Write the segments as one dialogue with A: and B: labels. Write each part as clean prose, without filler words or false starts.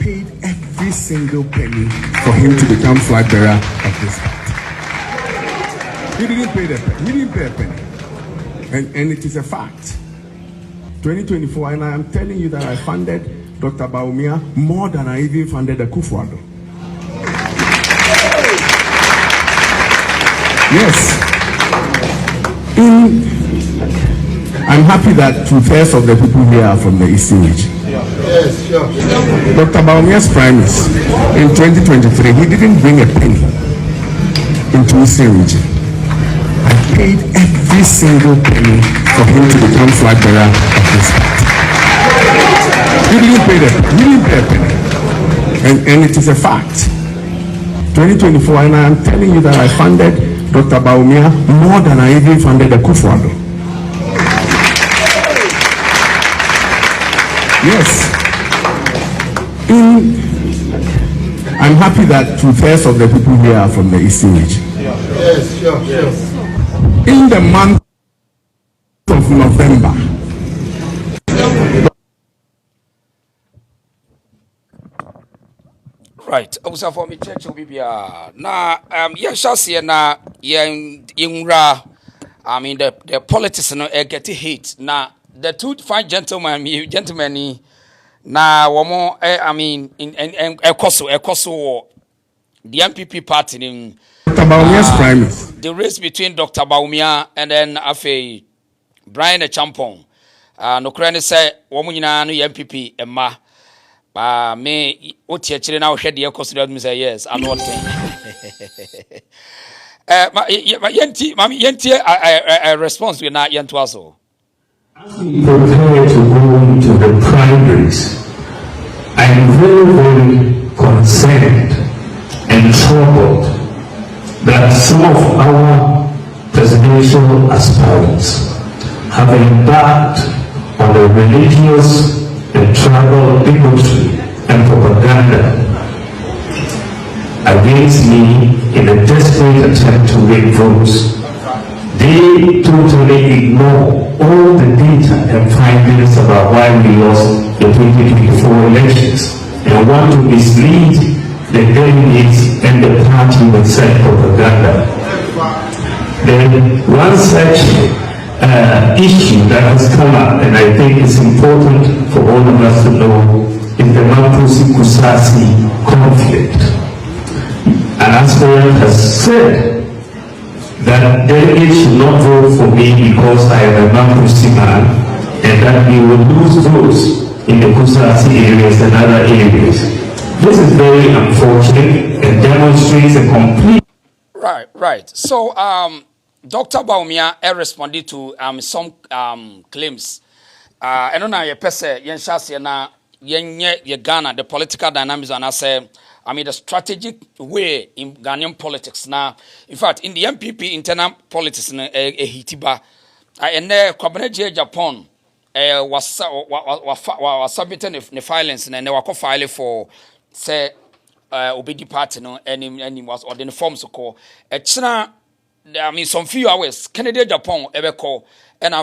A: paid every single penny for him to become flag bearer of this party. He didn't pay the penny. He didn't pay a penny. And it is a fact. 2024, and I am telling you that I funded Dr. Bawumia more than I even funded the Kufuado. Yes. I'm happy that 2/3 of the people here are from the Eastern region. Yes, sure. Dr. Bawumia's primaries in 2023, he didn't bring a penny into Eastern region. I paid every single penny for him to become flag bearer of this party. He didn't pay a penny. And it is a fact. 2024, and I am telling you that I funded Dr. Bawumia more than I even funded the Kufuado. Yes. I'm happy that 2/3 of the people here are from the Eastern region. Yes, sure. In the month of November,
B: right. Also for me, church will be now. Shall see na the politics no get hit now. The two fine gentlemen na womo in ekoso the MPP party in the race between Dr. Bawumia and then Afe Bryan Agyapong. No krane say womo nyina no MPP emma. Me otie chire na hwede ekoso dem say yes I'm not yenti a response we na yento aso.
C: As we prepare to go into the primaries, I'm very, very concerned and troubled that some of our presidential aspirants have embarked on the religious and tribal bigotry and propaganda against me in a desperate attempt to win votes. They totally ignore all the data and findings about why we lost the 2024 elections and want to mislead the delegates and the party with such propaganda. Then one such issue that has come up, and I think it's important for all of us to know, is the Mampusi-Kusasi conflict. An aspirant has said that delegates should not vote for me because I am a Mampusi man, and that we will lose votes in the Kusasi areas and other areas. This is very unfortunate and demonstrates a complete...
B: Right. So, Dr. Bawumia responded to some claims. I don't know your person, yen shasi na yen Ghana, the political dynamics, and I say, the strategic way in Ghanaian politics now. In fact, in the MPP internal politics, hitiba, and there, Agyapong was submitting the filings, and they were filing for say obedi party no, and was or the forms to call. China, some few hours, Agyapong ever call, and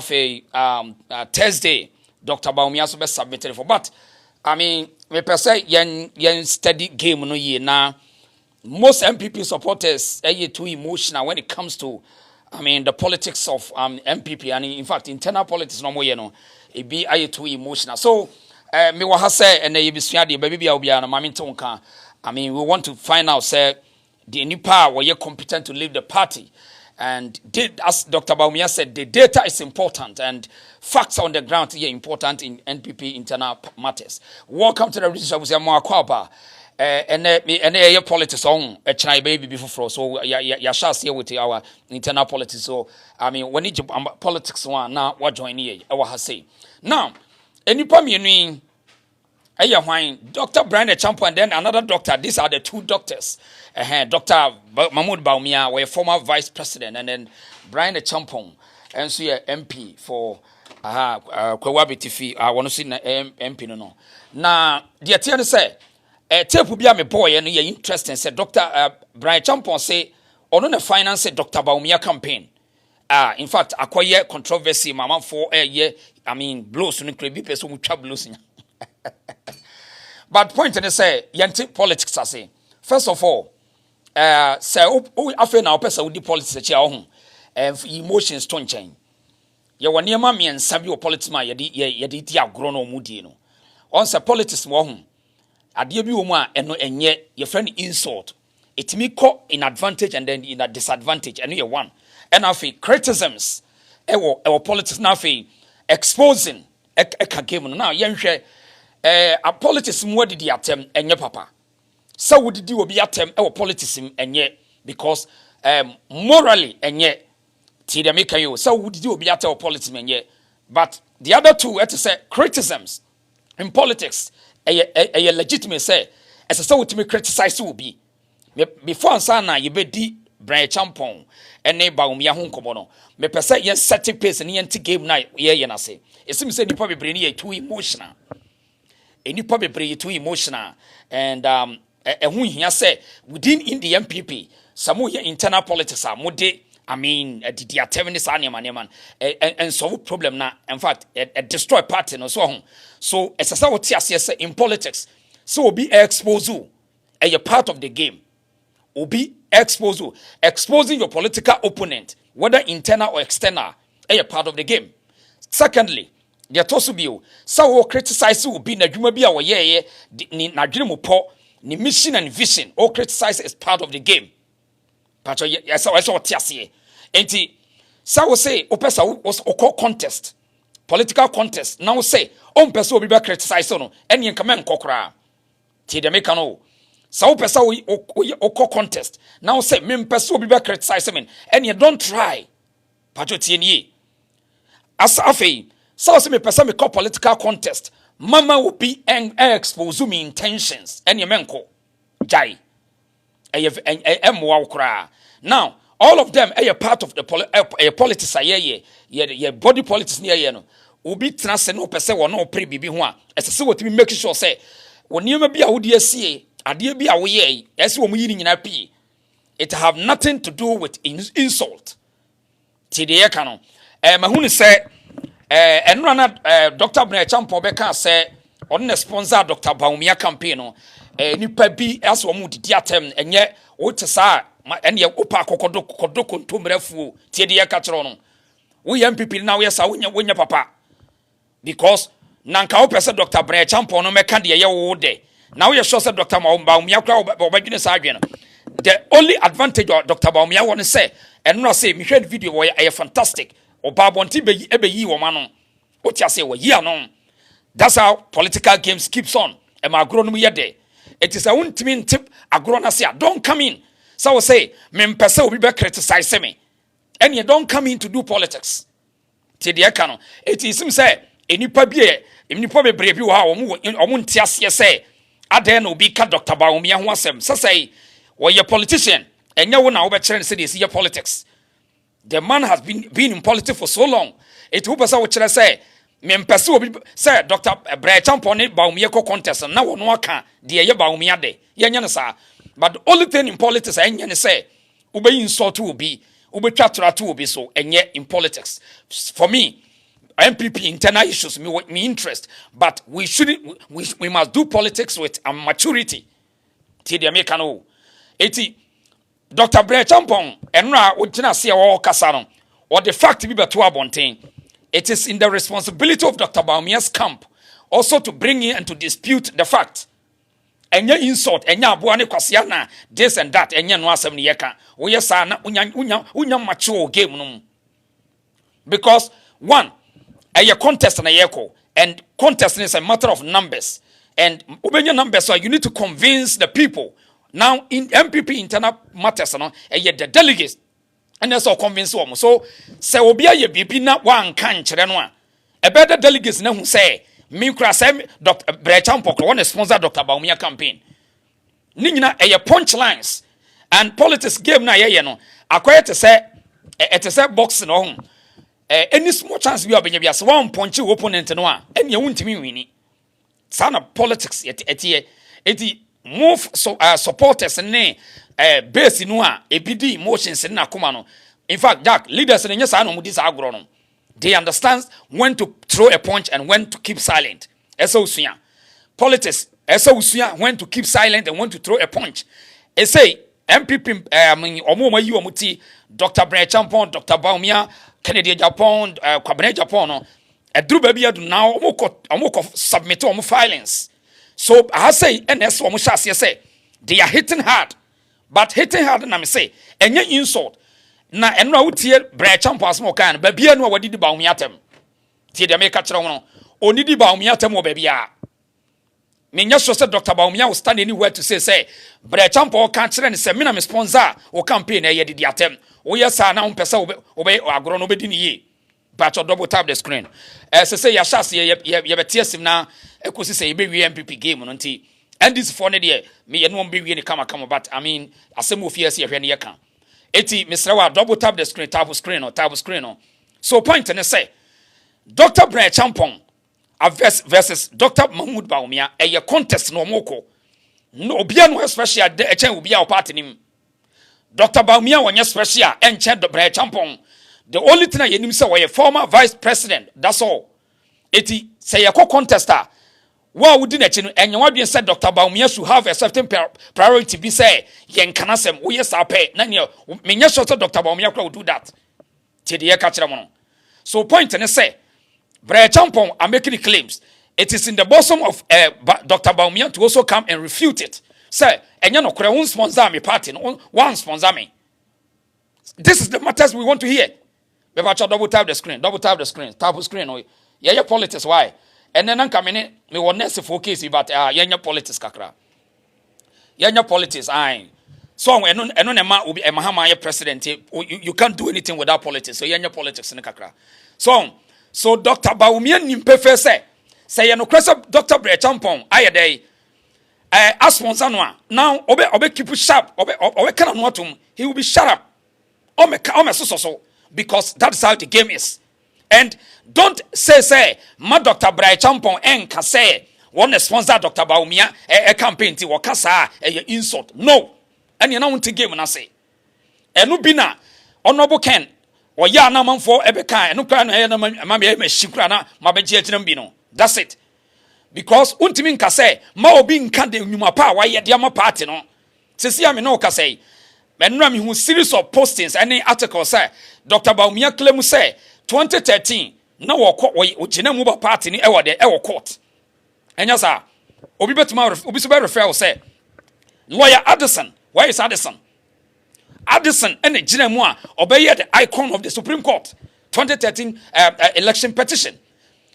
B: Thursday, Dr. Bawumia so be submitted for, but. Me per se yen steady game no ye na most MPP supporters too emotional when it comes to the politics of MPP, and in fact internal politics no more it be too emotional. So me wa say and ye bisua de baby bia obia na mame tonka. We want to find out say the nipa were ye competent to leave the party. And as Dr. Bawumia said, the data is important and facts on the ground are important in NPP internal matters. Welcome to the research of Moakwaba. And politics on a China baby before. So ya shall see with our internal politics. So when it politics one now what join here I will say. Now any meaning Dr. Bryan Agyapong and then another doctor. These are the two doctors. Dr. Mahmoud Bawumia, were former vice president, and then Bryan Agyapong, and so MP for Kwawabi Tifi. I want to see MP no. Now, the attorney said, "Tape will be a boy, and you're interested." Said Dr. Bryan Agyapong say, "On the finance Dr. Bawumia campaign." In fact, acquire controversy. Mama for a year. Blows no creepy person with troubles. But point in say yenti politics ase. First of all, say after now person with the politics emotions to nkyɛn. Ye wɔ nneɛma mmiɛnsa bi wɔ politics ma yɛde di agorɔ na ɔmo die no. On say politics mo ho. Adeɛ bi wɔ mu a ɛno ɛnyɛ your friend insult. It me call in advantage and then in a disadvantage and you one. And afi criticisms ɛwɔ politics na afi exposing ɛka game no. Now yɛnhwɛ a politics mo didi atem ɛnyɛ papa. So we didi obi atem ɛwɔ politics ɛnyɛ because morally ɛnyɛ ti de make you. So we didi obi atem ɛwɔ politics ɛnyɛ. But the other two to say criticisms in politics ɛyɛ legitimate say as a so to me criticize will be before ansana you be di Bryan Agyapong ene Bawumia ho nkomo no me pese yen set pace ne yen ti game na ye na say it seems say nipa bebre ne too emotional nipa bebre too emotional and ehun hia say within in the MPP some internal politics are mode I mean did ya tell me this man and solve problem na in fact a destroy party no so as a what say in politics so be exposed a part of the game will be exposing your political opponent, whether internal or external, a part of the game. Secondly, there also be so criticize will be na juma bi a ye na dream po ni mission and vision or criticize is part of the game. But yes, I saw tiasie. Enti so say opesa was oko contest, political contest. Now say on person will be criticize no any nkamen kokra. Ti de make no. So person we contest. Now say me person will be criticize me and you don't try. Patriotie nie. As afei, so say me person me political contest. Mama will be expose me intentions and you menko. Jai. Now, all of them are part of the politics ye body politics near ye no. Ubi trans no person or no pre bibi ho a. As say what me make sure say when you be a wodi asie ade bi a wo ye ese wo mu yiri nyina pii it have nothing to do with insult ti de ye ka no mahunu say enura na Dr. Bryan Agyapong be ka say on na sponsor Dr. Bawumia campaign no nipa bi as wo mu didi atem enye wo te sa ene opa kokodo kontomrafu ti de ye ka kiro no wo yam people na wo yesa wonya papa because nanka wo pese Dr. Bryan Agyapong no meka de ye wo de now you sure said Dr. Bawumia the only advantage of Dr. Bawumia want to say and no say me share video where are fantastic or babonti be yi woman what you say we year no that's how political games keeps on and my agronomy there it is a ultimate tip agronomy don't come in so I say me person will be criticize me and you don't come in to do politics ti de eka it is him say enipa be brave bi wa omo ntiase say aden obi ka Dr. Bawumia ho asem say we a politician enya wo na wo be kire say this politics the man has been in politics for so long it who person wo kire say me mpese obi say Dr. Bryan Agyapong ne Bawumia ko contest na wo no aka de ye Bawumia de ye nya ne sa but the only thing in politics enya ne say wo be insult obi wo be twatwa to obi so enye in politics for me MPP internal issues me interest, but we must do politics with a maturity. Ti de make no. Eti Dr. Bryan Agyapong enra wotina se o kasa no or the fact be beto abonten. It is in the responsibility of Dr. Bawumia's camp also to bring in and to dispute the fact. Enya insult, enya aboa ne kwasea na this and that enya no asem ne yeka. Wo yesa na unya mature game no. Because one a contest na yeko and contest is a matter of numbers and obenya numbers so you need to convince the people now in MPP internal matters no the delegates and also convince them so say obi aye bibi na wan kan kire no a better delegates na hu say me kura say Dr. Bryan Agyapong want to sponsor Dr. Bawumia campaign ni nyina punchlines and politics game na ye no akoye to say it is a box no any small chance we have been yes one punch opponent no a enya wuntimi wini sana politics eti move so supporters ne base no a ebidi emotions na koma no in fact Jack leaders ne nyesa no mudi sa agro no they understand when to throw a punch and when to keep silent eso suya politics Esa usua when to keep silent and when to throw a punch. E say MPP omo yi omuti Dr. Bryan Champon, Dr. Bawumia, Kennedy Agyapong, Kwabena Agyapong no. Edru baby adu now omo ko submit omo filings. So I say NS omo shase say they are hitting hard. But hitting hard na me say enye insult. Na eno a wotie Bryan Champon asmo kan baby anu a wadi di Bawumia tem. Tie de make kire wono. Oni di Bawumia tem wo baby a. Me nya so say Dr. Bawumia will stand anywhere to say Bryan Champon kan kire ne say me na me sponsor o campaign e ye di atem. O yes na on pesa obe agro no be di ni ye. But you double tap the screen. Say ya shas ye betie sim na ekosi say be MPP game no nti. And this for ne de me ye no be we ne kama but I mean asem of years ye hwe ne ye kan. Eti Mr. Wa double tap the screen, tap screen no. So point ne say Dr. Bryan Champon versus Dr. Mahmoud Bawumia a contest no moko. No obia no special de e chen obia o party nim. Dr. Bawumia wanya special en chen Bryan Champon. The only thing I say was a former vice president. That's all. Eti say a co-contester. What would the chin and you want to say Dr. Bawumia should have a certain priority be say yen kanasem we yes pay. Nanyo me nya sure Dr. Bawumia will do that. Tidiye catch mono. So point and say Bryan Champon are making claims. It is in the bosom of Dr. Bawumia to also come and refute it. Say and you know kure sponsor me party one sponsor me. This is the matters we want to hear. Double tap the screen. Tap the screen. Oh, yeah, politics. Why? And then I'm coming in. Me want next for case, but yeah, politics kakra. Yeah, politics. Aye. So and no man will be a Mahama president. You can't do anything without politics. So yeah, politics in the kakra. So Dr. Bawumia nimpefe say you know Dr. Bryan Champon aye day. As sponsor now obe keep sharp. Obe kana no atum. He will be sharp. Ome so. Because that's how the game is. And don't say, ma Dr. Bryan Champon can say, one sponsor Dr. Bawumia, a campaign to wakasa, a insult. No. And you know what the game when I say. And no bina, honorable Ken, or ya na man for ebeka, and no can mammy shikrana, mabejetinum bino. That's it. Because untimin ka say, ma obin kande numapa, why yet yama party no. Sisi no ka say. Menram who series of postings any article say Dr. Bawumia claim say 2013 na wo ojina mu ba party ni ewo de ewo court enya sa obi betuma obi so be refer say lawyer Addison. Why is Addison and ejina mu a obeye the icon of the Supreme Court 2013 election petition.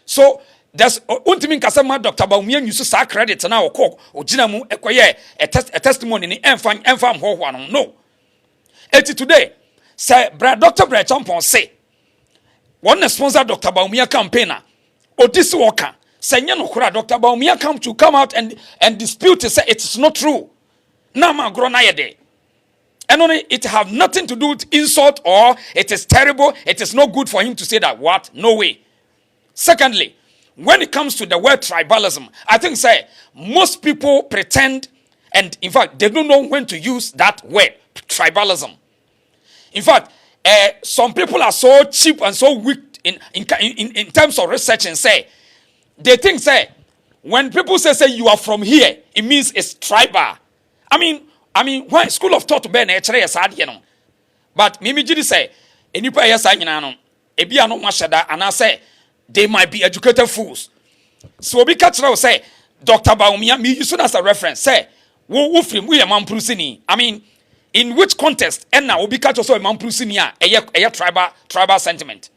B: So there's ultimate kasama Dr. Bawumia use sa credit na wo court ojina mu ekoye a testimony ni enfam ho no. Eti today, say Dr. Bryan Champon say, one sponsor Dr. Bawumia campaigner, or this worker, say no Dr. Bawumia come out and dispute it, say it is not true. Now man grow na day. And only it have nothing to do with insult or it is terrible, it is not good for him to say that. What? No way. Secondly, when it comes to the word tribalism, I think say most people pretend and in fact they don't know when to use that word. Tribalism. In fact, some people are so cheap and so weak in terms of research and say they think say when people say you are from here, it means it's tribal. I mean, why school of thought be na echere yesade no. But mimi gidi say enipa yesa nyina no ebia no mashada and I say they might be educated fools. So obi ka kire say Dr. Bawumia me use as a reference say wo from we mampurusini. I mean, in which context and now obi catch also a mamprusinia a tribal sentiment.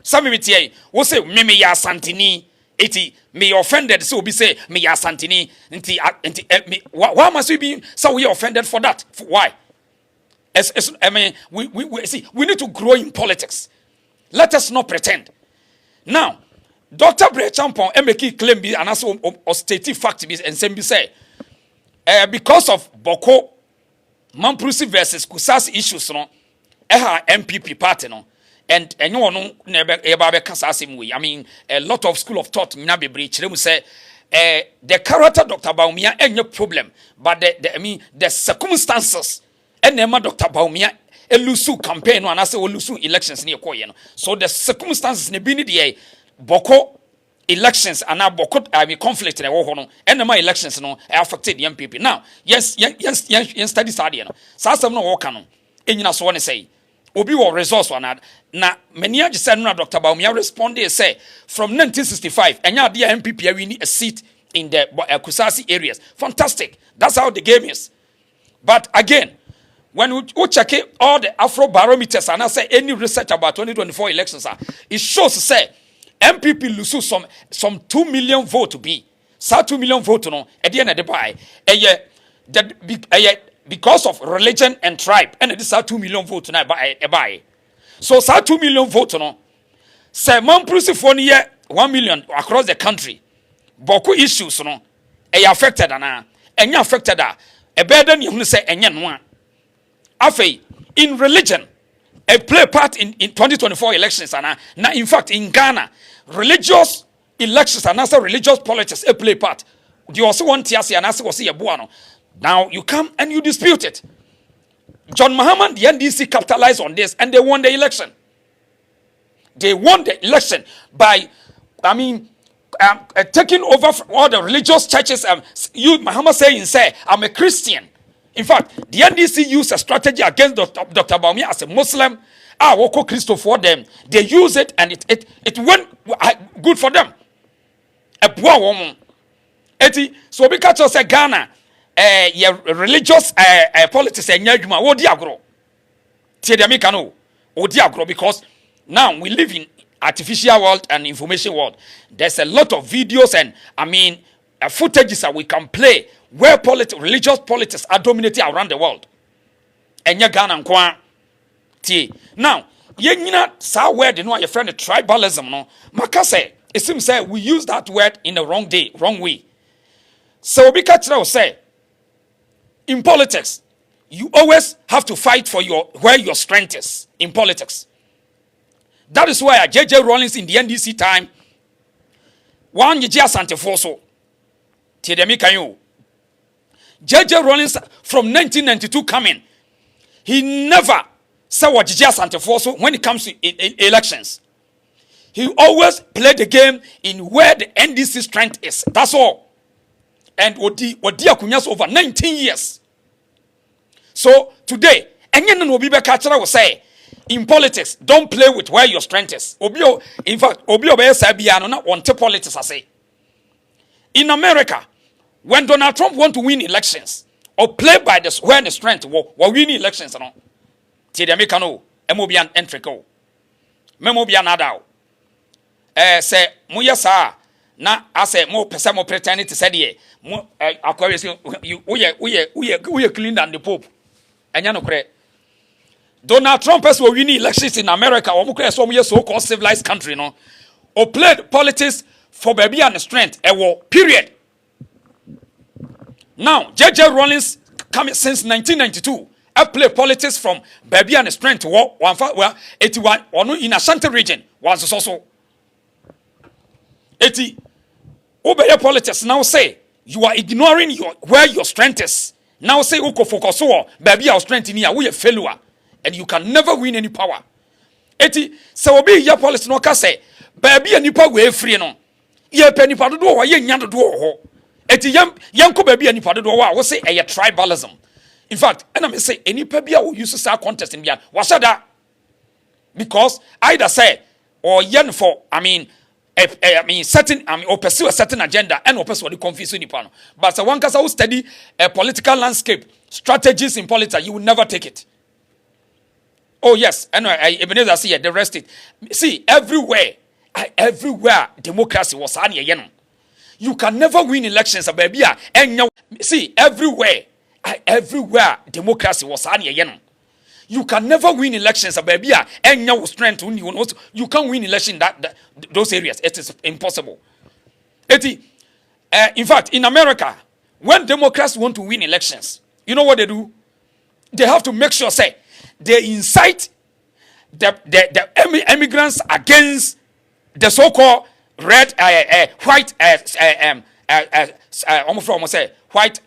B: Some of it will say me ya santini eti me offended so obi say me ya santini nti why must we be so we offended for that? Why? I mean we see we need to grow in politics. Let us not pretend. Now Dr. Bryan Champon make claim be and also state fact be and say be say because of Boko Mamprusi versus Kusas issues no MPP party no and you know eba be kasa same way. I mean a lot of school of thought na be breach them say the character Dr. Bawumia any problem but the circumstances and Dr. Bawumia elusu campaign no and I say elusu elections near koye no. So the circumstances ne bi ni de Boko elections and now conflict in a war and my elections no affected the MPP. Now, yes, study study no. Sasa no work no. Enyina so one say. Obi wo resource one na many age said no Dr. Bawumia responded say from 1965 enya dia MPP we need a seat in the Kusasi areas. Fantastic. That's how the game is. But again, when we check all the Afro barometers and I say any research about 2024 elections, it shows say MPP lose some 2 million vote to be. So 2 million vote no at the end of the buy. Because of religion and tribe, and this are 2 million vote now buy. So 2 million vote no. Say man for 1 million across the country. Boku issues no affected na enya affected a better than you say enya no afei in religion play part in 2024 elections and na in fact in Ghana religious elections and also religious politics play part. You also want to see and also was see now you come and you dispute it. John Mahama, the NDC capitalized on this and they won the election. They won the election by taking over from all the religious churches. You Mahama saying say I'm a Christian. In fact, the NDC used a strategy against Dr. Bawumia as a Muslim. Woko Christo for them. They use it and it went good for them. A poor woman. So because of Ghana, religious politics and yajuma odiagro. Tiedamikano odiagro because now we live in artificial world and information world. There's a lot of videos and footages that we can play where religious politics are dominating around the world. And Ghana nkwa tie. Now, yenyina sa word no your friend tribalism no. Maka say it seems say we use that word in the wrong way. So we can say in politics, you always have to fight for where your strength is in politics. That is why J.J. Rawlings in the NDC time, one Yijia Santefoso, Tiedemi J.J. Rawlings from 1992 coming, he never saw what Yijia Santefoso when it comes to elections. He always played the game in where the NDC strength is. That's all. And Odi Akunyas over 19 years. So today, Enyen Obibe Kachara will say, in politics, don't play with where your strength is. In fact, Obio Sabiano not want politics, I say. In America, when Donald Trump want to win elections, or play by where the strength will win elections, no. Tidemikano, Emobian Entrico. Memobian Adao. Say, Muyasa, na I say more pesamo pretending to say, Aquarius, we clean than the Pope. And you know, Donald Trump has win elections in America, or so-called civilized country, no, or played politics for baby and strength, a war, period. Now, J.J. Rawlings, coming since 1992, I play politics from baby and strength to war, 81, or no, in Ashanti region, was also 80. Obey politics now say, you are ignoring where your strength is. Now say, Uko focus on, baby, our strength in here, we a failure. And you can never win any power. Eti so obi ya policy no ka say baby anipa we free no. Ye pe nipa do wo ye nya do ho. Eti yam ko baby anipa do wo wo say a tribalism. In fact, and I say anipa bia wo use say contest in bia. Wa say that because either say or yen for certain or pursue a certain agenda and or pursue the confuse nipa no. But so one kasa who study a political landscape, strategies in politics, you will never take it. Oh yes, and Ebenezer see the rest it. See, everywhere democracy was on here. You can never win elections, baby. And see, everywhere democracy was on here. You can never win elections, baby. And your strength you can't win election those areas. It is impossible. In fact, in America, when Democrats want to win elections, you know what they do? They have to make sure say they incite the immigrants against the so-called red, white, almost say white.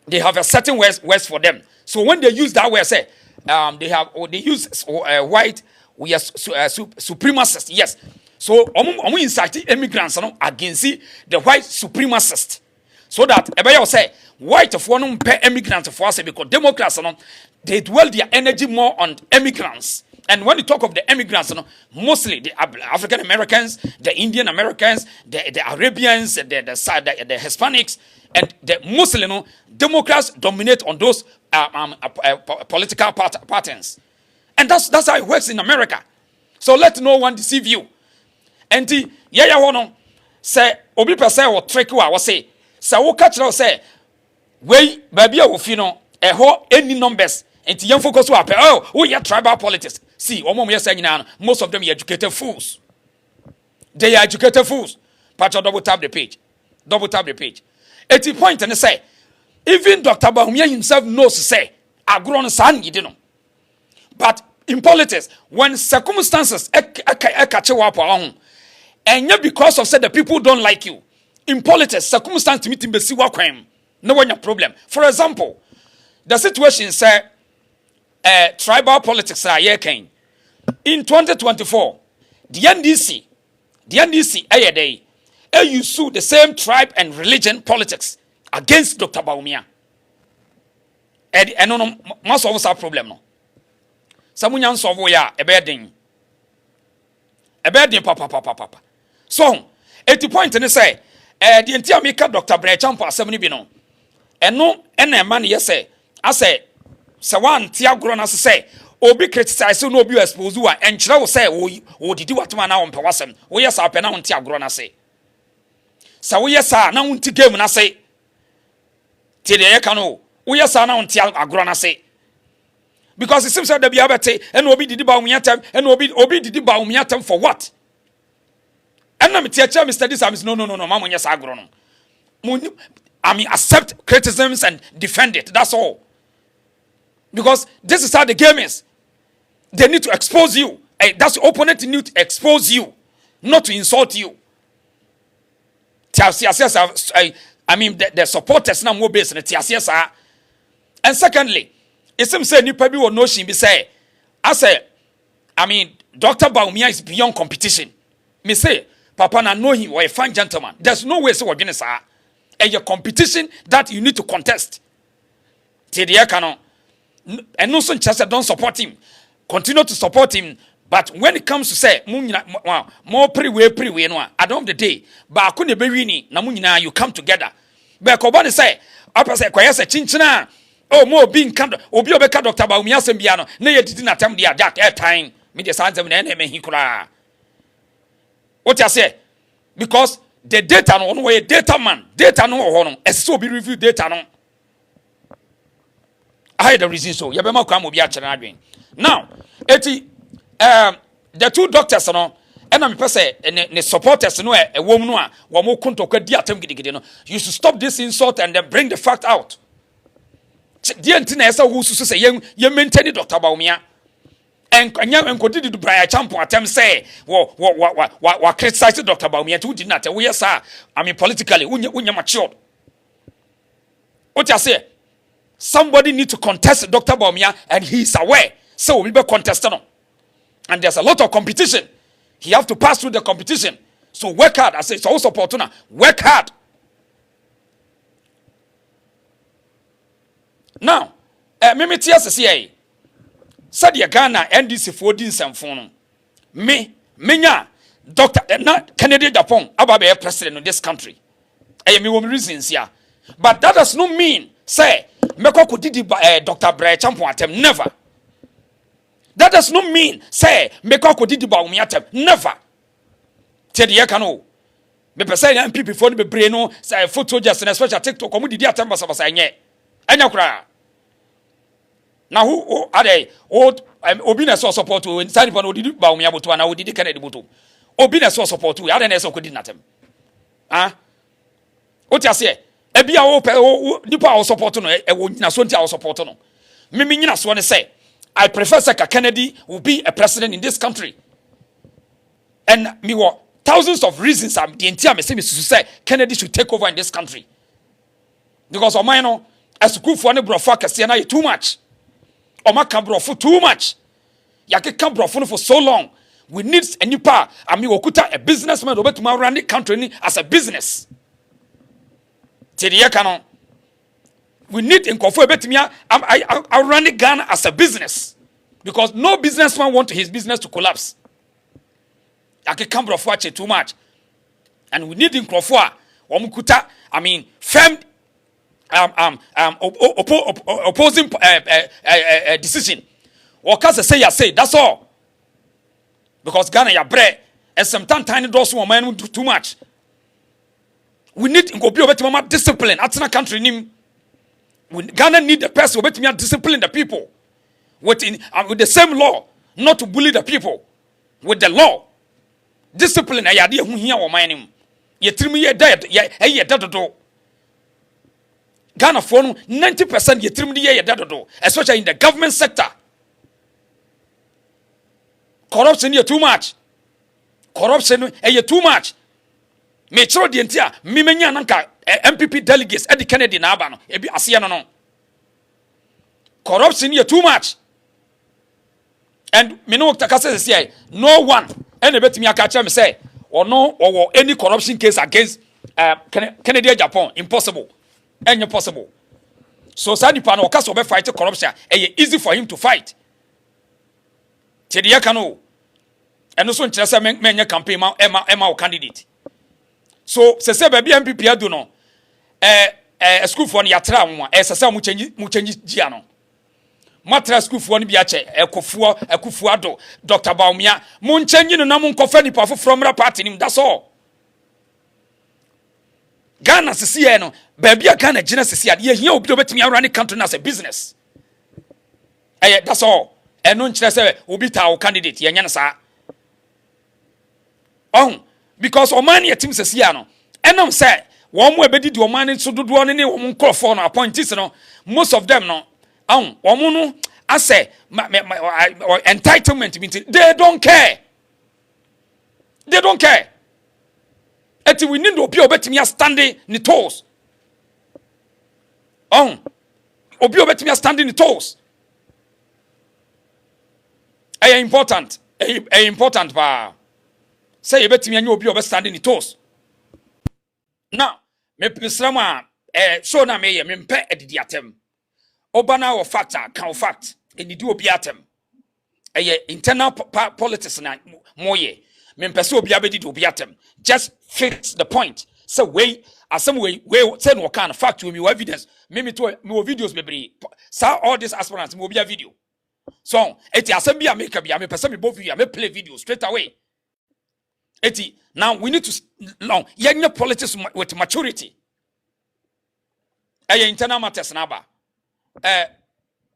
B: They have a certain words for them. So when they use that word, say they use white. We are supremacists. Yes, So omo incite immigrants no against the white supremacists. So that everybody say white for no pay immigrants for us because Democrats no they dwell their energy more on immigrants. And when you talk of the immigrants, mostly the African Americans, the Indian Americans, the Arabians, the Hispanics, and the Muslim, Democrats dominate on those political patterns. And that's how it works in America. So let no one deceive you. And the say obi person or trick wa say wo catch now say we baby ofino any numbers and young focus up we are tribal politics. See, most of them are educated fools. They are educated fools. Patch double tap the page. Double tap the page. 80 point and say, even Dr. Bawumia himself knows to say, I grown a son, you know. But in politics, when circumstances catch you up on, and yet because of say the people don't like you, in politics, circumstances meeting be see what crime. No one your problem. For example, the situation say tribal politics are here came. In 2024, the NDC day, you sue the same tribe and religion politics against Dr. Bawumia. And no most of us have problem no. Samunyan solve ya a bedding papa. So 80 point and say the entire make Dr. Bryan Champa 70 bino. And no and man yes say I say Sawan tia grown as say obi criticize no obi expose wa enkyere wo say wo didi watuma na wo mpewasem wo yes apɛ na wo tia grown as say sa wo yes na wo nti game na say ti de ye kan wo yes na wo tia grown as say because it seems that the biabete and obi didi Bawumia time and obi didi Bawumia time for what and na me tia Mr. This no mama yes agro no I mean accept criticisms and defend it, that's all. Because this is how the game is. They need to expose you. That's the opponent need to expose you, not to insult you. I mean, the supporters now more based on the. And secondly, it seems say nipa bi will know she be say, I mean, Dr. Bawumia is beyond competition. Me say, Papa na know him or a fine gentleman. There's no way so we're gonna say a competition that you need to contest. And no son just don't support him. Continue to support him. But when it comes to say more pre-way no at the end of the day, but couldn't be winning na you come together. But Kobani say, upper say kwaya chinchina. Oh, more being kind obi obeka Dr. Bawumia sembiano. Na ye didn't attempt the jack air time. Me the signs of an enemy hikura. What you say? Because the data no one way data man, data no hono. As so be review data no. I had the reason so. Yabema kwa mo bi a chere adwen. Now, the two doctors no, and I'm say ne supporters no e wom no a wo mo kontokwa di atam gidigide no. You should stop this insult and then bring the fact out. The antina esa wo susu say ye maintain Dr. Bawumia. And enkodi di Bryan Champo atem say wo criticize Dr. Bawumia to did not. We yes sir. I mean politically unya matured. What you say? Somebody need to contest Dr. Bawumia and he is aware. So we be contesting. And there's a lot of competition. He have to pass through the competition. So work hard. I say it's also opportune. Work hard. Now, me TSCA said the Ghana NDC 14 semphone. Me Dr. Kennedy Agyapong ababe president of this country. I me reasons here. But that does not mean say Meko could Dr. Bryan Champo atem never. That does not mean say Meko could Bawumia atem never. Tell the Ekano. Me person MP before the brain say photo just and especially TikTok komu didi atem basa nye. Enya kura. Now who are they? Old Obina so support to inside upon Odi Bawumia butu na Odi Kennedy butu. Obina so support to are they so could natem. Ah? What you say? Ebia o nipa o support no e wo nyina so ntia o support no me nyina so ne say I prefer Sir Kennedy will be a president in this country, and me were thousands of reasons am the entire me say Kennedy should take over in this country because o man no asukuu for ne brofo akase na too much o maka brofo too much ya ke ka brofo no for so long We need a new power. I mean, Okuta, a businessman, to run the country as a business. We need in Kofu Betimia, I run the Ghana as a business. Because no businessman wants his business to collapse. I can come of watch it too much. And we need in Kofu, Omukuta, I mean, firm opposing decision. Or cause say, that's all. Because Ghana ya bread and sometimes tiny doors will man do too much. We need to go be discipline. Atina country nim. Ghana need the person who be discipline the people with the same law, not to bully the people with the law. Discipline. I idea who here or mine him. Ye 3 year dead. Ye dead do. Ghana for 90% ye 3 year dead do. Especially in the government sector. Corruption here too much. Corruption here too much. Me chiro di entia me menya nanka MPP delegates Eddie Kennedy na aba no ebi asia no. Corruption here too much. And me no takase say no one any betimi aka cha me say or no or any corruption case against Kennedy Agyapong impossible. Any possible. So sadi pa no okase obe fight corruption easy for him to fight. Tediya kano eno so nkyerɛ sɛ menye campaign ma candidate. So se baby MPP adu no school for no yatra anwa se se mu change gia no matra school for no bi ache akufu ado Dr. Bawumia mu change no na mu nkofa nipa from party nim, that's all. Ghana sisi no baby Ghana gina sisi ye hia obi obetimi run country as a business. That's all. Eno nkyerɛ sɛ obi ta candidate ye nyane saa. Because Oman ye team says no. Enam say one more bedi di Oman so dodo ne won nkrofo no appointees no. Most of them no. Omo no I say entitlement means they don't care. They don't care. Eti we need obi obetimi standing ni toes. Obi obetimi standing ni toes. Important. Important pa. Say you betimi anyo obi standing ni toes. Now, me pisrama so na me mpe edidi atem. Obana wo factor kan fact enidi obi atem. Internal politics na moye. Me mpese obi abedi obi atem. Just fix the point. So we asem we say no kan fact we evidence. Me to me videos bebre. Sa all these aspirants me obi a video. So eti asem bia make bia me pese me bo video me play video straight away. Eti now we need to long yenye politics with maturity. Internal matters na ba.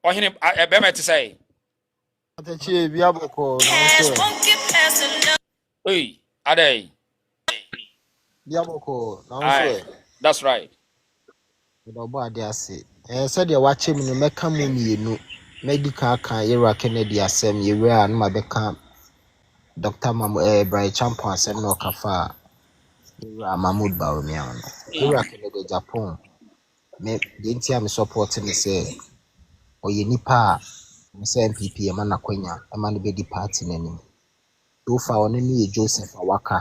B: Ohene be me to say.
D: Atachi biaboko na so.
B: Hey, adai.
D: Biaboko na so.
B: That's right.
D: Obo ade ase. Said de wache me no meka mu mienu. Medical kan Yera Kennedy asem Yera no mabeka Dr. Bryan Champion asem no kafa Yera Bawumia no. Yera Kennedy Agyapong me dentia me support me say oye nipa me say MPP e ma na kwanya e ma no be di party nanim. Do fa one ni Joseph Awaka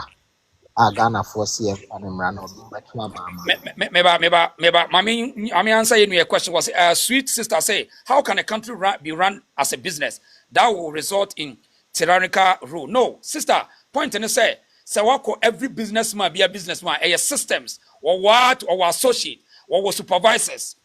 D: Ghana for CF and Rano Mami answer your question was sweet sister say how can a country be run as a business that will result in tyrannical rule? No, sister, point and say wako every businessman be a businessman systems or what or associate or supervisors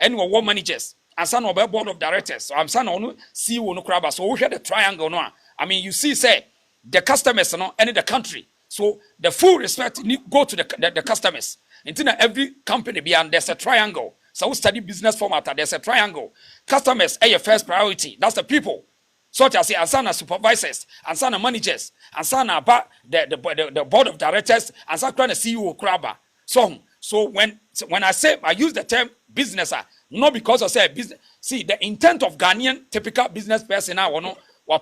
D: and or managers and some of board of directors. So I'm saying no CEO no crab. So we had the triangle no. I mean you see say the customers and the country. So the full respect go to the customers. Until every company beyond there's a triangle. So we study business format, there's a triangle. Customers are your first priority. That's the people. So I say Ansana supervisors, Ansana managers, Ansana about the board of directors, and some kind of CEO crabber. So when I say I use the term business, not because I say business. See the intent of Ghanaian typical business person now, no. I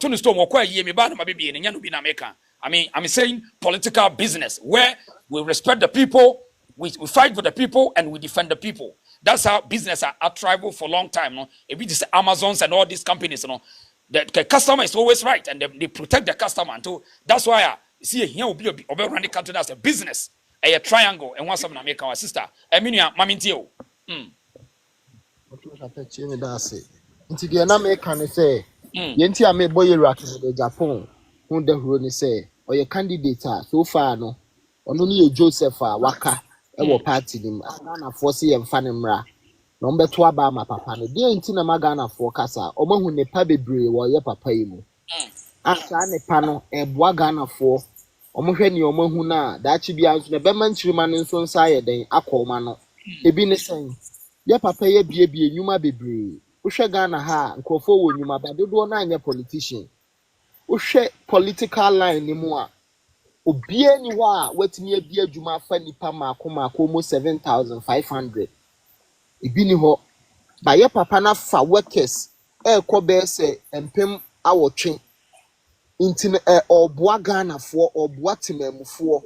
D: mean, I'm saying political business where we respect the people, we fight for the people, and we defend the people. That's how business are tribal for a long time. No? If it is Amazons and all these companies,
B: the customer is always right, and they protect the customer. And so that's why you see here will be run the country as a business, a triangle, and one some American our sister. I mean, mammy deal.
E: Nti de na me kan say yenti a me boy Iraq in Japan who the who ni say or your candidate so far no ono ni Joseph waka e wo party nim Ghana force ye mfa ne mra no mbeto aba ma papa no de nti na ma Ghana for kasa o mahu ne pa bebre wo ye papa yi mu asa ne pa no e boa Ghana for o mo hwe ni o mahu na da chi bia nso ne be man chirima ne nso nsa ye den akoma no ebi ne sen ye papa ye bie nyuma bebre uhwe Ghana ha nkofo wo nyuma ba dodo na anya politician uhwe political line ni mu a obie ni ho a watimi abia adwuma afa nipa maako mo 7500 ebi ni ho ba ye papa na fa workers ekobe se empem awotwe inti oboa Ghana fo oboa temamufo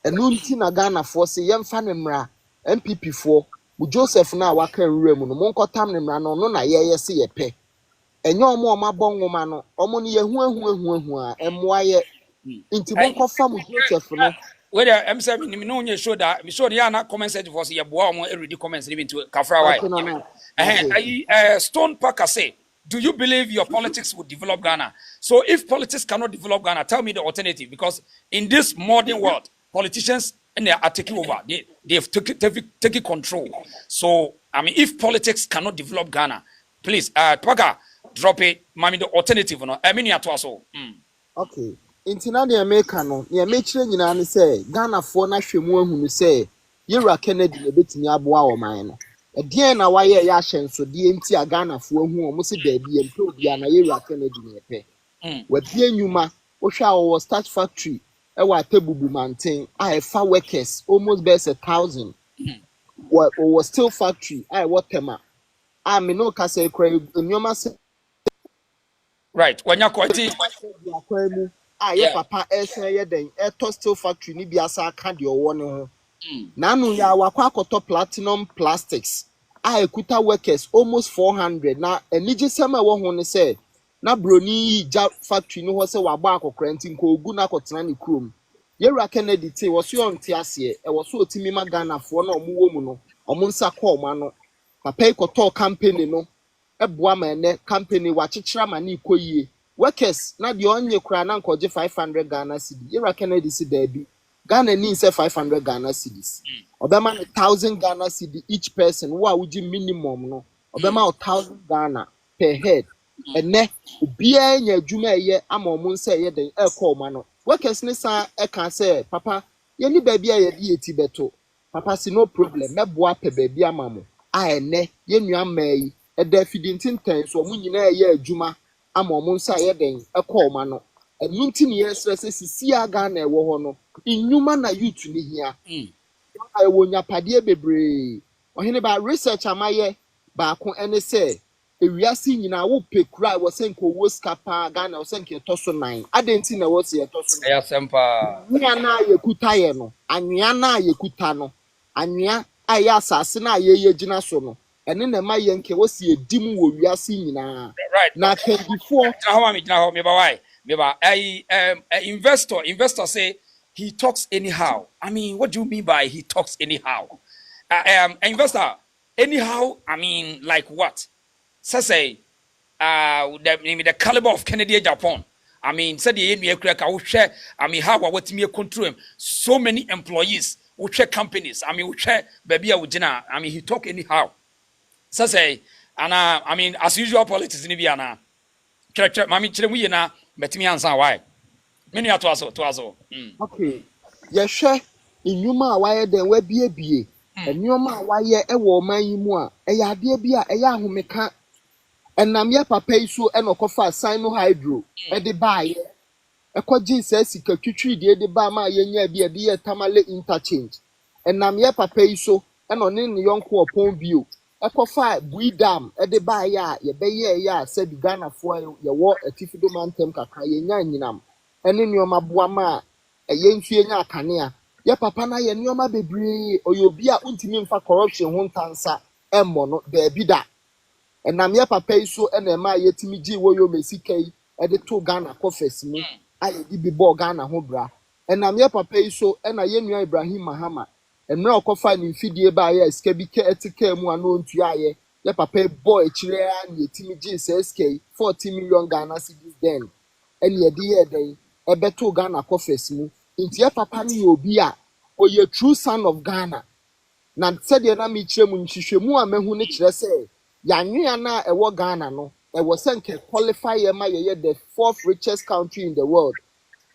E: enu nti na Ghana fo se yemfa ne mra MPP fo Joseph na waka nrem no monkotam ne mra no na yeye se yepe enye omo mabonwoma no omo ne yehu a emoa ye inti monkofa mu Joseph no
B: whether I'm saying me no nye show that me show ya na comment section for say boa omo read comments even to Kafra why Stone Parker say, do you believe your politics will develop Ghana? So if politics cannot develop Ghana, tell me the alternative, because in this modern world politicians and they are taking over. They've taken control. So, I mean, if politics cannot develop Ghana, please, Paka, drop it. Mami, the alternative, no. I mean, you also.
E: Okay. Intina the American, the American, you know, say Ghana for national who say, Yera Kennedy, a bit near Boa mine. A dear na why yashen so DMT Ghana for whom almost a baby and Probiana Yera Kennedy. With dear Numa, Osha was start factory. Ewa tebubu maintain I have workers almost best 1,000 was still factory I what tema I me no ka say kra nyoma se
B: right when you quality
E: ya papa ese ye den to still factory ni bia sa ka de owo ne ho na no ya wakwa akoto platinum plastics I ekuta workers almost 400 na enije sema wo ho ne say na broni ja factory no ho se wagba akokra nti nko ogu na akotena ne krom Yera Kennedy te wo so yonte ase e wo so otimi ma Ghana fo na omuwo mu no omu nsa ko ma no papa ikoto company no eboa ma ene company wa chichira ma na ikoyie workers na de onye kura na nkoje 500 Ghana cedi Yera Kennedy si dabi Ghana ni se 500 Ghana cedis obema 1000 Ghana cedi each person wo a wuji minimum no obema 1000 Ghana per head ene obia nya adwuma eye ama omu nsa eye den ekọ ma no workers ne sa eka say papa ye ni baabi a ye di eti beto papa si no problem meboa pe baabi ama mo a ene ye nua mai e da fidintinten so omu nyina eye adwuma ama omu nsa eye den ekọ ma no enu nti ne ye stress sisi aga na ewo ho no innuma na youth ni hia ai wo nyapade bebre ohene ba research amaye ba ko ene say ewiase nyina wo pekura wo senko wo skapa Ghana wo senke toso 9 adenti na wo se toso 9
B: ya sempa
E: nya na yekuta ye no anwea na yekuta no anwea aya asase na ye gina so no ene na ma ye nke wo se edim wo wiase nyina
B: right
E: na 24
B: how me ba why me ba investor say he talks anyhow. I mean, what do you mean by he talks anyhow? Investor anyhow, I mean like what? Say the caliber of Kennedy Agyapong. I mean, said the share. I mean, how what me control him? So many employees who share companies. I mean, who share baby Ujina. I mean, he talk anyhow. Say, and I mean, as usual, politics in Ibiana. Mami, we na bet me answer why. Many are to us.
E: Okay. Ye share inuma why den we bie enuma why e wo man yi mu a e ya de bia e ya ahomeka enam ye papa iso e no kofa sino hydro e de bae e koji sika twitwi de ba ma ye nya bia de ye tamale interchange enam ye papa iso e no ne yonko opon bio e kofa bui dam e de bae a ye be ye ya se bi Ghana fo ye wo atifido mantem kakra ye nya nyinam ene nioma boa ma ye ntue nya akane a ye papa na ye nioma bebre oyobi a untimi mfa corruption ho ntansa emmo no da bi da ɛnam yɛ papa yi so ɛna ɛma yɛtumi gye wɔ yɛ mesika yi ɛde to Ghana coffers mu a yɛde bi bɔ Ghana ho bra ɛnam yɛ papa yi so ɛna yɛ nua Ibrahim Mahama ɛmra ɔkɔfa ne mfidie ba yɛ sika bi ka ɛtika mu ano ntua yɛ yɛ papa yi bɔ akyire a ne yɛtumi gye sika yi 40 million Ghana cedis then ɛne yɛde yɛ dɛn ɛbɛto Ghana coffers mu nti yɛ papa ne yɛ obi a ɔyɛ true son of Ghana na sɛdeɛ na mekyerɛ mu nhwehwɛmu a mahu ne kyerɛ sɛ yanwea na ɛwɔ Ghana no ɛwɔ sɛ nke qualify yɛ ma yɛyɛ the 4th richest country in the world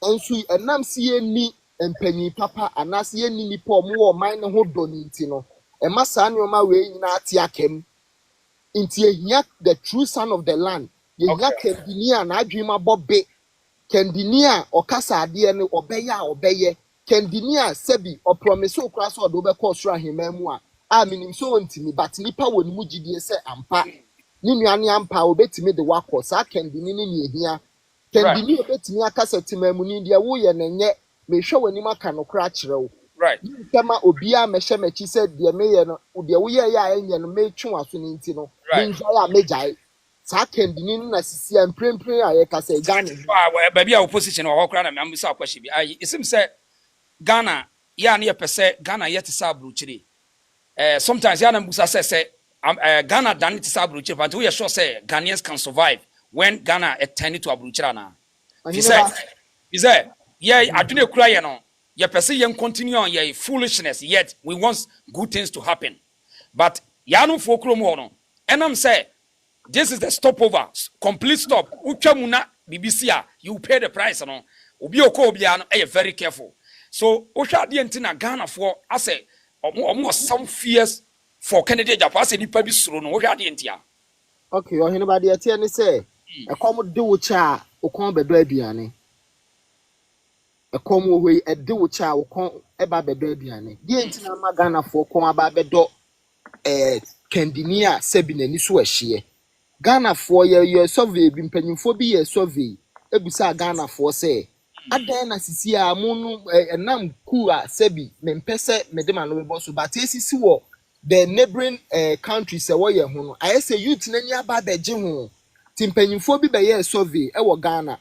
E: enso ɛnam si yɛni mpanyin papa anase yɛni nipa ɔmo wɔ ɔman ne ho dɔ ne nti no ɛma saa nneɛma wei nyinaa ate akam nti ehia the true son of the land yɛhia kandini a n'adwuma bɔ be kandini a ɔkasa adeɛ no ɔbɛyɛ a ɔbɛyɛ kandini a sɛbi ɔpromise okura sɛ ɔde ɔbɛkɔ ɔsoro ahemman mu a minim so ntimi but nipa wɔ ne mu gyidie sɛ ampa ne nuane ampa obetimi de wakɔ saa kandini ne ne ehia kandini obetimi akasa timamu ne deɛ woyɛ ne nyɛ mehwɛ w'anim aka no kora kyerɛw
B: right
E: ntɛma obiara mɛhyɛ m'akyi sɛ deɛ meyɛ no deɛ woyɛ yɛ a ɛnyɛ no metwe waso ne nti no menjae a megyae saa kandini no na sisi a mprempren a yɛkasa Ghana
B: baabi a opposition wɔ hɔ kora na mmisa akwahye bi ayi isim sɛ Ghana ya ne yɛpɛ Ghana yɛ te sɛ aburukyire sometimes ya na mbusa sɛ Ghana done te sɛ aburukyire but we are sure say Ghanaians can survive when Ghana attend to aburukyire na he said yeah adwene kura yɛ no yɛpɛ sɛ yɛn continue on yɛ foolishness yet we want good things to happen but ya no fo kuro mu hɔ no ɛnam sɛ this is the stopover complete stop utwa mu na BBC you pay the price no obi okɔ no very careful so ohwa de ntina Ghana for ase omo some fears for Kennedy Agyapong ase nipa bi suro no ohwa de ntia
E: okay ohene ba de etie ne se ekom de wo cha okon bedo aduane ekom wo hoi ede wo cha okon eba bedo aduane de ntina ma Ghana for kon aba bedo kandini a sebi nani so ahye Ghana for ye survey bi mpanyimfo bi ye survey ebusa Ghana for say adan na sisi a munu enam ku a sebi mempese medema no bebo so but esisi wo the neighboring countries e wo ye ho no ayese youth nani aba beje ho timpanyimfo bi be ye survey e wo Ghana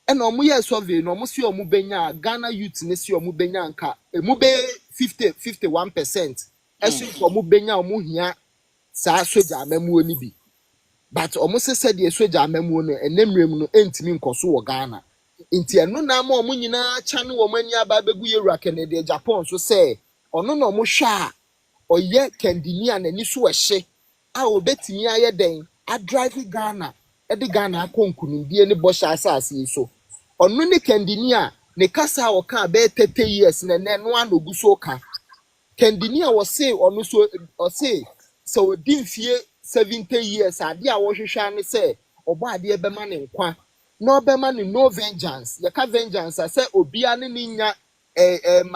E: e na omo ye survey no omo si omo benya Ghana youth ne si omo benya nka emu be 51% esu omo benya omo hia saa soja amamu oni bi but omo se de soja amamu no enemrem no entimi nkoso wo Ghana inti eno na ma omo nyina cha ne wo mani aba begu yewura Kennedy Agyapong so say ono na omo hwa a oye kandini a nani so ehye a obetimi aye den a drive Ghana e de Ghana akonkunundie ne bosha asase so ono ne kandini a ne kasa wo ka be 30 years na ne no anogu so ka kandini a wo say ono so o say so dimfie 70 years ade a wo hwehwa ne say obo ade be ma ne nkwa no be ma ne no vengeance ye ka vengeance say obia ne nya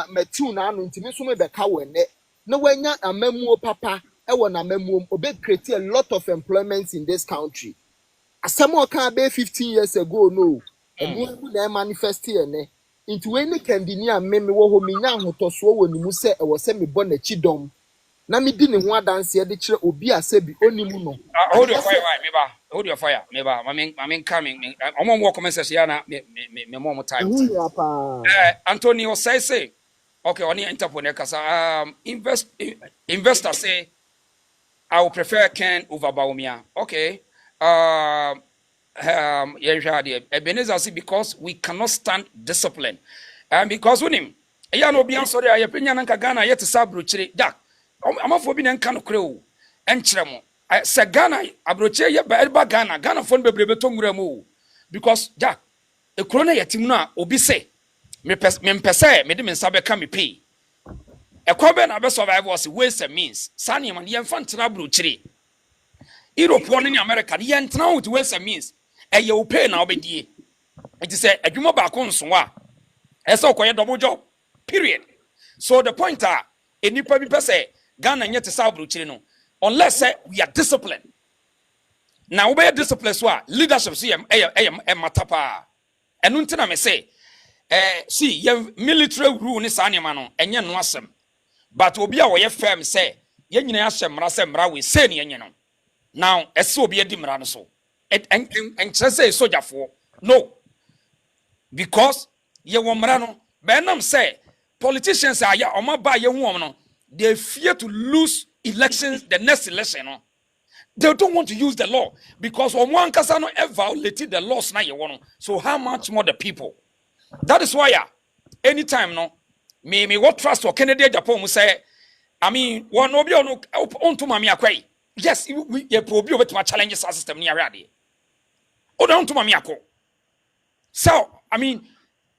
E: matu na anu ntimi so me be ka wene na wanya amamuo papa e wo na amamuo obe create a lot of employment in this country asamo kan be 15 years ago no emu na manifest here ne into any kandini a meme wo ho menya ahotoso wo ni mu se e wo se me bo na chidom na me di ne ho adanse de kire obi asebi onimu no
B: hold your fire right meba hold your fire meba I coming omo mo comment section na me mo time Antonio say okay oni entrepreneur kasa investor say I would prefer Ken over Bawumia okay Ebenezer say because we cannot stand discipline and because when him ya no bi ansori aye penya nanka Ghana yet sabro chire da amafo bi nanka no kre o enkyere mo se Ghana abroche ye ba Ghana fon bebrebe to nwura mu because ja ekro na yetim no a obi say me pese me de me nsa be ka me pay ekwa na be survive was ways and means sani man ye mfa ntena abrochire Europe one in America ye ntena with ways and means ye o pay na obedie it is say adwuma ba ko nso a ese okoye double job period so the point are enipa bi pese Ghana nye te sa abrochire no unless we are disciplined now we are disciplined so leadership so matapa enu ntina me say see ye military rule ni sa anema no enye no asem but obi a wo ye firm say ye nyina ya hyemra se mra we say ne enye no now ɛsɛ obi edi mmara no so and kyerɛ sɛ sogyafoɔ no because ye wɔ mmara no bɛnam sɛ politicians a yɛ ɔma ba yɛ hu ɔmo no they fear to lose elections the next election no they don't want to use the law because ɔmo ankasa no violated the laws na yɛ wɔ no so how much more the people that is why anytime no me what trust or Kennedy Agyapong mu say I mean one obi ono onto mami akwai yes we probi obetuma challenges our system ni awade o don to mami akọ so I mean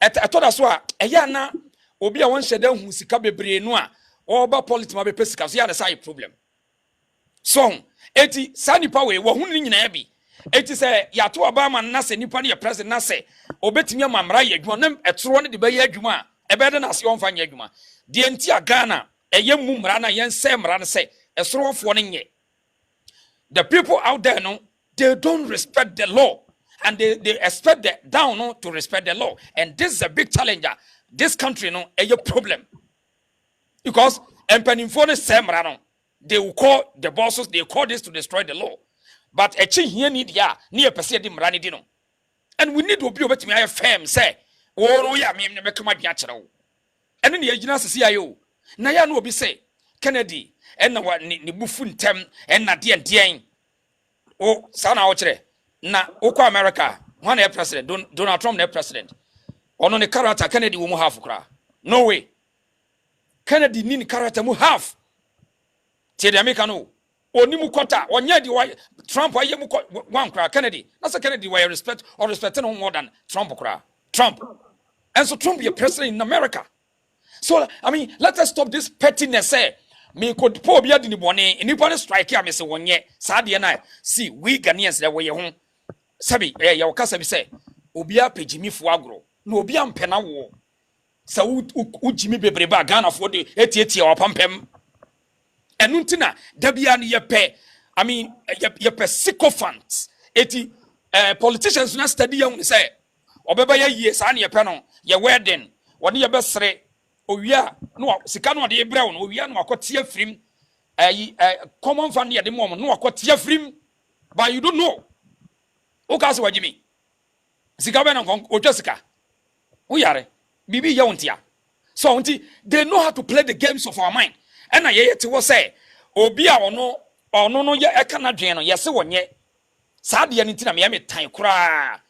B: I told us wa eya na obi a won hyeda hu sika bebre no a oba politics ma be pesika so ya na say problem so eti sanipa we wo hu ni nyina bi eti say ya to Obama na se nipa ne president na se obetumi amamra ye adwuma na etoro ne de be ye adwuma ebede na se on fa nye adwuma de enti a Ghana eye mu mra na yen se mra na se esorofo ne nye the people out there no they don't respect the law and they expect the down no to respect the law and this is a big challenge this country no a problem because empanimfo ne se mra no they will call the bosses they call this to destroy the law but a chi here need ya ne e pese de mra ne di no and we need to be obetimi aye firm say oh ya me make ma dua kire wo ene ne yagina sisi ayo na ya no obi say Kennedy ena wa ni bufu ntem ena de o sana wo kire na ukọ America one a president Donald Trump na president ono ne character Kennedy wo mu half kra no way Kennedy ni character mu half tie de America no oni mu kwota onye di Trump aye mu one kra Kennedy na say Kennedy were respect or respecting him more than Trump kra Trump and so Trump be a president in America so I mean let us stop this pettiness me could po bia di ni bone enipa ne strike am say wonye saa de na see we Ghanaians that we ho sabi ya wakasa bi say obi apegimi fo agro na obi ampena wo sa ujimi bebreba Ghana fo de etietie wapampem enu ntina da bia ne yepe I mean yepe sycophants eti politicians na study am say obeba ya yie saa ne yepe no ye wedding woni ye besere owia no sika no de ebrew no owia no akote afrim common fund ye de mom no akote afrim but you don't know o ka se wajimi sika be na otwa sika wo yare bibi ye wontia so wonti they know how to play the games of our mind and na ye te wo say obi a ono no ye eka na dwen no ye se wonye saa de ne ntina me tan kura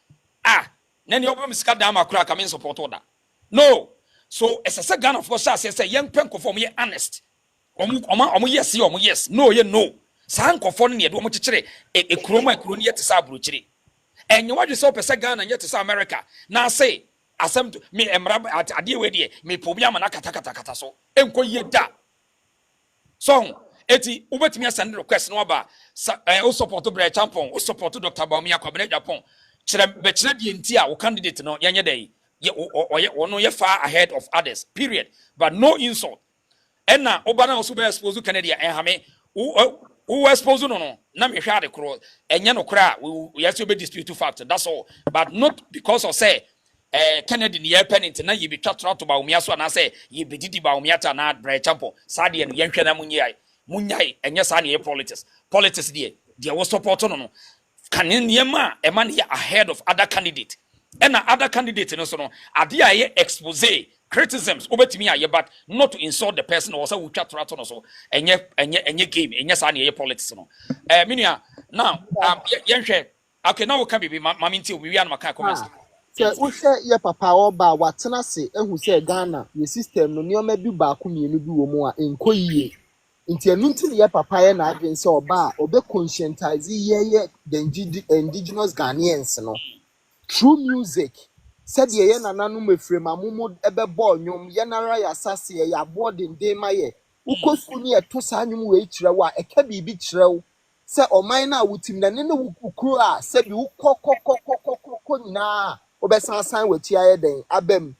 B: na ne obam sika da ma kura ka me support oda no so esese Ghana for say yen penko for me honest omo yes no ye no saa nkofo no ne de omo kekere ekuroma ekuroni ye te sa abrochire enye wadwe so pese Ghana ye te sa America na say asem me emra ade we de me pobia ma na kata so enko ye da so eti ubetimi asend request no ba o support Bryan Champon o support Dr. Bawumia kwabena Agyapong kire de enti a wo candidate no yenye dey ye far ahead of others period but no insult and na obana also be expose Kennedy hame who expose no na me hwa de kro enye no kra we yes be dispute fact that's all but not because of say Kennedy ne penent na ye be twatra to Bawumia so na say ye be didi Bawumia ta na Bryan Champon sade no ye hwe na munyai enye sa ne politics de wo support no kan ne ma e man here ahead of other candidate and other candidates no so no ade aye expose criticisms obetimi aye but not to insult the person or say we chat rat no so enye game enye sa na politics no minia now yenhwe okay now we can be mama nti we wi an maka comments
E: se wo hwe ye papa oba watena se ehu se Ghana ye system no nioma bi ba ko mienu bi wo mu a enkoyie nti enu nti ye papa ye na adwen se oba obe conscientize ye the indigenous Ghanaians no true music said ye nananu mefrem amumu ebe ball nyom ye nara ya sase ye ya boarding dey maye ukosu ni eto sa nyum we kire wa eka bibi kire wo se oman na wutim na ne ukuru a se bi ukokokokokoko nyina obesansan wati aye den abem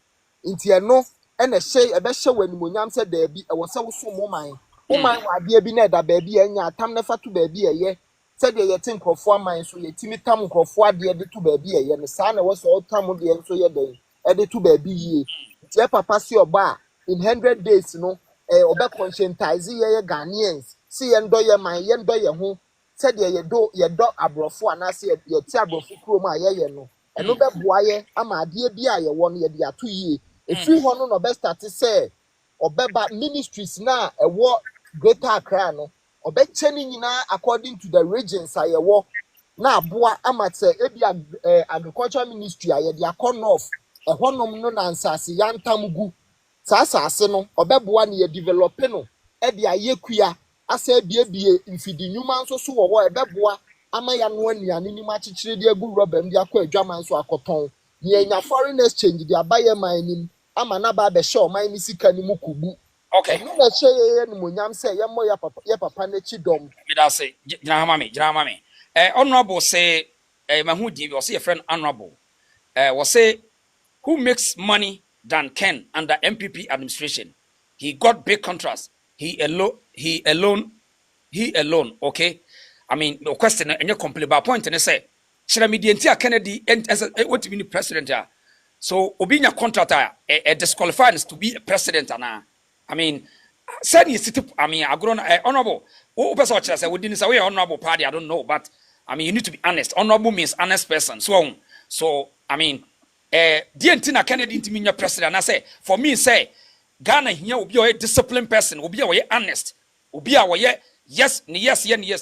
E: nti eno ene hye ebe hye wanimonyam se da bi e wo se wo so moman oman wa bia bi na da ba bi enya atam na fatu ba bi eye said ye tin krofo aman so ye timi tam krofo ade de to ba bi eye ne sa na wo so tam de so ye den e de to ba bi yie tie papa si oba in 100 days no oba conscientize ye Ghanaians see ye ndo ye man ye ndo ye ho said ye do abrofo anase ye ti abrofo kuro ma ye no eno be boa ye ama ade bia ye won ye de ato yie efiri ho no be start say obeba ministries na ewo Greater Accra no obeche ni nyina according to the regions ayewo na aboa amate ebia agriculture ministry aye de akọ north ehonom no na nsase yantamgu sasase no obeboa ne ye develop no e de ayekua asa ebiebie mfidi nyuma nso so wo ebeboa ama ya no anuane ni ma chichire de agu rubber ndi akọ adwaman so akoton ye nya foreign exchange de abaye man nim ama na ba be show man ni sika ni mukubu. Okay. No na shey no monyam say ye mo ya papa na chi dom.
B: Me da say jina mama. Honorable say mahu di we say your friend honorable. We say who makes money than Ken under MPP administration. He got big contracts. He alone, okay? I mean, no question and you complete about point and say should I be the entire Kennedy and as what to be the president? So Obinya contractor disqualified to be a president and I mean, said you sit I mean, I grown honorable. Who person say we didn't say honorable party, I don't know, but I mean, you need to be honest. Honorable means honest person. So I mean, the entire Kennedy to be your president. I say, for me, say, Ghana here will be a disciplined person, will be a honest, will be a yes,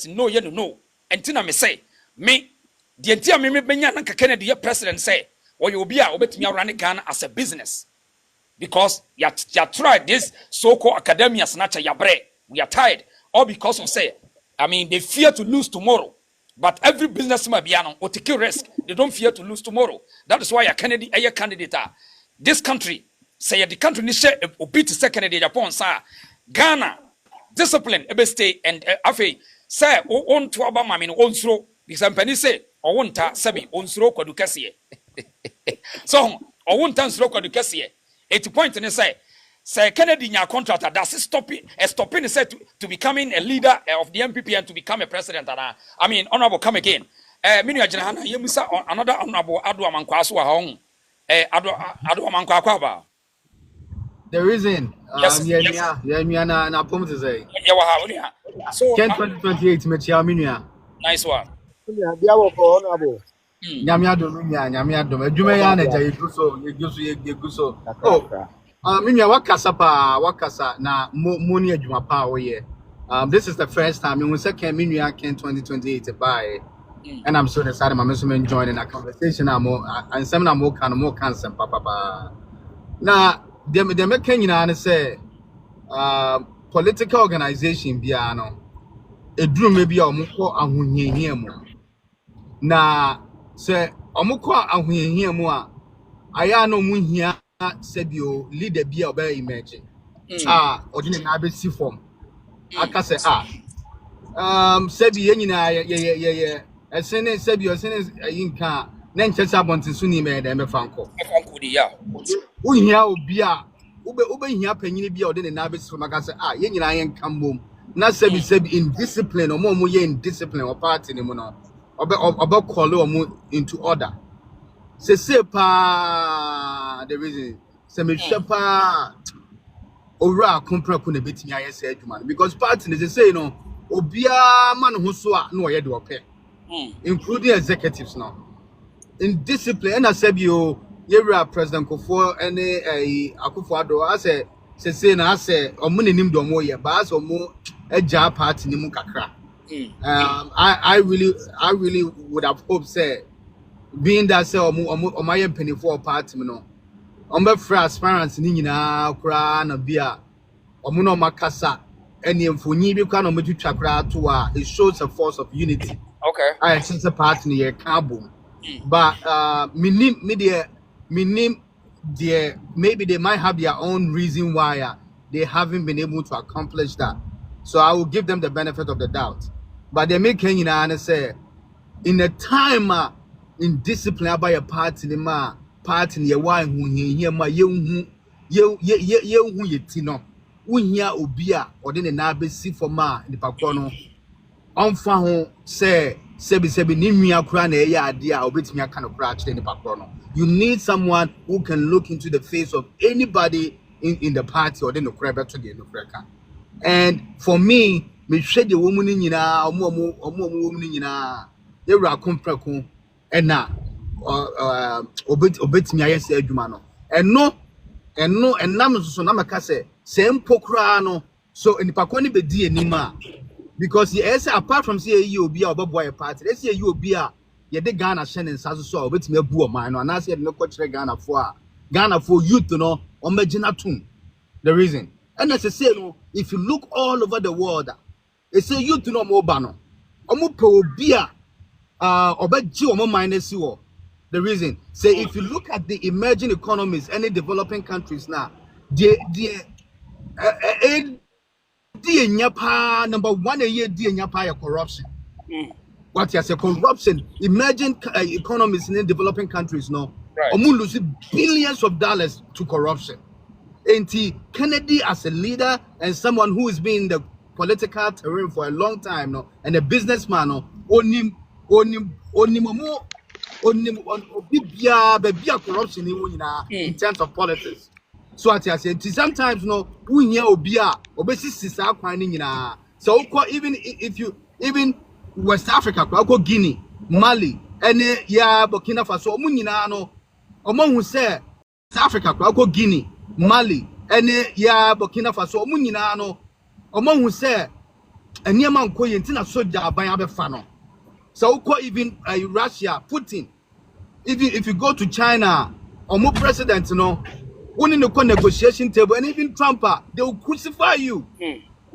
B: no. And Tina me say, me, the entire me Benya Kennedy, president say, or you will be a bit me running Ghana as a business. Because you tried this so-called academia snatcher yabre. We are tired. All because of say, I mean, they fear to lose tomorrow. But every businessman will take a risk. They don't fear to lose tomorrow. That is why a candidate this country, say the country needs to beat the second Agyapong, sir. Ghana, discipline, ebe stay, and afe, say, on to Obama, I mean, on throw, because I'm say, or one ta, sabi, on throw, Kodukasi. So, or one time throw, Kodukasi. 80 points in the say Kennedy nya contractor does it stopping say to becoming a leader of the MPP and to become a president and I mean honorable come again minu agina hana yemusa another honorable adu amankwa so ha hon adu amankwa kwa ba
F: the reason yeah na pom to say
B: yeah wa ha unia so
F: 2028 mechia minua
B: nice one
E: Yeah, dia wo ko honorable
F: nyame adom adwuma ya na ja yeguso minua wakasa na moni adwuma pa wo ye this is the first time we say minua Ken 2028 buy and I'm so excited my men joining that conversation and some more can papa na dem make nyina na say political organization bia no eduru me bia omukọ ahunhihia mu na se omukọ ahunhihia mu a aya no mu hia sebio leader bia oba imagine odine na abesi form aka se sebi nyina ye esene sebio esene yinka na nchesa bontin so ni me dem fanko
B: di ya
F: uhia obi a ube hia panyini bia odine na abesi form aka se ye nyina ye nkambom na sebi in discipline omo ye in discipline or party ni mu no oba call omo into order se pa the reason se me shepa owura kompra ko na betimi ayese adwuma because party they say no obia man ho so a na oye de ope including executives now in discipline na sebi o yewura president Kofo ene Akufo Addo ase se na ase omo nanim do omo ye ba ase omo eja party ni mu kakra I really would have hoped say being that say omo my penny for party no ombe free aspirants ni nyina kura na bia omo no makasa eni mfonyi bi kwa na omo twitwa kura to a it shows a force of unity.
B: Okay.
F: I since a party ni kabum but minim there maybe they might have their own reason why they haven't been able to accomplish that, so I will give them the benefit of the doubt. But they make Kenya and say in a time in discipline by a party ye wine who here my ye tino unya obia or then na be see for ma the pakono onfa ho say sebi nimia kura na eya ade a obetimi aka no kura chire the pakono. You need someone who can look into the face of anybody in the party or then no kura beto the no kura. And for me me hwɛ de wo mu ni nyinaa omo ni nyinaa yewura kompreko ɛna obetimi ayɛ sɛ adwuma no ɛnam so na maka sɛ mpo koraa no so nipa ko ne bedi anima because yes apart from say you obi a oboboy party let's say you obi a ye de Ghana hyɛ ne nsa so obetimi abu o man no na say de ne kɔ kyerɛ Ghana for youth no o magina tum the reason and as I say no if you look all over the world they say youth no mo ba no o mo pe obi a obegye o mo minus wo the reason say if you look at the emerging economies any developing countries now the number one corruption. What you say corruption? Emerging economies in developing countries, no, lose billions of dollars to corruption. And Kennedy, as a leader and someone who has been in the political terrain for a long time, no, and a businessman, no, only corruption in terms of politics. So I say sometimes no unya obia obesi sisa kwan ni nyina so even if you even West Africa ko Guinea Mali ene ya Burkina Faso omu nyina no omo hu say South Africa ko Guinea Mali ene ya Burkina Faso omu nyina no omo hu say eniema nko ye ntina soja aban abefa no so even Russia Putin even if you go to China omo president no when in the negotiation table, and even Trump, they will crucify you.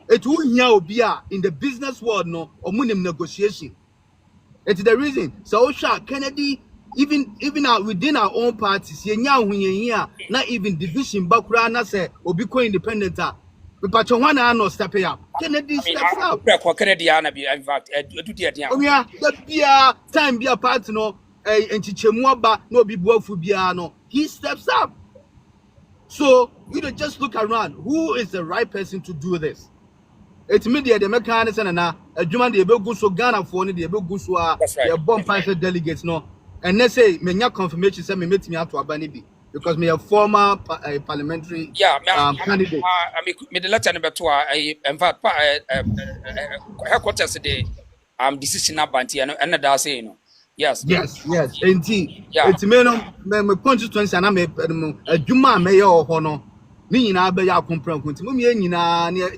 F: It will here in the business world, no, or munim negotiation. It's the reason. So, Kennedy, even within our own parties, not even division, background, say, or become independent. But you want to step up. Kennedy steps up.
B: Kennedy, in fact,
F: oh yeah, that be a time be a part, no, and Chichemwaba, no be no. He steps up. So you just look around. Who is the right person to do this? It's media the mechanism and a German the go so Ghana for the go so a bomb private delegates no. And let's say me confirmation say me meet me out to Abanibi because me a former parliamentary candidate.
B: I mean the letter number 2 in fact headquarters the decision about and that say you know. Yes.
F: Indeed. It's me constituency and I'm a Juma mayor or hono. Me in Abaya comprehend.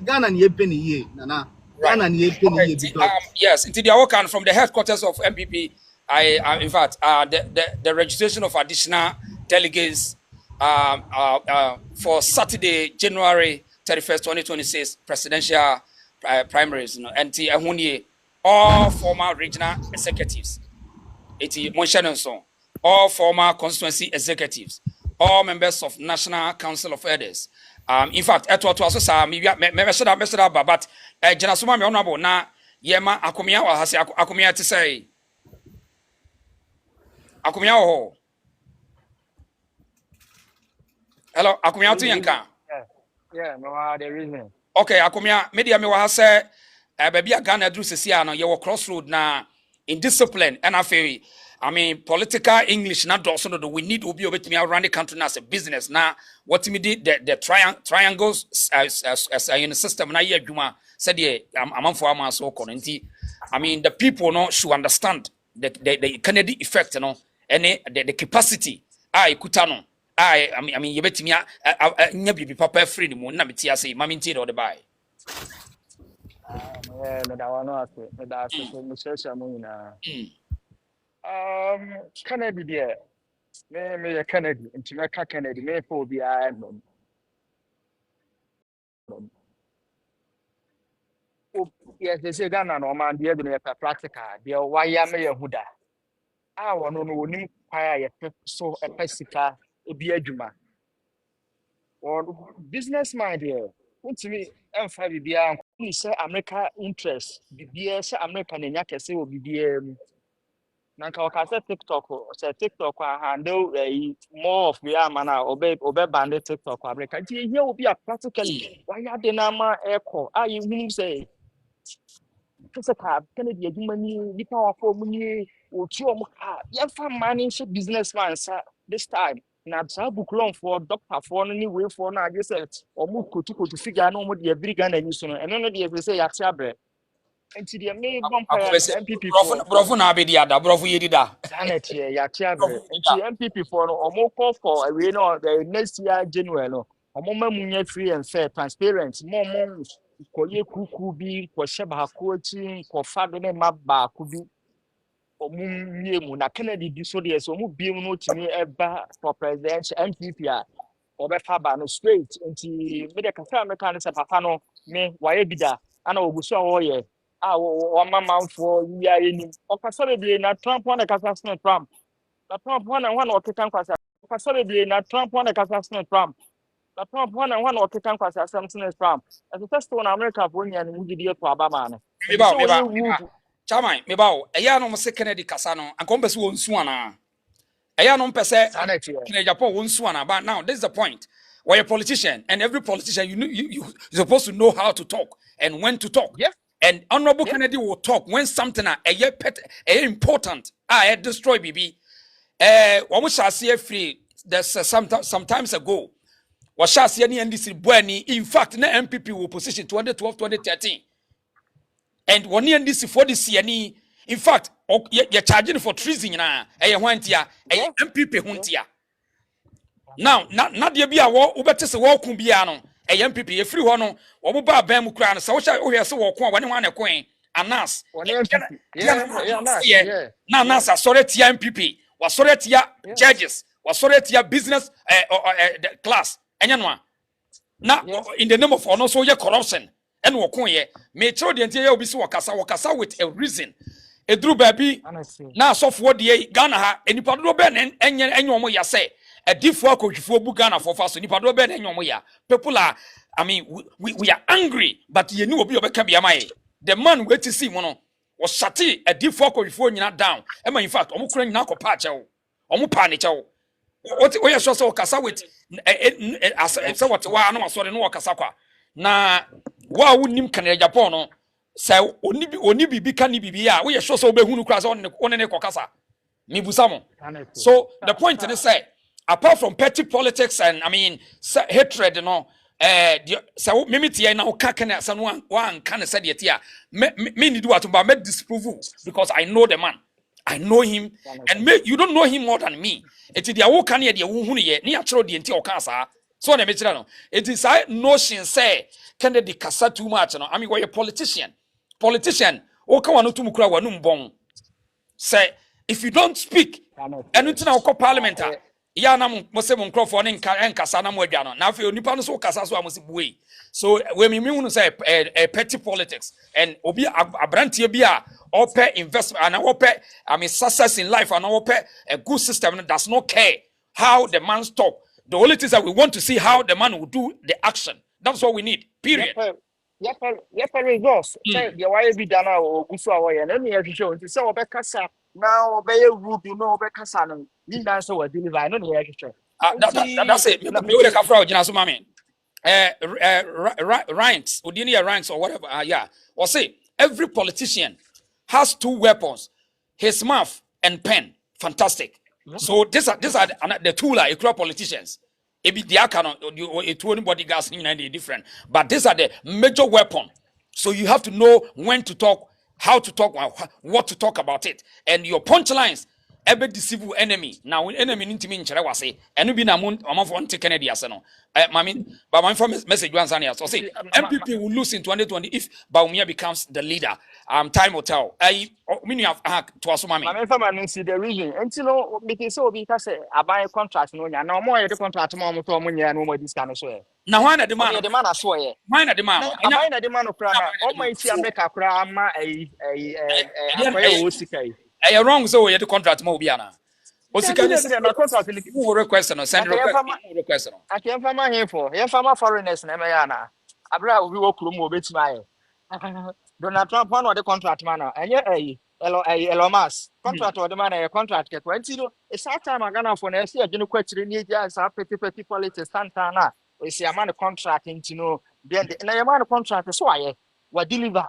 F: Ghana and penny ye. Nana. Ghana and penny ye.
B: Yes, indeed, they are working from the headquarters of MPP. In fact, the registration of additional delegates for Saturday, January 31st, 2026 presidential primaries. You know, and all former regional executives. All former constituency executives, all members of National Council of Elders. In fact, but Janasuma me honorable na yema akomia wa hase akomia te say akomia ho. Hello, akomia to yanka.
G: Yeah, no the reason.
B: Okay, akomia media me wa hase baby Ghana dru sesia no ye wo crossroad na in discipline and I mean political English not also no we need to be able to run the country as a business now what me did the triangles as in the system na here adwuma said I'm for am so konti I mean the people no should understand the Kennedy effect no and the capacity kuta no I mean you betimi nya bibi papa free ni mo na metia say mama ntie do the buy
G: no that one no that's so much mo na Kennedy there me Kennedy intimate Kennedy me for be yes they say Ghana no man there be practical there why me yahuda wono no wonim kwaa ye so pesika ebi adwuma or businessman there untimi emfa bibia ni say America interest bibia say America na nya kese wo bibia nanka wakase TikTok say TikTok handle more of the amana obe band TikTok America ti here will be a practically why ya de na ma echo you mean say physical Kennedy adwuma ni nipa wa for mu ni otu omo ka ya fa manage businessman sa this time na sa buklon for doctor for no ni way for na age set omo kotu figure na omo de every Ghana ni so no eno no de say ya tia bre Until the main vampire
B: Akobese
G: MPP
B: brofo na abedi ada brofo yedi da.
G: Janet here, Yatiabre. Until MPP for no more call for a the next year January. No, a moment free and fair, transparent, more koye kuku bi ko sheba kochi ko fado ne maba kubi omu mu na Kennedy di so de so mu bi mu no timi eba for president MPP a obefa ba no straight nti me de kasa me kan se papa no me waye bida ana ogusu a wo ye a wo mamamfo ya yeni o kasa be na Trump na kasa sne Trump na Trump na o kekan kwasa o kasa be na Trump na kasa sne Trump na Trump one or can cross something is from. As the first one America for you and we did to Abama.
B: Me ba. Chama me ba o. Eya no mo se Kennedy kasa no. Anko mpese won su ana. Eya no mpese Kennedy Japan won su ana. But now this is the point. We're a politician and every politician you're supposed to know how to talk and when to talk.
G: Yeah.
B: And Honorable Kennedy will talk when something important destroy BB. One shall see free there's sometimes ago. Was any NDC Bueni, in fact, na MPP will position 2012, 2013. And one NDC for this year, in fact, you're charging for treason now, a MPP huntia. Now, not the Bia war, Ubetis walk Biano, a MPP, a free one, or Buba Bamukran, so shall we have so walk one a coin, and Nas. Now, Nasa, sorry, Tia MPP, was sorry, Tia judges, was sorry, Tia business class. Now, in the name of honor, so your corruption and wakonye, may throw the entire be so wakasa with a reason. A drew baby now software the Ghana ha any pado ben and your moya say a deep work for Bugana for fast any pado ben and your moya. People are, I mean, we are angry, but you knew be my the man wait to see mono was shati a deep work before you not down. And in fact, Omukrang Nako Pacho, Omupanicho. What we are so kasa with as what wa no so no kasa kwa na wa wonim kan Agyapong no say oni bibi kan bibi a we are so obehunu kra so on ne kokasa me busamo. So the point is say apart from petty politics and I mean hatred no so me tie na oka kan say no one kan say de tia me need do what but me disprove because I know the man. I know him, and you don't know him more than me. It is the whole can ye who ye near throw the entire cancer. So the metrano. It is I notion say Kennedy Kasa too much. I mean, we're a politician. Politician, o come on to Mukra wanum bon. Say if you don't speak, and it's now called parliamentar. Yanam Mosem Crawford and Kasana Modiano. Now, if you Nipano so Casaso, I must be. So, when we mean say a petty politics and Obi Abrantia Bia, or pay investment and our pay, I mean, success in life and our pay a good system that does not care how the man stop. The only thing is that we want to see how the man will do the action. That's what we need, period.
G: Yep, results. The why be done or Gusua, and then you have to show to say, Obekasa. Now, obey a rule, you know, Becassan. You answer what deliver. I know the extra.
B: That's it. You come from Jinasumami. Ranks, Udinia ranks or whatever. Yeah. Or say every politician has two weapons: his mouth and pen. Fantastic. So these are the two equal politicians. It be the account it anybody gas in different. But these are the major weapon. So you have to know when to talk, how to talk, what to talk about it, and your punchlines. Every deceivable enemy. Now, enemy need to mean Cherawase, and you be na moon or one take Kennedy as no. Mammy, but my first message once and so say MPP will lose in 2020 if Bawumia becomes the leader. Time will tell. I mean you have to us, mammy.
G: I'm from see the reason. And you know, because so because I buy a contract, no, no more the contract, mom, to Munya, no more this kind of way.
B: Now, why not the man?
G: The man, I swear.
B: Why not the man?
G: I the man of Prana. All my see America, Prama,
B: a wrong so you the contract Mobiana. What's the
G: contract?
B: Request and send request.
G: I came from my here for foreigners, Nemayana. Abra, we will come over my Donald Trump, one of the contract manner, and yet Elon Musk contract or the man a contract get 20. It's our time I'm gonna for next year. You know, question need just petty politics, Santana. We see a man contracting to know. Then the man contract is why what deliver.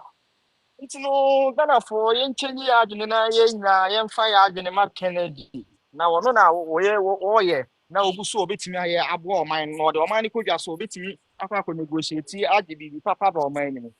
G: It's no Ghana for yen change yen fire Mark Kennedy. Now, no, now, oh, yeah. Now, so bit me here, I bought mine, or the money could just so bit me. I could negotiate. I did be papa or my enemy.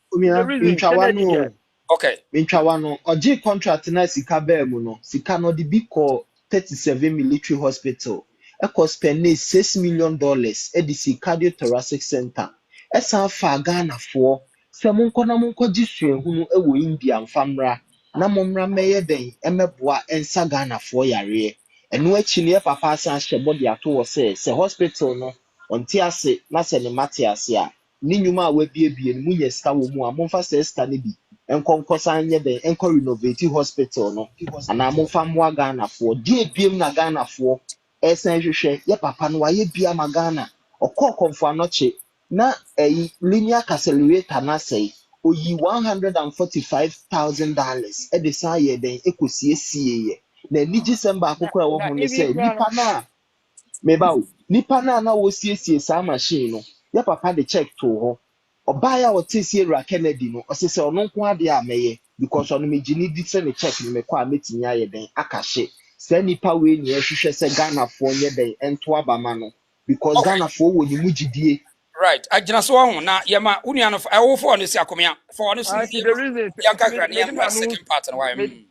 B: Okay.
E: mentwa no oje contract na sika baa mu no sika no de bi kɔ 37 military hospital ɛkɔ spend $6 million ɛde si cardiothoracic center ɛsan fa Ghanafoɔ sɛ monkɔ na monkɔgye suahunu ɛwɔ India mfamra na mommra mmɛyɛ den ɛmɛboa ɛnsa Ghanafoɔ yareɛ ɛno akyi ne papa asan hyɛ bɔde ato wɔ sɛ hospital no ɔnte ase na sɛ ne mate ase a ne nnwuma a wabiebie no mu nyɛ sika wɔ mu a momfa sɛ sika no bi nkɔ san nyɛ dɛn nkɔ renovate hospital no anaa momfa mmoa Ghanafoɔ deɛ ebiem na Ghanafoɔ ɛsan hwehwɛ yɛ papa no wayɛ bia ma Ghana ɔkɔɔ kɔmfo anɔkye na ɛyi linear accelerator na sɛe oyi $145,000 ɛde san yɛ dɛn ɛkɔsiesie yɛ na anigye baako koraa ɛwɔ
G: na
E: ho ne
G: ibi
E: sɛ
G: kura no
E: nipa no a na wɔsiesie saa machine no yɛ papa de check to hɔ ɔbaa a ɔte si ewura Kennedy no ɔsɛ sɛ ɔno nko adeɛ a mɛyɛ because ɔno megye ne di sɛ ne check no mɛkɔ a mɛtumi ayɛ dɛn aka hye saa nipa wei ni ɛhwehwɛ sɛ Ghanafoɔ nyɛ dɛn ɛnto abama no because
B: Okay.
E: Ghanafoɔ wɔ ne mu gyidie.
B: Right. Agyina so ho na yɛma unia no ɛwo fo no si akomia. For no so
G: the reason
B: yɛnka kra ne
G: made
B: yɛma
G: my news
B: second part no why.
G: made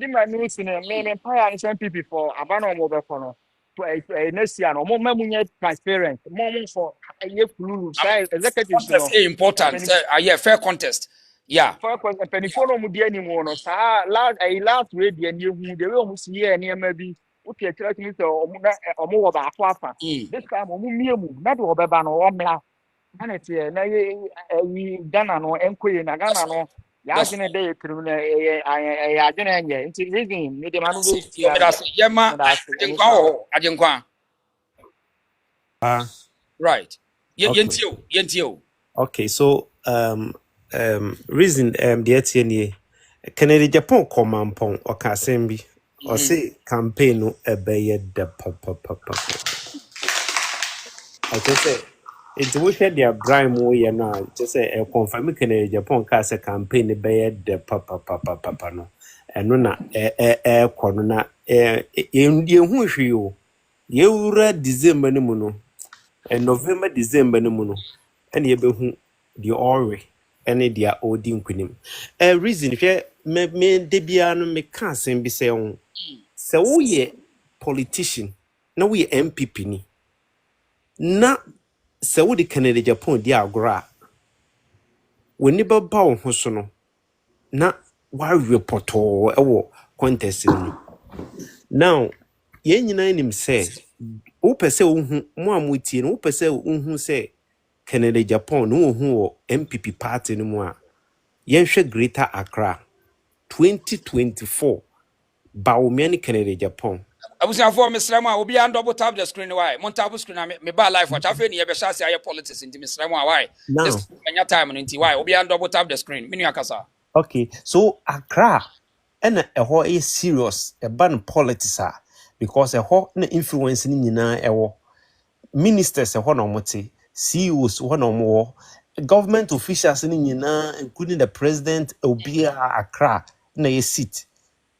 G: my news in me pay and some people for abano mo be for no to a next year no mo mamunye transparent mo for a year flu
B: I mean,
G: say executives
B: contest
G: no
B: is important. Yeah, fair contest. Yeah.
G: for penny follow mu dia ni mo no sa last way dia ni hu de we mu si ye ni ma bi o tie church ni so omo wo ba afa
B: Mm.
G: this time omo mie mu na de obeba no o mla na tie na ye Ghana no enkoye na Ghana no ya
B: That's
G: adwene dey criminal ya adwene enye nti reason me de manu be
B: you
G: tia
B: that's yɛma agenkwa ho agenkwa. Right.
H: Okay.
B: Yentio.
H: Okay, so reason the ATNA Canada Japan command or Kasembi or say campaign no ebeye de papa. I just say it's we share their Bryan mo ya na just say confirm Canada Japan ka say campaign ebeye de papa no eno na kono na ye hu hwe o ye wura December no mu no November December no mu no ene ye behu the ore ene dia odi nkunim reason hwe me de bia no me ka asem bi se ho se wo ye politician na wo ye MPP ni na se wo de Canada Japan di agora woni baba wo ho so no na wa reporto ewo contest no now ye nyina nim se wo pese wo hu mo amutie no wo pese wo hu se Canada Japan no hu wo MPP party no mu a yenhwe Greater Accra 2024 Bawumia ni Canada Japan
B: Abusiafo mesrem a obi an double tap the screen why mon tap screen na me ba live watch afa ni ye be share say politics nti mesrem a why
H: now
B: this anya time no nti why obi an double tap the screen menu akasa.
H: okay so Accra and eho is serious ban politics because eho na influence ni nyina ewo ministers eho na omote CEOs eho na omo government officials ni nyina including the president obia Accra na ye seat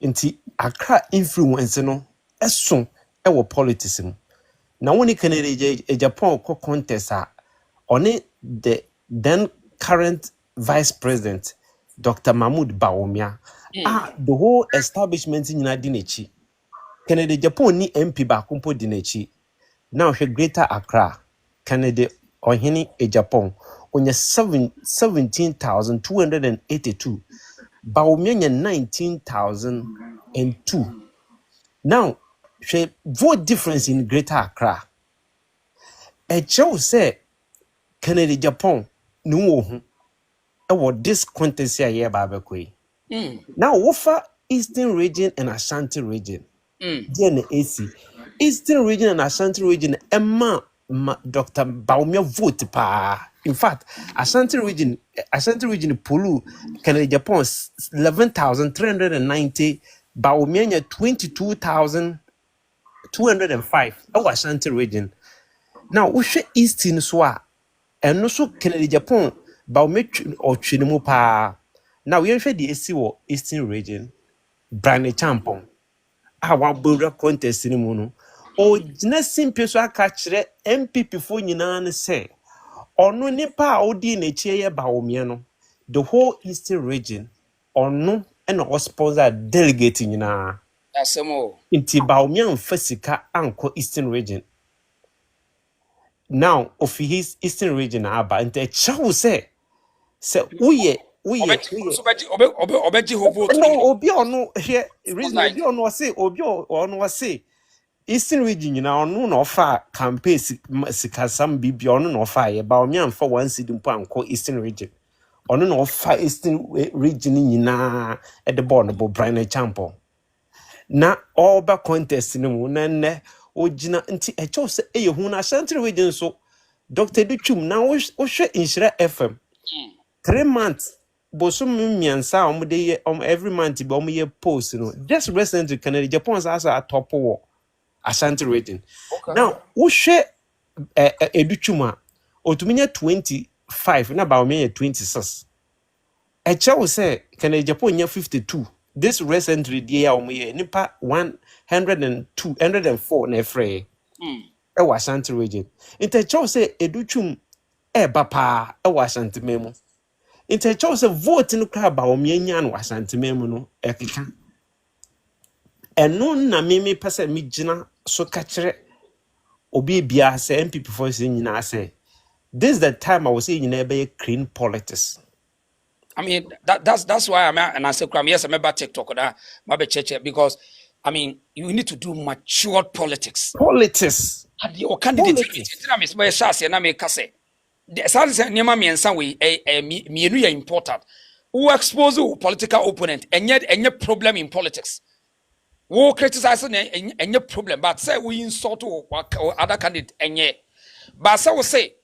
H: nti Accra influence no eso ewo politics mu na woni Canada Japan ko contest on the then current vice president Dr. Mahmoud Bawumia the whole establishment in Dinechi Canada Japan ni MP ba kumpo Dinechi now she Greater Accra Canada ohini Japan onye 17,282 Bawumia nya 19,002 now she vote difference in Greater Accra show say Canada Japan no hu this contest here ba bekwe now offer Eastern region and Ashanti region AC Eastern region and Ashanti region Emma Dr. Bawumia vote pa in fact Ashanti region polu Canada Japan 11,390 Bawumia 22,205 Ashanti region now we share Eastern so and also Canada Japan Bawumia or Chinimu pa now we share the AC or Eastern region Bryan Champong wa border contest ni mu no o gina simple so aka kire MPP fo nyina ne say ono nipa a odi na chie ye Bawumia no the whole Eastern region ono and or sponsor delegating na.
B: That's more.
H: Inti Bawumia mfasika anko Eastern region. Now of his Eastern region aba nte chawo say uye
B: Obeji ho vote.
H: no obi ono here reason obi ono say obi ono say Eastern region na ono na ofa campaign sikasam bibi ono na ofa ye Bawumia mfa one seed mpo anko Eastern region. Ono na ofa Eastern region nyina e de ball no Bryan Agyapong. Na all contest no mu na ne ogina nti e cho se e yehu na Ashanti region so Dr. Duchum na wo hwe Inshira FM 3 months bosum miansa omde ye every month be omye post no just recently Canada Japan as a top wo Ashanti region. Now wo hwe Educhum a otuminya 25 na ba omye 26 e cho se Canada Japan nya 52. This recently dia omuye nipa 102 104 na efre e wa Ashanti region. Inte cho se Educhum e bapa e wa Ashanti memu. Inte cho se vote no kra ba omye nya no Ashanti memu no e keka. Eno na meme pese mi gina so ka kire obi bia se MPP for se nyina se this is the time I was saying you be clean politics.
B: I mean, that's why I'm at, and I say, yes, I'm about TikTok or that, maybe church, because I mean, you need to do mature politics.
H: Politics.
B: And your candidate, Miss Shasi, and I make say, the Sally Nema me and some way, me important. Who expose you political opponent, and yet any problem in politics. Who criticize any problem, but say we insult or other candidate, and yet, but so say,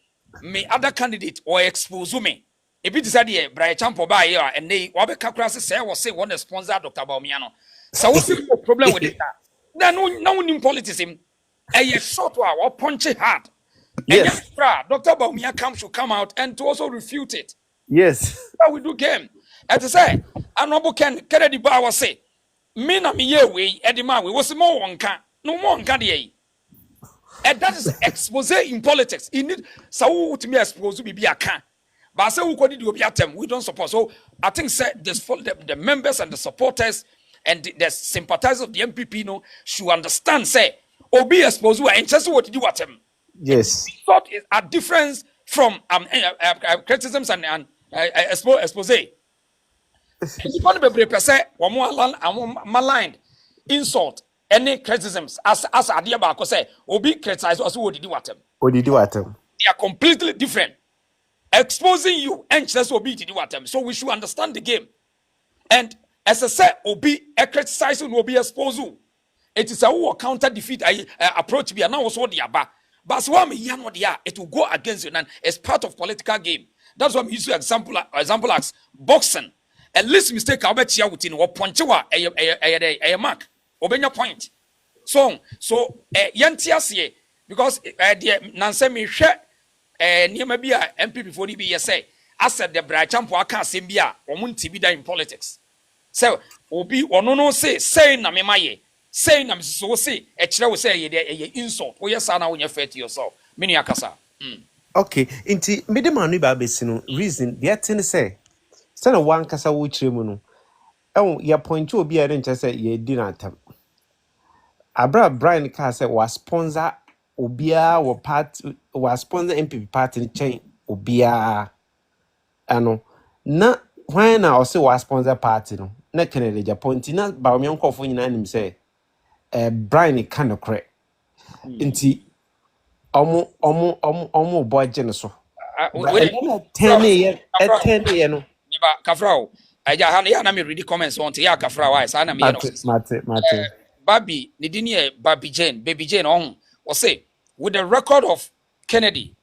B: me other candidate or expose me. If it is a dear Bryan Agyapong by here, and they Wabeka Crasses say, was say, one sponsor Dr. Bawumia. So what's the problem with it? There no one in politics, a short or punchy hard.
H: Yes.
B: Dr. Bawumia should come out and to also refute it.
H: Yes.
B: That we do game. As I say, Honorable Kennedy Bauer say, me na me ye way, Eddie man, we was more one can, no more can the and that is expose in politics. In it, so to me expose to be a can. But I say we don't support. So I think the members and the supporters and the sympathizers of the MPP should understand say be exposed and just what to do at them.
H: Yes.
B: Thought is a difference from criticisms and expose. You want to be percent one more maligned insult any criticisms as idea about say be criticized also what to do at them.
H: What did you at them?
B: They are completely different. Exposing you and just obi to do what them. So we should understand the game. And as I said, obi criticizing will be exposed. It is a counter defeat approach. Be now also the aba. But so it will go against you and it's part of political game. That's why we use example as boxing. At least mistake I'll bet you within what punchewa a mark. Obenya point. So yantiasie because the Nancy me share. Near be a MPP for the say, I said the Bryan Agyapong can't seem be a woman to be there in politics. So, Obi or no say, na me maye, say, na so say, a child will say, a insult, or yes, I know when you're fair to yourself. Mini akasa.
H: Okay, inti medemanu babesino reason, the attend say, stand one kasa wuchremuno. Oh, ya point to be a didn't say ye dinner time. Abra Bryan Kasa was sponsor. Obia was sponsor MPP party chain Obia ano na when I also was sponsor party no na Canada Japan na Bawumia nkofo nyina nim say Bryan kind of correct nti omo boje no so 10 year no
B: Niba kafrao aja han ya na me read comments on ya kafrao why sa na me
H: mate
B: Baby nidini Baby Jane on or say with the record of Kennedy,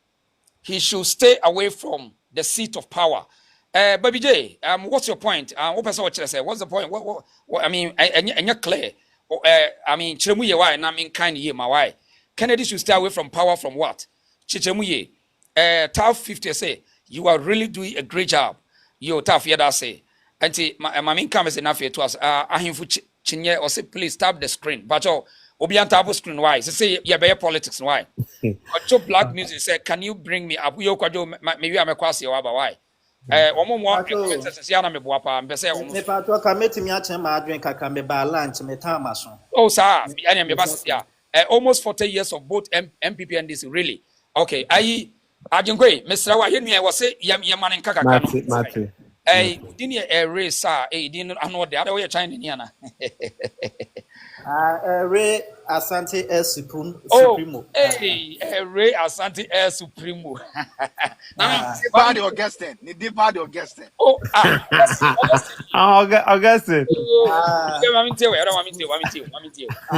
B: he should stay away from the seat of power. Baby J, what's your point? What person what say? What's the point? What I mean, and you're clear. I mean, Chichemuye why? And I mean, kind of my why? Kennedy should stay away from power from what? Chichemuye, Top 50 say you are really doing a great job. You tough that say. And my main comment is enough here to us. Ahimfu Chinye or say please stop the screen. But Obian table screen why? Say yeah, be politics why? But black music say, can you bring me up? Maybe I'm a quasi or why? omo mo
I: Pacho,
B: comments ya na me boa pa mpese omo
I: me pacho ka metimi ache ma adwen kakra me ba lunch me ta maso.
B: oh sir and me
I: Me
B: bas
I: so.
B: yeah almost 40 years of both MPP and this really okay ayi ajinkwe Mr. wa yenu e wose yam man nka kakra no
H: Mate.
B: udini e race udini ano de ada we China ni ana
I: Re Asante
B: oh
I: Supremo.
B: Ray Asante Air Supremo na
F: Bad Augustine. Ni di bad Augustine.
B: oh
H: Augustine.
B: okay mami tio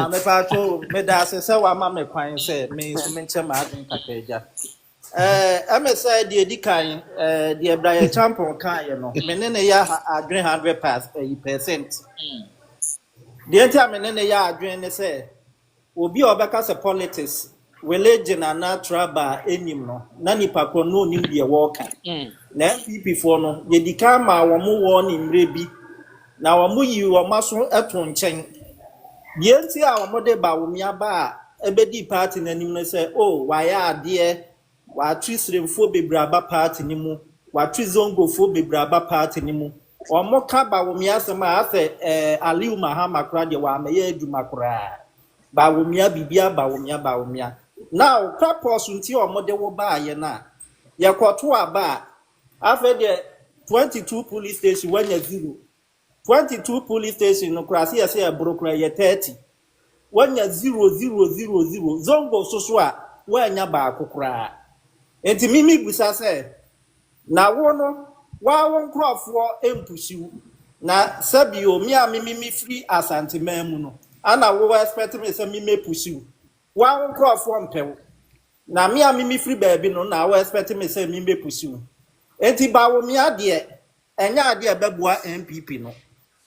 I: Me pacho me da se wa ma me kwan se me so me nche ma adwen kakra eja. MSI the edikan the Bryan champion kan ye no me ne ya adwen 100%. The entire me ne ya adwen ne say obi obeka se politics religion and natural ba enim no na nipa ko no nim de work na MPP for no ye dikan ma wo mo wo ni mre bi na wo mo yi wo maso eto nchen the entire wo mo de Bawumia ba ebedi party na nim no say oh why ade wa twisremfo bebraba party ni mu wa twizongofo bebraba party ni mu omo ka Bawumia asema ase Aliu Mahama kra de wa meye adwuma kra Bawumia bibia Bawumia now purpose nti omo de wo ba ye na ye kwoto aba afa de 22 police station wanya 0 22 police station no kra se ye brokra ye 30 wanya 0000 zongo soso a wanya ba akokra enti mimi busa se na wo no wa won krofo empusiu na sabio mi a mimi free Asante mamu no ana wo expect me say me pusiu wa won krofo mpew na mi a mimi free baby no na wo expect me say me pusiu enti Bawumia de enya de beboa MPP no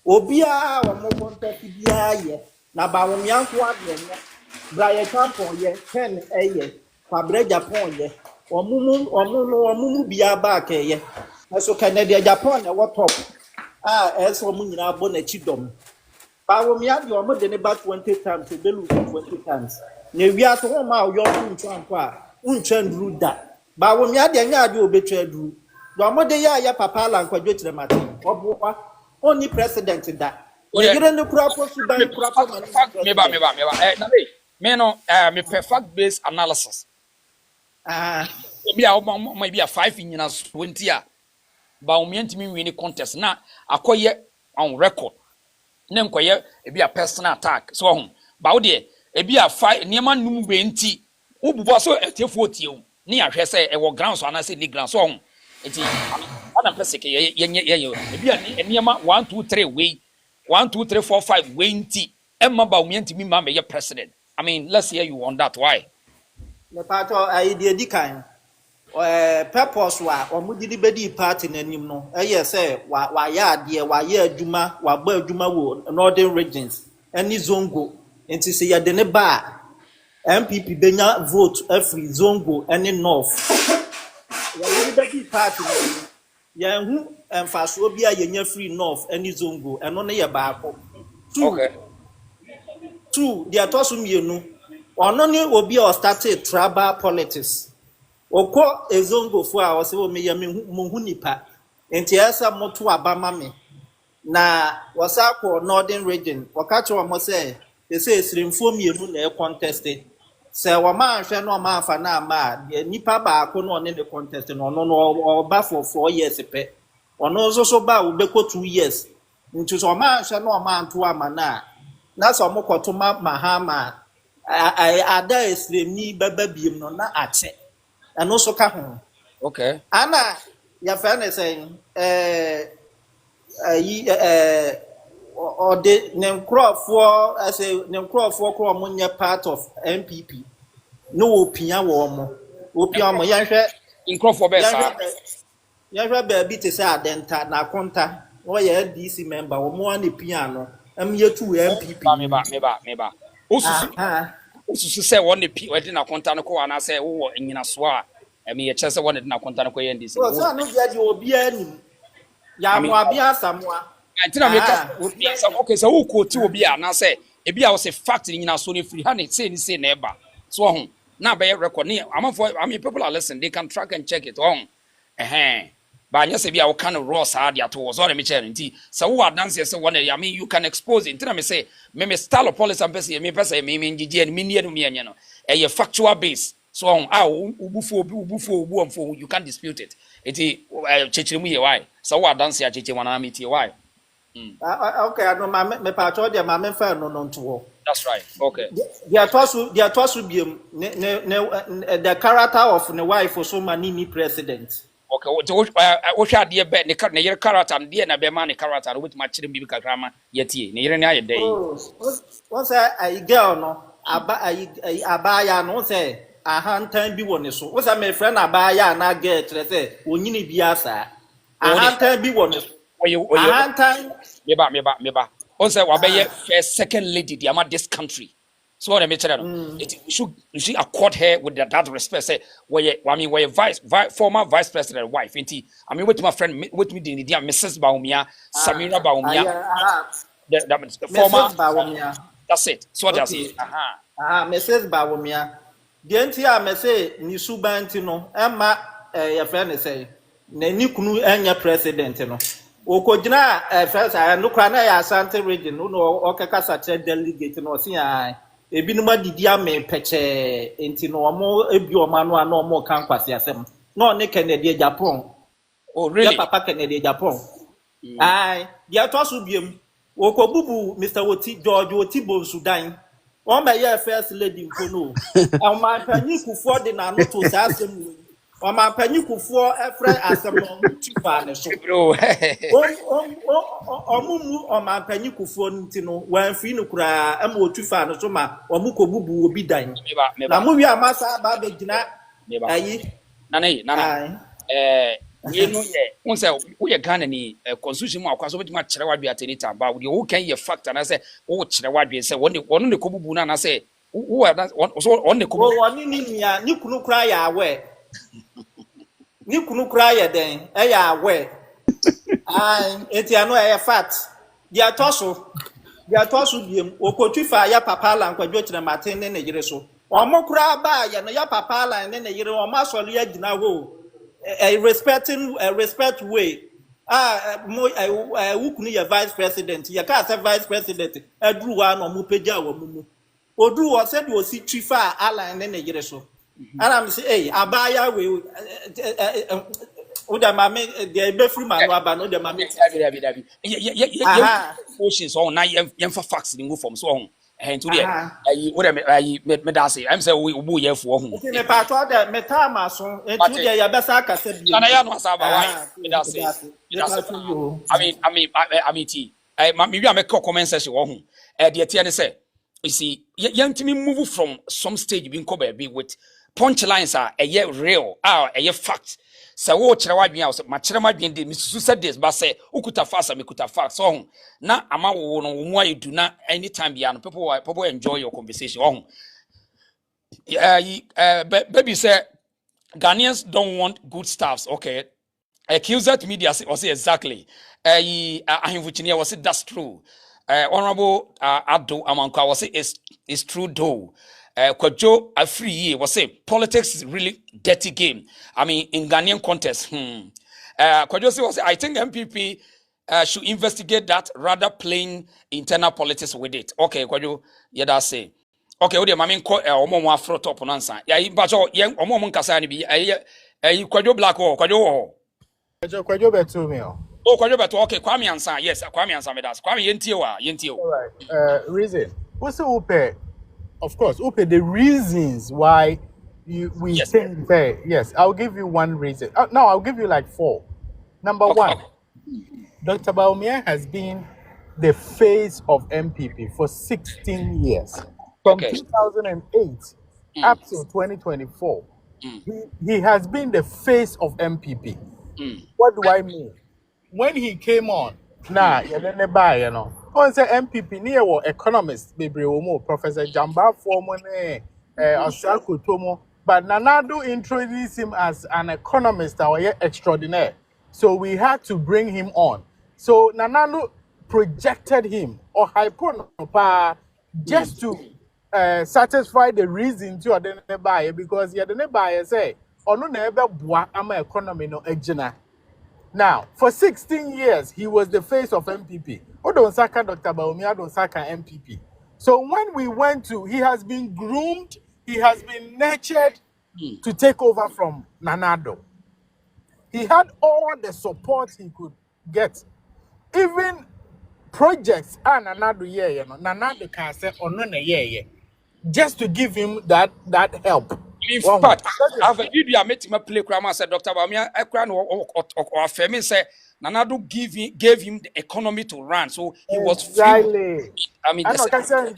I: obia wo mo contest bia ye na Bawumia nko ade nya Bryan champion ye ken eye Agyapong ye omumu bia ba ka ye so Canada Japan na what top eso mu nyina bo na chidom Bawumia de omo de ne ba 20 times e belu 20 times na wi aso ho ma yo ntwa nko a untwa ndru da Bawumia de nya ade obetwa dru do omo de ya papa la nkwadwo kire mate obo oni president da yire ne kura posu ban kura po
B: me ba na me no me perfect base analysis be a 5 nyina 20 a Bawumia ntimi win contest na akoye on record na nkoye be a personal attack so ho ba wo de be a 5 niema num be nti ububo so etefo tie ni ahwe se e wo ground so ana se ni ground so ho enti ana peseke ye be a niema 1 2 3 way 1 2 3 4 5 way nti emma Bawumia ntimi ma me president. I mean, let's hear you on that. Why?
I: The part of idea dikan purpose wa omudi bedi party nanim no say wa ya ade wa ya adwuma wa ba adwuma wo northern regions any zongo enti se ya de ne ba MPP benya vote every zongo any north ya bedi party ya hu emfaso bia yenya free north any zongo eno ne ya ba akọ
B: Okay.
I: Two the atosu mienu ono ni obi o started tribal politics okọ ezongo fu a o se o me ya hu nipa enti esa moto abama me na wasa ko northern region wakacho wa mo se esrimfo mienu na e contest se wa ma ahwe no ma afa na ma nipa ba ko no ne the contest no no ba for 4 years pe ono so ba wo be ko 2 years nti so ma ahwe no ma anto ama na so mo kotoma Mahama ada esremi baba biem no na ache eno so ka ho
B: Okay.
I: ana ya fa na say or the Nkrofo as a Nkrofo ko mo nya part of MPP no opia wo mo yanhwe
B: Nkrofo be sa
I: yanhwe ba bi te say adenta na konta no ye DC member wo mo an pia no yetu MPP
B: me ba osusu say won the we na konta no ko ana say wo nyina so a ye chese won na konta no ko ye ndisi
I: so no dia obi anim ya mo abia samwa
B: antina make okay so who quote obi ana say ebi a wo say fact nyina so ne free ha ne say na eba so ho na be record ne amafo people are listening they can track and check it on But I say be our kind of raw side at all. So me chair nti. So what dance say one I mean you can expose it. Nti me say me style of policy and person me person me ngigi and me near me no. A factual base. So on ubu you can't dispute it. Iti chechimu ye why. So what dance ya chechi wana meet why.
I: Okay, I know my patro dia my fan no to.
B: That's right. Okay.
I: They are tosu be the character of the wife for so many president.
B: Okay, what shall dear bet ne your character and dear na be man character with my children be grandma yet ye. Ne na day.
I: What's a girl no abaya no say a hand time be one so. What's a my friend abaya na get say wonyini biasa. A hand time be one. A hand time
B: meba. Also, wabe first second lady the ama this country. So what I mean, we should accord her with that respect. Say, where former vice president wife. I mean, with my friend, with me the Mrs. Bawumia, Samira Bawumia, the former
I: Bawumia.
B: That's it. So what I say,
I: Mrs. Bawumia. The entire me say ni subanti no. Emma, your friend say, ne kunu enya president no. Okojina first I no kra na ya Asante region no okeka sache delegate no si ai ebinuma didi ame peche enti no omo ebi omanu ana omo kan kwase asem no ne Kennedy Agyapong.
B: Oh really?
I: Ya papa Kennedy Agyapong. Ai dia to so biem okobubu Mr. George Otibo Sudan o me ye first lady nkono o ma panyi kufuo de na no to sa asem o ma panyi kufuo efre asem no tifa ne so omumu o ma panyi kufuo nti no wan fi no kura am o tifa ne so ma o mu kobubu obi dan na mu wi amasa ba be gina ayi
B: nana you know won say wo ye Ghana ni constitution mu akwaso be ma kire wadwe atenita ba wo kan ye factor na say wo kire wadwe say won ne kobubu na say wo on ne kobubu
I: woni ni nia ni kunu kura ya awe ni kunu kura ya den e ya awe eti ano e fact dia toso biem okotwifa ya papa la nkwadwo kire maten ne yire so omo kura ba ya no ya papa la ne yire omo asole ya gina ho a respect way wukunu ya vice president ya ka say vice president aduru wa no mu peja wa mu oduru o said o si twifa ala ne yire so and am say abaya we o da mame dey be free man wa ba no da mame
B: dabi oceans on na yem fa facts ni go from so on to there ayi me da say am say we bu ye fo ho
I: me pa to da me ta ma so to there ya be sa ka say bi
B: na ya no asaba why me da say I mean me wi am make comment section wo ho de tie ne say you see yantimi move from some stage bin ko ba bi with punchlines are a real a fact. So wo kire wadwen a ma kire madwen de misusu said this but say ukuta fast me kuta fast so na ama wo no wo mu ayedu na anytime bia no people enjoy your conversation baby say Ghanaians don't want good stuffs okay accused media or say exactly ahimfuchini was say that's true honorable Ado Amankwa was say it's true though. Kwajo Afri was say politics is really dirty game. I mean, in Ghanaian context, Kwajo was say I think MPP should investigate that rather playing internal politics with it. Okay, Kwajo, yeah, that's say. Okay, odi mami ko omo afro top nansa. Ya bacho ye omo nkasa ni bi Kwajo black or Kwajo
F: Kwajo betu me o.
B: Oh, Kwajo betu okay, Kwame Ansa. Yes, Kwame Ansa me das. Kwame yentio.
F: All right. Reason. What's the upe? Of course, okay, the reasons why we think that, yes, I'll give you one reason. No, I'll give you like four. Number one, Dr. Bawumia has been the face of MPP for 16 years. From 2008 up to 2024. He has been the face of MPP. What do I mean? When he came on, you know, on say MPP near war economist bebre omo Professor Jamba Formone Australia Tomo, but Nanado introduced him as an economist or extraordinaire. So we had to bring him on. So Nanado projected him or hyponopa just to satisfy the reason to the buyer because the buyer say ono na ebe bua ama economy no ejina. Now, for 16 years, he was the face of MPP. Odonsaka, Dr. Bawumia, Odonsaka, MPP. So when we went to, he has been groomed, he has been nurtured to take over from Nanado. He had all the support he could get. Even projects and Nanado Nanado can say on just to give him that help.
B: In fact, I have a video I met him play Krama said Dr. Bawumia Ekran or Femi said Nanado gave him the economy to run. So he was free. I mean,
F: I can say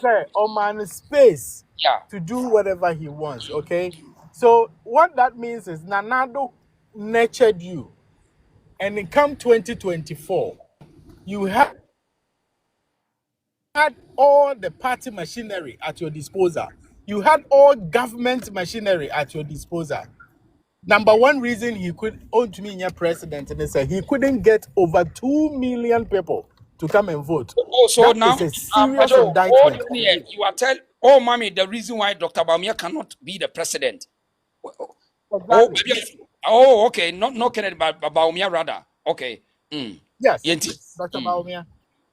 F: man space
B: yeah,
F: to do whatever he wants. Okay. So what that means is Nanado nurtured you. And in come 2024, you had all the party machinery at your disposal. You had all government machinery at your disposal. Number one reason he could own to me president and say he couldn't get over 2 million people to come and vote.
B: Oh, so
F: that
B: now
F: is a serious indictment.
B: You are telling, oh, mommy, the reason why Dr. Bawumia cannot be the president.
F: Exactly.
B: Oh, okay, not Kennedy, but Bawumia rather. Okay.
F: Yes, Dr. Bawumia.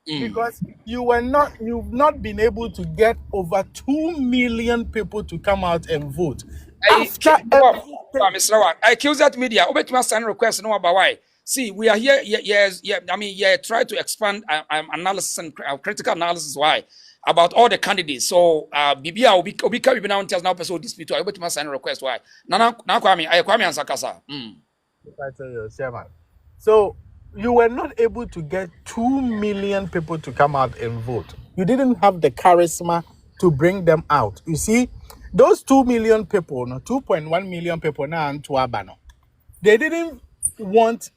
F: Because you've not been able to get over 2 million people to come out and vote.
B: I accuse that media. Send request no about why. See, we are here. Yes. I mean, try to expand analysis and critical analysis. Why about all the candidates? So, Bibia will be now until now. Episode dispute. I bet send request. Why? Now, Kwame. I Kwame and Sakasa.
F: I tell you, Chairman. So you were not able to get 2 million people to come out and vote. You didn't have the charisma to bring them out. You see, those 2 million people, 2.1 million people now in Tuabano, they didn't want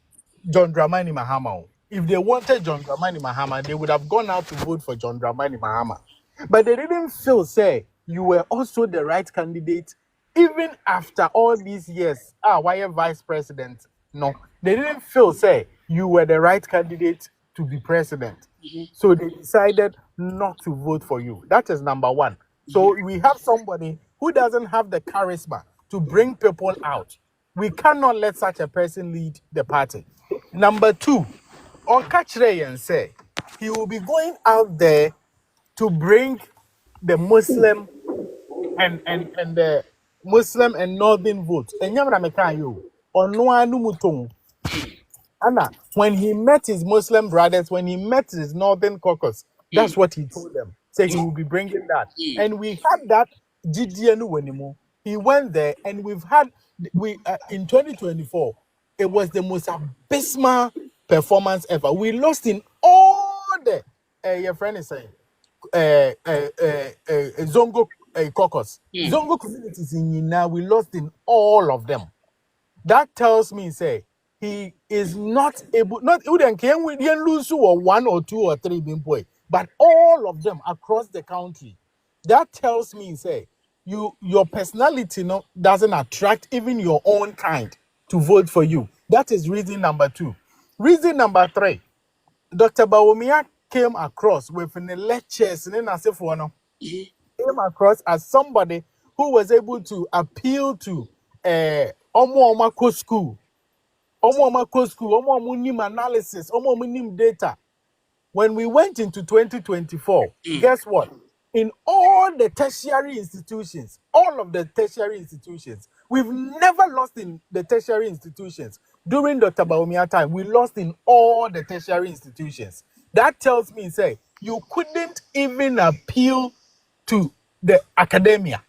F: John Dramani Mahama. If they wanted John Dramani Mahama, they would have gone out to vote for John Dramani Mahama. But they didn't feel, say, you were also the right candidate, even after all these years. Why a vice president? No, they didn't feel, say, you were the right candidate to be president. So they decided not to vote for you. That is number one. So we have somebody who doesn't have the charisma to bring people out. We cannot let such a person lead the party. Number two, Okachre and say he will be going out there to bring the Muslim and the Muslim and Northern votes. And Anna, when he met his Muslim brothers, when he met his Northern caucus, that's what he told them. Say he will be bringing that. And we had that GDNU anymore. He went there, and we've had in 2024. It was the most abysmal performance ever. We lost in all the your friend is saying Zongo caucus. Zongo communities in Yina, we lost in all of them. That tells me, say, he is not able, not even can we lose or 1 or 2 or 3 being boy, but all of them across the country. That tells me, say, your personality doesn't attract even your own kind to vote for you. That is reason number 2. Reason number 3, Dr. Bawumia came across with the lectures and then came across as somebody who was able to appeal to Omo school. Omo nim analysis, Omo nim data. When we went into 2024, guess what? In all the tertiary institutions, all of the tertiary institutions, we've never lost in the tertiary institutions. During Dr. Bawumia time, we lost in all the tertiary institutions. That tells me, say, you couldn't even appeal to the academia.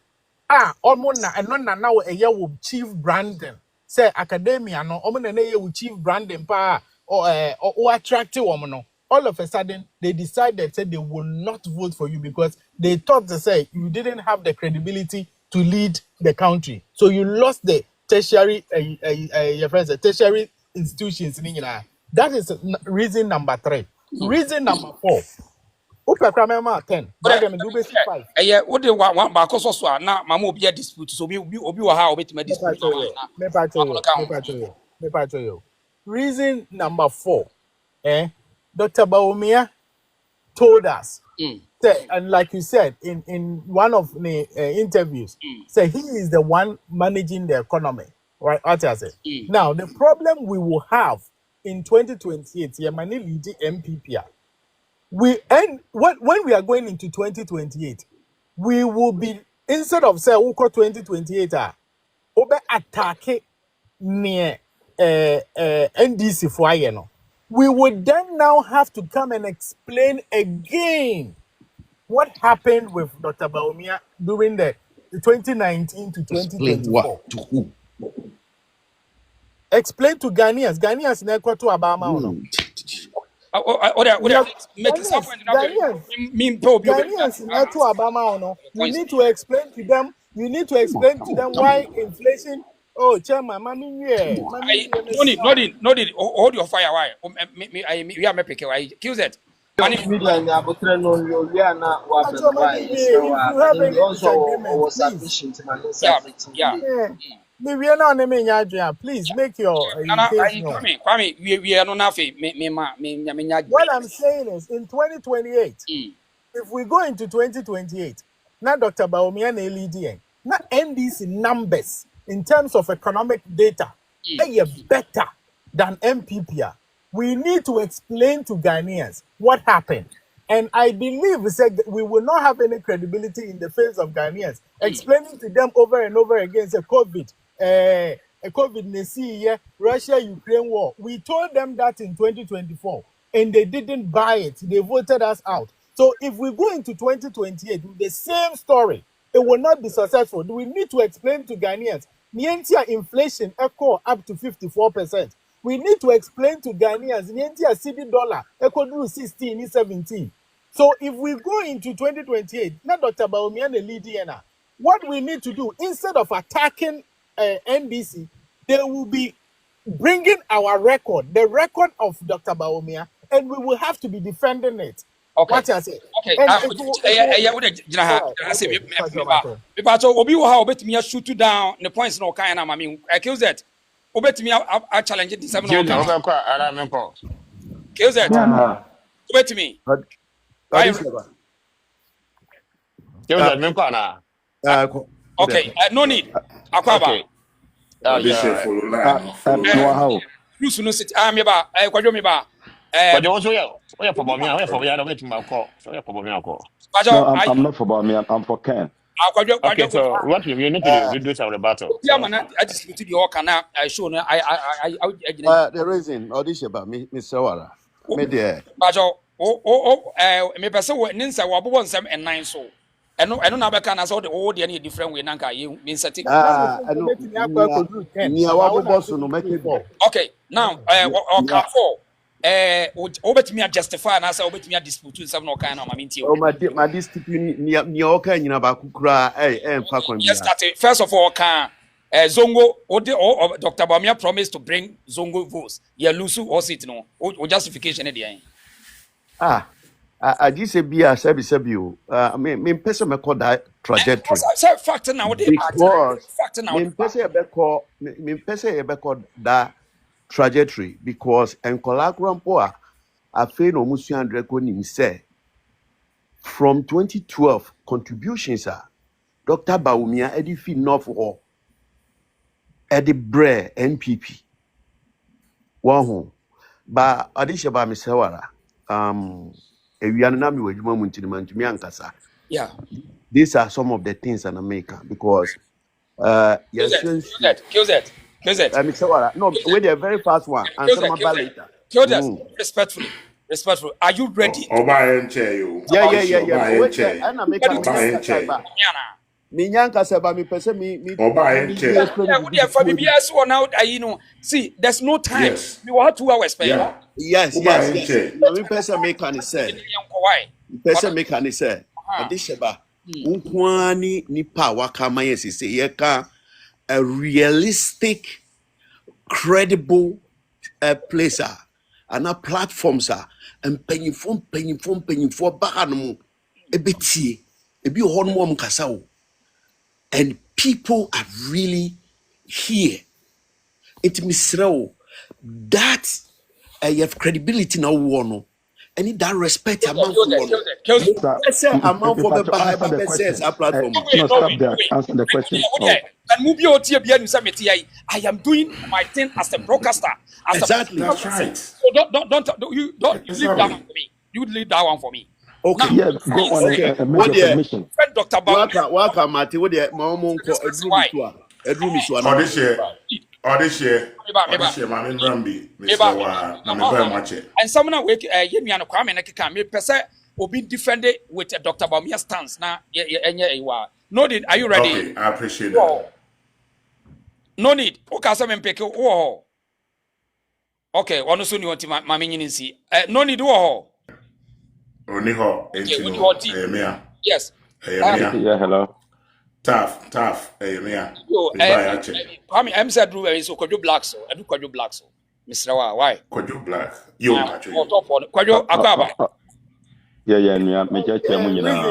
F: Almost now a year with Chief Brandon. Say academia no with Chief Brandon or attractive woman. All of a sudden they decided say they will not vote for you because they thought to say you didn't have the credibility to lead the country. So you lost the tertiary your friends, the tertiary institutions in England. That is reason number 3. Reason number 4. Upa kramema 10. Brother, do basic 5.
B: What do you want? Because also now, Mama be a dispute. So we how bit me dispute.
F: Reason number 4. Dr. Bawumia told us, say, and like you said in one of the interviews, say he is the one managing the economy, right? Now the problem we will have
J: in 2028, Yemani lead MPP. When we are going into 2028, we will be, instead of say Uko 2028, obe attack near NDC for no. We would then now have to come and explain again what happened with Dr. Bawumia during the 2019 to 2024.
A: To who?
J: Explain to Ghanaians. Ghanaians never to Obama. No. Ghanaians never to Obama. No. You need to explain to them. You need to explain to them why inflation. Oh, Chairman, Mammy, yeah.
B: No need. Hold your fire. Why? We are making why. Kill that.
E: Media and Abutre no you are not what was sufficient
B: Yeah.
J: Maybe you're not naming your please make your case known.
B: Kwame, we are not nothing.
J: What I'm saying is in 2028, if we go into 2028, not Dr. Bawumia and LEDN, not NDC numbers in terms of economic data, they are better than MPP. We need to explain to Ghanaians what happened. And I believe we will not have any credibility in the face of Ghanaians, explaining to them over and over again, say COVID, Russia-Ukraine war. We told them that in 2024, and they didn't buy it. They voted us out. So if we go into 2028 with the same story, it will not be successful. We need to explain to Ghanaians, Nientia inflation echo up to 54%. We need to explain to Ghanaians, Nientia CD dollar echo do 16, 17. So if we go into 2028, not Dr. Bawumia and the lead, what we need to do, instead of attacking NDC, they will be bringing our record, the record of Dr. Bawumia, and we will have to be defending it.
B: Okay.
J: What I say?
B: Okay. Obi will have me shoot you down the points no kind of I accuse that. Obet me I challenge the 7 kills that. Wait me. Okay, no need. Akwaba. Bruce no sit. I'm about Kwadwo me ba.
K: I'm not for Bawumia, I'm for Ken.
C: Okay, so what you need to do some rebuttal.
B: Yeah, man, I just to the order now. I show no
A: The reason audition about Mr. Wara. Me there.
B: Bajo me person we ninsa we bobo nsem ennan so. Eno na beka na so the whole dey different way nanka you mean setting. Okay, now for obetimi justify na say obetimi dispute some no kind of mamenti.
A: Oh my dispute ni o kan nyina ba kukura emfa kwan bia.
B: Yes, first of all can Zongo Dr. Bawumia promised to bring Zongo votes. Ya lusu or sit no. O justification e dey.
A: I just say be a sebi o. Me person me call that trajectory.
B: Say fact now dey fact now.
A: Me person e be call that trajectory because enkola krampo a fe no musu 100 ko nim say from 2012 contributions Dr. Bawumia edi fi north or edi bre NPP wahu ba adisha ba misewara ewian na mi wadwuma mu ntini mantumi ankasa.
B: Yeah,
A: these are some of the things in America because
B: kills it.
A: No, wait a very fast one. Answer my later.
B: Respectfully. Are you ready?
A: Yeah. And I make Minyanka seba mi pese mi
B: see, there's no time. Yes. We will have 2 hours.
A: Yes. Mi pese make an say. Pese make an say. Adisheba. Unkwani nipa wakama yesi say yeka a realistic, credible placer and a platform and paying for bahanu ebiti ebi honmo mkasao. And people are really here. It misrao that I have credibility now one. I need that respect amount for one. Let's say amount for the platform.
K: No, stop there. Answer the question.
B: and Mubi Otia Bian I am doing my thing as a broadcaster. As
L: exactly.
B: A
L: That's right.
B: So don't you leave that one for me. You leave that one for me.
L: Okay.
K: Yeah, go on and make your submission.
B: Dr. Bawumia.
L: Welcome, Marty. What the Mom
B: Why?
M: This year, Mammy Bramby, Mr. Wa, Mammy Brammache.
B: And someone wake Yemian Kwame Nakika, me per se, will be defended with Dr. Bawumia stance. Now, no need. Are you ready?
M: Okay, I appreciate that.
B: No need. Okay, some MPK. Oh, okay. One soon you want to mammy see. No need. Oh,
M: Only ho,
B: yes.
K: Yeah, hello.
M: Tough.
B: Yo, Kwame, I'm said Drew so Kwajo Black so. I do Kwajo Black so. Mr. Why?
M: Kwajo Black. You,
B: Kwajo Akwaba.
K: Yeah, me just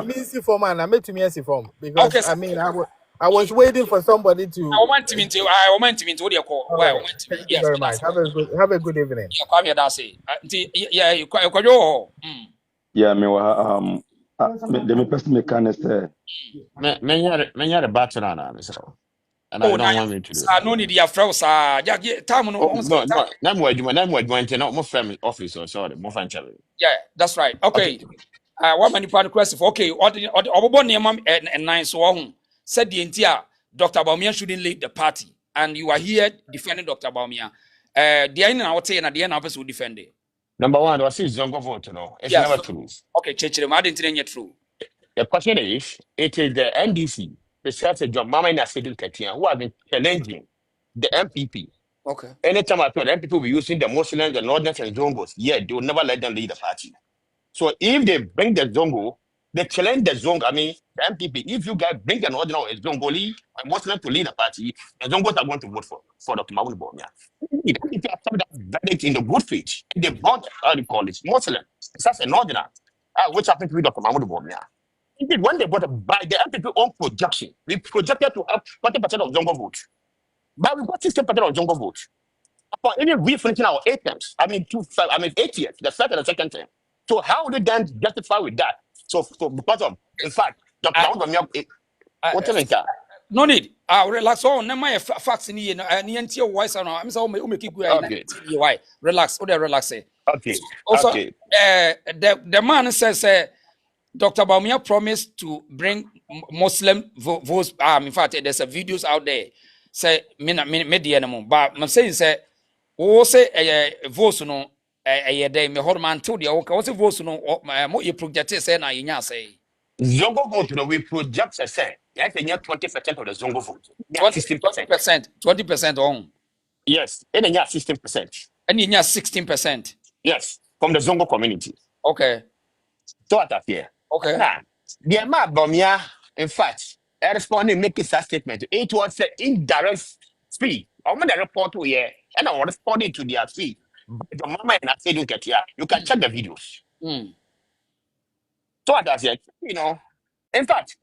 J: me see for man, I made to me see form because okay, I mean I was waiting for somebody to.
B: I want to what do you call? Why?
J: Thank you very much. Have a good evening.
B: Yeah, Kwame Dasi. Yeah, you Kwajo.
K: Yeah, me the person me can say.
N: Me the bachelor now, Mr. And I don't want me to do.
B: I no need your friends. Yeah, time no.
N: No, more family office or sorry, more fan channel.
B: Yeah, that's right. Okay. What many part request for okay, or the mom and nine so on. Said the entire Dr. Bawumia shouldn't lead the party, and you are here defending Dr. Bawumia. The end I would say, and at the end of us will defend it.
N: Number one, was his Zongo vote, no, it's never true.
B: Okay, Chechire, I didn't yet true.
N: The question is, it is the NDC, the Secretary John Mama in a city who have been challenging the MPP.
B: Okay.
N: Anytime I thought MPP will be using the Muslims, the Northerners, and Zongos, yeah, they will never let them lead the party. So if they bring the Zongo, they challenge the Zongo, I mean, the MPP, if you guys bring an ordinary Zongoli, a Muslim to lead the party, the Zongos are going to vote for Dr. Bawumia. If you accept that verdict in the good faith, they brought, how do you call it, Muslim, such an ordinary, which happened to be Dr. Bawumia. Indeed, when they got by the MPP own projection, we projected to have 40% of Zongo vote. But we got 60% of Zongo vote. Upon even refinishing our 8 terms, 8 years, the first and the second term. So how would they then justify with that? So because of, in fact, Dr. Bawumia, what do you
B: no need. Relax. Oh, no, my facts in here. And your voice. I'm so make it good. Why? Relax. Oh, relax.
N: Okay.
B: Also,
N: okay.
B: The man says, Dr. Bawumia promised to bring Muslim votes. In fact, there's a videos out there. Say, me but I'm saying, say, say, votes no. Day me horman to the okay. What's the votes no? What you project say na inya say.
N: Zongo vote no we project say. Yes, 20% of the Zongo vote.
B: 16%. 20% on.
N: Yes, and then 16%.
B: And you 16%.
N: Yes, from the Zongo community.
B: Okay.
N: So what here?
B: Okay.
N: Now, the amount Bawumia, in fact, I responded making that statement. It was an indirect fee. I'm going to report to here, and I was responding to their fee. But the mama and I said, you can check the videos. So what here? In fact,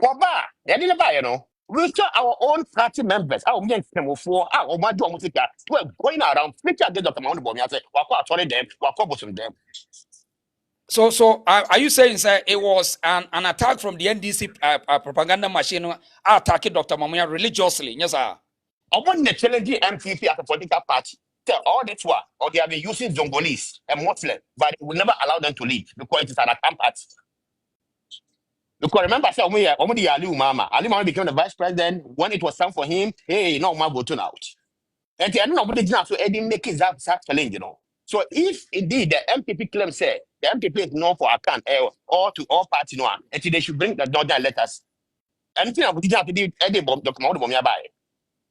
N: they didn't buy, we saw our own party members, our men for our Madu Musica, were going around, preaching against Dr. Bawumia, say, Wako told them, Wako was them.
B: So are you saying, sir, it was an attack from the NDC propaganda machine attacking Dr. Bawumia religiously? Yes, sir.
N: I want the challenging MPP as a political party. All this work, or they have been using Zongolese and Muslim, but we will never allow them to lead because it is an attack party. Because remember, I said, Ali Mama became the vice president when it was time for him. Hey, no, my voting out. And I don't know what they did now, so Eddie make it that challenge, So if indeed the MPP claim say the MPP is known for account or to all parties, and they should bring the Northern letters. Anything I would have to do, Eddie Dr. Bawumia by.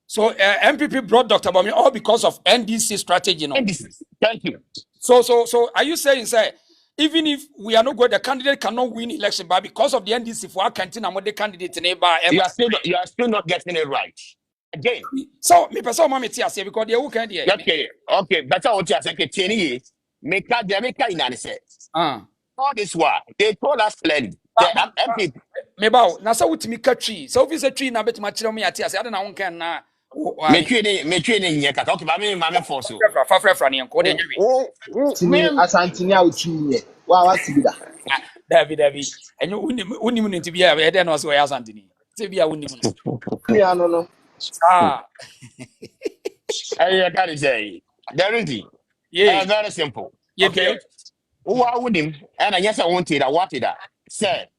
B: So MPP brought Dr. Bawumia all because of NDC strategy,
N: NDC. Thank you.
B: So are you saying, say, even if we are not good, the candidate cannot win election, but because of the NDC for our canteen and what the candidate neighbor,
N: you are still not getting it right. Again.
B: So me person mama say because they who can there.
N: Okay. Better what you say. Kenny, make in say. All this while they told us clearly. The MP.
B: Me bow. Na so with me tree. So if it's a tree na bet ma chire me ati ase. I don't know can na.
N: Me tree nye kaka. Okay, mama force you.
B: Fafra ni enko dey nyewe.
E: Me asantini a uchi ye. Wa sibida.
B: David. Enyo unim no ntibia e dey na so ya asantini. Tibia unim no.
E: Ya no.
B: Ah.
N: I gotta say, there is it.
B: Yeah.
N: Very simple.
B: Yeah.
N: Okay. Who are with him? And I guess I wanted, I wanted that. Say,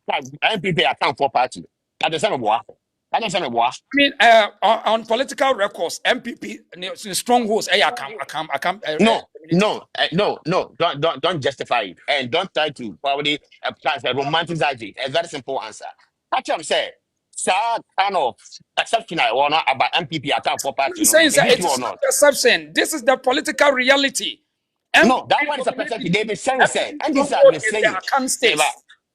N: MPP account for party. At the same boy. At the same boy.
B: I mean, on political records, MPP strongholds. I come.
N: No. Don't justify it, and don't try to probably romanticize it. A very simple answer. Actually, say, sir, kind of exception I want about MPP account for party.
B: I'm
N: You know,
B: saying
N: is
B: that
N: it
B: it
N: true or
B: is not
N: not?
B: perception. This is the political reality.
N: No, that
B: MPP
N: one is a perception. They've been saying, say,
B: MPP
N: and this has
B: stronghold
N: been
B: is the
N: saying,
B: Akan
N: never,
B: states.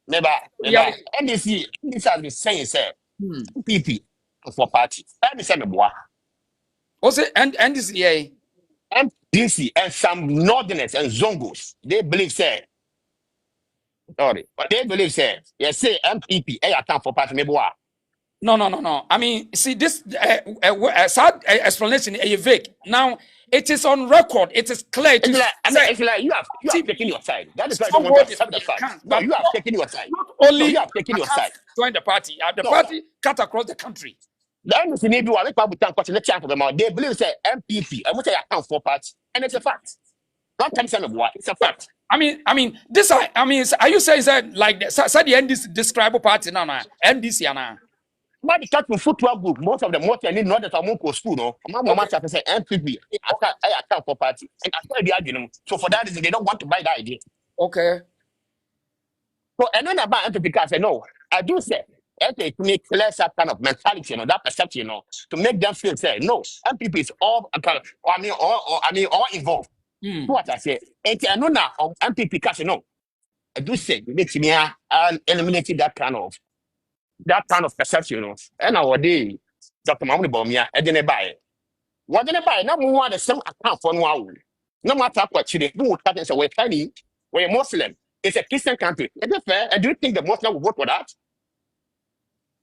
N: never,
B: Reality.
N: NDC, this has been saying, say,
B: Hmm.
N: MPP for party. Let me say, me boy.
B: Also, and this yeah.
N: MDC and some northerners and zongos, they believe, say, sorry, but they believe, say, yes, say MPP, account for party, me boy.
B: No. I mean, see this sad explanation is vague. Now it is on record. It is clear.
N: It's like, I mean, it's like you have taken your side. That is why I don't want to
B: Stronghold is
N: accept the
B: the
N: fact.
B: Akans,
N: No,
B: but
N: you have taken your side.
B: not
N: No, you
B: only
N: have taken your
B: Akans
N: side.
B: join the party. The
N: No.
B: party cut across the country.
N: The NDC need to make people question the chance of them out. They believe say MPP, and what they account for party, and it's a fact. Not 10% of what, it's a fact.
B: I mean, this. I mean, are you saying that like the NDC describe party now? NDC now.
N: Why the cat football group, most of them, most of them, not that I'm going school, no. My mama say MPP, I account for party, and I tell the argument. So for that reason, they don't want to buy that idea.
B: Okay.
N: So and then about MPP, I say no. I do say. Okay, to make clear that kind of mentality, you know, that perception, you know, to make them feel say no, MPP is all all involved. What I say, and I know now MPP cash, you know, I do say make me eliminating that kind of perception, you know. And our day, Dr. Mahmoud Bawumia, I didn't buy it. What didn't buy? Now we want the same account for one. No matter what you do, who say we're Chinese, we're Muslim. It's a Christian country. Is it fair? And do you think the Muslim will vote for that?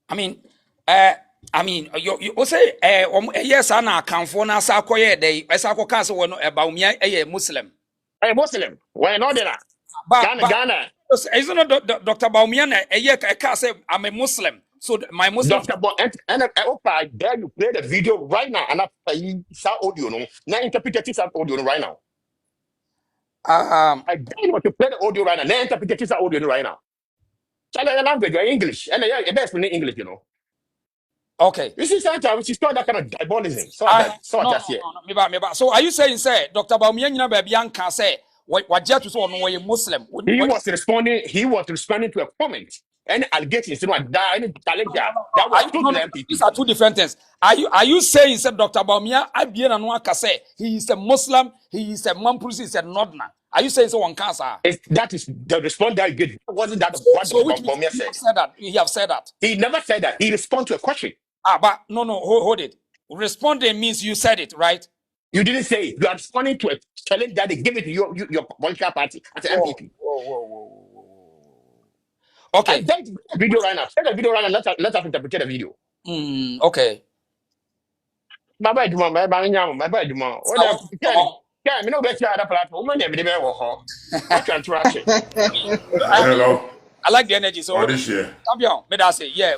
B: I mean, you say, yes, I know account for now. Sakoye day. I saw cancer one about me. A Muslim.
N: A Muslim. We're not there. Ghana.
B: Isn't it Dr. Bawumia? I can't say I'm a Muslim. So my Muslim.
N: Dr. And I dare you play the video right now. And I saw audio. No, now interpret this audio right now. I dare you to play the audio right now. Now interpret this audio right now. China language, English, and yeah, best in English, you know.
B: Okay.
N: You see, sometimes she start that kind of diabolism. So
B: So are you saying, say, Dr. Bawumia, you know, baby, can say what just was on Muslim?
N: He was responding to a comment. And allegations, you know, that was true to the MPP.
B: These are two different things. Are you saying, said Dr. Bawumia, I be an say he is a Muslim, he is a Mamprusi, he is a Northerner. Are you saying so one cancer?
N: That is the response that he gave. Wasn't that what Bawumia said?
B: He have said that.
N: He never said that. He responded to a question.
B: But no, hold it. Responding means you said it, right?
N: You didn't say it. You are responding to a challenge that they give it to your political party as an MPP.
B: Okay.
N: Take the video right now. Take the video right now. Let us interpret the video.
B: Okay.
N: My bad, my bad. Yeah, me no bet you other platform. Woman, me dey work hard. What you try to?
M: Hello.
B: I like the energy. So
M: this year.
B: Champion, me that say, yeah.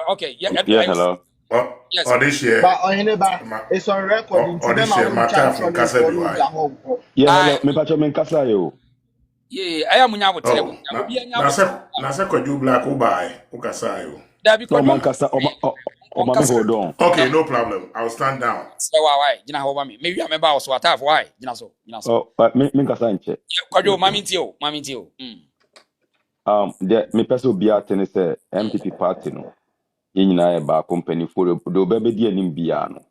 B: Okay. Yeah.
K: Hello.
B: Yes.
M: This year.
E: But it's on record.
M: This year, my car from Kasabi.
K: Yeah, hello. Me pacho men kasa yo.
B: Yeah, I am munya wotere.
M: Na se kwaju black who buy who kasa yo.
K: No man kasa Oma me hold on.
M: Okay, no problem. I'll stand down.
B: Say why? Jina ho ba me. Maybe I remember also what have why? Jina so.
K: Oh, but me kasa nche.
B: Kwaju mami tio.
K: The me peso bia tene se MPP party no. Ye nyina e ba company for do be di anim bia no.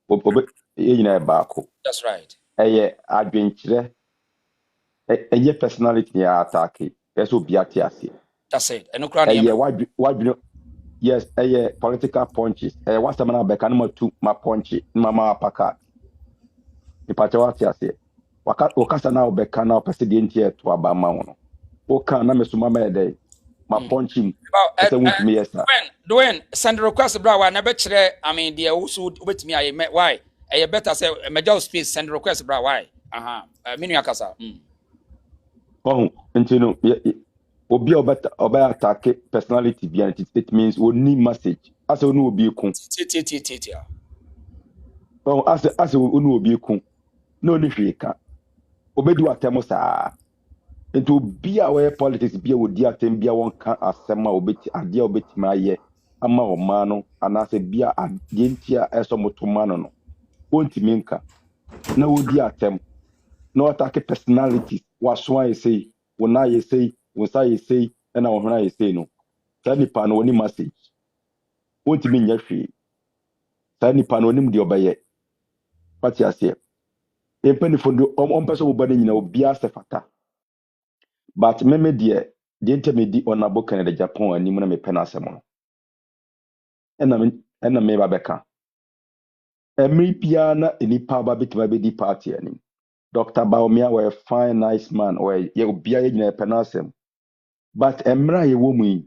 K: Obe ye nyina e ba ko.
B: That's right.
K: Eye adwenkyere. Eye personality ya attack. Peso bia ti ase.
B: That's it. Eno kra na
K: Eye yes, political punches. What's the man back and two my punch, mama paka. The Pachawati say, Wakasa now back now, president here to Abama. Oka na mesuma day. My punch him.
B: When send request, bro, I never chere. I mean, the also with me. I met why. I better say, major space send request, bro. Why? Minuakasa.
K: Oh, and you know, Obi obeta attack personality behind it. It means we need message. ase onu obi ku oh ase onu obi ku no ni hwe ka obedi atem saa nti obi a we politics bi a odi atem bi a won ka asem a obeti ade a obeti ma ye ama o ma no anase bi a ade nti a eso motoma no ontimi nka na odi atem na attack personalities waso aye sei wona aye sei wonsa aye sei na wohona aye sei no sa nipa no oni message ontimi nya hwe sa nipa no onim de obeye pati ase empani fondo on person wo bade nyina obi asefata but meme de ntemedi onabo Canada Japan anim na me pena asem no ena me ba beka emri bia na enipa ba betima be di party anim Dr. Bawumia were a fine nice man or ye obi a nyina pena asem but emra ye wo mu yi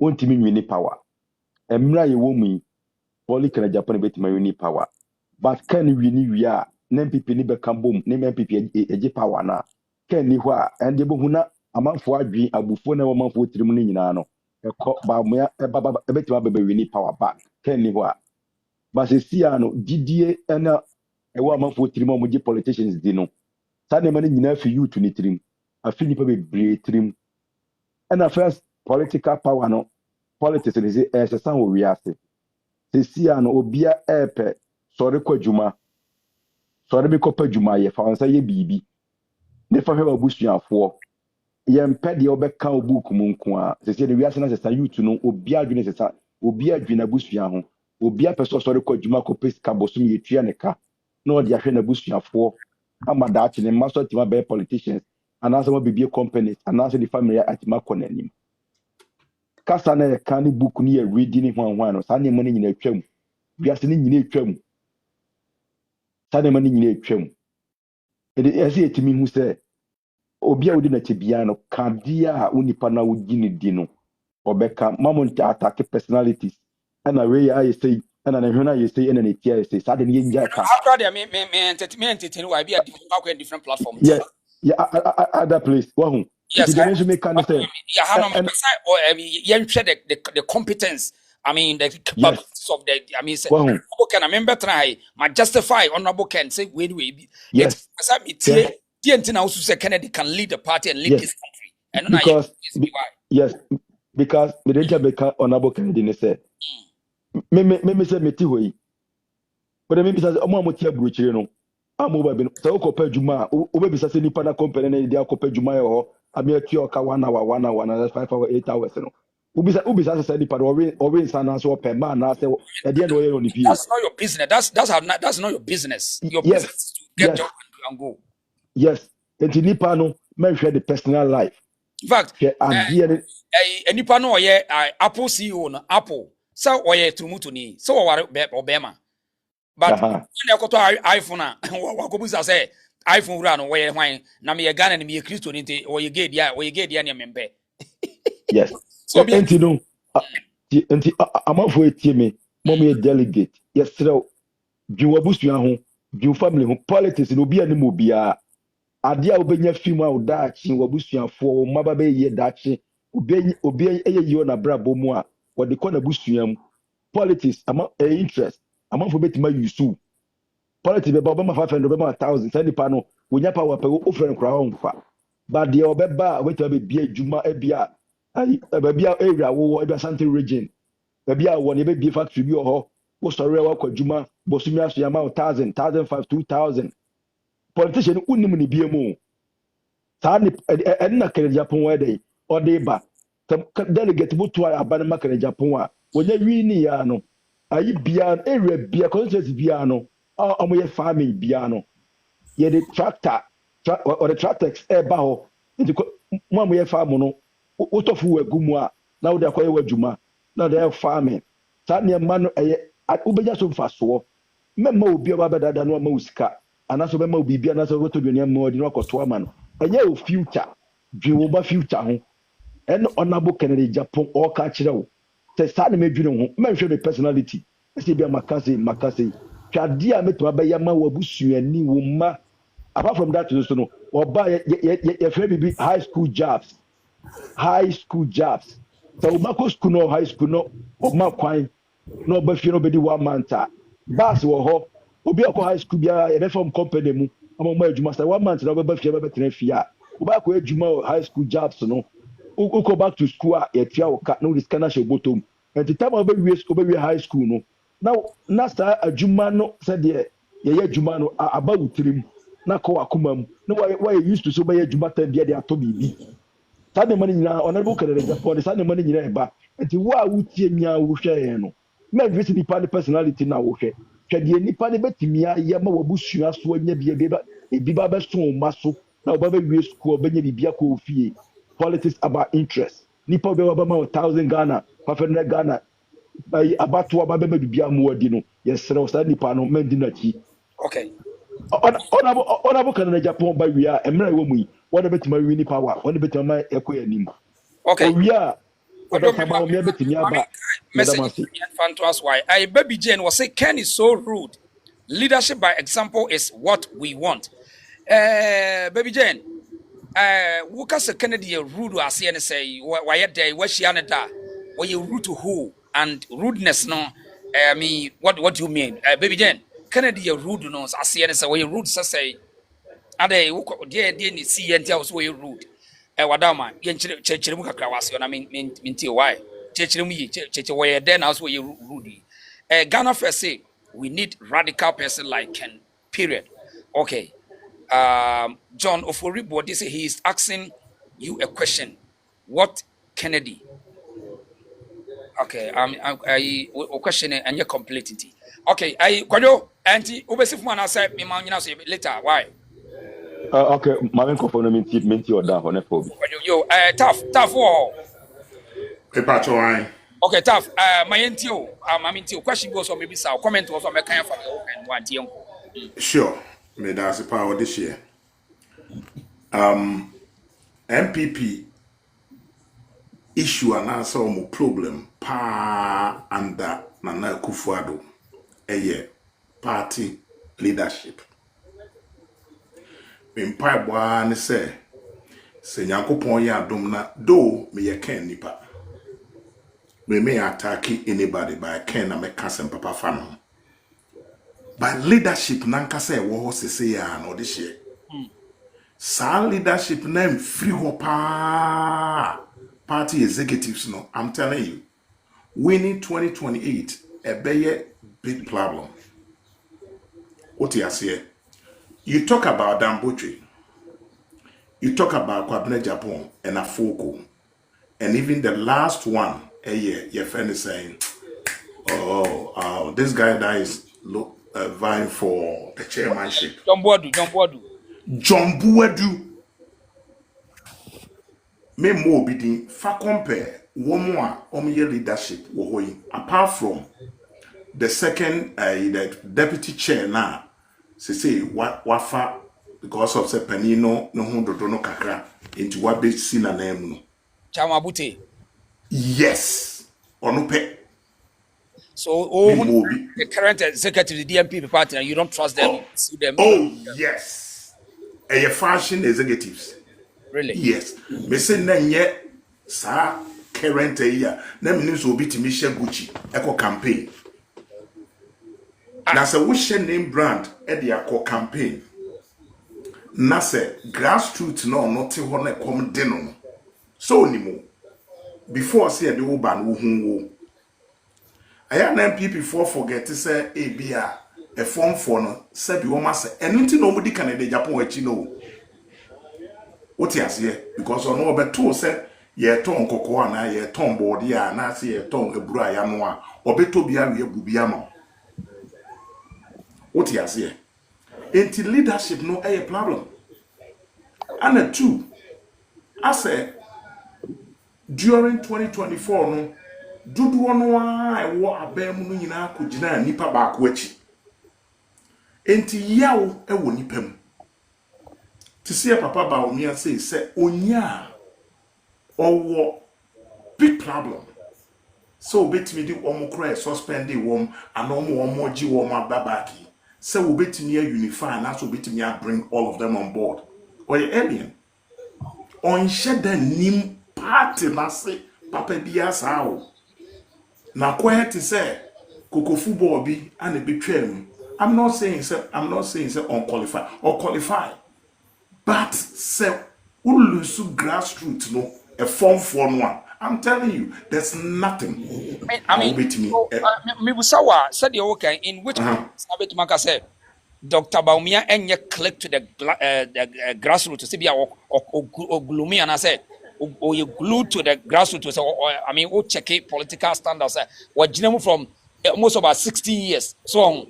K: wontimi nwini power emra ye wo mu yi Poly Canada Japan betima nwini power but can wini wi a na MPP ni beka bom na MPP eje power na can ni ho a ende bo huna amanfo adwi abufo na amanfo tirim ni nyina no ekọ Bawumia betima bebe wini power back can ni ho a but se sia no gidie na ewa amanfo tirim mo je politicians di no sa ne mani nyina fi youth ni tirim afi nipa bebre tirim na first political power no politics ni se san wo wiase se sia no obia epe sori kwadwuma sori bi kopa dwuma ye fa onsa ye bibi ne fa hwe abusuafo ye mpede obeka obuku mu nko a se de wiase na se san youth no obia adwene se san obia adwene abusua ho obia peso sori kwadwuma ko pesika bosum ye tua ne ka na odi ahwe na abusuafo ama da achi ne maso tima be politicians anasa mo bibie companies anasa the family atima konanim kasa na ye kan book ni ye reading ni hwan no sa ne mo ni nyina atwam wiase ni nyina atwam sa ne mo ni nyina atwam ese etimi hu se obi a wodi na tebia no kadia a unipa na wodi ni di no obeka mamon attack personalities ana we ya say ana na hwena ye say ana na tia say sa de ne nja ka
B: after the me entertain why be a different platform.
K: Yeah, other place who
B: yes
K: the nation make can say
B: yeah how no the competence I mean the capabilities of the I mean say can I remember try my justify honorable can say we
K: yes
B: the antina also say Kennedy can lead the party and lead this country and
K: because yes because me didn't make honorable Kennedy say me say me ti hoyi but me say omo amotia buruchire no amu ba bi no say okopa djuma o be bisa say nipa na company na dey okopa djuma ye ho abi atu oka 1 hour 5 hours 8 hours no ubisa say nipa o we sana so opa ma na say e dey no ye no ni fie
B: that's not your business that's not your business your business is to get job and go
K: yes enti nipa no men share the personal life
B: in fact nipa no ye Apple CEO no Apple say oye trumutu ni so ware obema but when you go to iPhone wakobuza say iPhone wura no we hwan na me Ghana ni me Kristo ni nti oye gay dia ne membe
K: yes so enti no enti amafo etie me mom ye delegate yes sir dwuwa busua ho dwu family ho politics no bia ni mo bia ade a obenya film a odaachi wabusuafo wo maba be ye daachi obi eye yi na brabo mu a wode kɔ na busuam politics ama interest amafo betima yusu politics be ba 500 be 1000 send pa no wonya pa wa pe o friend kra ho mfa ba de obeba wetima be bia adwuma bia ai ba bia area wo bia something region ba bia wo ne be bia factory bi ho wo sɔre wa kwa adwuma bosumi aso ya ma 1000 1500 2000 politician unim ni bia mu sa ni na Canada Japan wa dey o dey ba delegate butu aba na Canada Japan a wonya wi ni ya no ayi bia area bia constituency bia no omo ye farming bia no ye the tractor or the tractors ba ho nti mo ye farm no utofu wagumu a na wo dey akoye wadwuma na dey farming sa ne ma no ubeja so mfaso memma obi oba bedada no ma usika anaso memma obi bia anaso woto dunia ma odi no akoto ama no enye o future dwe ba future ho en honorable Kennedy Japan o ka kire wo se sa ne medwene ho menhwe the personality se bia makase twade a metuma ba ya ma wabusuani wo ma apart from that so no oba ye free bibi high school jobs so ma ko school no high school no o ma kwan No be fie no be di 1 month. Bus wo ho. Obi akọ high school bia e be from company mu. Amo ma adwuma say 1 month na be fie be tena fie a. Obi akọ adwuma high school jobs no. Who go back to school a ye tia wo ka no risk na she bottom. And the time obi we school be high school no. Now na sa adwuma no say de ye adwuma no aba wutirim na kọ akoma mu. No why used to so be adwuma tan de ato bibi. Saa nneɛma no nyinaa honorable kennedy Agyapong saa nneɛma no nyinaa ɛba nti wo a wotie mi a wohwɛ yɛn no mɛmfi sɛ nipa ne personality na wohwɛ hwɛ deɛ nipa ne bɛtumi ayɛ ma wabusua so anya ebi ba bɛso wo ma so na wɔba bɛwie sukuu ɔbɛnya biribi akɔ ofie politics about interest nipa bɛwɔ bɛma wo 1,000 Ghana 500 Ghana abatoɔ ba bɛma biribi ama wadi no yɛserɛ wo saa nipa no mɛndi n'akyi
B: Okay.
K: honorable kennedy Agyapong ba wie a mmerɛ ɛwɔ mu yi wɔde bɛtumi awie nipa wa wɔde bɛtumi ama ɛkɔ anim.
B: Okay.
K: Owie a Dr. Bawumia bɛtumi aba.
B: Message to us why. Baby Jane was say Ken is so rude. Leadership by example is what we want. Baby Jane, Wukas Kennedy rude as say why day where she anada where you rude to who and rudeness no. I mean what do you mean? Baby Jane, Kennedy rude no as say where you rude say ade wo de ni see enti a so where you rude. Wadama yen chechire mu kakra wase na minti why chechire mu yi cheche where there now so you rude. Ghana first say we need radical person like Ken, period. Okay. John Oforibo, they say he is asking you a question. What Kennedy? Okay, I question and you're completing. Okay, I kwado anti obesif man say me man say later why?
K: Okay, my microphone minti or da hone for.
B: Yo, tough war. Okay, tough. My NTO, my NTO question goes on maybe so comment was on my kind of open one TM.
M: Sure. Me that's the power this year. MPP issue and answer mo problem pa under Nana Akufo-Addo party leadership. Me mpa bwa ne se Nyankopon ya adom na do me ye ken nipa. Me attack anybody by ken na me kasem papa fan. By leadership nanka say wo sese ya no this year. Sa leadership name free ho pa party executives no. I'm telling you, winning 2028 a be big problem. What you say? You talk about Dambotwe. You talk about Kwabena Agyapong and Afoko. And even the last one, your friend is saying, this guy that is vying for the chairmanship.
B: John Buadu.
M: Me more bidding fa compare one more year leadership apart from the second the deputy chair now say wafa because of say panino no hundodo no kakra into what be seen na name no
B: Chamabute.
M: Yes onupe.
B: So the current executive the DMP party you don't trust them, sue them.
M: Oh yes, a fashion executives.
B: Really?
M: Yes. Me say na nye sa current year na me so obi timi share Gucci eco campaign. Na say we share name brand e dey akọ campaign. Na say grassroots no not te ho na come de no. So onimo before say the wo ban wo hu wo. Aya na MPP for forget say e bia e form for no say bi wo ma say enunti no mudi kan de Japan wachi no. What you say? Because on over two say ye ton cocoa na ye ton board ya na say ye ton ebura ya no a obeto bia we bubia ma. What you say? Enti leadership no a problem. And two, I say during 2024 no dudu no a e wo abem no nyina akogina nipa ba ko achi. Enti yawo e wo nipa mu. To see a Papa Bawumia say onya or big problem. So bet me do cry suspend the worm and more G worm babaki. So we bet me unify and that's bet me bring all of them on board. Or alien. On shed the nim party na say Papa Bia sao. Na quiet to say Koko football be and a bit train. I'm not saying say unqualified or qualified. But say ulusu grassroots no a form for one. I'm telling you, there's nothing.
B: I mean, so, me busawa said you okay in which sabet maka say Dr. Bawumia enye click to the grassroots to be or gloomy and I said or you glued to the grassroots or I mean o check political standards what you from almost about 60 years so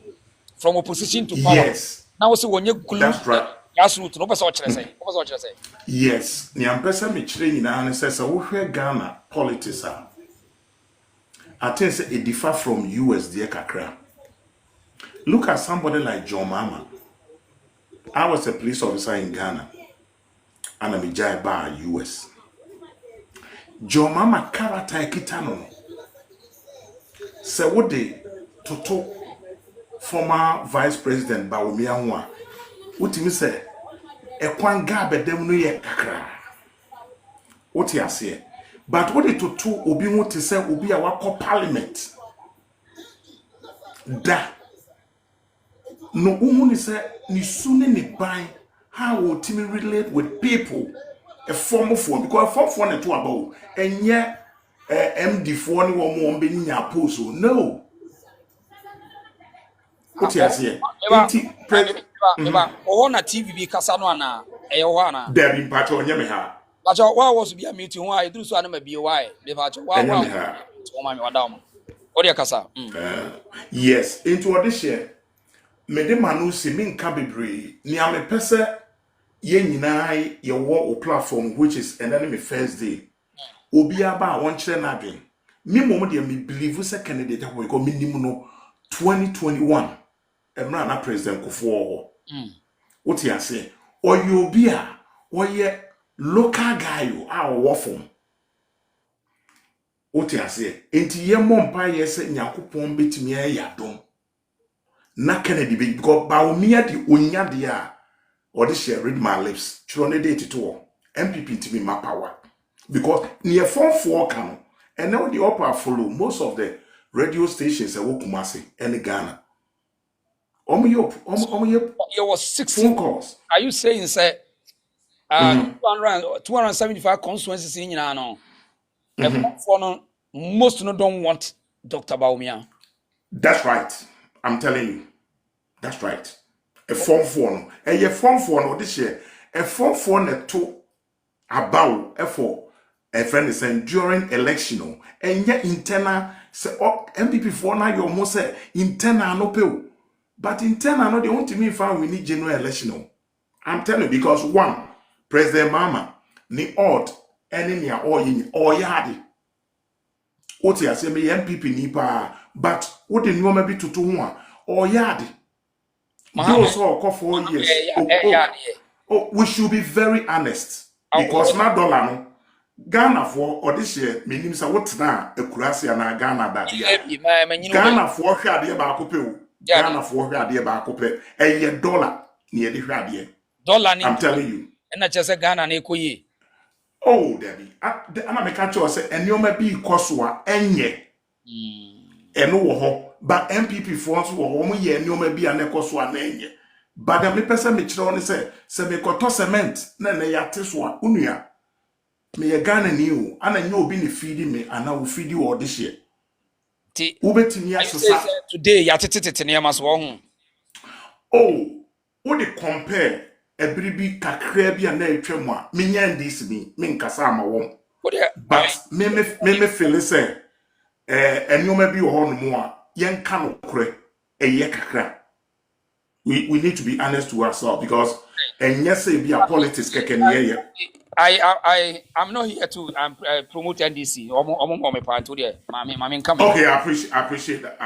B: from opposition to power.
M: Yes.
B: Now so when you glue
M: that's right.
B: grassroots no person what you say. What you say?
M: Yes. Ni ampesa me training and says wo hwe Ghana politics I think say it differ from US there kakra. Look at somebody like John Mama. I was a police officer in Ghana and I'm a jai bar US. John Mama character kitano. Say what they toto former Vice President Bawumia nwa. Utimi say ekwan gabe dem no ye kakra. What you say? But what it to obi want to say obi a wako parliament. Da no woman say ni sune ni ban how will Timmy relate with people a form of one because a form for ne to about and yet MD for ni one more be ni post no. What you say?
B: Eba o na TV bi kasa no ana e ho ana
M: there be part on yemi ha
B: but why was be a meeting why I do so na be why be part why o ma me wada mo o de kasa
M: yes into audition me de manu si me nka bebre ni ame pese ye nyina ye wo platform which is and then me first day obi aba won kire na adwen me mom de me believe say candidate ho because me nim no 2021 emra na president kofo what you say or you be a or ye local guy you a wo form what you say enti ye mompa ye say nyakopon betimi ya dom na Kennedy because Bawumia di onya de a or this share read my lips chiro date to MPP to be my power because near form 4 can and now the upper follow most of the radio stations e wo Kumasi and Ghana
B: you was 16 calls are you saying say 275 constituencies in no for no most no don't want Dr. Bawumia.
M: That's right. I'm telling you. That's right. A form 4 no. A form 4 no this year. A form 4 ne to about for a friend is saying during election no. And yet internal say MPP 4 now you almost say internal no pay. But internal no they want to me find we need general election no. I'm telling you because one President Mama ni odd enemy or in or yadi. What you say me MPP ni pa but what the new maybe to one or yadi. Those all call 4 years. We should be very honest because now dollar no Ghana for or this year meaning say what na ekurasi na Ghana that Ghana for hwe ade ba akope o Ghana for hwe ade ba akope eye dollar na ye de hwe ade
B: dollar ni
M: I'm telling you
B: na chese Ghana na ekoyi
M: oh Debbie ana me catch you say enioma bi ikoso a enye eno wo ho but MPP for so wo mo ye enioma bi anekoso a na enye but me pese me kire oni se me koto cement na na yate so a unua me ye Ghana ni o ana nye obi ne feed me ana wo feed wo this year
B: ti
M: ubetimi asesa
B: today ya tete ne ma so ho
M: oh what they compare ebribi kakra bi na etwam a menya ndis bi me nkasa ama wom but me feel say enioma bi wo ho no mo a yen ka no kore eye kakra we need to be honest to ourselves because yes say be a politics keke ne
B: I'm not here to promote NDC omo me part to there mami come
M: okay I appreciate that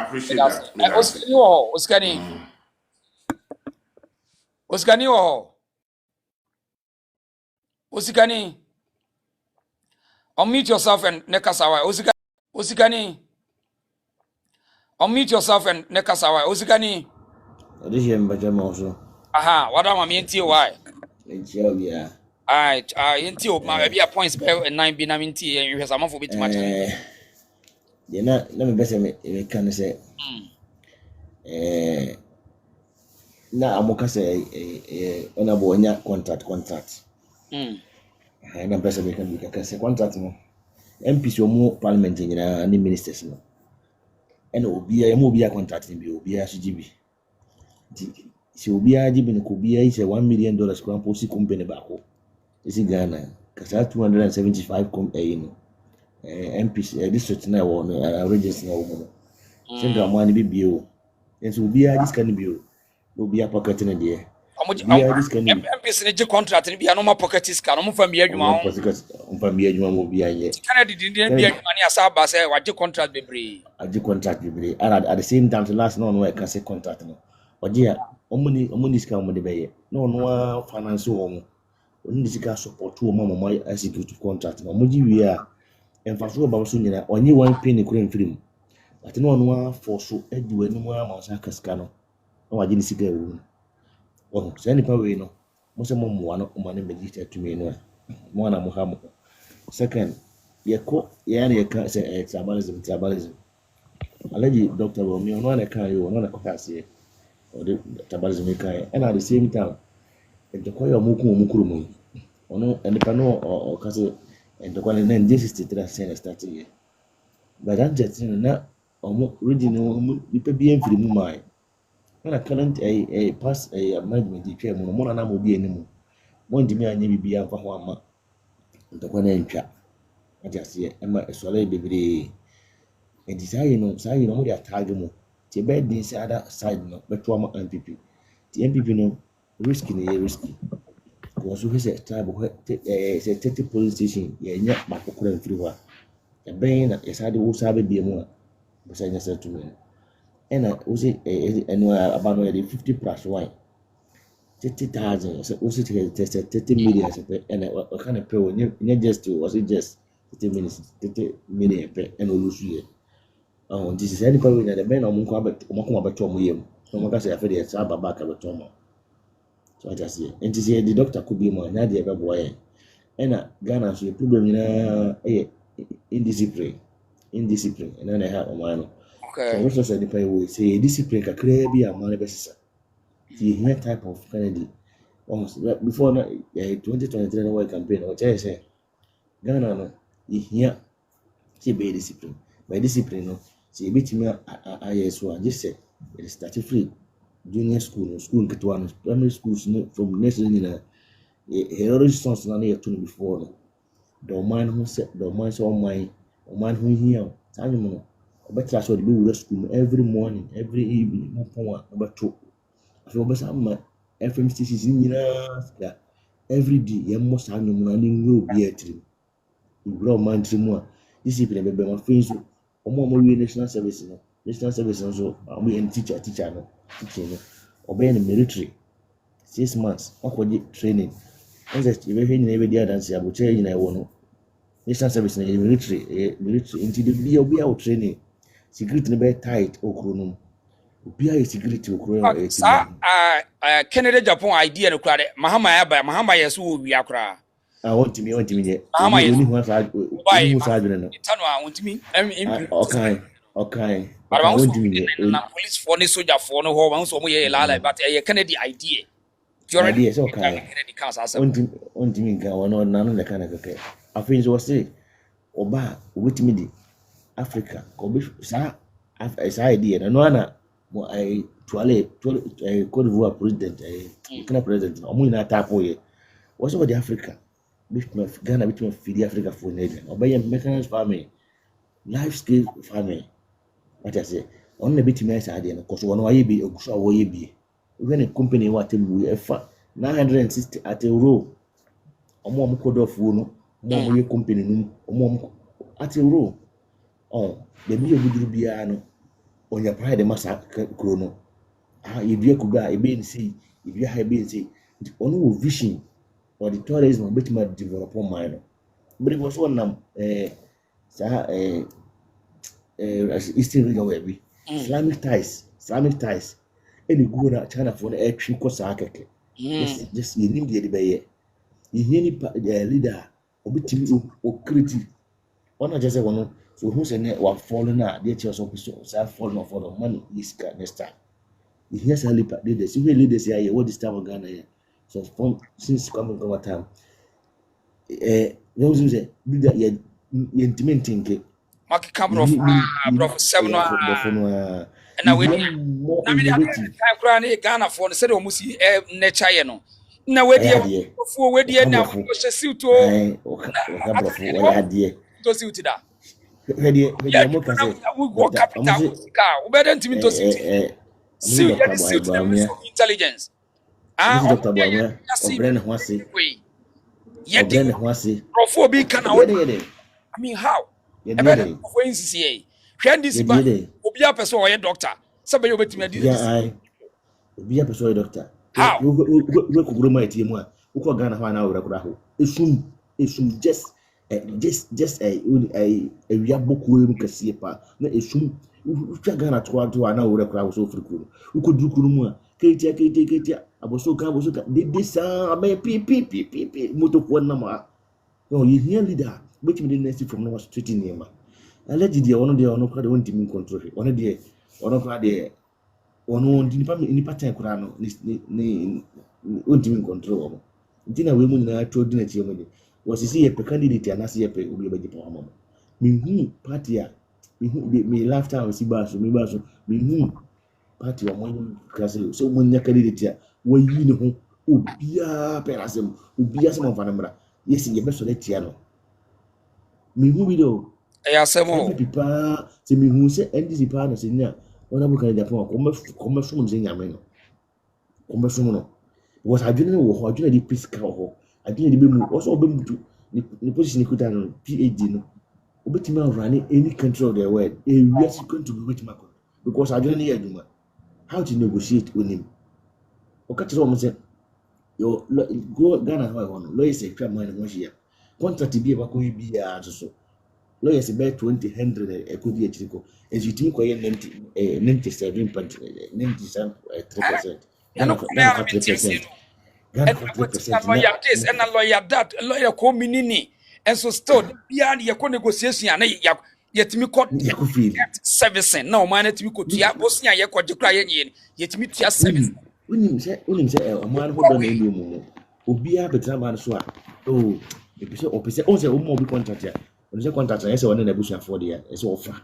B: Osikani unmute yourself and nekasawa Osikani unmute yourself and nekasawa Osikani
O: this year mbajama also
B: aha wada mami enti why
O: entia bia
B: enti o ma bia points be 9 bi na minti ehwe samafo betima
O: Then let me best me can say na amoka say ona bo nya contract na best me can say contract no MPs omo parliament nyina ni ministers no and obi a contract ni bi obi a so gibi si obi a gibi no ko obi a is $1 million kwan posi company ba ko isi Ghana kasa 275 no MPs district na wo no regions na wo no central mo ani bibio enso obi a this can be obi a pocket na de obi a this can be
B: MPs ne contract ni bia no ma pocket iska no mo fa mi adwuma ho
O: on fa mi adwuma mo bi anye
B: Canada di bia adwuma ni asa ba say waje contract bebre
O: aje contract bebre and at the same time the last no I can say contract no oje a omuni ska mo de beye no no finance wo mo oni sika support wo mo execute contract no mo ji wi a emfaso ba so nyina onye one penny kura mfirim ati no force adu anu mu ama sa kaska no na waje ni sika ewu oh say nipa we no mo se mo mo no ma ne medita to me no mo na mo ha mo second yeko ya na yeka say tribalism alaji Dr. Bawumia no na kan yo no na kwase o de tribalism kai and at the same time entokoyo mo ku mo kuru mo ono enipa no o kase entokoyo na 1963 sen start here but that jet na omo region no nipa bi emfiri mu mai na current pass management di twa mu no na mo bi enimu mo ndimi anya bibi amfa ho ama ntokwa na ntwa ajase ema esole bebre enti sai no mo dia tag mu ti be din say other side no beto ama MPP ti MPP no risky ko so hese tribe ho say 30 police station ye nya makokora mfiri ho a ben na yesade wo sabe bi mu a bo say nya settlement ena wo say eno abano ye 50 plus 1 30,000 so wo say 30 million ena o kana pay wo nya just was it just 30 million pay ena olusu ye this is any problem that the men on Munko Abatom yem. No one can say after the Sababa Cabatoma. So I just say, and to say the doctor could be more, not the other boy. And Ghana, so the problem in indiscipline, and then I have a man. So I also said the pay will say discipline can create be a man basis. The type of Kennedy almost before 2023 World campaign, or I say Ghana, no, here, she be discipline. By discipline, no. See, between ISO and just say it is started free. Junior school get one primary schools from next year. He already sons na near 20 before. No, the man who said the man so my man who here. Time no. Better so the be school every morning, every evening. Mo pon about 2. So be some FM stations in every day. You must have no money no be at him. You grow man to discipline be my friends. Omo we national service no so we en teacher no teaching no obey in military 6 months akwaji training just you be nyina be dia dance abuche nyina wo no national service na military into the be obi out training security no be tight okuro no obi a security okuro
B: sa Canada Japan idea no kra de mahama yeso wo wi akra
O: I want me ye only who sa adwene no
B: itano a want me
O: okay
B: but I
O: want me
B: na police for ni soldier for no ho wan so mo ye lala but Canada idea
O: idea so okay
B: Canada cars asa
O: want me ga wono na no le kana keke afin so say oba obetimi di Africa ko be sa idea na no na mo tuale Cote d'Ivoire president kana president omo ina tapo ye what's about the Africa Ghana between feed Africa for Nigeria obey mechanized farming life scale farming what I say on the bit me say idea because one way be oguso awoye bi when a company what tell you efa 960 at a row omo code of no omo ye company no omo at a row the be obuduru bia no onya pride masa kro no yedua kuba ebe nsi yedua ha ebe nsi ono wo vision or the tourism bit ma develop on mine but it was one Eastern region where be Islamic ties any go na China for the action ko sa keke just you need the be ye you need leader obitimi o create One just say one. So who say ne wa falling na dey tell so say fall no fall money is next time. Here's how leaders. You leaders here what this time of Ghana here. So from since coming over time, those who say leader you intimate thinking.
B: Mark Cameron bro seminar na we na me
O: innovative.
B: kan kura na Ghana for no say de omusi nature ye no na we dey for we dey na ko hyesiw to to siw da
O: Where mo can say
B: we capital we better ntimi to siw ya dey siw to them intelligence
O: Dr. Bawumia of Bryan who say
B: yeah bro bi kan I mean how ebe for NCCA hwend this ba obi a person oye doctor sabe you betimi adi
O: obi a person oye doctor
B: how
O: we ko groma etie mu a we ko Ghana ho na wura ho esum just wia boku em kase pa na esum utwa Ghana to na wura kura so frikuru we ko dukuru mu a ketia abosoka de sa me pi moto ko na ma no you hear leader betimi de next from no street name allegedly ono kura de won timi control ono de ono kura de ono nipa tan kura no ni won timi control ono ntina we mu na to di na tie mu de was see a candidate and as ye pe obi be jipo amamo me party a me lifetime si ba so me party o mo kasi so mo nya candidate a wo yi ne ho obia pe asem obia sem fa na mra yes ye be so le tia no me bi do
B: ya semo
O: pipa se me se ndc pa na se nya ona bu kan Agyapong ko me fum se nya me no ko me fum no was adwene wo ho adwene di piska ho adwene di be mu also be mu ni position kuta no PhD no obetimi run any country of the world we are going to be with Macron because adwene ya adwuma how to negotiate with him okati so mo se yo go Ghana ho no lawyers say twa man mo hia contract bi e ba ko bi ya so lawyers be 20 ekodi echiriko ezitimi ko ye 97.3%.
B: Ghana 3%. Ghana 3%. Lawyer this and lawyer that lawyer ko minini and so still bia ye ko negotiation na yetimi ko servicing na o man yetimi ko tua bosia ye ko jekura ye yetimi tua service
O: unim se o man ho do na elu mu obia betra man so a o opese o se o mo bi contract ya o se contract ya se wona na busu afọ de ya se offer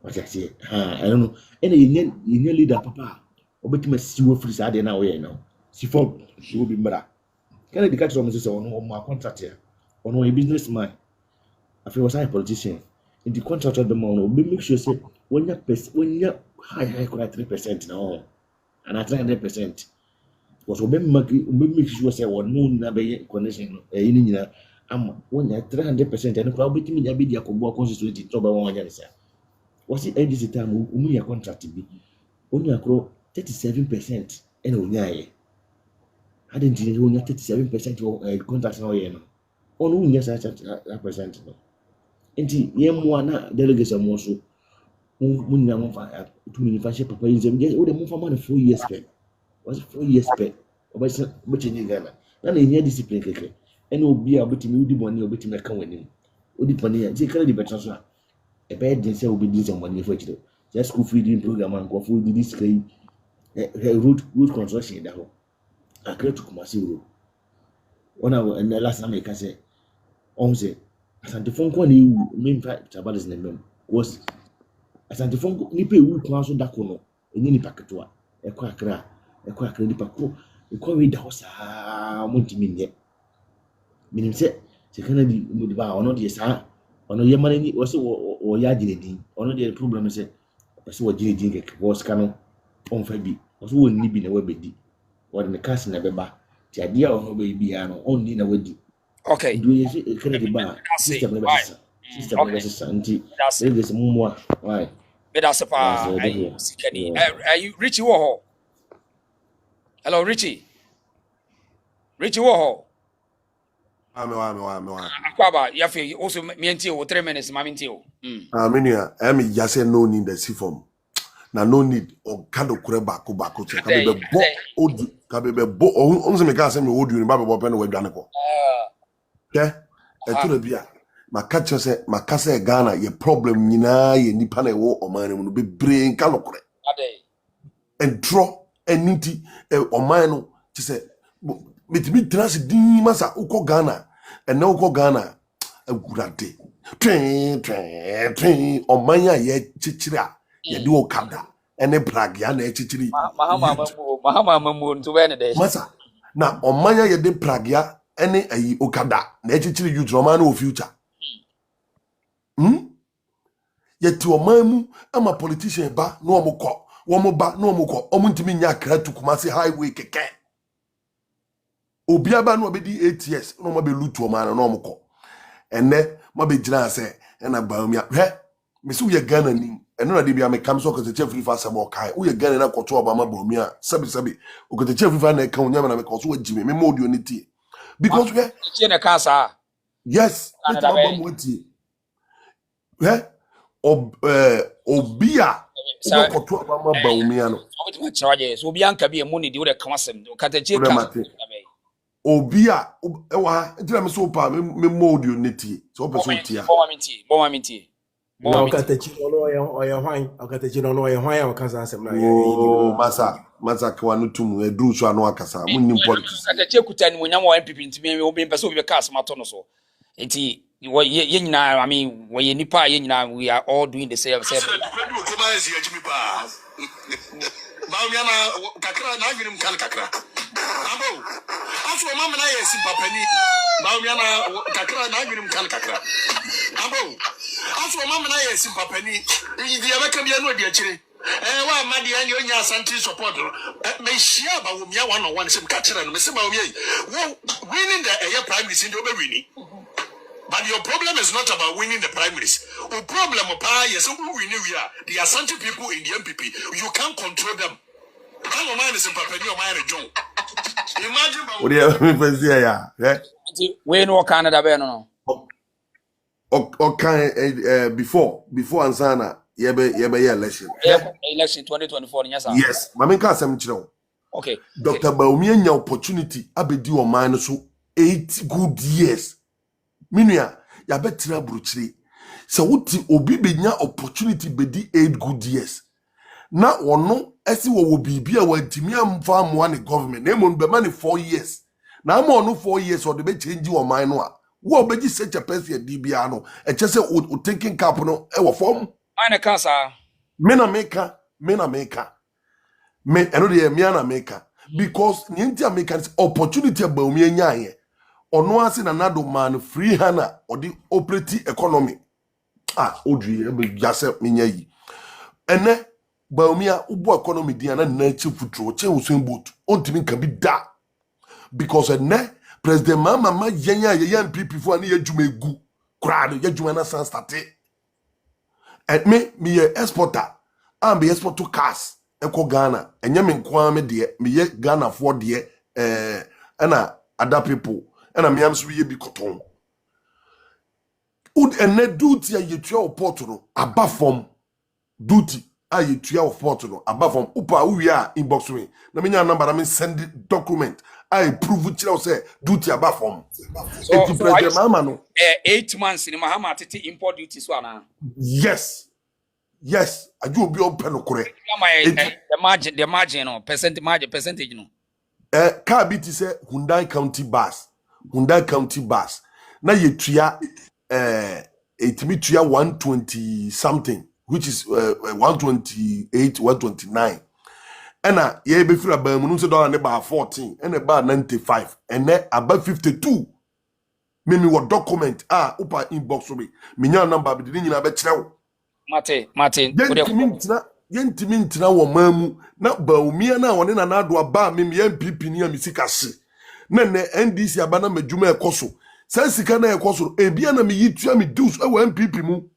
O: what I say I don't know any you leader papa obetime siwo free sa de na o ye no si for she will be mra can the catch from say on my contract here on a businessman I feel was a politician in the contract of the man we make sure say when you high 3% now and at 300% was make sure say one no na be connection any nyina am when you 300% and crowd betimi ya be dia ko bo constituency to ba won anya say was it this time umu ya contract bi only akro 37% and onyaye I didn't know 37% contract now no on who yes that percent no enti ye mo na delegation mo so mun na mo fa to me fa she papa yin zem o de mo fa man 4 years pay was 4 years pay obese mo chenye Ghana na na nya discipline keke ene obi a obetimi udi boni obetimi ka wanim odi pani ya je kala di betra so a e be din se obi din some money for chiro just school feeding program and go for di sky road construction da ho akre to Kumasi road ona and the last time I say on say asantefonko na ewu memfa tabalis na mem was asantefonko ni pe ewu kwa so dako no enye ni paketo a ekọ akra ni pakko ekọ we da ho saa montimi nye minim se kana di ba ono de saa ono ye mane ni wose wo ya gine din ono de problem se wose wo gine din ke was kanu on fa bi wose wo ni bi na we bedi wo de cash na beba ti ade a ono be bi ya no on ni na wadi
B: okay
O: do you kana di ba system na system anti there is more why
B: me da sepa sikani you Richie wo hello Richie wo
L: Me
B: akwaba ya fe also mienti o 3 minutes ma mienti o
L: Menia, just say no need the see form. Na no need o kado kure bako che kabebe bo on se me ka se me wodu ni ba be bo pe no wadwane ko. Ke e to bia maka say Ghana ye problem nyina ye nipa na wo oman mu no be brain kalokore
B: Ade.
L: and draw and niti oman no ti say metimi trans din masa uko Ghana and na uko Ghana agurade twin oman ya ye chichira ye di okada ene brag ya na chichiri
B: Mahama mamu nto be ne de.
L: masa na oman ya ye di brag ya ene ayi okada na chichiri youth oman no future yet to oman mu ama politician ba no omukọ womo ba no omukọ omuntimi nya kratu Kumasi highway keke obiaba no obedi 8 years no mo be lutu oman no omukọ enne mo be gina se na Bawumia he me so ye Ghana ni eno na de bia me kam so ko te free fa sabo kai wo ye Ghana na kwoto Obama Bawumia sabi o ko te free fa na ka onya na me ko so wajime me modio ni tie because we
B: Tie ne ka sa.
L: yes let Obama mo tie he obia wo kwoto Obama Bawumia no
B: Obitima chawaje so obi anka bi emu ni di wo de ka wasem o ka te tie ka.
L: obia ewa ntira me so pa me modio ni tie so person tie
B: Bon minti.
P: No katachi no oya hwan okatachi no oya hwan ya kasa asem na
L: oh masa kwa no tum edru so anu akasa munnim politics
B: Katachi kuta ni munyam wa MPP ntimi obi mpese obi be ka asmato no so enti ye nyina I mean we nipa ye nyina we are all doing the same
M: Bawumia na kakra na adwenem kan kakra abo aso mama na ye simpapani Bawumia na kakra na adwenem kan kakra abo aso mama na ye simpapani idi abeka bia no de akire wa amade ani onya asante support me hia Bawumia 1-on-1 sim kakra no me sim Bawumia wo winning the prime minister ndi obe winning. But your problem is not about winning the primaries. The problem is the Asante people in the MPP. You can't control them. Imagine
L: what do you
B: we no Canada be no
L: okay before ansana yebe election
B: election 2024 nyasa
L: yes mama nka asem kire
B: okay
L: Dr. Bawumia nya opportunity abedi o man so 8 good years minua ya betra buruchiri se wuti obi benya opportunity bedi 8 good years na ono esi wo bibi a wantimi amfa amwa ne government na emon be ma ne 4 years na ama ono 4 years o de be change o man no a wo beji such a person DBA no e chese o taking cap no e wo form
B: ane kasa
L: me na meka me eno de me na meka because nyenti Americans opportunity Bawumia nyaye ono ase na nado man free hana odi operate economy odri e jase menya yi ene Bawumia ubo economy dia na chief futuro che usen boat ontimi kan bi da because ene president mama yenya ye MPP fo ani adwuma egu kra no adwuma na san start and me ye exporter am be export to cars eko Ghana enye me nko me de me ye Ghana for de na other people and me am so ye bi koton ud ene duty a yetua port no aba from duty a yetua of port no aba from upa we are inbox me na me nya number na me send document I prove it say duty aba from so president mama no
B: 8 months in Mahama tete import duty so na
L: yes aju obi open no kore
B: the margin no percentage no
L: car bit say Hyundai County bus na yetua etimi tua 120 something which is 128 129 ena ye be fira ba mu no $dollar ne ba 14 ena ba 95 ene aba 52 memi wo document upa inbox me nya number bi de nyina be kirewo
B: Martin
L: yentimi ntina wo mamu na Bawumia na woni na nado aba memi MPP ni amisika se na NDC aba na madwuma ekoso sensika na ekoso ebia na me yitua me dues e wo MPP mu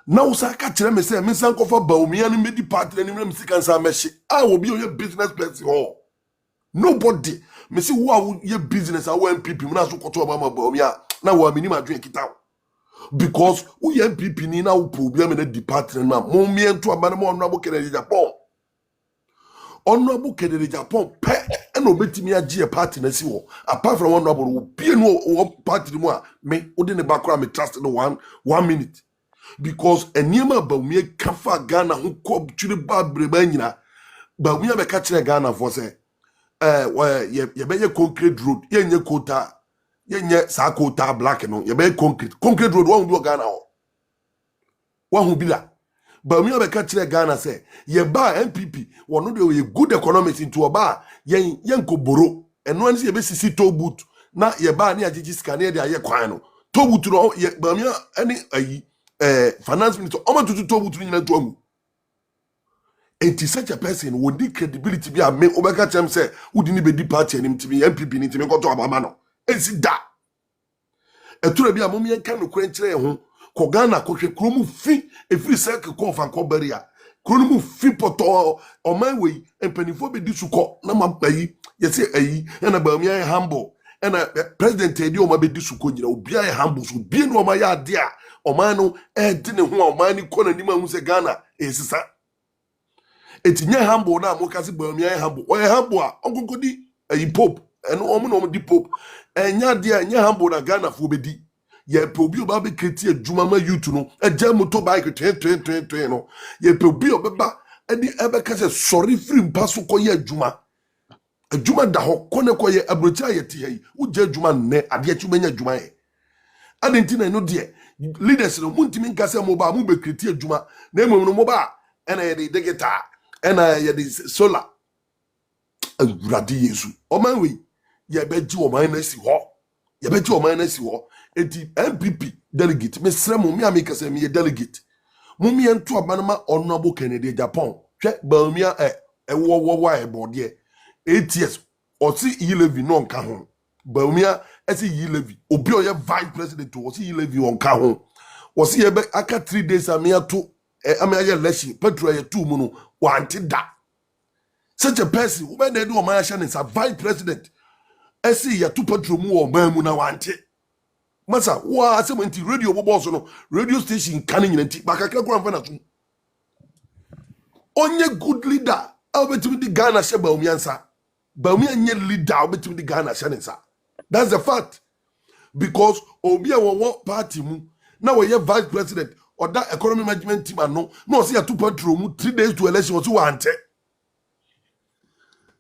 L: na usa ka kire me se me san kofa Bawumia ni medi party ni me sika nsa meshi obi o business person ho nobody me see wo ye business a MPP mu na so koto Obama Bawumia na wo amini madwen kita because we MPP ni na wo problem na department ma mo miento aba na mo Honorable Kennedy Agyapong pe no betimi agye party na si wo apart from one number wo pie no party mu a me odi ne background me trust no 1 minute because eniema Bawumia kafa Ghana ho ko twire ba breba nyina Bawumia be ka kire Ghana for say ye be ye concrete road ye nye kota ye nye sa kota black no ye be concrete road wo hu Ghana ho wo hu bi la Bawumia be ka kire Ghana say ye ba MPP wono de ye good economics into oba yen koboro eno an ye be sisi to boot na ye ba na agigi scanner de aye kwan no to boot no ye Bawumia ani ayi finance minister o ma tutu to boot nyina to amu enti such a person would need credibility be a me obeka chem say wudi ni be di party anim timi MPP ni timi ko to abama no ensi da etura bi a mom yen kan no kran kire ho ko Ghana ko hwe kromu fi efiri circle ko fa ko baria kromu fi poto o man we empanifo be di suko na mabayi yesi ayi na Bawumia humble na president edi o ma be di suko nyina obi aye humble so bi no ma ya ade a o man no di ne ho o man ni ko na ni ma hu se Ghana esisa etinye humble na amokasi Bawumia humble o humble a ogonkodi ayi pope eno omo no di pope enya de enya humble na Ghana fo be di ye pe obi oba be kreti adwuma ma youth no eja moto bike twen no ye pe obi obeba edi ebe ka se sorry free mpa so koye adwuma da ho kone koye abrochi ayete yi uje adwuma nne ade achi menya adwuma ye adentina no de leaders no muntimi nka se mo ba mu be kreti adwuma na emom no mo ba ena ye de digital ena ye de solar awurade Yesu oman we ye beji oman na si ho ye beji oman na si ho enti MPP delegate me sremo me ameka se me delegate mo me ento abanama honorable Kennedy Agyapong hwe Bawumia wo ebode 8 years o si yilevi no nka ho Bawumia esi yilevi obi o ye vice president o si yilevi on ka ho o si ye be aka 3 days amia to amia ye election petrol ye 2 mu no wanti da such a person who be do o man sha a vice president esi ye to petrol mu o man mu na wanti masa wa asemanti radio bobo so no radio station kan nyina nti bakakra kura mfa na so onye good leader obetimi di Ghana she Bawumia nsa Bawumia nye leader obetimi di Ghana she nsa that's the fact because obi a wo party mu na wo ye vice president or that economy management team ano no see ya two patrol mu 3 days to election so wante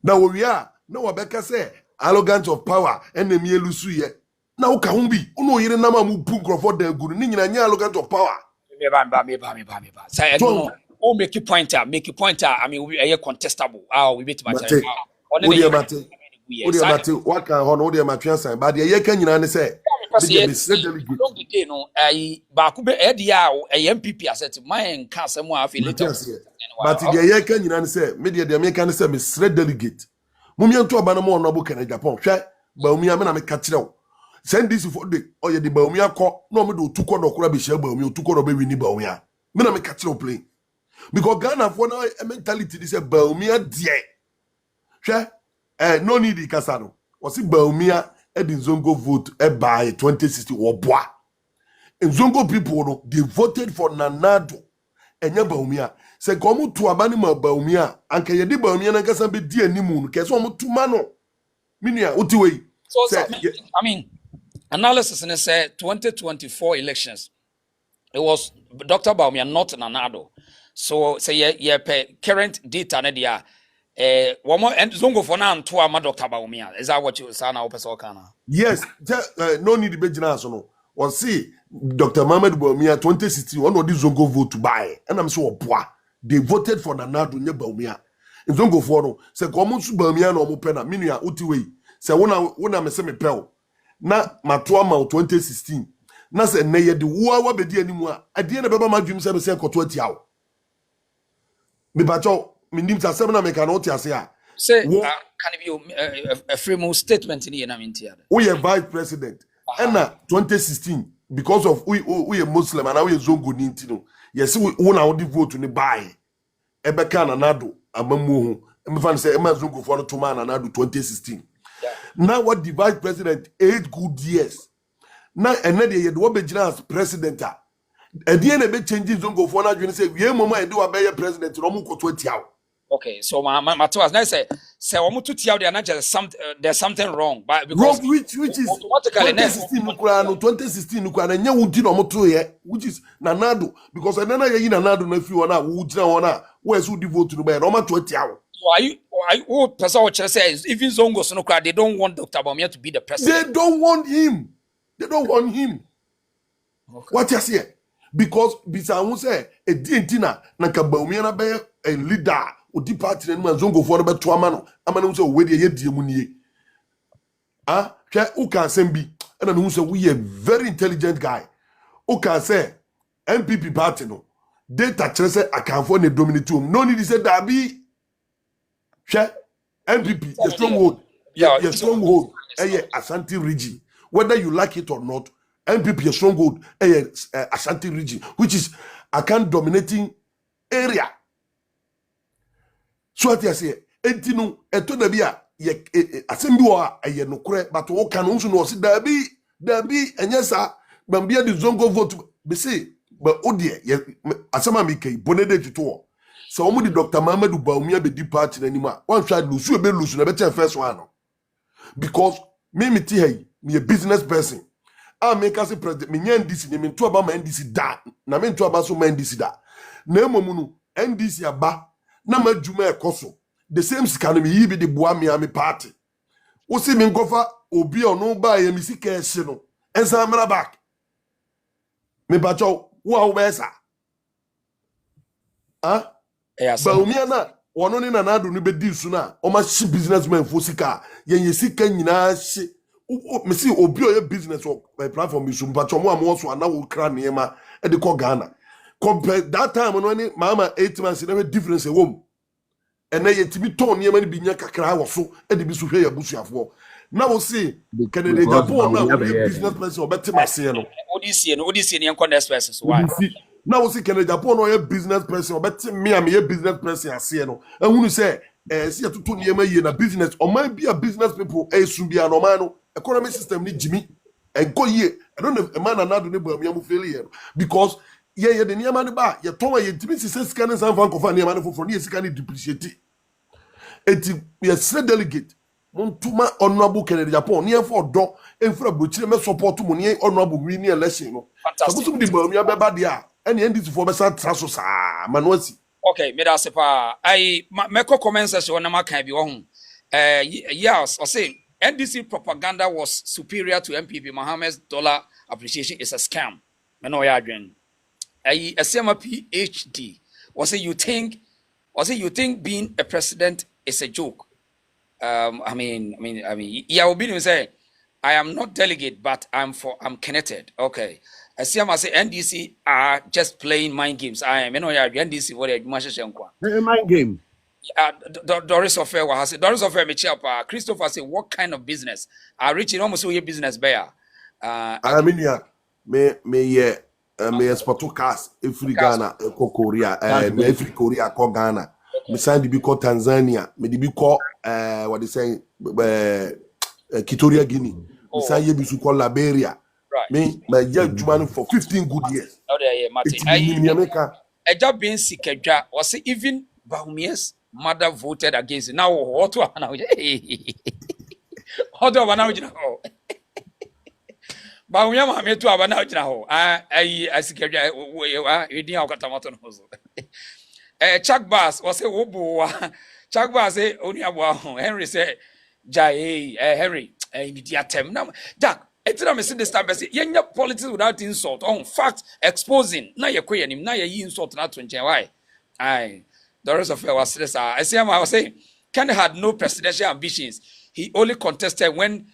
L: na wo wi a na wo beka say arrogance of power enemy elusu ye na wo ka ho bi uno yire na ma mu pu nkrofo da guru ni nyina nya arrogance of power
B: me ba say no o make a point I mean we are contestable we bet much
L: Odi mate what can hono odi matwe san ba de ye ka nyina ne say
B: long the day no ba ku be dia MPP asset my can asem a fi later
L: but de ye ka nyina ne say me de me ka ne say me sre delegate mumye nto oba na mo no bo Kennedy Agyapong hwe Bawumia me na me ka kirew send this for the oye de Bawumia ko no me do tukọ do kura be share Bawumia tukọ do be wini Bawumia me na me ka kirew play because Ghana for now mentality this Bawumia die hwe no need ikasano osi Bawumia the Zongo vote by 2016 or bois. And Zongo people no, they voted for Nanado and Bawumia. Say come to abanima Bawumia and can you di Bawumia na kasa be di animu keso mo tu mano. Minia utiwe.
B: So I mean analysis in say 2024 elections. It was Dr. Bawumia not Nanado. So say current data na dia one more and Zongo for now to ama Dr. Bawumia. Is that what you say now person kana?
L: Yes, no need to be generous no. Or see Dr. Mohamed Bawumia 2016 one of these Zongo vote to buy. And I'm so poor. They voted for Nanado nye Bawumia. In Zongo for no say come su Bawumia no mo pena minia utiwe. Say wona me se me pel. Na matoa ma 2016. Na say na ye de wo be di animu a ade na beba madwum se me se koto atiawo. Me bacho mindim sa semna me kan oti ase a
B: say can it be a free statement in here na mintia
L: we are vice president and 2016 because of we a Muslim and we Zongo ninti no yes we na odi vote ni buy ebeka na nado amamu ho me fan say ema Zongo for no to man na nado 2016 now what the vice president 8 good years now ene de ye do be gina as president a edi na be change Zongo for na dwene say we mama e do abeye president no mu ko to atiawo.
B: Okay, so my Matthias, now say
D: say omo to tia there na just there's something wrong but because
L: wrong which is
D: automatically
L: 2016 nukura no 2016 nukura na nya wuti no moto ye which is nanado because enana ye nanado na fi wona wo gina wona wo esu di vote no be no ma to tia wo.
D: Why who person what says even Zongo so no they don't want Dr. Bawumia to be the president.
L: They don't want him. Okay. What you say? Because bisa who say a dintina na ka Bawumia na be a leader o di party na Zongo for be to amano amano say we dey die mu nie. Ah, hwe who can say bi and who say we a very intelligent guy. Who can say MPP party no data chere say account for ne dominate no need say that be MPP, the stronghold, your stronghold, Ashanti region. Whether you like it or not, MPP, your stronghold, Ashanti region, which is a kind dominating area. So what I say, etino etonabia asembiwa no kure, but what can also know see there be and yes sir, bambia the zongo vote be say, but odie asama mike bonede to. So omo di Dr. Mamadou Bawumia be di party anymore. One try lose, you be lose, na better first one. Because me ti hey, me a business person. I make as a president, me NDC, me to about my NDC da. Na me to about so my NDC da. Na emomunu NDC aba, na ma juma ekoso. The same scan me be the Bawumia party. O see me ngofa obi ono ba ye mi sika ehye no. Ensa mra back. Me bacho wo awesa. Ah? Bawumia na wono ni nanado no bedi su na o ma shi businessman fo sika yen sika nyina shi me see obi o ye business o platform bi su mpacho mo am so na wo kra ne ma e de ko Ghana compare that time no ni mama 8 months na difference e wom ene ye tibi ton ne ma ni bi nya kakra wo so e de bi su hwe ya busuafo na wo see Kennedy Agyapong na wo business person obeti mase no
D: odisi ne enko next person so why
L: now we see Kennedy Agyapong no a business person but me am a business person ase no ehunu say see atutu niema ye na business o man be a business people esu bia no man no economic system ni jimi enko ye I don't know a man anado ne Bawumia mu fail here because ye de niema ne ba ye ton ye timi se scan san fan kofa niema ne foforo ne scan depreciate eti ye say delegate montuma honorable Kennedy Agyapong ne for do enfra brochire me support mu ne honorable win election no so di Bawumia be ba dia and NDC for besa traso sa manuasi.
D: Okay, me da se pa I meko comments as one ma kan bi wo hu yes I say NDC propaganda was superior to MPP Mohammed's dollar appreciation is a scam me no ya adwen I asema PhD was say you think being a president is a joke. I mean yeah will be say I am not delegate but I'm connected. Okay, I see I say NDC are just playing mind games. I am NDC what a
P: mind game.
D: Doris Offer was Doris Offer me chapa Christopher say what kind of business I reach it almost your business bear.
L: I mean yeah me export cars every Ghana ko Korea every Korea ko Ghana me sign the call Tanzania me the call what they say Equatorial Guinea me sign ye bisu call Liberia.
D: Right.
L: Me my year Jumanu for 15 good years.
D: Oh there yeah Martin. A job being Sikadwa was even Bawumia's mother voted against it. Now what to now? How do I now? Bawumia mama to aba now jina ho. I Sikadwa we din akotamato no. Chuck Bass was say obo. Chuck Bass say oni abo Henry say jai Henry idiatem na Jack etira me say this time say yenya politics without insult on fact exposing na ye koye nim na ye insult na to nchen why the rest of was stress I say I was saying Ken had no presidential ambitions. He only contested when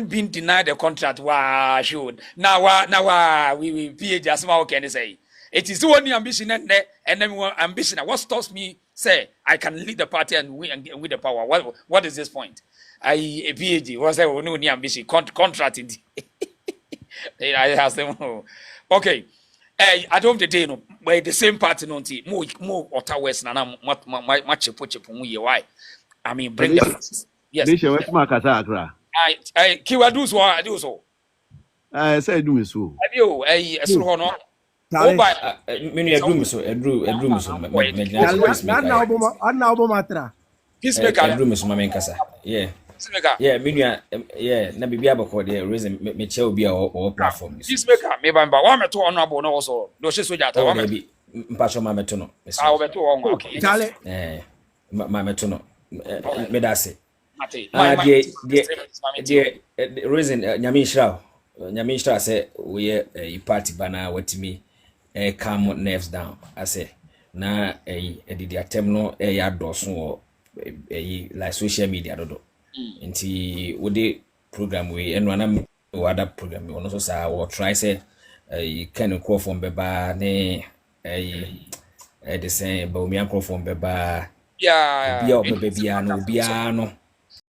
D: being denied the contract. Wow, should now we PhD as well can say it is the only ambition and then ambition. What stops me say I can lead the party and win the power? What is this point? A PhD was there no ambition contract in I asked them. Okay, I don't the day no by the same party no more Ottawa West na much why I mean bring them yes
P: They show what makasa akra
D: I kiwa do so
P: say do so
D: have you esro ho no
O: oh by menu edrum so edrum so
P: na oboma matra
B: Peacemaker.
O: room is my kasa. Yeah.
B: Peacemaker.
O: Yeah, media yeah, na bibia bako the reason me che obi or platform.
B: Peacemaker. Me ba wa me to honorable no also. Do she soja ta wa me.
O: Maybe mpacho ma meto no.
B: Ah, we to on okay.
P: Charlie.
O: Ma meto no. Me da se.
B: Mate.
O: The reason nyame nhira say we party bana watimi calm nerves down. I say na the attempt no ya doso wo like social media dodo. Nti wode program we eno na other program we also say we try say can call from beba ne the same Bawumia microphone beba
B: yeah
O: bia no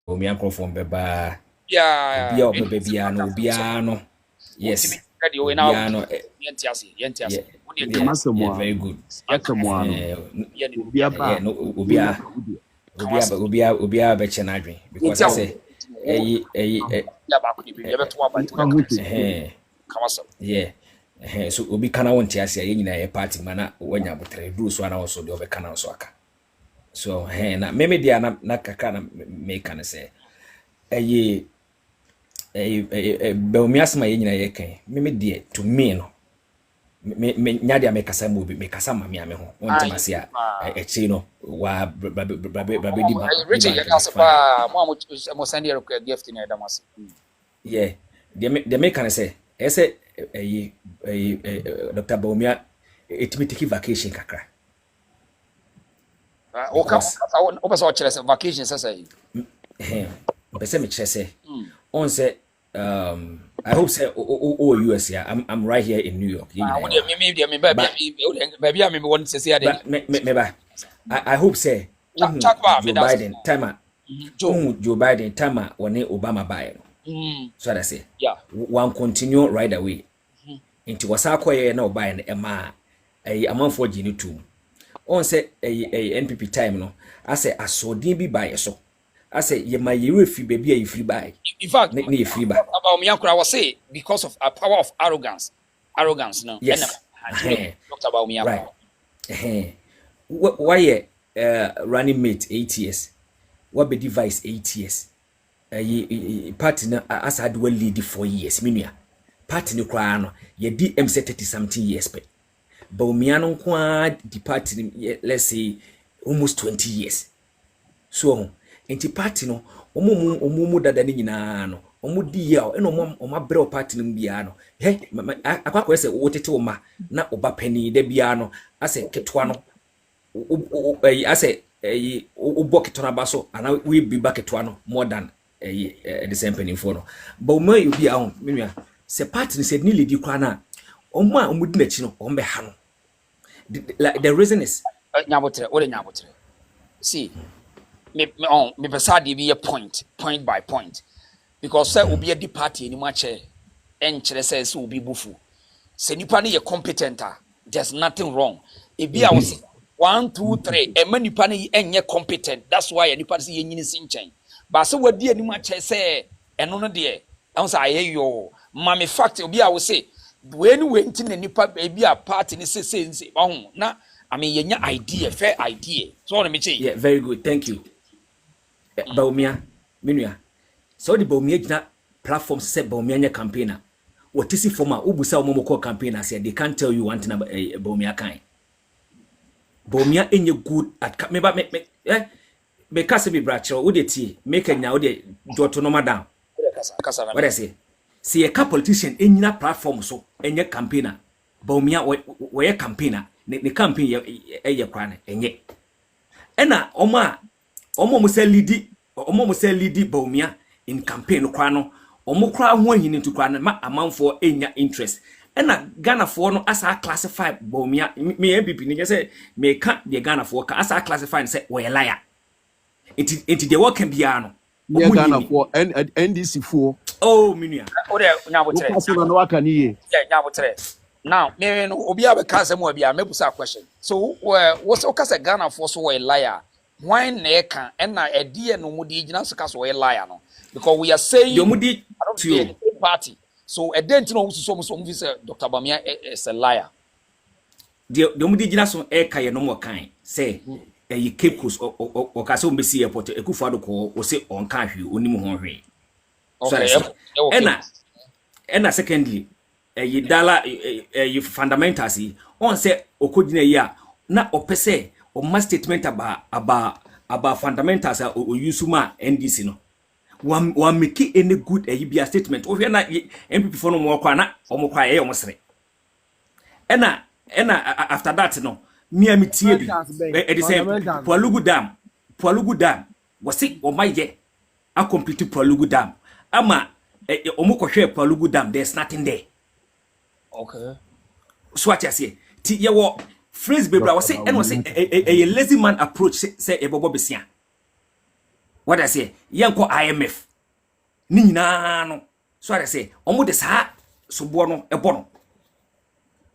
O: Bawumia microphone beba
B: yeah
O: bia no yes
B: bia no yentiase
O: very good obia be chenadwe because I say yeah so obi kana wonte ase ye nyina ye party mana wanya botre du so ana so de obekana so aka so na meme dia na kaka na make an say Bawumia sama ye nyina ye kan meme dia to me no me nyade amekasa mu bi mekasa mame ame ho wonte mase a echi no wa brabe di ba
B: Richie ya kasa pa mo send your gift in Adamas
O: yeah the make an say ese Dr. Bawumia etimi take vacation kakra
B: o pesa o chere vacation sasa
O: pesa me chere say on say I hope say US yeah I'm right here in New York I hope say Joe Biden time when Obama buy so that I say one continue right away into wasakwa na buy na ema amanfo gini tu on say NPP time no I say asodin bi buy so I say ye my refi baby a free buy.
B: In fact,
O: ne free buy.
B: Bawumia kura was say because of a power of arrogance no.
O: Yes.
B: Dr. Bawumia.
O: Right. Why running mate 8 years? What be device 8 years? Partner as had well lead 4 years. Minia. Partner kura no ye DM 30 something years pe. Bawumia no kwa the party let's say almost 20 years. So enti party no omumu dada ni nyina no omudi ya eno omabre party no bia no he akwakwa se wotete oma na oba pani da bia no ase ketwa no ase obo ketwa ba so ana we bi ba ketwa no more than the same penny for no Bawumia you bia on menua se party ni se ni lady kwa na omma omudi na chi no ombe ha no the reason is
B: nyabotre see me pesade be a point by point because say obi a di party ni mache enkyere say obi bufu se nipa ne ye competent there's nothing wrong e bi a was 1 2 3 e ma nipa ne enye competent that's why nipa say yenyini sinchen ba se wadi ani mache say eno no de e say ayeyo ma me fact obi a was say we nti ne nipa e bi a party ni say na I mean yenya idea fair idea so on me say
O: yeah very good thank you Bawumia menua so the Bawumia gina platform say Bawumia nya campaigner what is former ubusa omomoko campaigner say they can't tell you one thing about Bawumia kan Bawumia enye good at me kase be brachro wo de tie make nya wo de joto no madam what I say a politician enyina platform so enye campaigner Bawumia we campaigner ne campaign ye kwane enye ena omo mo say lead Bawumia in campaign kwa no omo kra ho anyin ntu kwa no ma amanfo enya interest ena Ghana for no asa classify Bawumia me MPP ni say me ka de Ghana for ka asa classify say we liar it the work can be ano
A: omo Ghana for NDC for
B: minua o de nyabotre
A: no aka ni ye
B: nyabotre now me no obi abeka say mo bia mebusa question so wo say okasa Ghana for so we liar why neka and na edie no mudi gina so ka so we liar no because we are saying
O: you mudi to
B: party so edent no so say Dr. Bawumia is a liar
O: the mudi gina so e ka ye no mo kan say
Q: Cape Coast or Castle Bessie Airport, a good father call or say on country, only more. So I say, and secondly, a dollar you fundamentals on say okudina ya na opese o ma statement about fundamentals or usuma NDC no one make any good a statement o na MPP for no more kwana o mo kwa o mo sere and after that no me tie bi e the same Pualugu Dam was it o maye a complete Pualugu Dam ama omukohwe Pualugu Dam, there's nothing there.
B: Okay.
Q: So what you say? Ti ye wo phrase baby was say and was say a lazy man approach say e bobo besia. What I say? Yanko IMF. Ni nyina no. So what I say? Omo de sa so bo no e bo no.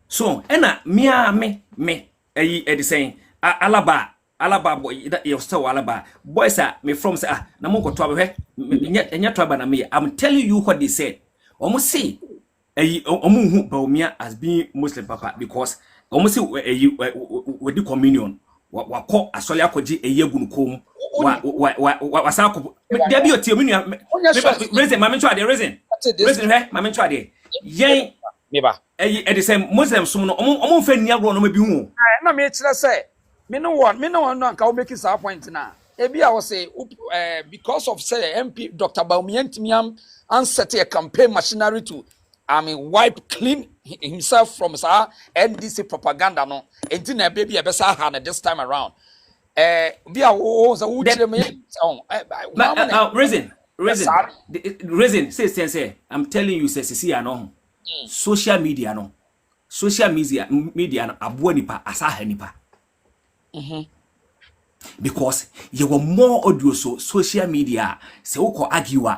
Q: So ena me e the saying Alaba boy that you still Alaba boys are me from say na mo ko to abehwe enya to aba na me. I'm telling you what they said. Almost say omu Bawumia as being Muslim papa because almost say we do communion wa ko asole akoji eyegu nkom wa sa ko there be otie menu reason mama ntwa de reason he mama ntwa de yen
B: meba
Q: e the same Muslim sum no omo fa nia gro no ma bi hu
B: na me kire say me no one no anka o make that point na ebi I was say because of say MP Dr. Bawumia ntimiam set a campaign machinery to wipe clean himself from NDC propaganda no enti na baby e besa ha na this time around be a wo so wo chire me
Q: reason say I'm telling you say no social media no abo nipa asaha nipa because you were more audio so social media se wo argue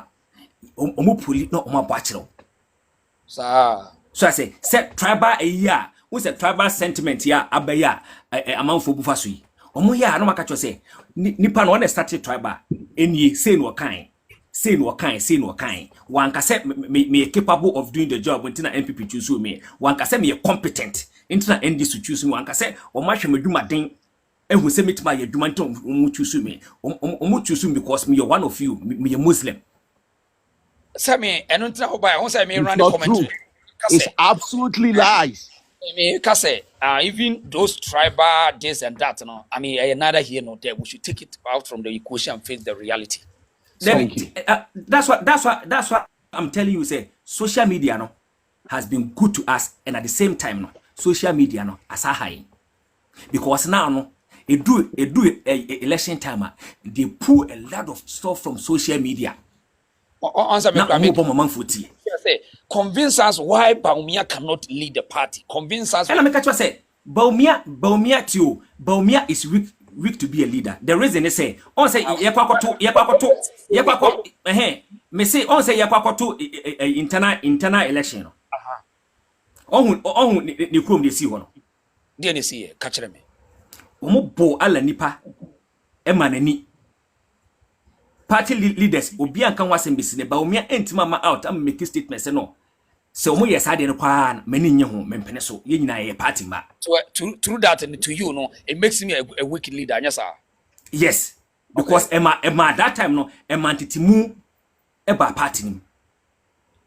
Q: omo poli no omo abachiro
B: so
Q: I say tribal we say tribal sentiment ya abaya amanfo bufa so yi omo ya no maka cho say nipa no one start tribal enie say no kan wan ka say me capable of doing the job until na MPP choose me wan ka say me competent until na NDC choose me wan ka say o ma hwe madwuma den ehu say metima ya dwuma ntom o choose me o choose me because me one of you me a Muslim.
B: Sami, and until I won't say me run the commentary.
E: It's absolutely lies.
B: Me say, even those tribal this and that, no. I mean, another here, no there. We should take it out from the equation and face the reality.
Q: So, that's what I'm telling you. Say social media no has been good to us, and at the same time, no social media no as a high because now no it do election time. They pull a lot of stuff from social media.
B: Answer me, convince us why Bawumia cannot lead the party. Convince us.
Q: And I make a say Bawumia is weak to be a leader. The reason is say on say yakwakoto me say on say yakwakoto internal election. On ni krom de si ho no.
B: De ne si e ka kire me.
Q: Omo bo ala nipa e manani. Party leaders obi anka wasem bisi ne Bawumia entima ma out am make statement say no say omo yes ade no kwa na mani nye ho mempene so ye nyina ye party ma
B: so through that and to you no it makes me a weak leader anya sir.
Q: Yes because Emma that time no Emma titimu e ba party nim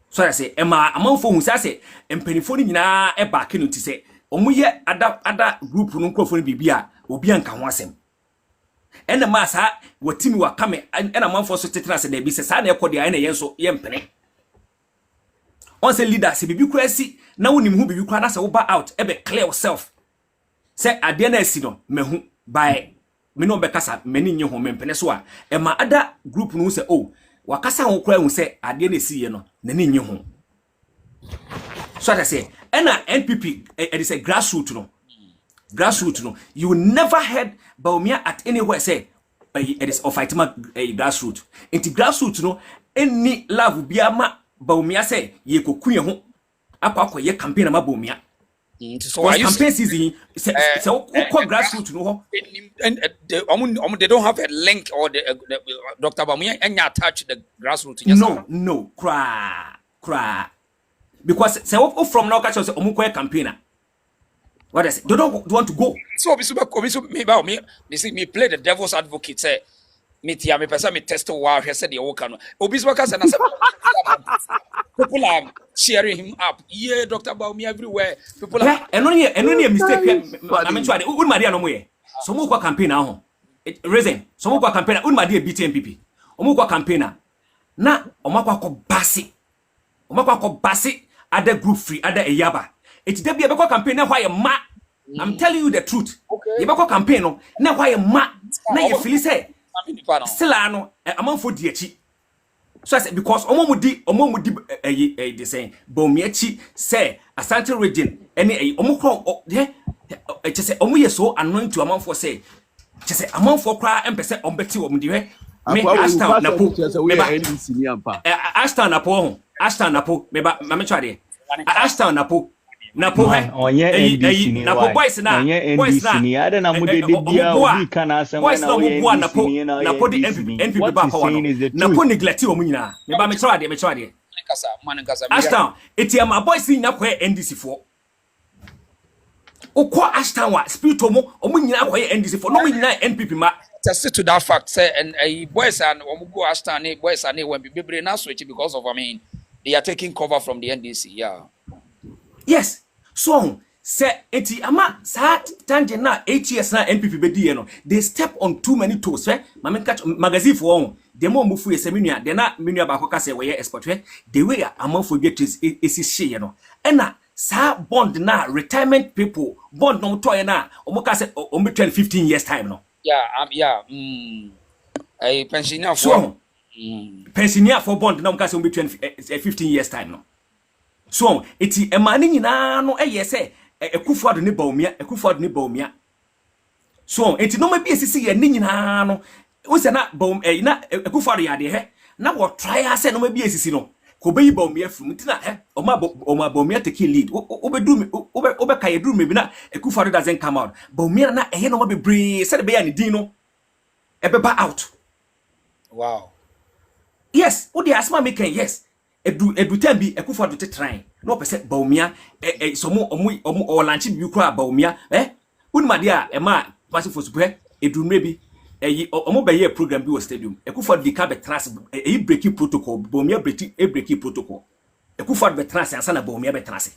Q: so I say Emma amanfo hu say empanifo ni nyina e ba ke no ti say omo ye ada group no nkrofo no bibia obi anka ho asem ena masa watimi wakame ena manfo so tetena se na bi se sa na ekode ai na yenso yempene on se leader se bibi kura si na wonim hu bibi kura na se wo ba out ebe clear yourself se ade na asi no mehu by me no be kasa mani nye ho mempene so a e ma ada group no se oh wakasa ho kura hu se ade na asi ye no na ni nye ho so that say ena NPP it is a grassroots no you never heard Bawumia at anywhere say it is of item grassroots into grassroots no any love biama Bawumia say ye kokuye ho akwa ye campaign ma Bawumia so campaign season say grassroots no
B: and they don't have a link or the Dr. Bawumia enya attach the grassroots
Q: no cry because say from now catch say omuko campaigner What I say? They don't want to go.
D: So me they see me play the devil's advocate say me tia me person me test wow he said the work no obi so say na say people are cheering him up. Yeah, Dr. Bawumia everywhere. People are
Q: eno ne mistake I mean try un Maria no moye. So mo kwa campaign na ho. Reason. So mo kwa campaign un Maria beat MPP. Omo kwa campaign na omakwa ko base. Omakwa ko base other group free other eyaba. It dey be a campaign na why ma. I'm telling you the truth. Okay. You campaign no na why ma na you feel say still ano amanfo di achi. So I said because omomudi the saying Bawumia chi say Asante region any omokro je say omoye so anoint to amanfo say je say amanfo kra empese ombeti omudi he me Ashton na po Ashton na po Ashton na po me ba me twade Ashton na po na po he na po boys na
R: ada na mude de bia obi kana asem na wo
Q: na po the NPP ba power na po neglect o munyina me ba me twade Ashton etiama boys ni na ko NDC fo ukọ Ashton wa spirit o munyina ko NDC fo no munyina NPP ma
D: attest to that fact say and boys and go Ashton boys and when be na switch because of they are taking cover from the NDC. Yeah.
Q: Yes. So, say eti ama sa tangent na 8 years na NPP be die no. They step on too many toes, eh? Mama catch magazine for on. Dem mo mufu ye seminua, de na menua ba ko ka say we export eh. The way amanfo get is she no. Ena sa bond na retirement people bond no to na omo ka say o me 15 years time no.
D: Yeah, pensioner for
Q: pensioner for bond na omo ka say o me 15 years time no. So eti emane nyina no eye se Ekufuado ne Bawumia so eti no ma bi esisi ye ne nyina no wo se na na Ekufuado ya de he na wo try ase no ma bi esisi no ko be yi Bawumia frum ntina o ma Bawumia take lead obe ka ye duru me bi na Ekufuado doesn't come out Bawumia na eye no ma bebre se de be ya ne din no ebeba out.
D: Wow.
Q: Yes, wo de asma make yes. Edu tembi Ekufuado te train no pese Bawumia somo omo lanchi bi kura Bawumia unma dia ma pass for super edu mebi omo be ye program bi wo stadium Ekufuado di ka be trans breaking protocol Bawumia breaking protocol Ekufuado be trans ansa na Bawumia be trans.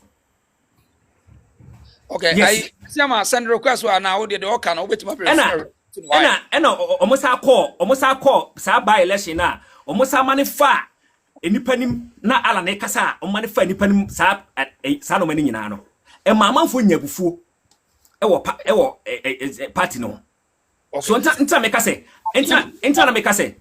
D: Okay, yes. I see am send request wa na wo de o kan obetima prefer
Q: ena omo sa call sa by election na omo sa manifa enipanim na ala na kasa o manifa enipanim sa no mani nyina no e mamanfo nyabufuo e wo party no so nta me kase nta na me kase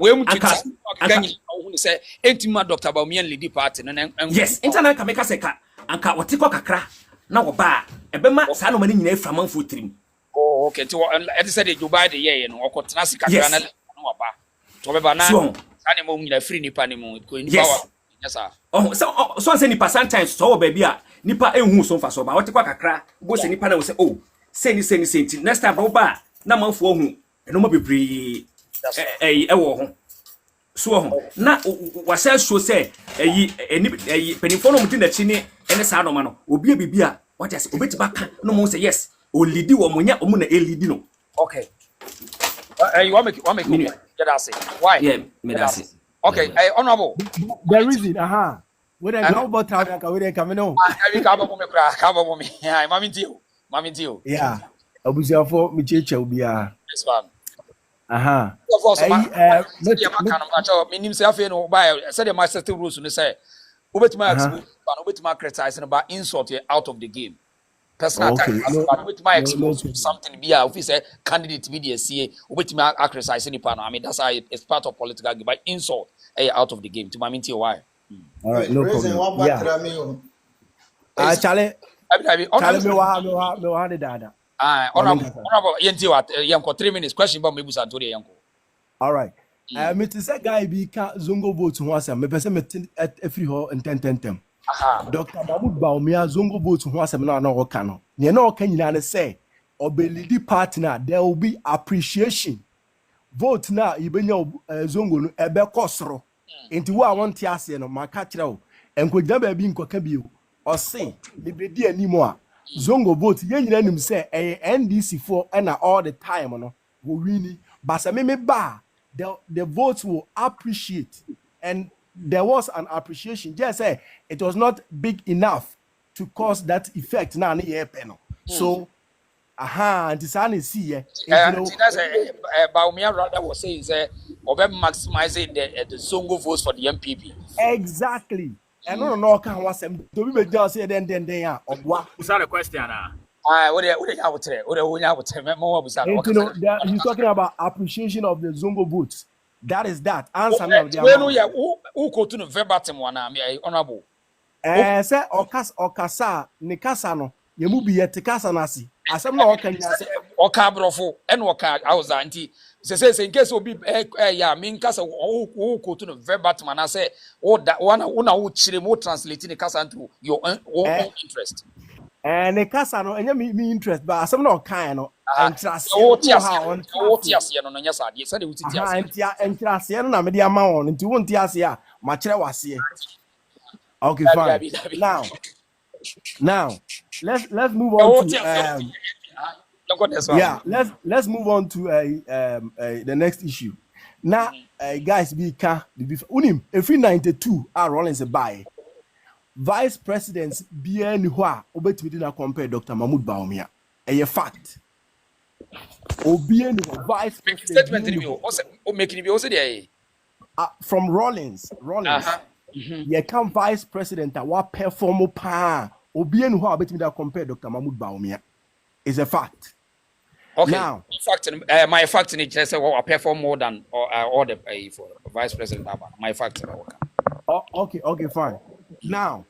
D: we mu tita ganyi ohunu se entima Dr. Bawumia lead party no
Q: yes nta na ka me kase ka anka wotiko kakra na wo ba e be ma sa no mani nyina efra manfo tirim.
D: Oh okay to e say the Dubai the year no okotena sika kakra na wo ba to be ba na ani mo nyina free nipa ni mo ko nipa wa yes
Q: so say nipa sometimes so baby a nipa enhu so fa so ba wotekwa kakra bo se nipa na wo say oh say ni next time wo ba na manfo ohu eno ma bebre wo ho so ho na wa say so say penifo no muti na chi ni ene sa no ma no obi a bibia what say obeti baka no mo say yes o leadi wo monya o mu na leadi no.
D: Okay. You want me get us why?
Q: Yeah, me that's it.
D: Okay, honorable.
P: The reason, when I go about town, I can come on.
D: I will me. Yeah, mommy deal.
P: Yeah, I was there for me, Chicha, will be
D: this one.
P: Of
D: course, said my sister rules to say, over to my criticizing about insult out of the game. Personal attack, with my exposure, something be a officer candidate be the CA, with my criticize any panel. I mean, that's how it's part of political game, but insult out of the game. To my minty why?
P: All right, no problem. Yeah. Challenge me dada.
D: Honorable, Yanko 3 minutes question, but maybe Santori Yanko.
P: All right. Me to say guy be Zongo vote once, me person me every hall and 10. Dr. Bawumia Zongo vote who was na no kano. Ne no kan nyina say obelidi partner there will be appreciation. Vote na ibenya Zongo no ebe kosoro. Enti wo a won tie ase no maka kire wo. Enkodina ba bi nkoka bi o. O se libedi animo a zongo vote yen nyina nim say NDC for and all the time no we win but say me ba the votes will appreciate and there was an appreciation just say it was not big enough to cause that effect na na no so and this an see you know
D: that's Bawumia rather was saying say or maximizing the Zongo votes for the MPP.
P: exactly and no can was them to be just say then obwa
Q: Is that a question?
D: What you have to
P: and you know he's talking about appreciation of the zongo votes that is that answer now the
D: amount who go to the verbatim one honorable
P: say okasa ne kasa no ye mu bi ye te kasa na si asem na oka nya say
D: oka brofo and oka awza anti say in case obi ya me kasa who go to the verbatim and say oh that one who chire mo translate ne kasa into your own interest
P: ne kasa no enya me interest but asem na oka no entrase
D: oh tiase no nya sade say de wuti tiase
P: entrase no na me de ama won nti won tiase a ma kire wase. Okay, fine. Now, let's move on to yeah. Let's move on to the next issue. Now, guys, unim every 92 are Rollins a buy. Vice Presidents bien hua obetimi na compare Dr. Mahmoud Bawumia. A fact. Obien Vice President. From Rollins. You can Vice President that what perform pa obien who between that compare Dr. Mahmoud Bawumia is a fact.
D: Okay.
P: Now,
D: my fact in just what perform more than all the for Vice President. My fact.
P: Okay, fine. Now,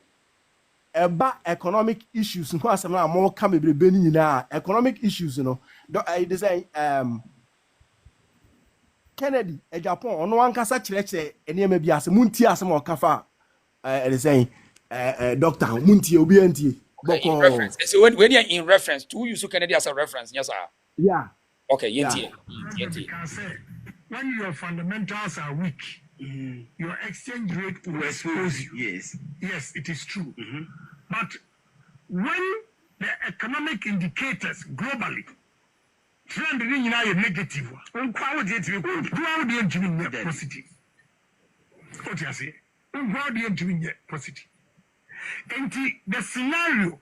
P: about economic issues, who are some more come be economic issues, you know. They say Kennedy, Agyapong, on one kasa church, and you may be as Munti as more kafa, they say, Doctor Munti Obianti.
D: In reference. So when you're in reference to use Kennedy as a reference, yes, sir.
P: Yeah.
D: Okay,
S: yeah. When your fundamentals are weak, your exchange rate will expose you. Yes, it is true. But when the economic indicators globally trend in negative, how would you do positive? What you say? How do you do positive? And the scenario,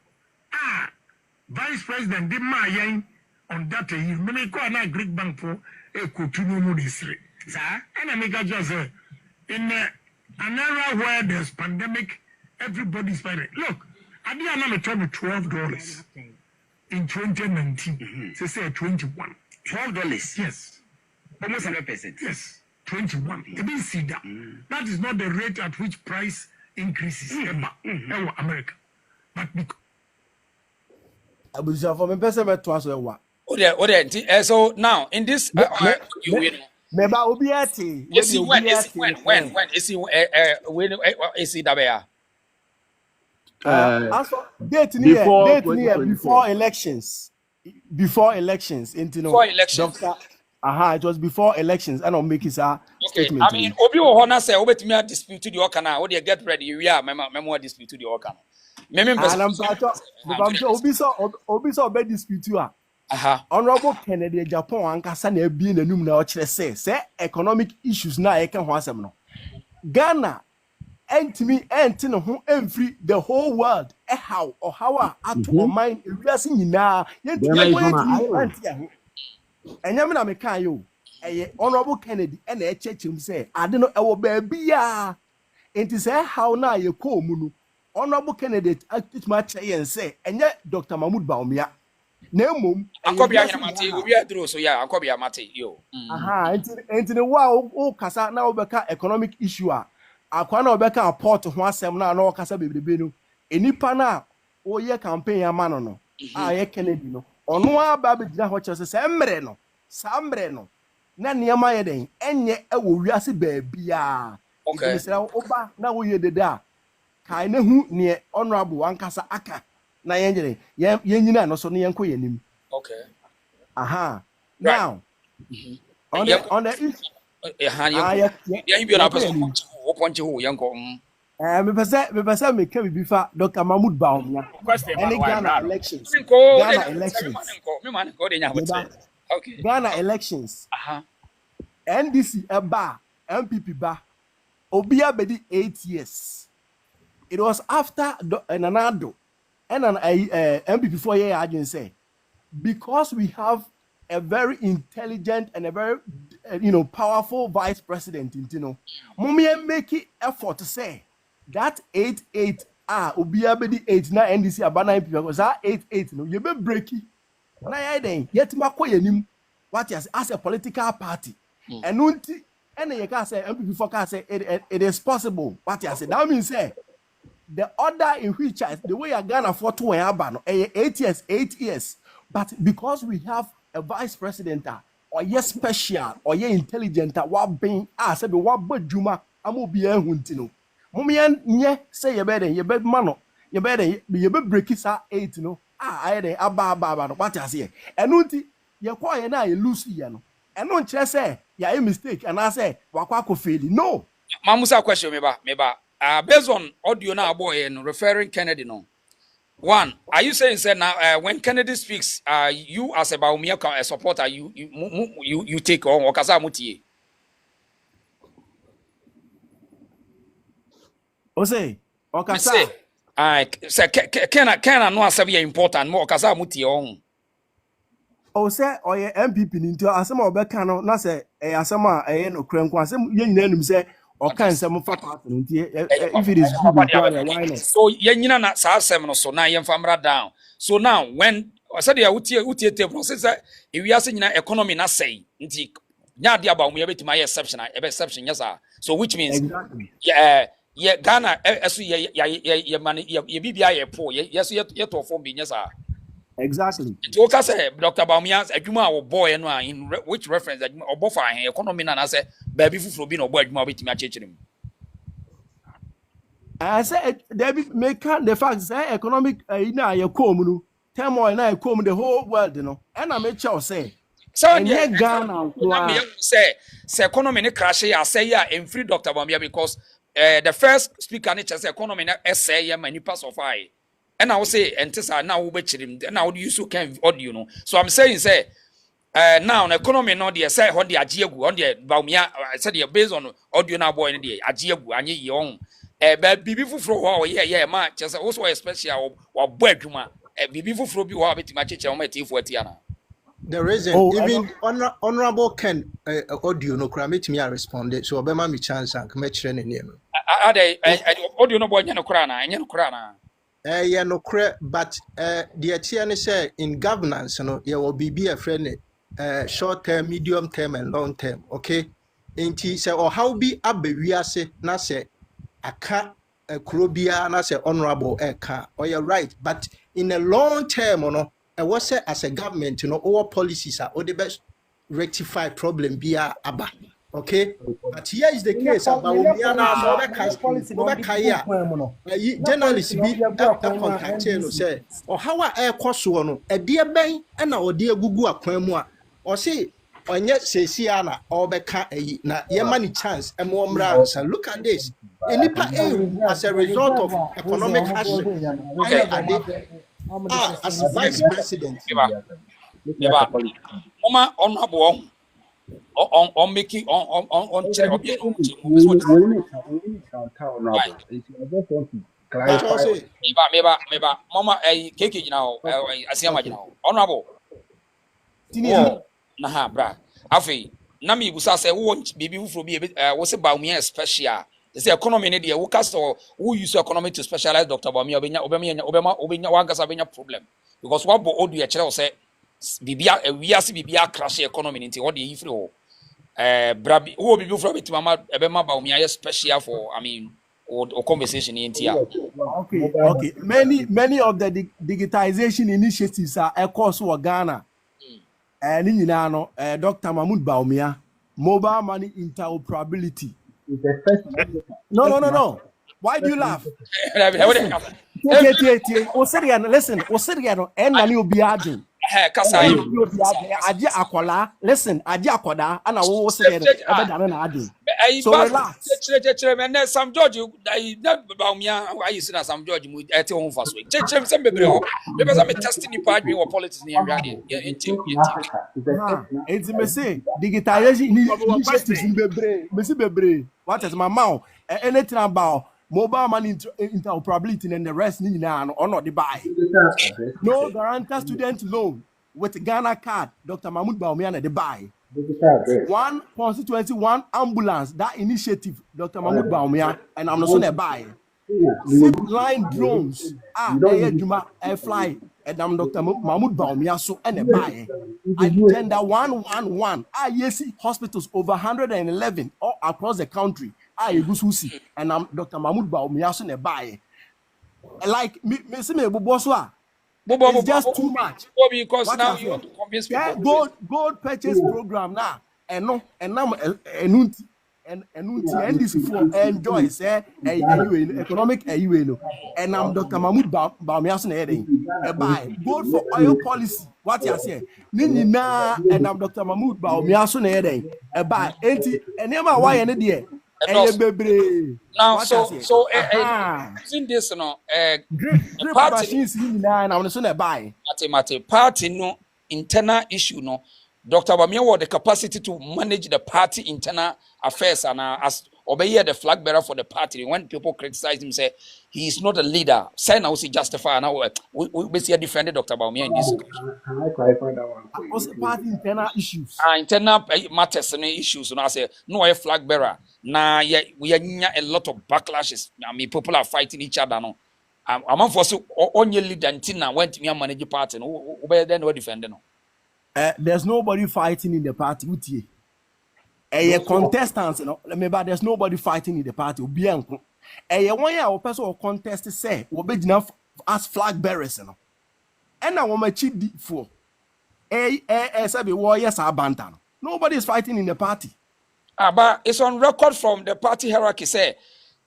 S: Vice President de Mayen on that you may go on a Greek bank for a continuum history. And I make a just in an era where there's pandemic, everybody's fighting. Look, I did another $12 in 2019. They say 21. $12? Yes. Almost 100%. Yes. 21. You didn't see that. That is not the rate at which price increases ever America. But because
D: so now in this when is it
P: date before elections into
D: before elections.
P: It was before elections and I'll make his statement.
D: I mean obi wo hona say obetimi dispute the okana we dey get ready we are memo dispute the okana
P: obi so be dispute you Honorable Kennedy Agyapong ankasa na ebie nanum na o kire say economic issues na e ka ho asem no Ghana entimi enti no ho every the whole world how ato mind ewiase nyina yenti enyame na me kan yo Honorable Kennedy e na echechim say ade no ewo ba bia enti say how na ye ko mu no Honorable Kennedy atituma cheyen say enye Dr. Mahmoud Bawumia na emom
D: akobia nyamate obi adro so ya akobia mate yo
P: enti ne wa o kasa na obeka economic issue akwa na obeka port ho asem na o kasa bebrebe no enipa na o ye campaign amano no ye Kennedy no ono aba begina ho chese se emre no sambre no na niema ye den enye ewo wiase baabia
D: okay
P: se oba na wo ye deda kai na hu ne honorable ankasa aka na yenjere yenyina no so ne yenko yenim
D: okay
P: now on the Me pese me can be for Dr. Mahmoud Bawumia.
D: Question
P: Any
D: man,
P: Ghana
D: why
P: elections.
D: Go,
P: Ghana elections.
D: Okay.
P: Ghana elections.
D: Uh-huh.
P: NDC eba, MPP ba. Obia bedi 8 years. It was after Nanado and an MPP 4 year agent say because we have a very intelligent and a very powerful vice president, Mummy make it effort to say that 8-8 Obia bedi 8 na NDC abana MPP because that 8-8 no you be breaky. Na ya den yet makoye nim what as a political party and unti and you can say MPP for can say it is possible what you say that means say the order in which the way Ghana for 2 years 8 years but because we have a vice president or yes special or yes intelligent what being say be what badjuma amobi ehunti no mumian nye say you be mano you be break it 8 no I dey aba no what you say enunti ye kwa ye na ye lose ye no eno nkyere say ya a mistake and I say wakwa ko fail no
D: Mamusa question meba based on audio na boy and referring Kennedy no one are you saying say now when Kennedy speaks you as a Bawumia a supporter you take on okasa mutie
P: o say okasa
D: say can no asabi important mo okasa mutie on
P: o say oye MPP ni nti asem obeka no na say asem a no kranko asem ye nyina nim say o kan sem fa part no nti if it is good why not
D: so ye nyina na sa asem no so na ye famra down so now when said ya utie table say ewiase nyina economy na say nti nya dia ba Bawumia betima ye exception yes sir so which means
P: exactly
D: yeah Ghana esu ye man ye bibia ye po yes ye to form bi yes sir
P: exactly
D: okay say Dr. Bawumia adwuma wo boy no in which reference adwuma obofa hen economy na say baby fufuro bi na obo adwuma betima achechire mu
P: I say David make the fact say economic na ye kom no turmoil na ye kom the whole world no and I make sure say
D: so
P: Ghana
D: say economy ne crash ya say ya in free Dr. Bawumia because the first speaker ne say economy na say ya many pass of I and I will say entisa now we bechirim now you so can audio no so I'm saying say now the economy no dey say on the agiegu on the Bawumia said based on audio na boy no dey agiegu anye ye on but bibi fufuro ho yeah ma chese also especially wa bo adwuma bibi fufuro bi ho betima cheche o matifo atia na
E: the reason even honorable Ken audio no kra metimi a respond so obema me chance and come kire ne name
D: audio no boy nya no kra na
E: yeah no kra but the tie ne say in governance no you will be a friend short term medium term and long term okay enti say or how be abewiase na say aka kurobia na say honorable eka or you're right but in a long term no was say as a government our policies are all the best rectify problem bia aba okay but here is the case about journalists be contact no say or how air cost no e de ben na o de gugu akwan mu a o say onye sesiana obeka eyi na ye mani chance e mo mra answer look at this enipa as a result of economic hardship okay as vice president
D: honorable on making on meba mama keke now asiama now honorable na ha bra afi na me busa say wo bibi fufuro bi wo se Bawumia special this economy ne dey wo cast who use economy to specialize Dr. Bawumia obenya wangasa benya problem because what bo odu e kire wo say bibia wiase bibia crash economy nti wo dey yifre ho bra wo bibi fufuro betima ma ebema Bawumia special for I mean or conversation in here.
P: Okay. Many of the digitization initiatives are a course for Ghana. And in Dr. Mahmoud Bawumia, mobile money interoperability. No. Why do you laugh? Listen, and will be adding. Aji akola, listen, aji akoda, and I will say so relax.
D: Sam George, I never Bawumia. Why you say Sam George? At home first week. Church, some baby. Because I'm a testing part of politics near Radi.
P: It's me say digitalization initiatives in Bebre. Messi Bebre. What is my mouth? Anything about mobile money interoperability and the rest or not the buy. No guarantor student loan with Ghana card. Dr. Mahmoud Bawumia the buy. One constituency, one ambulance. That initiative, Dr. Mahmoud Bawumia, and I'm not going to buy. Zip line drones. Fly. And I'm Dr. Mahmoud Bawumia so and a buy. Agenda 111. Yes, hospitals over 111 all across the country. And I'm Dr. Mahmoud Bawumia so and a buy. Like me, it's just too much.
D: Because what now you want to convince
P: people. Gold purchase program now. And now and this for enjoy say economic and I'm Dr. Mahmoud Bawumia heading buy gold for oil policy. What you say? Nini na and I'm Dr. Mahmoud Bawumia heading buy and why any there.
D: Now, so using this, party no internal issue no. Dr. Bawumia had the capacity to manage the party internal affairs and as obey the flag bearer for the party. When people criticize him, say he is not a leader. Say now he justify now we basically defended Dr. Bawumia in this situation.
T: Can I clarify that one for you?
P: Also party internal issues.
D: Internal matters and issues. And I say no a flag bearer. Now we are a lot of backlashes. I mean people are fighting each other now. I'm for so only leader until now went to me manage party. No, then we defend no.
P: There's nobody fighting in the party. Contestants, you know. Remember, there's nobody fighting in the party. One year, person or contest say, "We be enough as flag bearers, you know." And now, we cheat for warriors are bantam. Nobody is fighting in the party.
D: But it's on record from the party hierarchy. Say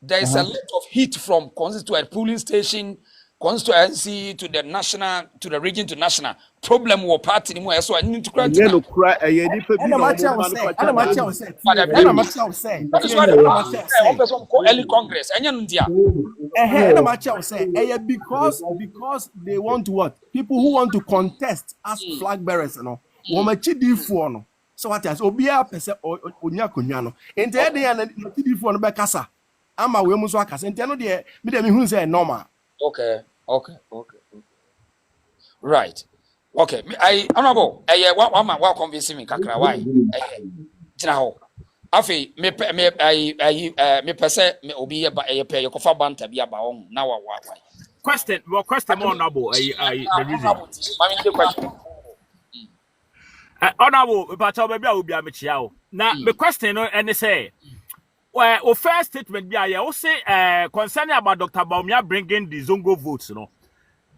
D: there is a lot of heat from constituent polling station. Constituency to the national, to the region to national. Problem with party anymore. So I need to cry.
P: That is why the
D: early Congress.
P: Because they want to what? People who want to contest as flag bearers, you know. So what else? Obia pese onya konyano. Ente e dey na TD4 no be kasa. Ama we mu so akasa. Ente no dey me dey me hu say normal.
D: Okay. Right. Okay. I honorable. Wa convince me kakra why. Tina ho. Afi me pese me obi ye ba ye pe ye kofa banta bia ba on na wa.
B: Question more honorable. The reason.
D: Question.
B: Honorable, but I will be a Michiao. Now, the question no and say, well, first statement be I say concerning about Dr. Bawumia bringing the Zongo votes, no.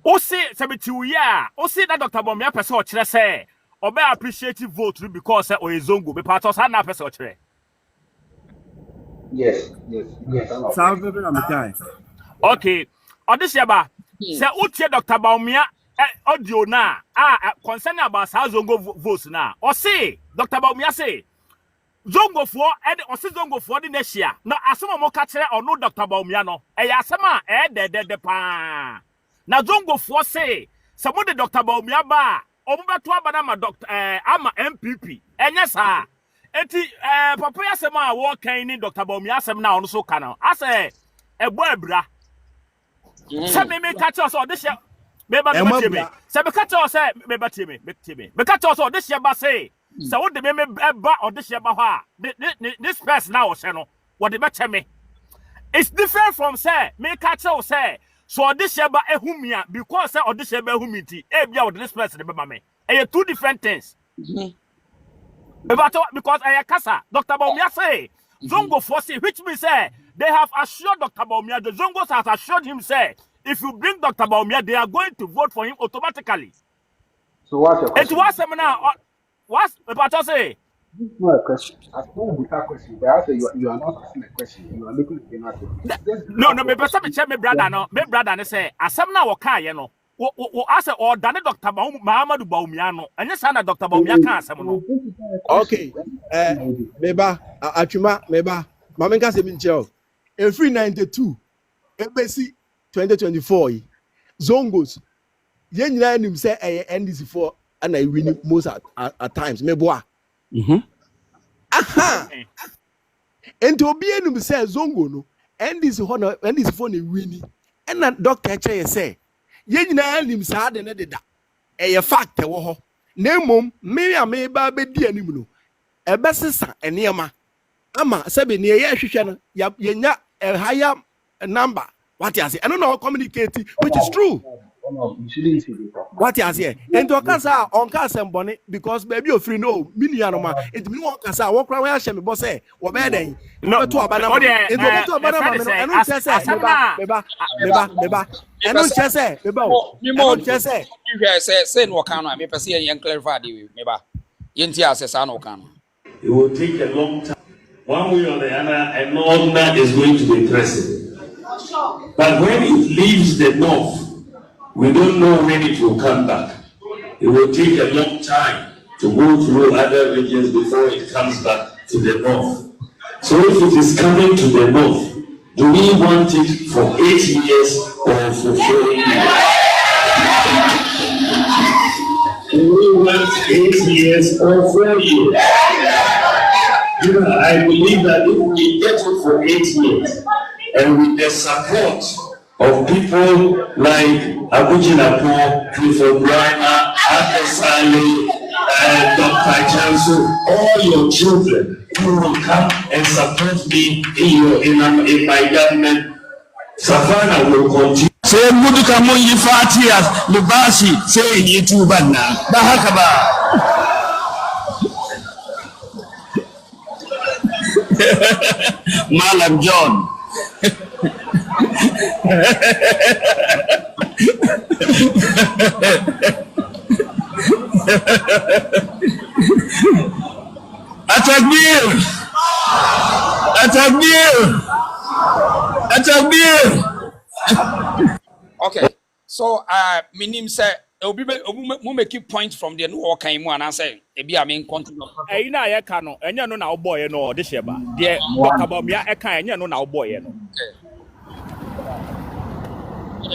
B: O say 72 year, o say that Dr. Bawumia person or say, or be appreciative vote because or a Zongo be part of na person or
T: Yes.
B: Okay. On this year, say utie Dr. Bawumia audio na concerning about Zongo votes na. Or say Dr. Bawumia say Zongo for or say Zongo for the next year. Na asema mo ka kire or no Dr. Bawumia no. Asema de pa. Na Zongo for say some de Dr. Bawumia ba omubeto abana ma Dr. ama MPP. Enye sa. Eti papa asema wo kan ni Dr. Bawumia asema na ono so kana. Ase ebo ebra. Se me ka kire so this year Meba me. Se be catch us say meba me. Me catch us this year ba say. Se wo de me ba or this year ba ha. This person now say no. What the better me. It's different from say me catch us say. So this year ba ehumia because say this year ba ehumiti. E bia or this person be me. E two different things. Because I kasa Dr. Bawumia say Zongo for say which means say they have assured Dr. Bawumia the Zongos has assured him say if you bring Dr. Bawumia, they are going to vote for him automatically.
T: So what's your question?
B: It was seminar. What's the pastor say?
T: This is not a question. I told you that question, but I say you are not asking a question. You are looking at an answer.
B: No, me person me check me brother no. Me brother ne say asem na woka ye no.
J: asa or dane Dr. Muhammadu Bawumia no anya sa na Dr. Bawumia kan asem no.
P: Okay. Meba atwuma meba mamenka se mincheo. Every 92 ebesi 2024 yi Zongos yen nyina nim say NDC4 and I win most at times meboa. Aha. Ento obi enum say Zongo no NDC4 no NDC4 na win. And na doctor che say yen nyina nim sa de ne deda. Eye fact wo ho. Na mom me a me ba be di anim no. Ebesesa enema ama sebe ne ye hwehwe no yenya a higher number what you say I don't know communicate which is true what you say and to kasa on kasa mbone because baby of free no minia no ma it me won kasa wo kra wa hye me boss e wo be den no to abana ma it wo to abana ma no enu chese meba enu chese meba o enu chese
B: you say no kan no me pese yen clarify dey meba yenti asesa no kan.
C: It will take a long time. One way or the other, an owner is going to be president. But when it leaves the north, we don't know when it will come back. It will take a long time to go through other regions before it comes back to the north. So if it is coming to the north, do we want it for 8 years or for 4 years? Do we want 8 years or 4 years? I believe that if we get it for 8 years, and with the support of people like Agyapong, Clifford Bryan, Dr. Chansu, all your children who will come and support me in my government, Savannah will continue. Say Muduka Munyi Fatias, Lubashi, say Yitubana, Bahakaba. Malam John.
B: Okay, so minim say obi mo make a point from the no kan mu and say e bi am continue.
J: Na ye ka no enya no na oboye no de sheba de Dr. Bawumia e kan enya no na oboye no.
T: I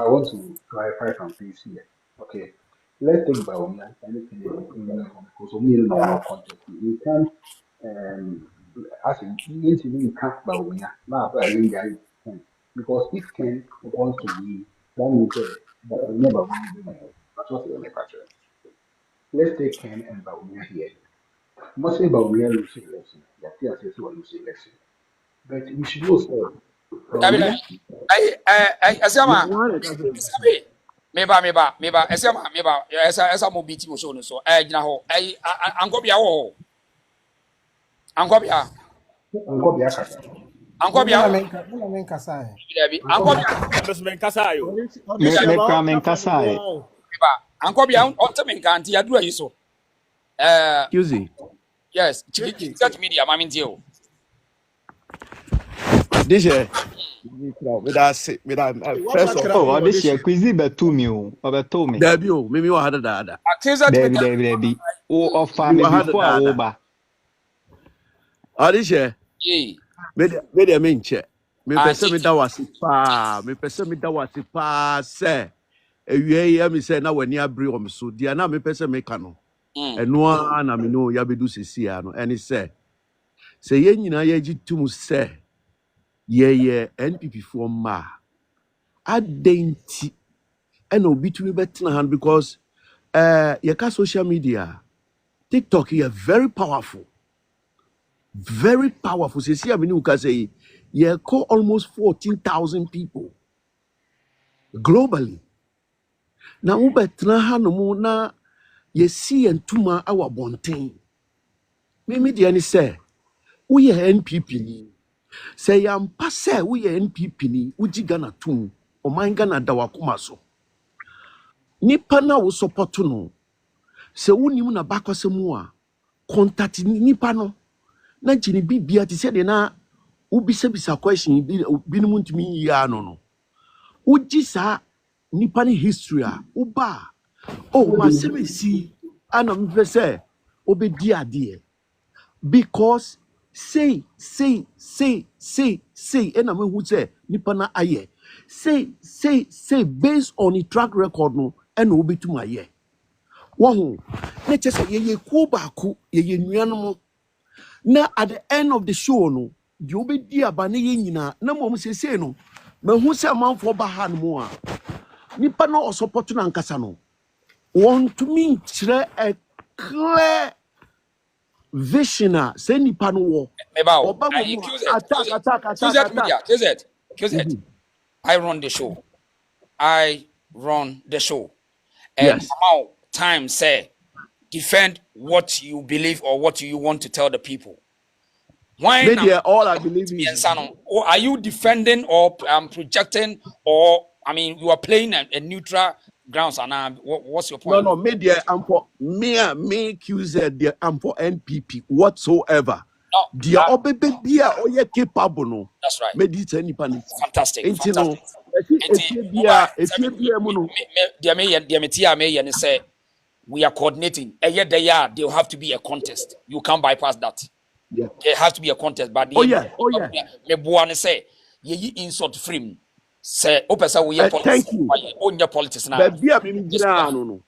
T: want to clarify some things here. Okay, let's take Bawumia anything because we know our context. We can't as you can't Bawumia now because if Ken wants to win, that means that we never win. That's what we're capturing. Let's take Ken and Bawumia here. Mostly Bawumia lose election. The fear says we lose election. But we should also
B: Asiama meba esa mobiti mo show no so gina ho ankobia wo ankobia
J: Men kasa
B: meba ankobia on te men kan ti adura yi so
H: excuse
B: yes chat media mami ntie
H: this year first of all
R: this year quizy betu mi o betu mi
H: Debbie o mimi wa hada dada
B: Debbie
R: o offer me before a woba
H: this year me de me nche me pese me da wasi pa se ewie ya mi se na wani abri o so dia na me pese me ka no eno na me no ya bedu sisi ya no eni se ye nyina ya gitum se ye NPP for ma adenti ena obi tumi betena hand because ye ka social media TikTok is very powerful sisi ya me ni uka say ye call almost 14,000 people globally na ubetena hanu na ye see entuma awa bonten mimi de ani say we NPP ni say yampa say we NPP ni uji Ghana tum o man Ghana da wakoma so nipa na wo support no se wonim na bakosemu a contact nipa no na jini bibia ti se de na
B: Ubisa question binom ntumi ya no. Ujisa nipa ni history a uba. Oh, my see ana mfe say obedi ade because say and I'm who say nipa na aye say based on the track record no and obi to my year one na say ye ku ba ku ye nuanom na at the end of the show no the obedi aba na ye nyina na mom say no ma hu say manfo ba ha no mu a nipa na o support na nkasa no want to me a clear vision say nipa no wo oba mo attack
D: media QZ. I run the show and
B: yes
D: how time say defend what you believe or what you want to tell the people. Why
B: media all I believe is
D: or are you defending or projecting, or I mean you are playing a neutral grounds, and what's your point?
B: no media I'm for me QZ I'm for NPP whatsoever. Dia obebe bia oye capable no.
D: That's right.
B: Medita nipa ni.
D: Fantastic.
B: Enti no. Efie bia mu no.
D: Me say we are coordinating. There will have to be a contest. You can't bypass that.
B: Yeah.
D: There has to be a contest. But me boane say ye insult frame. Say opesa we politics.
B: Thank you.
D: On your politics now.
B: But bia me gina no.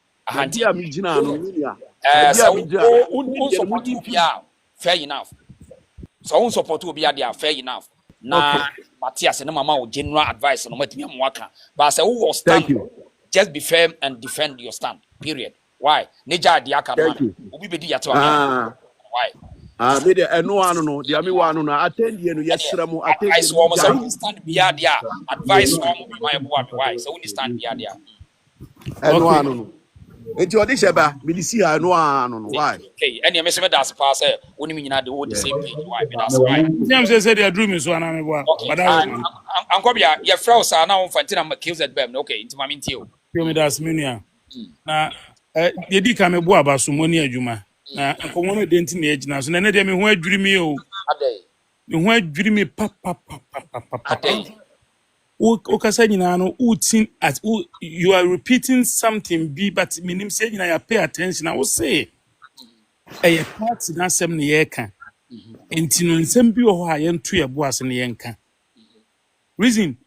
B: Bia me gina no nia. Bia me gina.
D: Fair enough. So on support will be there fair enough. Na Matthias and mama general advice no matimi amwaka. But I say who will stand? Just be firm and defend your stand. Period. Why? Neja diaka man. Obi be di yato why?
B: Media eno anu no. Dia me wa anu no. Attend ye no yesra mo attend.
D: Advice wo so who stand biya dia. Advice wo mo be my boy why? So who stand biya dia.
B: Eno anu no. Enti odi sheba me di see anu anu no. Why?
D: Okay, and you me say that's pass woni me nyina the same page. Why? That's why.
S: James say they drew me so na me boy.
D: But Ankobia your friend sa na on fantina QZ bem. Okay, into my intio.
S: Me das menua. Na ye di ka me boa ba so moni adwuma. Na enkomo no de nti na agina so na ne de me ho adwiri mi o.
D: Adai.
S: Me ho adwiri mi pa. Okasa nyina no utin at you are repeating something be but minim say nyina ya pay attention. I will say a part na sem ne ye ka. Enti no nsem bi ho a ye nto ye boase ne ye nka. Reason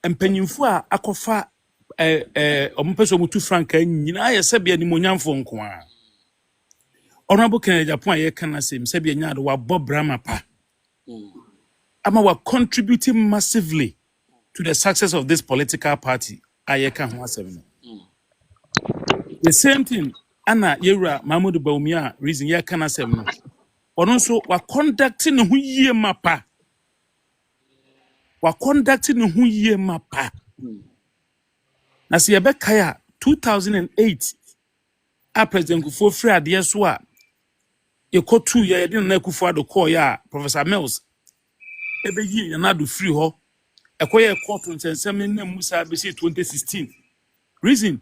S: empanyimfo a akofa omopeso mutu franka nyina ye sebia ni monyamfo nko a. Honorable Kennedy Agyapong ye kana sem sebia nya do wa Brahma pa. Ama wa contributing massively to the success of this political party. Ayeka ho asem. The same thing ana yewura Mahmoud Bawumia reason ye kana asem no. Ono so wa conducting ho yie mapa. Na se yebekaya 2008 a President Kufuor free ade so a yekotu ye de na Kufuor ado call ya Professor Mills ebeyi na do free ho ekoye court nsensem na musa be 2016 reason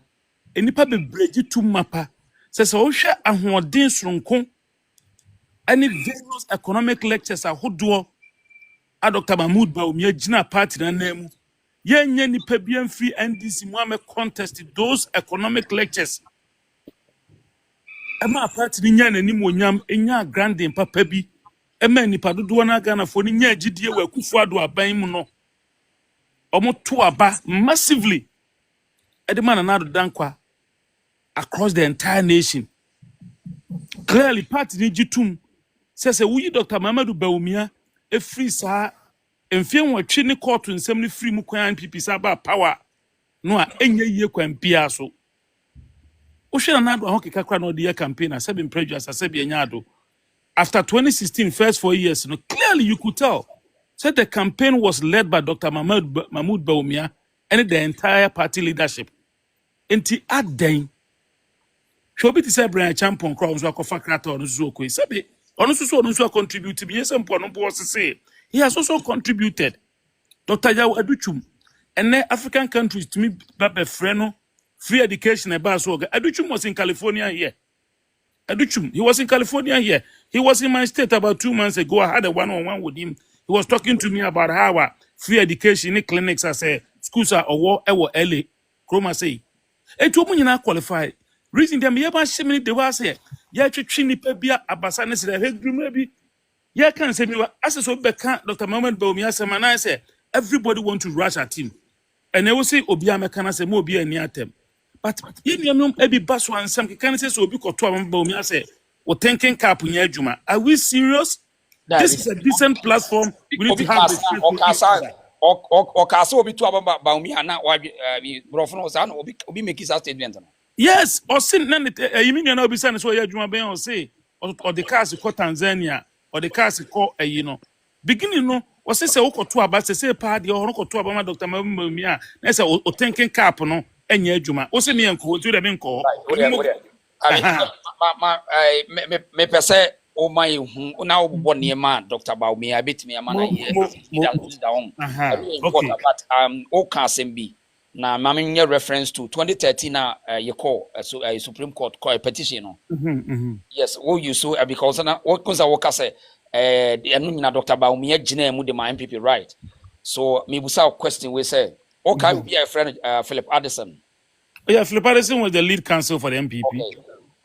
S: enipa be breji tu mapa se wo hwe ahoden soronko any various economic lectures ahodo a Dr. Mahmoud Bawumia gina party na nemu yenye nipa bia free NDC mu ame contest those economic lectures ema party ni nya nanim onyam enya grandin papa bi ema nipa dodo na Ghana fo ni nya agidie wa Kufuor ado aban mu no omo to aba massively edema na ado dankwa across the entire nation clearly party ni gitum say wuyi Dr. Mahmoud Bawumia e free sa enfien watwe ne court nsem ne free mu kwan NPP sa ba power no a enye yie kwan pia so o hwe na ado ahokeka kra no de campaign asabe prejudice asabe enya ado after 2016 first 4 years no clearly you could tell said the campaign was led by Dr. Mahmoud Bawumia and the entire party leadership enti aden shobi ti say Bryan champion crowd so akofa krata ono so ko sabe ono so contribute bi yesem po no boss say he has also contributed. Dr. Yaw Aduchum and African countries to me babe freno free education about so Aduchum was in California here. Aduchum, he was in California here. He was in my state about 2 months ago. I had a one-on-one with him. He
B: He was talking to me about how free education in clinics as a schools are or LA. Chroma say. And to me, qualify. Reason them, yeah, but she many they was here. Yeah, chini pebia abasanes the head maybe. Yeah, can say me as a so Dr. Mohamed Bawumia Semana say everybody want to rush at him. And they will say Obia Mekana say more be a near them. But you know, every bus one some can say so because to Bawumia say or thinking cap in Juma. Are we serious? This is a decent platform. We need to have respect for each other.
D: Okasa obi to about Bawumia na brofo say na obi make his statement.
B: Yes, or sin none you mean you know be saying so ya Juma ben or say or the cars call Tanzania or the cars call you know. Beginning no or say oko to about say party or oko to about Dr. Bawumia na say o thinking cap no enye adwuma. O say me enko to the ben call.
D: Me pese o my hu na obo niema Dr. Bawumia betimi ama na ye down. Okay. But o can sembi na mamenye reference to 2013 na you call so Supreme Court call a petition no. Yes, o you so because na o konsa wo ka say enu na Dr. Bawumia gina mu de my MPP right. So me busa question we say o can be a friend Philip Addison.
B: Oh, yeah, Philip Addison was the lead counsel for the MPP.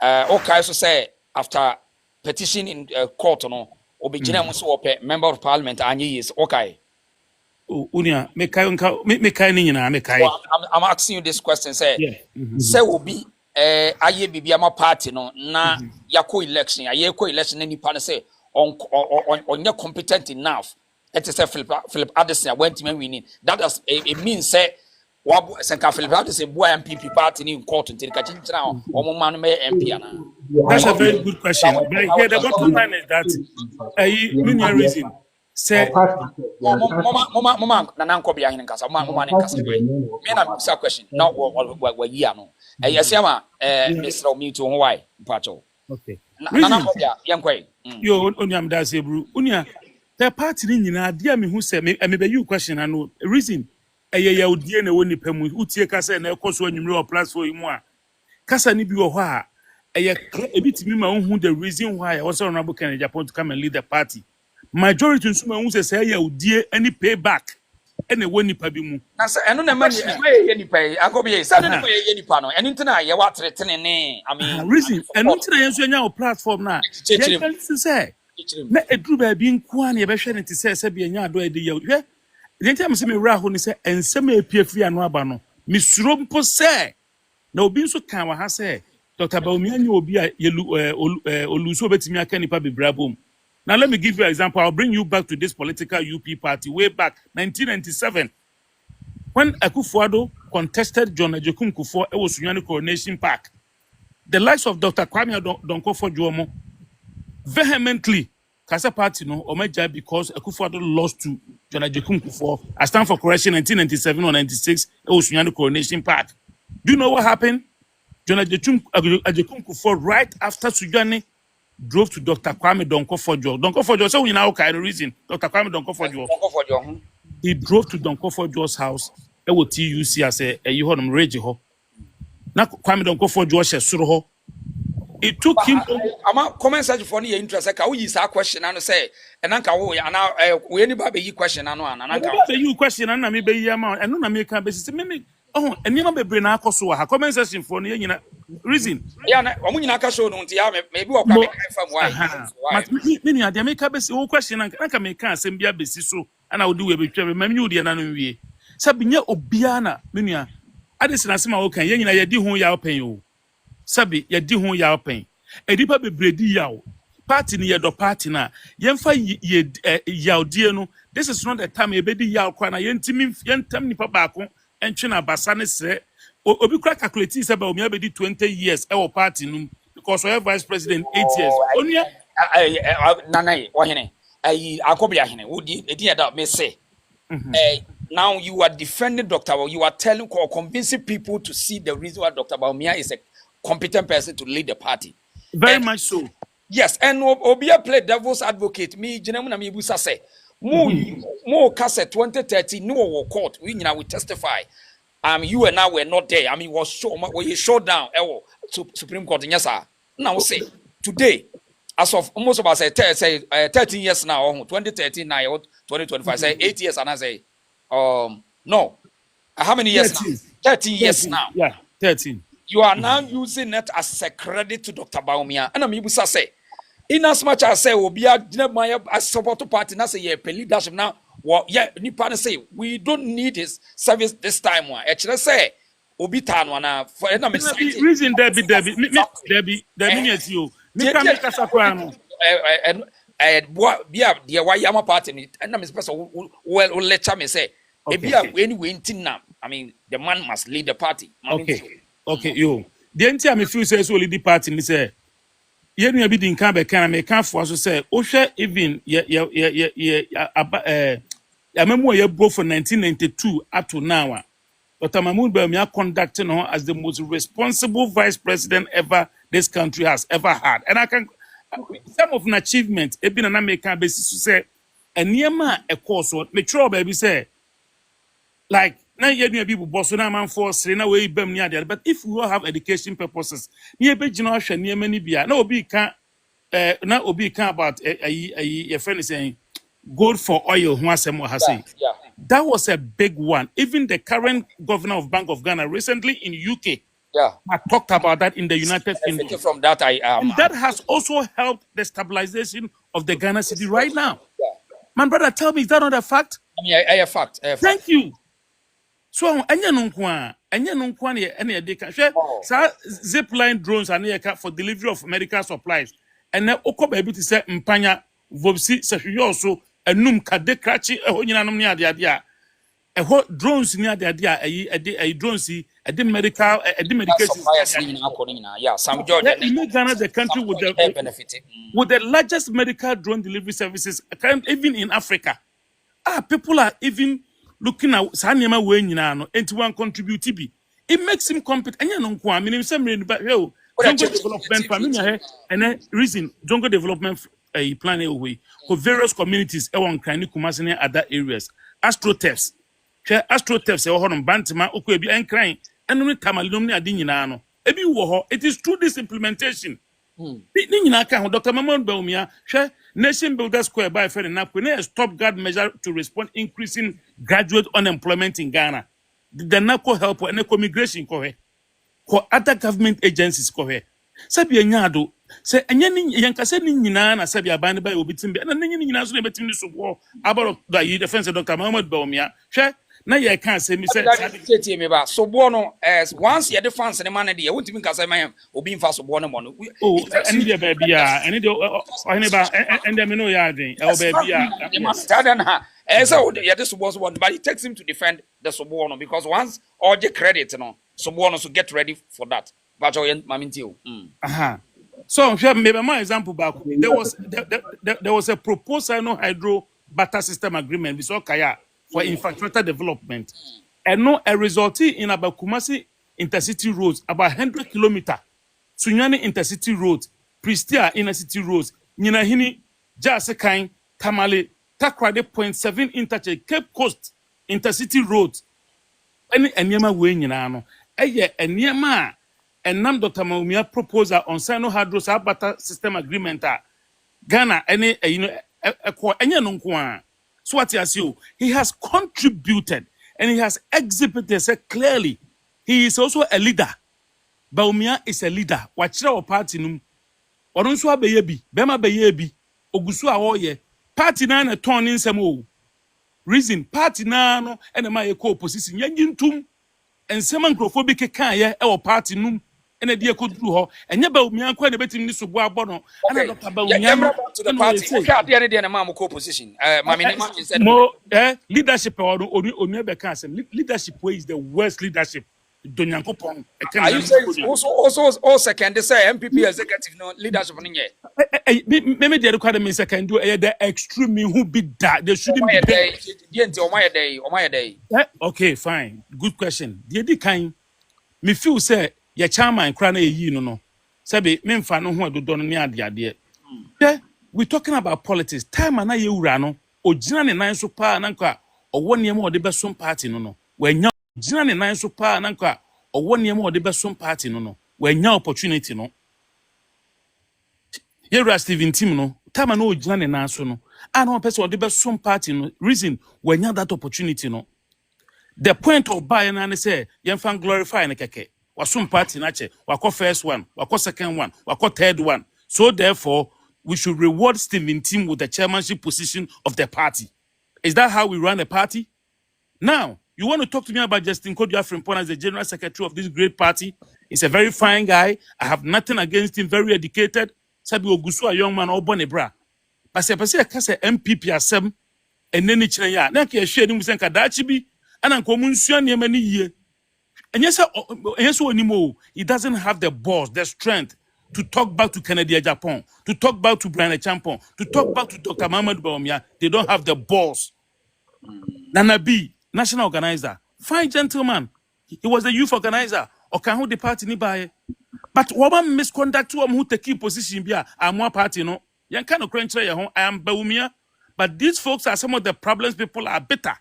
D: Okay. Okay, so say after petition in court no obigina mu so ope member of parliament anyi is okay.
B: Unia me kai ni nyina me kai.
D: I'm asking you this question say say obi aye bibia ma party no na yako election aye ko election ni pa no say on competent enough. It is a Philip Addison went to winning. That does it means say what Senka Philip Addison boy MPP party in court until kachin now or man me MP na.
B: That's a very good question. But here the bottom line is that many reason say
D: mama na nko bia hin nkasa mama nkasa me na bisa question na wa yi ano yesiama Mr. Omi to ho why mpacho
B: okay
D: na nko bia yankwai
B: yo onyam da say bru unia the party ni nyina dia me hu say me be you question ano reason ya odie na woni pamu utie kasa na ekoso anwumre o platform mu a kasa ni bi wo ho a ebitimi ma hu the reason why also honorable Kennedy Agyapong to come and lead the party. Majority nsuma hu say ya odie any payback ene woni pa bi mu
D: na say eno na ma ye nipa akobi say no na ye nipa no eno ntina ye wa tretene ne I mean
B: reason eno ntina ye so nya o platform na ye can say na edru ba bi nko an ye be hwe ne ti say bi nya ado e de ye hwe yenti am se me wra ho ni say ensem epie firi anu aba no misuro mpo say na obi nso kan wa ha say Dr. Bawumia ni obi a oluso betimi aka nipa bebrabom. Now let me give you an example. I'll bring you back to this political UP party way back 1997 when Akufo-Addo contested John Agyapong Kufuor at Sunyani Coronation Park. The likes of Dr. Kwame Donko-Fojuomo vehemently Kasa party no omeja because Akufo-Addo lost to John Agyapong Kufuor. I stand for correction 1997 or 96 at Sunyani Coronation Park. Do you know what happened? John Agyapong Kufuor right after Sunyani drove to Dr. Kwame Donko-Fojuomo. Donko-Fojuomo, so we now kind of reason. Dr. Kwame Donko-Fojuomo. He drove to Donko-Fojuomo's house. It was TUC as a you heard him rage ho. Now Kwame Donko-Fojuomo she suru ho. It took him.
D: I'm comment search for any interest. Ka we use a question and say, and anka we and we anybody be question and anka.
B: You question and me be yama and no na me can be say me oh and never be bring na akoso ha comment section for no nyina reason.
D: Yeah, na omu nyina ka show no ntia maybe o kwa me from why.
B: But me nua de make be say o question anka me kan asem bia besi so ana odi we be twa me me udi na no wie. Sabi nya obia na me nua ade sina sema o kan ye nyina ye di ho ya open o. Sabi ye di ho ya open. Edipa bebredi ya o. Party ni ye do party na yemfa ye yaudie no. This is not the time ye be di ya kwa na yentimi yentam nipa baako entwe basa ne sre obi kura calculate say Bawumia be di 20 years e wo party num because we have vice president 8 years onia
D: nanai ohene akobi ahene wodi edi da me say now you are defending Dr. You are telling or convincing people to see the reason why Dr. Bawumia is a competent person to lead the party.
B: Very much so.
D: Yes, and Obia play devil's advocate. Me, Jenemu na me busa say, more cassette 2013, no court. We testify. You and I were not there. I mean, was shut down. To Supreme Court. Yes, sir. Now say today, as of almost about say 13 years now, 2013 now, 2025, say 8 years, and I say, no, how many years
B: 13.
D: now? 13 years
B: 13.
D: now.
B: Yeah, 13.
D: You are now using it as a credit to Dr. Bawumia. And I'm able to say, in as much as say, will be a support party, now say, yeah, leadership now, what, yeah, Nippon say, we don't need his service this time. One, actually say, Obi Tanwana, for enemy
B: reason Debbie, yes, you. Nika Sakwano.
D: And what be a dear Wayama party, and I'm special, well, let me say, if you are any now, I mean, the man must lead the party.
B: Okay, yo. The entire me feel says only the party, me say, ye no be din kan be kan me kan for so say o hwe even amemu ye bro for 1992 up to now. Dr. Mahmoud Bawumia conducting her as the most responsible vice president ever this country has ever had. And I can some of an achievement e been an American basis to say a niema e course what make sure baby say like na ye new people boss na man for na we bam near there. But if we all have education purposes, ye be jino hwe niema ni bia na obi kan na obi kan about your friend is saying gold for oil who asem ha say. That was a big one. Even the current governor of Bank of Ghana recently in UK had talked about that in the United Kingdom.
D: From that,
B: and that has also helped the stabilization of the Ghana city right now. My brother, tell me, is that not a fact?
D: I mean, a fact.
B: Thank you. So, anya nunkwa ni ene de ka hwe zip line drones ane for delivery of medical supplies. And na okoba bi to say mpanya vobsi se hwe also enum kade krachi eho nyina nom ne ade ade a eho drones ni ade ade a ayi drones ade medical medication
D: some George
B: Ghana the country with the largest medical drone delivery services even in Africa. People are even looking at Sanema way nyina no enti one contribute bi. It makes him competent. Anya no nko am say me but Jongo development family and then reason Jongo development plan away for various communities ewon Krani Kumasi ne other areas. Astroturfs e wo hono Bantima okwa bi enkran enu tamalum ne ade nyina no ebi wo ho. It is through this implementation ni nyina ka ho Dr. Mahmoud Bawumia hwe Nation Builder Square by Fred Napko a stopgap measure to respond increasing graduate unemployment in Ghana. The NACO help and immigration ko other government agencies ko he. Sabi anyado se enya ni yankase ni nyina na sabi aban ba obitimbe na nyi nyina so na betim ni so wo about the defense Dr. Mahmoud Bawumia hwe na ye kan se mi se
D: me ba so bo no as once ye defense ne man de won't even kasa man obi mfa so bo no mo no
B: any de baby a any de any ba and me no ya den e baby a
D: stand na so ye de so bo but it takes him to defend the so bo no because once all the credit no so bo no so get ready for that but mamintio
B: so maybe my example back there was a proposal no hydro barter system agreement with Okaya for infrastructure development and no a resulting in about Kumasi intercity roads about 100 kilometers Sunyani intercity roads Pristia inner city roads Nina Hini Jasekai Tamale Takrade 0.7 interchange Cape Coast intercity roads any enyama we nyina no eye enyama enam Dr. Bawumia proposal on Sino Hydro barter system agreement Ghana any enye no nko. So what he has contributed and he has exhibited clearly. He is also a leader. Bawumia is a leader. Wachira o party num. Odunso abeye bi, bema beye bi, ogusu awoye. Party na turn in some reason party na no ene ma ye ko opposition yangintum ensema nkrofobike kan ye e party num ene de ekoduru ho enye Bawumia kwa ne betim ni sobo abono ana Dr. Bawumia
D: to the party okay ade de na ma ko position
B: leadership onu be kan asem leadership is the worst leadership donyankopon
D: are you saying also second say MPP executive no leadership no nye
B: me dey require me second do the extreme who be that they shouldn't be there. Okay fine good question the kind me feel say your chairman kra na eyi no sabe me mfa no ho adodo no ne ade we talking about politics time na ye wura no ogina ne nan so pa na nka owo ne mo de besom party no wanya ogina ne nan so pa na nka owo ne mo de besom party no wanya opportunity no
D: Yɛwura Steven Tim no, time no gyina ne nan so no. And one person ɔde bɛsom party no. Reason when you that opportunity no. The point of buying and say, yɛmfa glorify ne kɛkɛ. Wasum party na che, wako first one, wako second one, wako third one. So therefore, we should reward Steven Tim with the chairmanship position of the party. Is that how we run a party? Now, you want to talk to me about Justin Kodia Frimpong as the general secretary of this great party? He's a very fine guy. I have nothing against him, very educated. Sabi Ogusu, a young man, all born a bra. But se kase MPP asem, and then it's ya. Na ke share him senka dachibi, and anko munsuan ni many ye. And yes, anymore. He doesn't have the balls, the strength to talk back to Kennedy Agyapong, to talk back to Bryan, to talk back to Dr. Bawumia. They don't have the balls. Nana B, national organizer, fine gentleman. He was the youth organizer. Or can hold the party nearby. But woman misconduct to who take key position be a more party no. Yan kind of crunch I am Bawumia. But these folks are some of the problems people are bitter.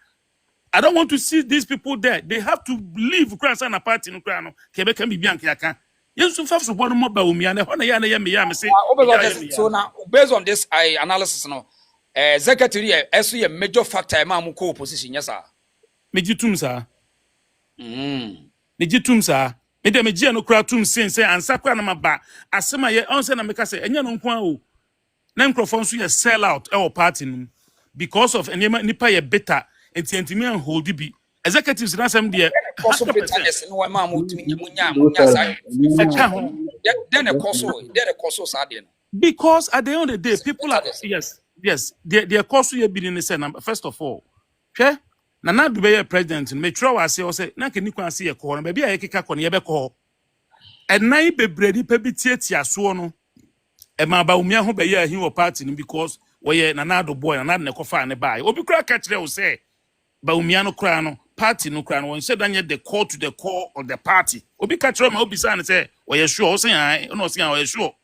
D: I don't want to see these people there. They have to leave Ukraine a party no Ukraine. Quebec can be bianca. Yes, so far so one more Bawumia and say.
B: So now based on this analysis no. Secretary is a major factor among co-opposition, yes, sir.
D: Mejitum, sir. Mejitum, sir. Media no crowd tum say and Sakra Namaba. As some ye answer Nameka say, and you know, Namcrophone so sell out our party because of any nipa ye better and Tiantimi and Holdibi. Executives in some dear.
B: Then a coso sardine.
D: Because at the end of the day, people are yes, their cost will be in the same. First of all, okay, Nana do be a president. Make sure I say, na can you see a corner? Maybe I kick on your call. And now be brady pebitiatia suono. And my Bawumia who be here, he will party because we Nana do boy and not nekofa and buy. Obi crack catch they will say Bawumia no crano, party no crano. When said then the call to the core of the party. Obi catch them, Obi sign and say, well, you're sure, say I no say I'm sure.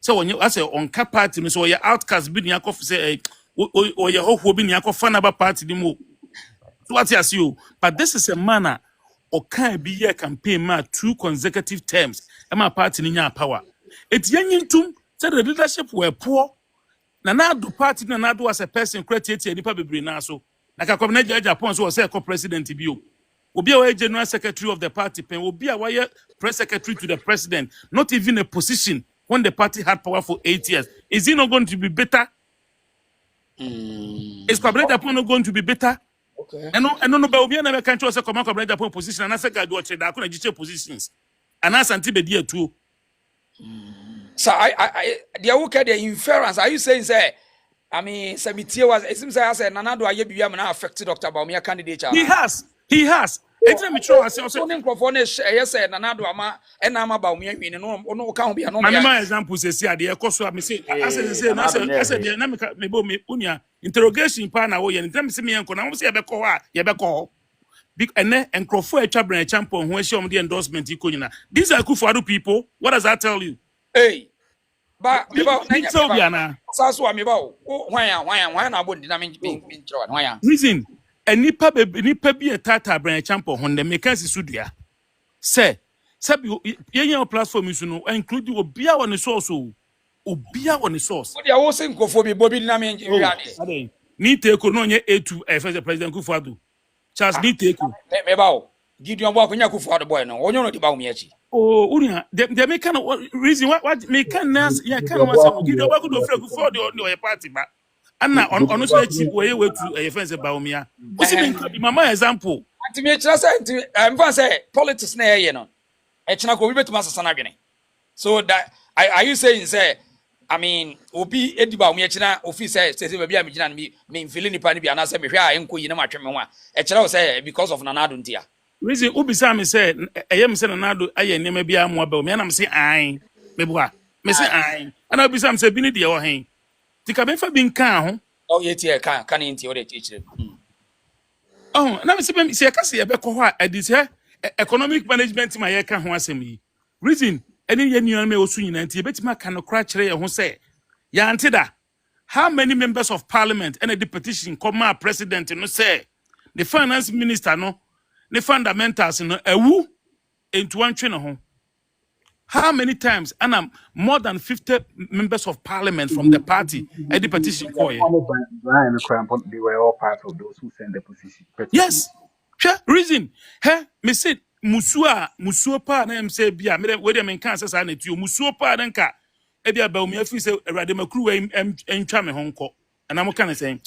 D: So when you say on cap party, so your outcast be near coffee say, or your hope will be near fan about party the more. So what you see, but this is a manner or can be a campaign ma 2 consecutive terms. And my party in your power. It's young to say the leadership were poor. Nana do party, Nana do as a person created and people be now so. Like a community Agyapong so say co-president you. Will be a general secretary of the party, pen will be a wire press secretary to the president, not even a position. When the party had power for 8 years, is it not going to be better? Is Agyapong not going to be better?
B: Okay.
D: And no, but we never can choose a command Agyapong position, and I said, God, watch it. I couldn't get positions, and I sent the dear too.
B: So I, the inference. Are you saying, say, I mean, Samitia was, it seems I said, Nanado, I be affected Dr. Bawumia candidate.
D: He has. It's a mature. I also
B: microphone is yes, Nanado Ama and Nama Bawumia in no can't be a
D: my example says, yeah, the course of me say, I said, the Unia interrogation partner, and them see me and Kona say, Yabeko. Big and Crawford a Chabran champion who show me the endorsement. These are good for other people. What does that tell you?
B: Hey, but
D: reason and nipa be a tata brand champion when the makers sudia. Say, your platform is no include you be on the source. Obia on the source.
B: What they are also go for me, Bobby Namin.
D: Need take on A2 as President Kufadu. Charles need take you.
B: Mebao. Gideon walk when you for the boy no. Or you know the Bawumia.
D: Oh, Unia, they make kind of reason what make can answer. Yeah, can answer. Gideon walk to for the party, but and now on cheap way to a fence about Bawumia. What's it Mama example?
B: To me, I'm going to say politics na you know. It's not going to master sanagene. So that are you saying say? I mean, Obi Ediba Miachina officer says maybe I'm feeling the pani be an answer me here and could you know my treatment. Say because of Nanado Tia.
D: Reason Ubi Sammy said, I am saying Nanado, I am maybe I'm more about me and I'm saying I, maybe what? Me say I, and I'll be some say Binity or hang. Think I've ever been calm.
B: Oh, yet here can into your teacher.
D: Oh, now see, I can see a better at this here economic management in my air can once me. Reason. Any year me also in anti bet ma can crash who say ya antida how many members of parliament and the petition come my president no say the finance minister no the fundamentals no ewu into one train ho
B: How many times? And I'm more than 50 members of parliament from the party at the petition call.
T: Bryan and Crampon, they were all part of those who sent the petition.
B: Yes. Sure. Reason. Hey, me say musua pa na em say bia me we dem kan say na tuo musua pa na nka e bia ba omi afi say erade makru entwa me honko. And I'm kind of saying,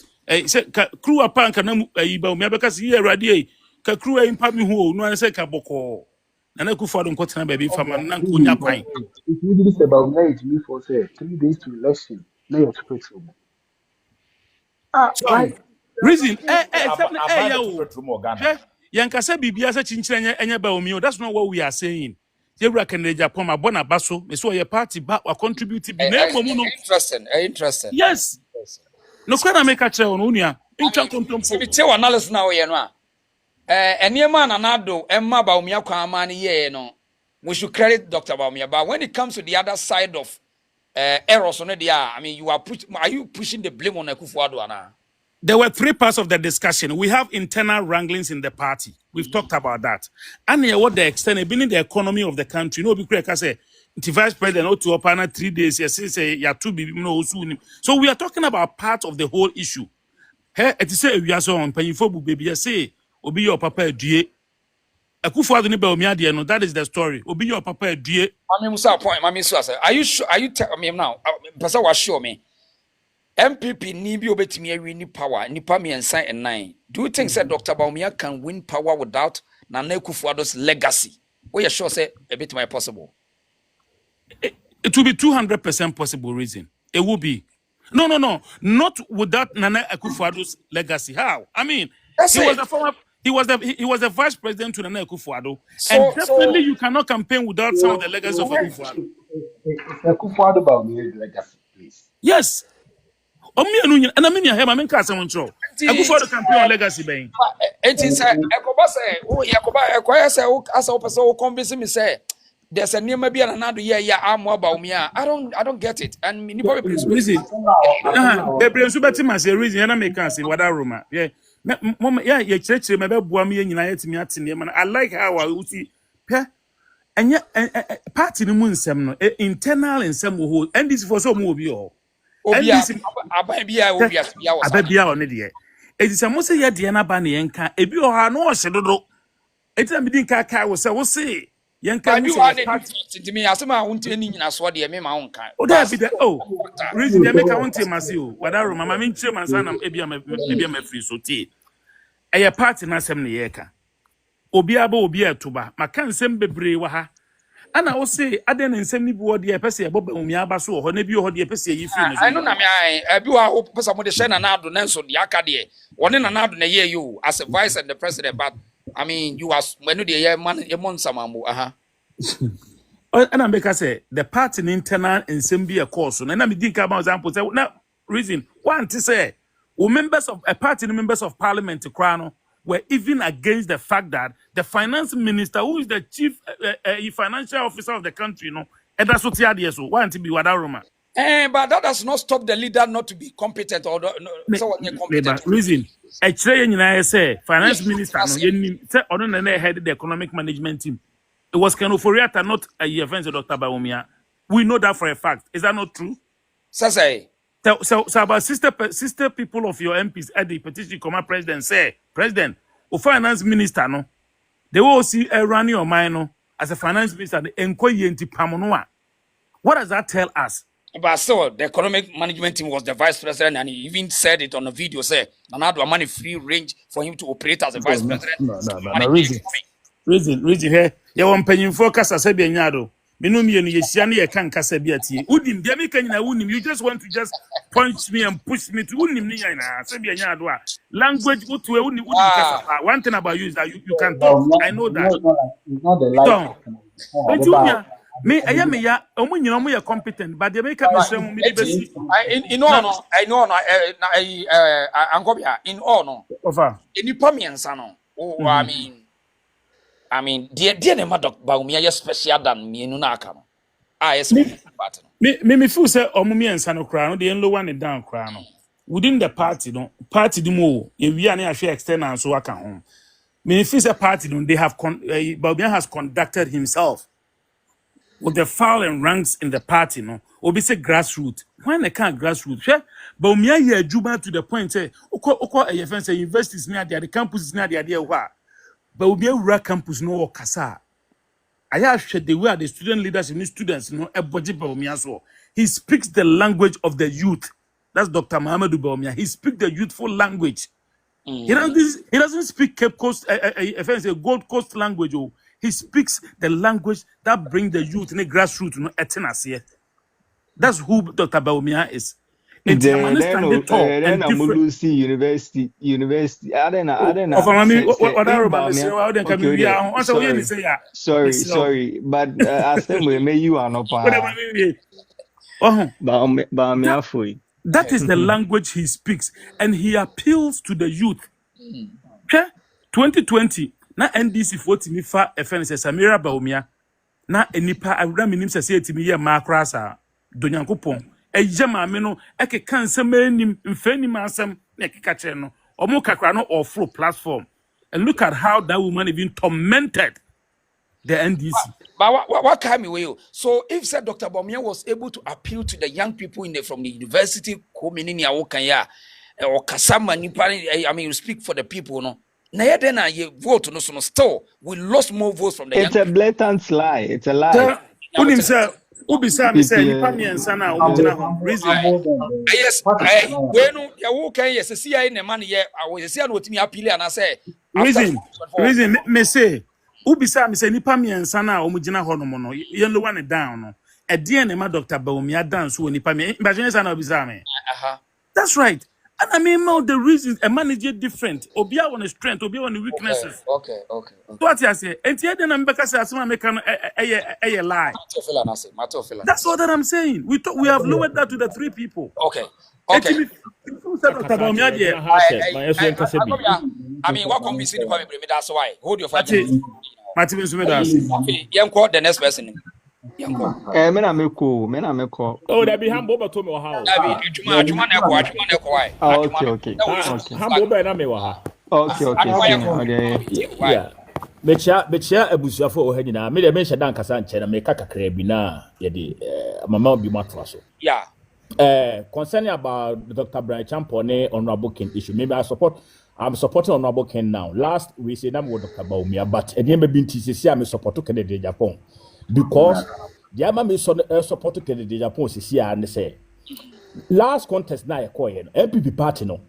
B: say crew pa nka na ba omi abeka say erade e ka crew impa me ho no an say ka boko. Na na kufa do nkotena ba bi fama na nkonya kwan.
T: If you did this about night, me for say 3 days to election, now you're spiritual.
B: So, reason yankasa bibia sa chinchire enya ba omi. That's not what we are saying. Yewura kan Agyapong abona baso me so your party ba wa contribute bi na emo mu no
D: Interesting.
B: yes no kwa na make a chere no nua ntwa kontompo
D: bi te analysis na wo ye no a eniema na nado emma Bawumia kwa ama ne ye no we should credit Dr. Bawumia, but when it comes to the other side of errors on the I mean are you pushing the blame on Akufo-Addo ana?
B: There were 3 parts of the discussion. We have internal wranglings in the party. We've talked about that. And what the extent, being the economy of the country. No, because I say, the vice president ought to open 3 days. Yes, say you two be no soon. So we are talking about part of the whole issue. Hey, it is say we are so on paying for baby. Say, obi your papa die. Akufo-Addo ni Bawumia die no. That is the story. Obi your papa die.
D: Mami Musa point. Mami Musa say, are you sure? Are you telling me now? Person was sure me. MPP ni bi obetimi win power nipa miensa and 9. Do you think that Dr. Bawumia can win power without Nana Akufo-Addo's legacy? We are sure say a bit more possible.
B: It will be 200% possible reason. It will be. No. Not without Nana Akufo-Addo's legacy. How? I mean, he was the vice president to Nana Akufo-Addo. And definitely you cannot campaign without some of the legacy of Akufo-Addo.
T: It's Akufo-Addo Bawumia's legacy, please.
B: Yes. And I mean, I mean, Akufo-Addo campaign on legacy, Ben.
D: It is Ekoba say, oh, Yakoba, Ekoya say, as a person convince me say, there's a new maybe another year, I'm more Bawumia. I don't get it. And me,
B: reason. The Brensu must say reason, and I make us say what I rumor. Yeah, yeah, church, maybe Buami and United me at him. I like how I would see. And yet, party the moon, some internal and some who, and this for some of you.
D: Ababia
B: on the it is a most ya Diana Bani Yanka, a bio no shadow. It's a meeting car was say, Yanka,
D: you are to me as I won't any as what the my own kind.
B: Oh, that be the reason they make a one team as you. What I remember, I mean, Chairman Sanam, maybe I'm a free so tea. A party na sem ne yeka. Obiabo obia tuba, makan sembe brewaha. And I will say, I didn't send me board the Pessia Bob Umiabaso, or maybe you heard the Pessia.
D: I know, I do hope someone to send an ad on Nelson, the Acadie, one in an ad in a year you as a vice and the president, but I mean, you are when the year man, a month, some
B: and I make us say, the party in internal and Sembia course, and I think about example, say, now, reason, one to say, members of a party, members of parliament to Crown. Were even against the fact that the finance minister, who is the chief financial officer of the country, and that's what he had here. So, why to be Wadaroma?
D: But that does not stop the leader not to be competent or competent.
B: Reason, I say, finance minister, headed the economic management team. It was Kenoforiata, not a event of Dr. Bawumia. We know that for a fact. Is that not true? So about sister people of your MPs at the petition command president say, President, or finance minister, no, they will see a running or mine as a finance minister, the enquiry into Pamonoa. What does that tell us?
D: But still, the economic management team was the vice president, and he even said it on a video, say, Nanado money free range for him to operate as a vice president.
B: No, reason here. You want paying for Casa Sebianado. You just want to just punch me and push me to language. One thing about you is that you can talk. I know that.
T: It's not the life.
B: Me, I am a competent, but they make up
D: in all, I know, Angobia, in all, no, in the Pamians, oh, I mean, dear Dr. Bawumia, you're special than me in Unaka.
B: Me feel say Omumi and Sano Crown, the only one in down crown. Within the party, party the more, if we are near external so I can home. Me feel say party, they have Bawumia has conducted himself.
U: with the foul and ranks in the party, no, or be say grassroots. When they can't grassroots, yeah, but me a juba to the point say, oko a defense universities near the campus near the idea why, but we be campus no kasa. I have shared the way the student leaders and new students, no, a budget Bawumia so. He speaks the language of the youth. That's Dr. Muhammadu Bawumia. He speaks the youthful language. He doesn't speak Cape Coast, Gold Coast language. Oh. He speaks the language that brings the youth in the grassroots, no, here. That's who Dr. Bawumia is. And
R: Then
U: understand tall and different.
R: University. I don't know. Sorry. But as them may you are no pa.
U: That is the language he speaks, and he appeals to the youth. Okay? 2020, na NDC 40 nifa FNS Samira Bawumia, na enipa awura minim society mi ye makrasa donyankopon. Ejama me no eke kan nsem anim mfanim asem na ekeka kire no. Omo kakra no offro platform. And look at how that woman even tormented the NDC.
B: But what came away? So if said Dr. Bawumia was able to appeal to the young people from the university community or Kasama Nipani, I mean you speak for the people, no. Now then I vote no so still we lost more votes from the
R: It's a blatant lie. It's a lie.
U: Ubisa me say nipa me nsana reason.
B: Yes, when you can yes see I na man ye I see no timi appeal and I say
U: reason me say Ubisa me say nipa me nsana omugina ho no mo no ye low one down no e de na ma Dr. Bawumia dance wo nipa me nsana obisa me. That's right. And I mean, all the reasons a manager different. Obia on the strength, Obia on the weaknesses.
B: Okay.
U: What you say? And the other number because as someone make a lie. That's all that I'm saying. We have lowered that to the 3 people.
B: Okay. I mean, what can we see? That's why. Hold your fight. Okay, the next person.
R: Mena meko.
V: Oh, that be humble but to me how.
R: Okay.
V: Humble be na me wa ha.
R: Okay.
V: Yeah. Mecha abusuafo o ha nyina. Me de menhye dan kasa nche na me ka kakra bi na ye de mama bi matwa so.
B: Yeah.
V: Concerning about Dr. Bryan Champone Honorable King issue, maybe I'm supporting Honorable King now. Last we say that with Dr. Bawumia, but again maybe TCC I'm supporting Kennedy Agyapong. Because the Amami support to Kennedy Agyapong CCA and say last contest na ekoye no MPP party no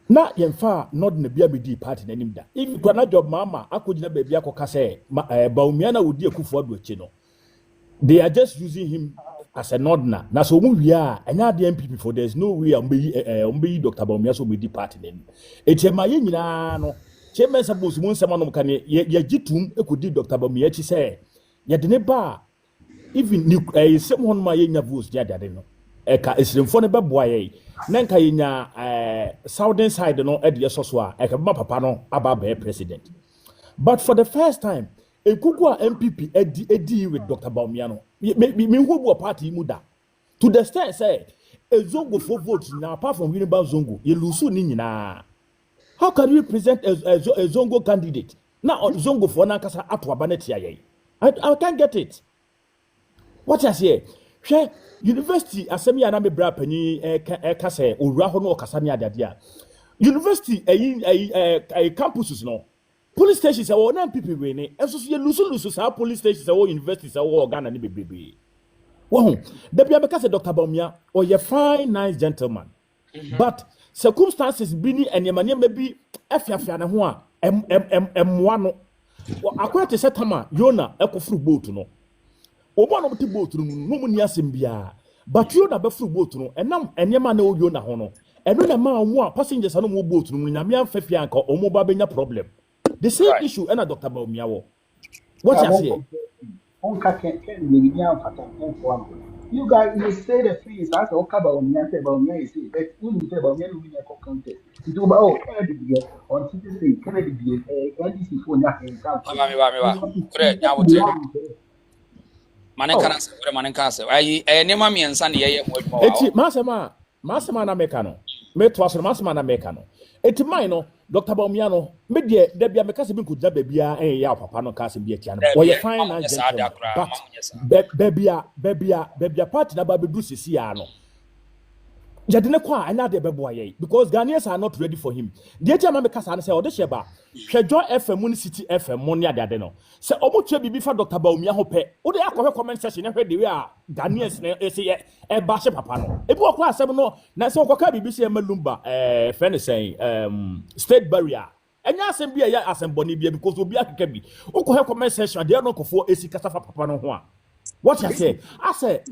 V: na yemfa not na bia bedi party na nimda if gwana job mama akogina baabi akoka say Bawumia na wodi akufo ado achi no they are just using him as a nodna na so mu wia anya the MPP for there's no way ombe Dr. Bawumia so bedi party na echema ye nyina no chairman suppose mu nsema no kan ye gitum ekodi Dr. Bawumia chi say yadene ba even sem hon ma yenya votes dia dade no eka esremfo ne beboa ye na nka yenya southern side no e de soso a eka ba papa no aba be president but for the first time ekuku a MPP edi with Dr. Bawumia no me hu party mu da to the extent say ezongo for vote na apart from winning ba zongo ye lusu ni nyina how can you present a zongo candidate na zongo for na kasa ato aba na tia ye I can't get it. What you say? She university asemi ya na me bra pani ka say owura ho no okasa ne adadia. University campuses no. Police stations are na people we ne. Enso so ye lusu sa police stations are universities are Ghana ne bebrebe. Wo the bia make say Dr. Bawumia or ye fine nice gentleman. But circumstances bi ni enyamanya bi afiafia ne ho a emmoa no. Akwai te setama Yona ekofuru boat no. Obo no ti boat no mu ni asem bia. But Yona be furu boat no enam enyema na o Yona ho no. Eno na ma omo a passengers no mu boat no na me amfafia anka omo ba benya problem. The same issue na Dr. Bawumia wo. What you say?
T: You guys, you say the things as okay Bawumia say Bawumia is it, but when you say Bawumia no win your contest. It will oh Kennedy on Tuesday Kennedy NDC for nothing.
B: Manen kana se. Ai nema mi ensa ne ye mo adwuma.
V: Eti masema na meka no. me to aso masma na meka no eti man no Dr. Bawumia no me de bia meka se bi ko da bia ya papa no ka se bi atia no wo ye fine and gentleman but bebia party na ba be do sisi ya no Jadine kwa anya de bebo aye because Ghanaians are not ready for him. The tia mama kasa na say odesheba hwejo FM mun city FM mun ya de no. Se omotwe bibi fa Dr. Bawumia ho pe. Wo de akọ comment section na hwe de we a Ghanaians na say e ba she papa no. Ebi okwa asem no na se okoka bibi se malumba friend say state barrier. Enya asem bia ya asem boni bia because obi akeka bi. Okọ comment section de no kofo esi kasa fa papa no ho a. What you say? I say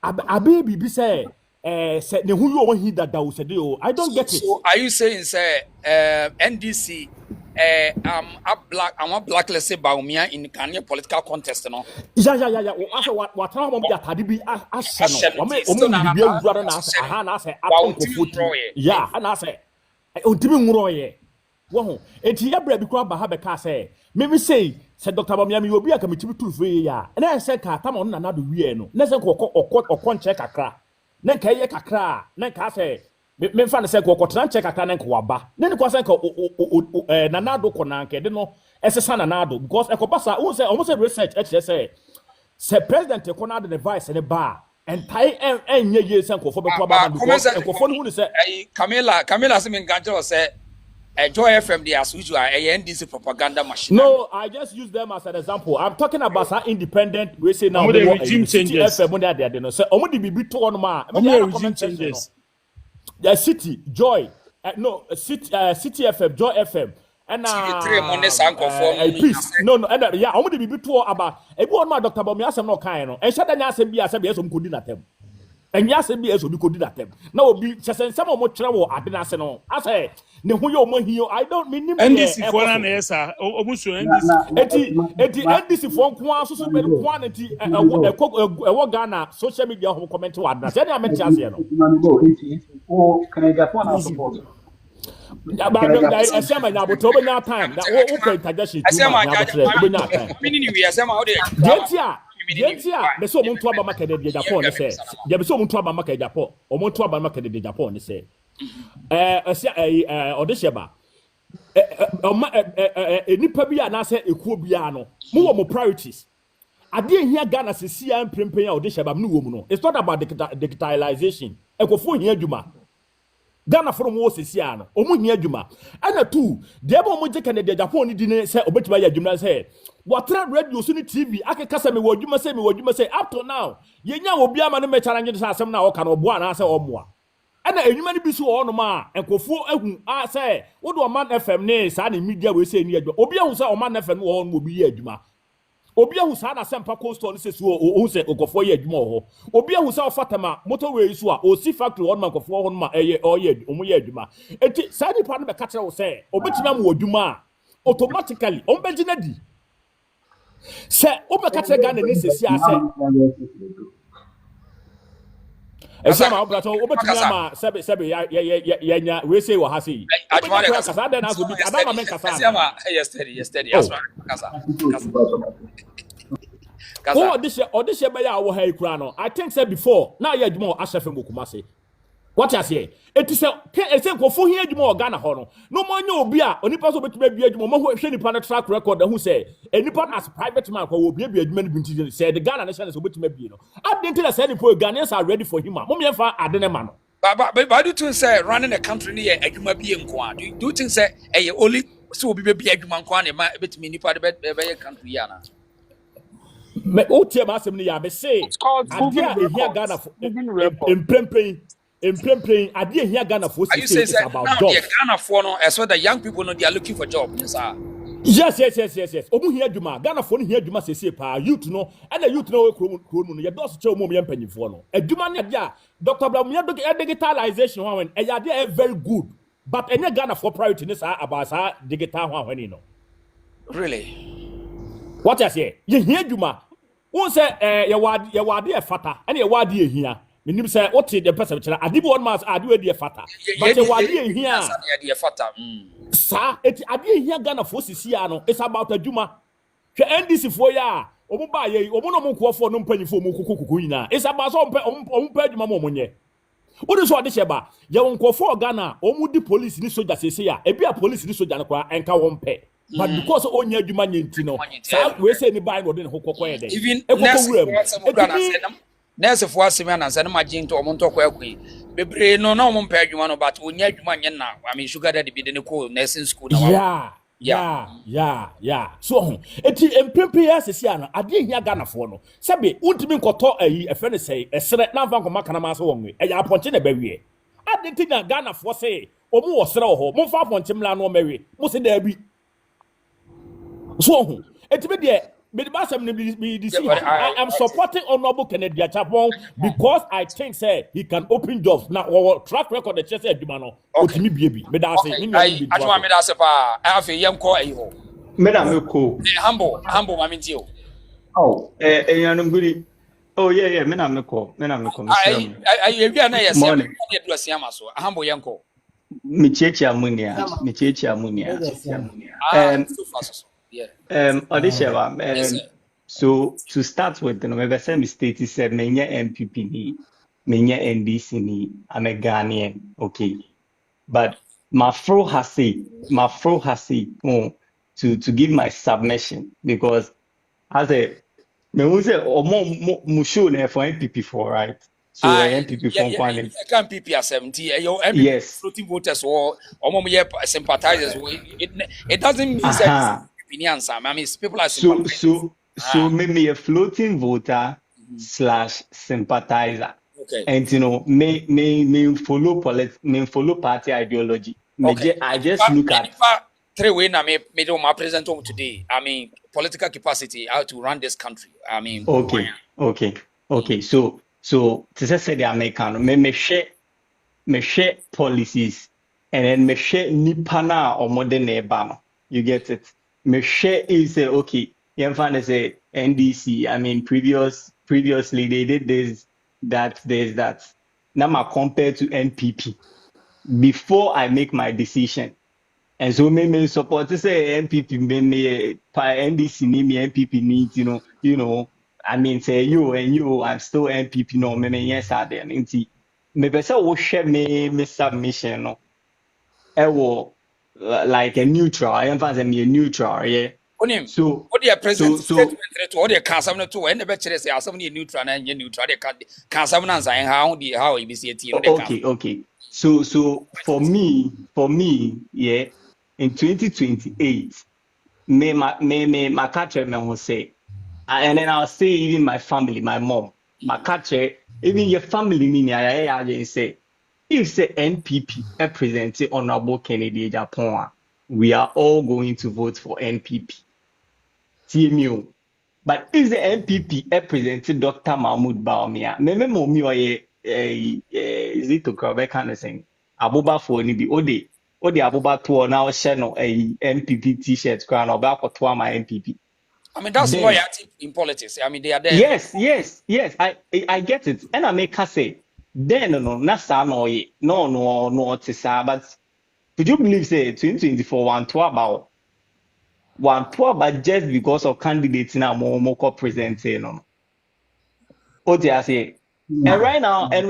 V: abi bibi say I don't get it.
B: So are you saying say NDC I want blacklisted Bawumia in Ghanaian political contest no?
V: Yeah. What time be atade bi ahye no. Omo bi awura na ase aha na ase atonko yeah, na ase ontimi nwuro ye. Wo ho enti ya bra bi kura ba ha be ka say me say Dr. Bawumia me obi aka metimi turu fe ya. Na say ka tam na do wie no. Na say ko nche kakra. Na nka ye kakra na nka se me mfa ne se ko tran che kakra na nka waba na ne ko se nka na nado ko na nka de no esesa na nado because e ko pasa who say almost research say president ko na the vice ne ba entai enye ye se nko fo be ko ba because nko fo ne hu ne se
B: Camilla se me nka say Joy FM they as usual a NDC propaganda machine.
V: No, I just use them as an example. I'm talking about how independent we say now.
U: Regime changes.
V: FM they no say omo de bibi to on ma.
U: Regime changes.
V: The city Joy city FM Joy FM and peace. No, and yeah, omo de bibi to about e bi on ma Dr. Bawumia asem no kan no. E sha da nya asem bi asem bi esom kodi na tem. And yes, be as we could do that. Now, be just some of what travel at the national. I say, no, I don't mean him.
U: And this for an ESA, almost NDC for quantity, a Ghana social media home comment to address. Any I'm a chance here.
T: Can I get one support?
V: I say my now, but over now time. That okay, Tadashi. Yentia me so omuntu aba market de Japan ne say je be so omuntu aba market Japan omuntu aba market de Japan ne say odesheba nipa bi ana say ekuo bia no mo wo mo priorities ade ehia Ghana sesia mprempen a odesheba no wo mu no it's not about digitalization ekofo hia adwuma Ghana from wo sesia no omu hia adwuma ana tu de ebe omu je Canada Japan ni di ne say obetima ya adwuma say what radio so ni TV akeka say me wo adwuma say up to now yenya obi ama ne me challenge this asem na o ka no bo ana say omoa ana enwuma ni bi so o no ma enkofo ehun a say wo do man FM ne sa na media we say ni adwuma obi ehun say o man FM wo no obi ye adwuma obi ehun sa na sempa coastal ne say so o say okofo ye adwuma ho obi ehun say o fatama motorway so a o si factory on man okofo ho no ma eye o ye omo ye adwuma enti sa ni pa no be ka kire wo say obetimi am wo adwuma automatically on be gina di se obeka kire Ghana ni sesi ase esama obrato obetimi ama sebe ya nya we say wo ha say
B: Ajmare
V: kasa da na so bi adama men kasa
B: yesterday kasa
V: odishe be ya wo ha ikura no I think say before na ya adwuma ahyefe mokuma say what you say it is say ko fo hia adwuma Ghana ho no mo anya obi a onipa so betuma bia adwuma mo hwe nipa na track record who say enipa as private man ko obi adwuma ni binti say the Ghana nation so betuma bia no identity say the Ghanaians are ready for him mo me fa adene ma no
B: but do you think say running a country ni adwuma bia nko do you think say only so obi be bia adwuma nko na ma betuma nipa de be country ya na
V: me o tie ma asem ni ya be say adia ehia Ghana for Impremping, I didn't hear Ghana for
B: you say about now jobs. Ghana for no, as well the young people know they are looking for job. Yes, sir.
V: Yes. Omu here Juma, Ghana for here Juma say pa youth no, and the youth no kromu no. You don't show mo yempenyi for no. E Juma ne dia, Dr. Bawumia digitalization one and ya dey very good, but any Ghana for priority ne sa about sa digital one no.
B: Really?
V: What I say? You hear Juma? Who say ya wadi e fata, and ya wadi e here. Minim say what the person chere adibo on mas adu e fata but wadi e hia
B: e fata
V: sa eti ade e hia Ghana for sisia no it's about adwuma hwe NDC for ya omo ba ye omo no mo ko for no mpanyifo mo kukukuku nyina it's about so omo pa adwuma mo monye What is what this about? You won't for Ghana, or the police ni soldier say ya, a police ni soldier and can one pay. But because only you man you we say anybody wouldn't hook
B: even nurse for us man and imagine to omonto kwakwi bebre no na omon pa adwuma no but onya adwuma nye na I mean sugar daddy be the ko nursing school na
V: yeah so eti empempe ya sesi ano ade hia Ghana fo no sebe untimi nkoto ayi e friend say esere na mfa nkoma kana ma so wonwe e ya aponche na bawie ade ti na Ghana fo say omu wo sere ho mo fa aponche mla no mawie mo se da bi so eti be de I am supporting Honorable Kennedy Agyapong because I think say he can open jobs. Now our track record the chess Dumano. Okay. Me
B: I want me that pa. I have a young call ayo.
R: Madam Ko.
B: Humble mamintio.
R: Oh, good. Oh yeah, Madam Ko.
B: I na yes. Morning. Do asiama so. Humble yanko.
R: Michechi amunia.
B: Yeah.
R: So to start with, the November same state said menya MPP ni, menya NDC ni, I'm a Ghanaian, okay. But my fro has said to give my submission because as a me who say musho na for MPP for right. So MPP for one.
B: Can PP at 70.
R: Yes.
B: Floating voters or sympathizers. It doesn't mean that opinions. I mean, people are
R: so maybe a floating voter / sympathizer.
B: Okay.
R: And me follow party ideology.
B: Okay.
R: I just look at
B: 3 way na me do my present home today. I mean, political capacity how to run this country. I mean,
R: okay. So to say the American me share policies and then me share nipana or modern ebano. You get it? Me share is okay. You find say NDC. I mean, previously they did this, there's that. Now I compare to NPP before I make my decision. And so me support to say NPP me NDC me NPP needs, you know. I mean say you I'm still NPP no me yes are there. Me person will share me submission no. Like a neutral. I am me a neutral, yeah.
B: So what the president statement to all the council to and the better say somebody neutral and neutral they can some answer and how it be see
R: okay. So for me, yeah, in 2028, my catcher will say, and then I'll say even my family, my mom, my catcher, even your family meaning I say, if say NPP represented Honorable Kennedy Agyapong, we are all going to vote for NPP. TMU. But if the NPP represented Dr. Mahmoud Bawumia, is it to cover kind of thing? Abuba for ni bi ode Abuba to now share no NPP t-shirt crown or back or my NPP.
B: I mean that's loyalty in politics. I mean they are there.
R: Yes. I get it. And I make her say, then no, but could you believe say 2024 one tour but just because of candidates now more presenting no. What do I say? And right now, if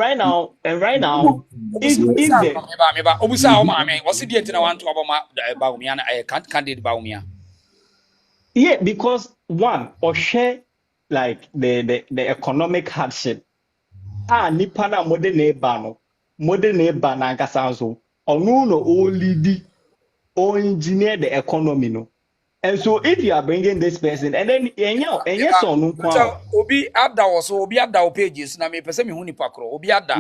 B: candidate Bawumia.
R: Yeah, because one or share like the economic hardship. Nipa na modern neighbor na kasanso. No only engineer the economy no. And so if you are bringing this person and then so no
B: obi ada also obi ada pages na me pese me hu ni pakro obi ada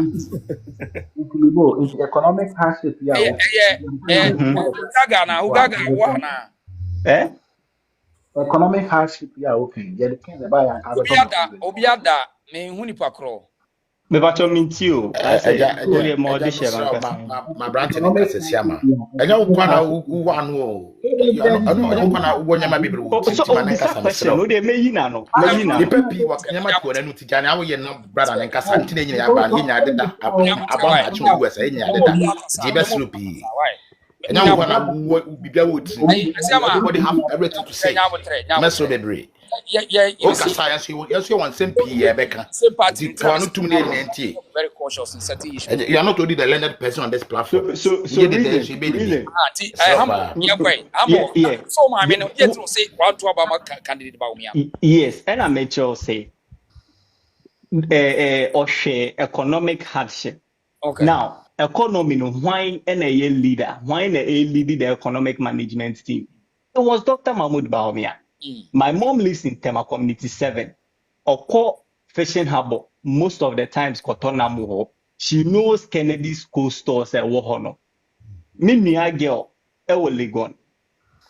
T: into economic hardship
B: ugaga wa na
T: economic hardship open the kind the
B: obi ada me hu ni pakro
R: me ba to mintio I say
M: my brand in Kasesiama enya ukwa na uwa no na uwo nyama bibiri
R: so no dey meyi na no
M: the pepi wa nyama ko na no tijani awo ye na brother na nkasa ntine nyina ya ba nya deda abama achu uwa sa nya deda di besrupi enya ukwa na bibia wo ti everybody have everything to say mesro bebre
B: You
F: Okay,
B: see,
F: science, you want same P. Becca.
B: same party.
F: You are not too many NT.
B: Very cautious in certain issues.
F: You are not only the learned person on this platform.
R: So reason.
B: Humble. Yeah, boy.
R: Yeah,
B: Humble.
R: yeah.
B: So, I mean, yet to say one to about candidate Bawumia.
R: Yes, and I make sure say or share economic hardship.
B: Okay.
R: Now, economy no why and a leader, why a lead the economic management team. It was Dr. Mahmoud Bawumia. My mom lives in Tema Community 7. Oko fishing harbor most of the times Kotonamu. She knows Kennedy's co-stores at Wohono. Me girl, Ewo Legon,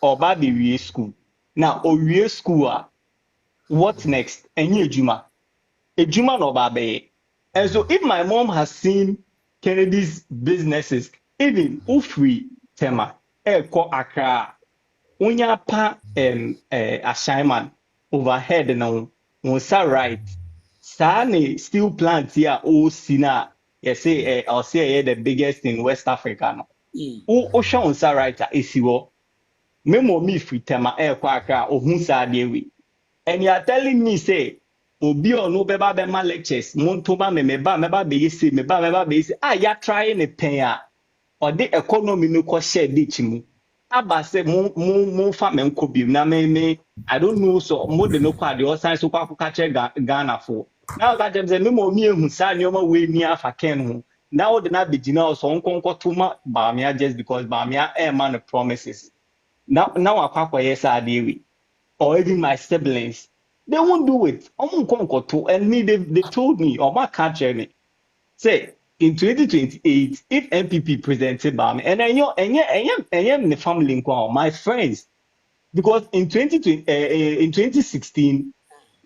R: or Baby school. Now, Owie school, what next? Any Juma. A Juma no Babe. And so if my mom has seen Kennedy's businesses, even Ufri Tema, Eko Accra, Unya pa assignment overhead na unsa right. Sane steel plant here o sina you say I'll say the biggest in West Africa no. O show unsa right esiwo. Memo mi free Tema Eko Accra ohun sa de we. And you are telling me say obi onu beba be ma lectures monto ba me ba be yesi me ba be yesi ya try ne pen a or the economy no ko share di chimu aba say mo fa me nko bi na me I don't know so mo de no kwa de o sign so kwa ka che Ghana for now that them say me mo mi ehun sa ni o ma we ni afa ken ho now de na be gina so nkonko to ma ba me just because ba me man promises now akwa yes adewi or even my siblings, they won't do it. And me, they told me, or my catcher me, say in 2028, if MPP presented by me, and I know, and the family, my friends, because in 2016,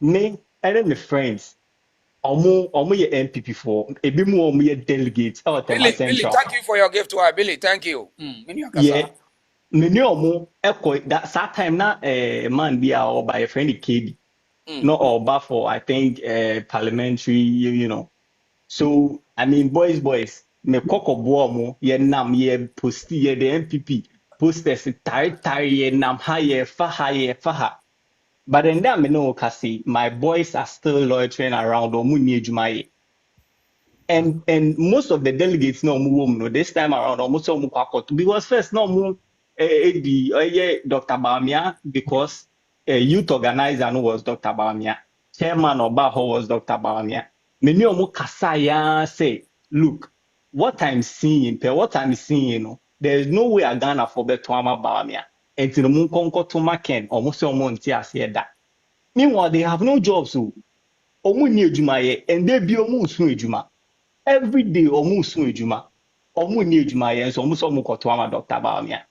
R: me and my friends, omo ye MPP for a bit more delegates out
B: Billy,
R: Central.
B: thank you for your gift to our Billy. Thank you.
R: Yeah. Many omo echo that time na man be our by a friend KB. Not all but for I think parliamentary, you know. So I mean boys, me koko boamo ye nam ye posti ye the MPP posters tari ye nam ha ye faha. But then that me no kasi my boys are still loitering around or muni jumaye. And most of the delegates no this time around almost because first no Dr. Bawumia because youth organizer no was Dr. Bawumia, chairman of Baho was Dr. Bawumia. Many omu kasaya say, look, what I'm seeing, there is no way I gonna forget to ama Bawumia. And to the moon conquer to maken almost almost that. Meanwhile, they have no jobs, so omu ni ejumaye and they be omu sun ejuma. Every day omu sun ejuma. Omu ni ejumaye so omu koto ama Dr. Bawumia.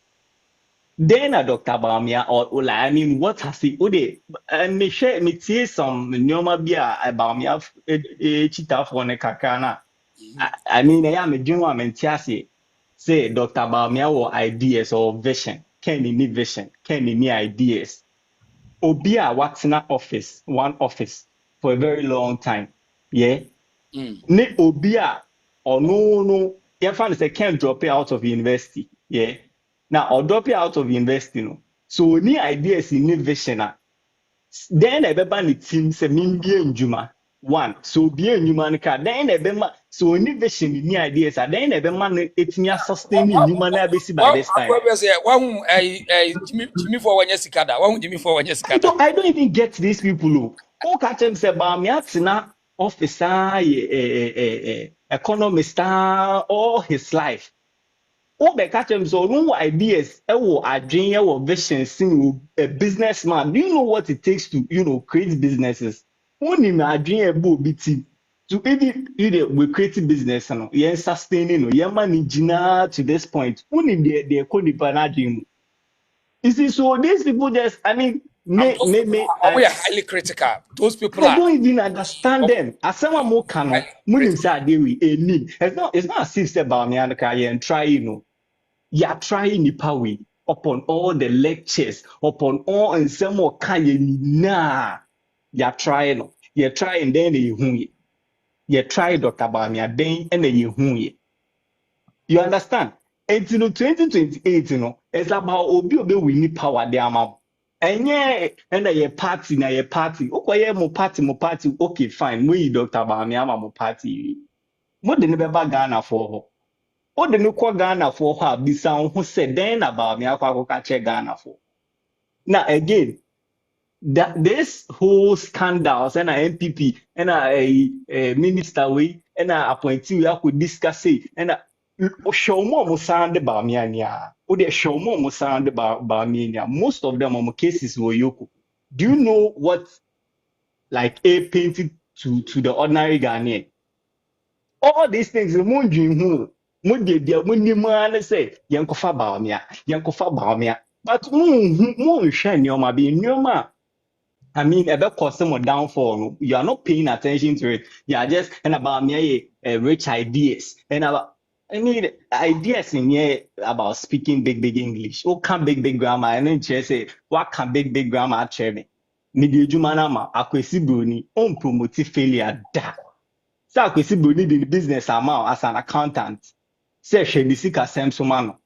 R: Then a Dr. Bawumia or I mean, what has he? Me share me see some nyoma bia Bawumia chita for ne kakana. I mean, I am a junior mentiasi. Say Dr. Bawumia or ideas or vision. Can he need vision? Can he need ideas? Obia what's in one office for a very long time. Yeah. Ne Obia or no. Your friend say can't drop it out of university. Yeah. Now, I'll drop you out of university, no. So, any ideas in innovation, then I beban the team say, be in Juma. One, so be in human car. Then I bema, so innovation, any ideas, then I beman it's me sustaining human ABC by this time.
B: Jimmy for one yes, Jimmy for 1 year.
R: I don't even get these people who catch them say, Bawumia, officer, economist, all his life. All the catchers or no ideas, dream, vision, seeing a businessman. Do you know what it takes to, create businesses? Only my dream BT to even we create business, you're sustaining, you're managing to this point. Only the economy. You see, so these people just, I mean,
B: we are highly critical. Those people
R: I don't even understand them. As someone more can, it's not as if Bawumia and try, you are trying the power upon all the lectures, upon all and some more kind na. You're trying, then you try Dr. Bawumia, then and you understand? Until 2028, it's about obi we need power there, Enye ena ye party na ye party. Okoye mo party. Okay, fine. We Dr. Bawumia ama mo party. Mo de ne beba Ghana for ho. O de ne kwa Ghana for ho bisa ho se den na Bawumia kwa ko che Ghana for. Now again, that this whole scandals and a MPP and a minister we and a appointee we could discuss it and a show more sound about me or they show more sound about me. Most of them are cases were yoko. Do you know what like a painted to the ordinary Ghanaian? All these things the moon dream who moon dear when you man say yankofa baumia but moon shine your ma be in your ma. I mean, ever cause someone downfall. No? You are not paying attention to it. You are just and about me rich ideas and about. I mean, ideas in here about speaking big English. Oh, can big grammar and then just say what can big grammar tell me? Media Jumanama, akwesi bruni, on promote failure da. So akwesi bruni the business amount as an accountant. Say she nisika semsomano.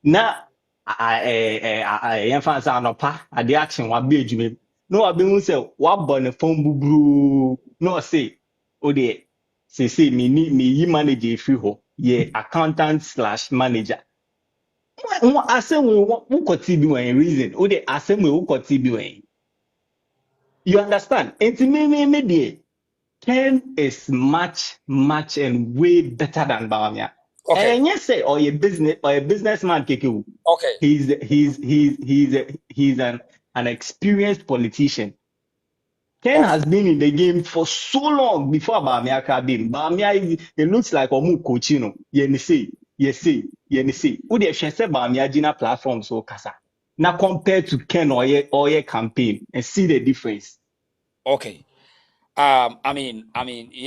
R: Na yɛmfa nsa anɔpa ade action wabe adwuma na wabɛhu sɛ wabɔ ne fam buburu na ɔse o deɛ sese meyi manager ɛfiri hɔ yɛ accountant/manager asɛm wokɔte bi wɔ reason o de asɛm wokɔte bi wɔ you understand nti me deɛ Ken is much and way better than Bawumia.
B: Okay.
R: And yes, say or a businessman keke.
B: Okay.
R: He's an experienced politician. Ken has been in the game for so long before Bawumia came. Bawumia it looks like Omu Cochino. Yes. Who they say Bawumia Gina platform so kasa. Now compared to Ken or your campaign and see the difference.
B: Okay. I mean,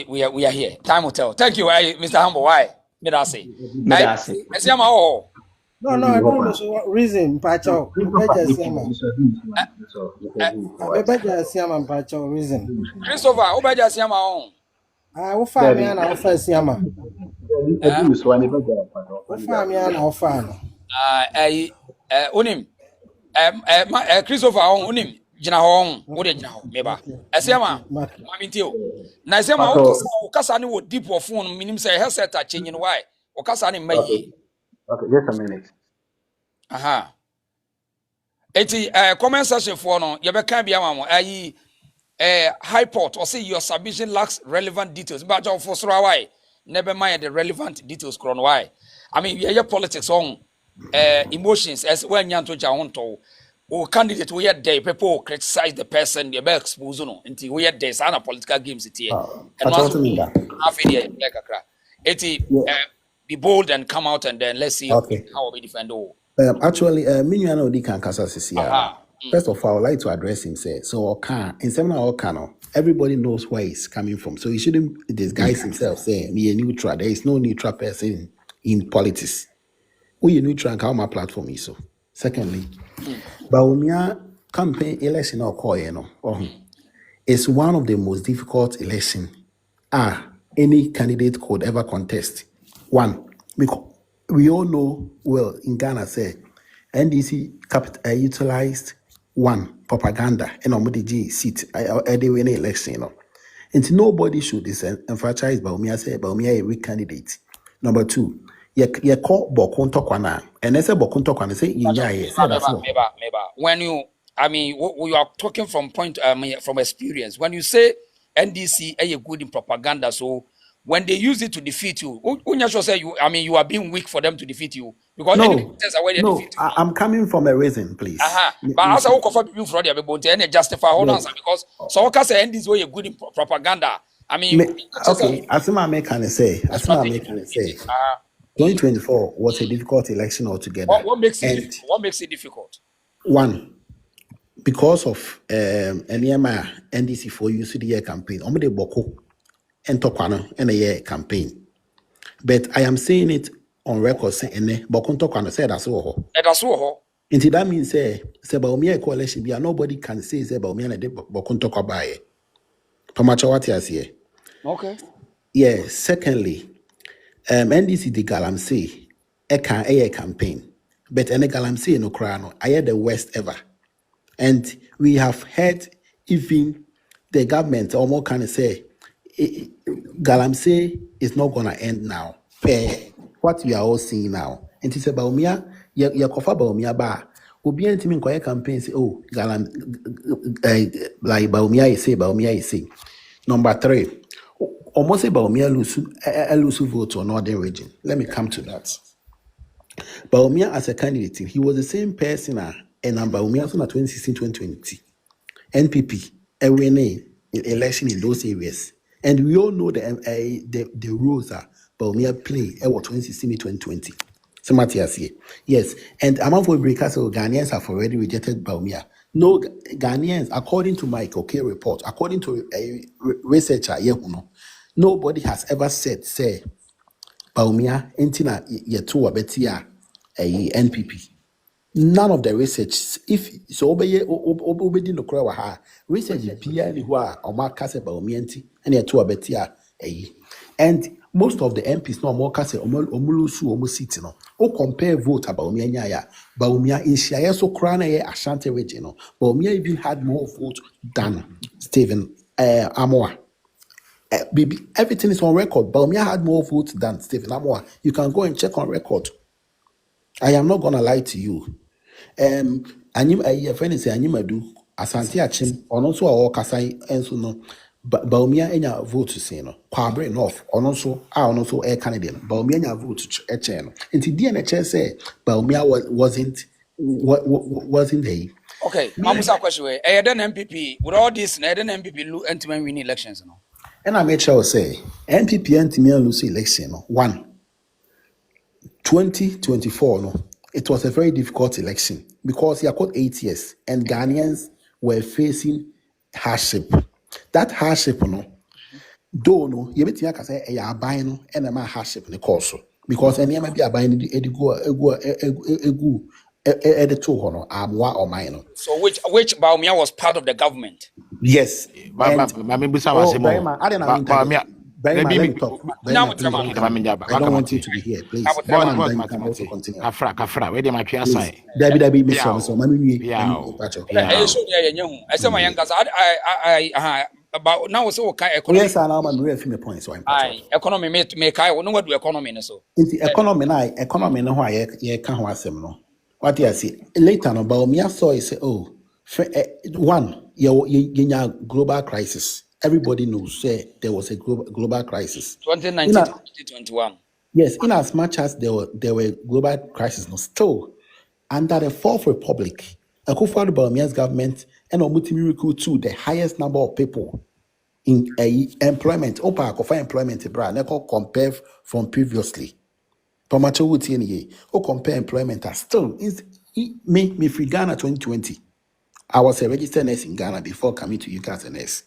B: we are here. Time will tell. Thank you, Mr. Humble. Why? Medase.
P: No, I don't know. So reason, Pacho. Beja Siama, Pacho. Reason.
B: Christopher, Obeja Siama on.
P: Ufa me ana ufa Siama. Ufa me ana ufa.
B: Unim. Christopher on unim. Jina hon wo de jina ho meba esiama mami ntio na esiama wo kasa ni wo deep of phone minim say headset a change no why wo kasa ni mayi
T: okay just a minute
B: aha eti comment section for no ye be kan bia ma mo ayi high port or say your submission lacks relevant details but of for so why never mind the relevant details kron why I mean ye politics on emotions as when nyanto ja honto o candidate we had day people criticize the person they be expose no until we had days and political games it here and also half idea like akra be bold and come out and then let's see how we defend all
G: actually Minyana Odi can kasa sisia. First of all, I would like to address him say so Okan in seminar Okano everybody knows where he's coming from so he shouldn't disguise himself saying me a neutral. There is no neutral person in politics. We neutral how my platform is so. Secondly, Bawumia campaign election or is one of the most difficult elections any candidate could ever contest. One, because we all know well in Ghana say NDC utilized one propaganda and omodiji seat they win the election. And nobody should emphasize Bawumia say Bawumia a weak candidate. Number two, ye call Bokunto Kwana and say Bokunto Kwana say
B: meba when you I mean we are talking from point from experience when you say NDC are good in propaganda so when they use it to defeat you unya say you I mean you are being weak for them to defeat you because
G: I'm coming from a reason please
B: but as I walk for people for the people to justify hold on because so okay say NDC are good in propaganda I mean
G: okay as I can say 2024 was a difficult election altogether.
B: What makes it difficult?
G: One, because of NDC for UCDA campaign, Omede Boko and Tokwana and a year campaign. But I am saying it on record saying Bokun Tokwana said that's all. Until that means say Bawumia coalition be nobody can say Bawumia and Bokun Tokwa. Pamachawati as here.
B: Okay.
G: Yeah, secondly. NDC the Galamsey a campaign, but any Galamsey no crano, I had the worst ever. And we have heard even the government almost kind of say, Galamsey is not going to end now. What we are all seeing now. And it's about Bawumia, ya kofa Bawumia ba. Obi antimi nkoye campaign say, oh, Galam, like Bawumia is say. Number 3, almost say Bawumia lose vote on Northern region. Let me come to that. Bawumia as a candidate, he was the same person and Bawumia so na 2016-2020. NPP winning election in those areas. And we all know the rules are Bawumia play at 2016-2020. Yes, and among for breakers, Ghanaians have already rejected Bawumia. No Ghanaians, according to my report, according to a researcher, nobody has ever said, say, Bawumia, entina yetu betia a NPP. None of the research, if so, obey no crowd, research Pia ni wa or Marcus Bawumianti and yetu betia a. And most of the MPs no more kase omulusu omusiti no. O compare vote about Bawumia ya. Bawumia in Shia so krana ye Ashanti region no. Bawumia even had more votes than Stephen Amoa. Baby, everything is on record. Bawumia had more votes than Stephen Amoa. You can go and check on record. I am not gonna lie to you. A friend is Animadu, Asante Achim, or also our Kasai and so no. Bawumia enya vote to say no. Kwabre North, or also Air Canadian. Bawumia enya vote to a channel. And the DNHS say Bawumia wasn't there.
B: Okay, Mamusa question way. Then MPP with all this, then MPP lose and when we win elections, no.
G: And I make sure say MPP and Timia lose election. No. 2024, no, it was a very difficult election because he had got 8 years and Ghanaians were facing hardship. That hardship, no, though no, you bet you can say a buying and a man hardship in the course because any may be a buying the two honor, or mine.
B: So which Bawumia was part of the government?
G: Yes.
I: I don't
G: want you to be here, please. Continue.
I: Kafra, where my PSI?
G: Debbie, Miss Thompson,
B: about now so kind
G: economy. Yes, I know my point. So
B: I'm economy make I know what do economy so.
G: In the economy no why ye can no. What you see later no Bawumia saw is say, oh, one, global crisis. Everybody knows say there was a global crisis.
B: 2019 to 2021.
G: Yes, in as much as there were global crises, no, still under the Fourth Republic, Akufo-Addo Bawumia's government and Omutimi recruit to the highest number of people in employment. Opa Akofa employment compare from previously. Tomato wuti o compare employment as still me free Ghana 2020. I was a registered nurse in Ghana before coming to UK as a nurse.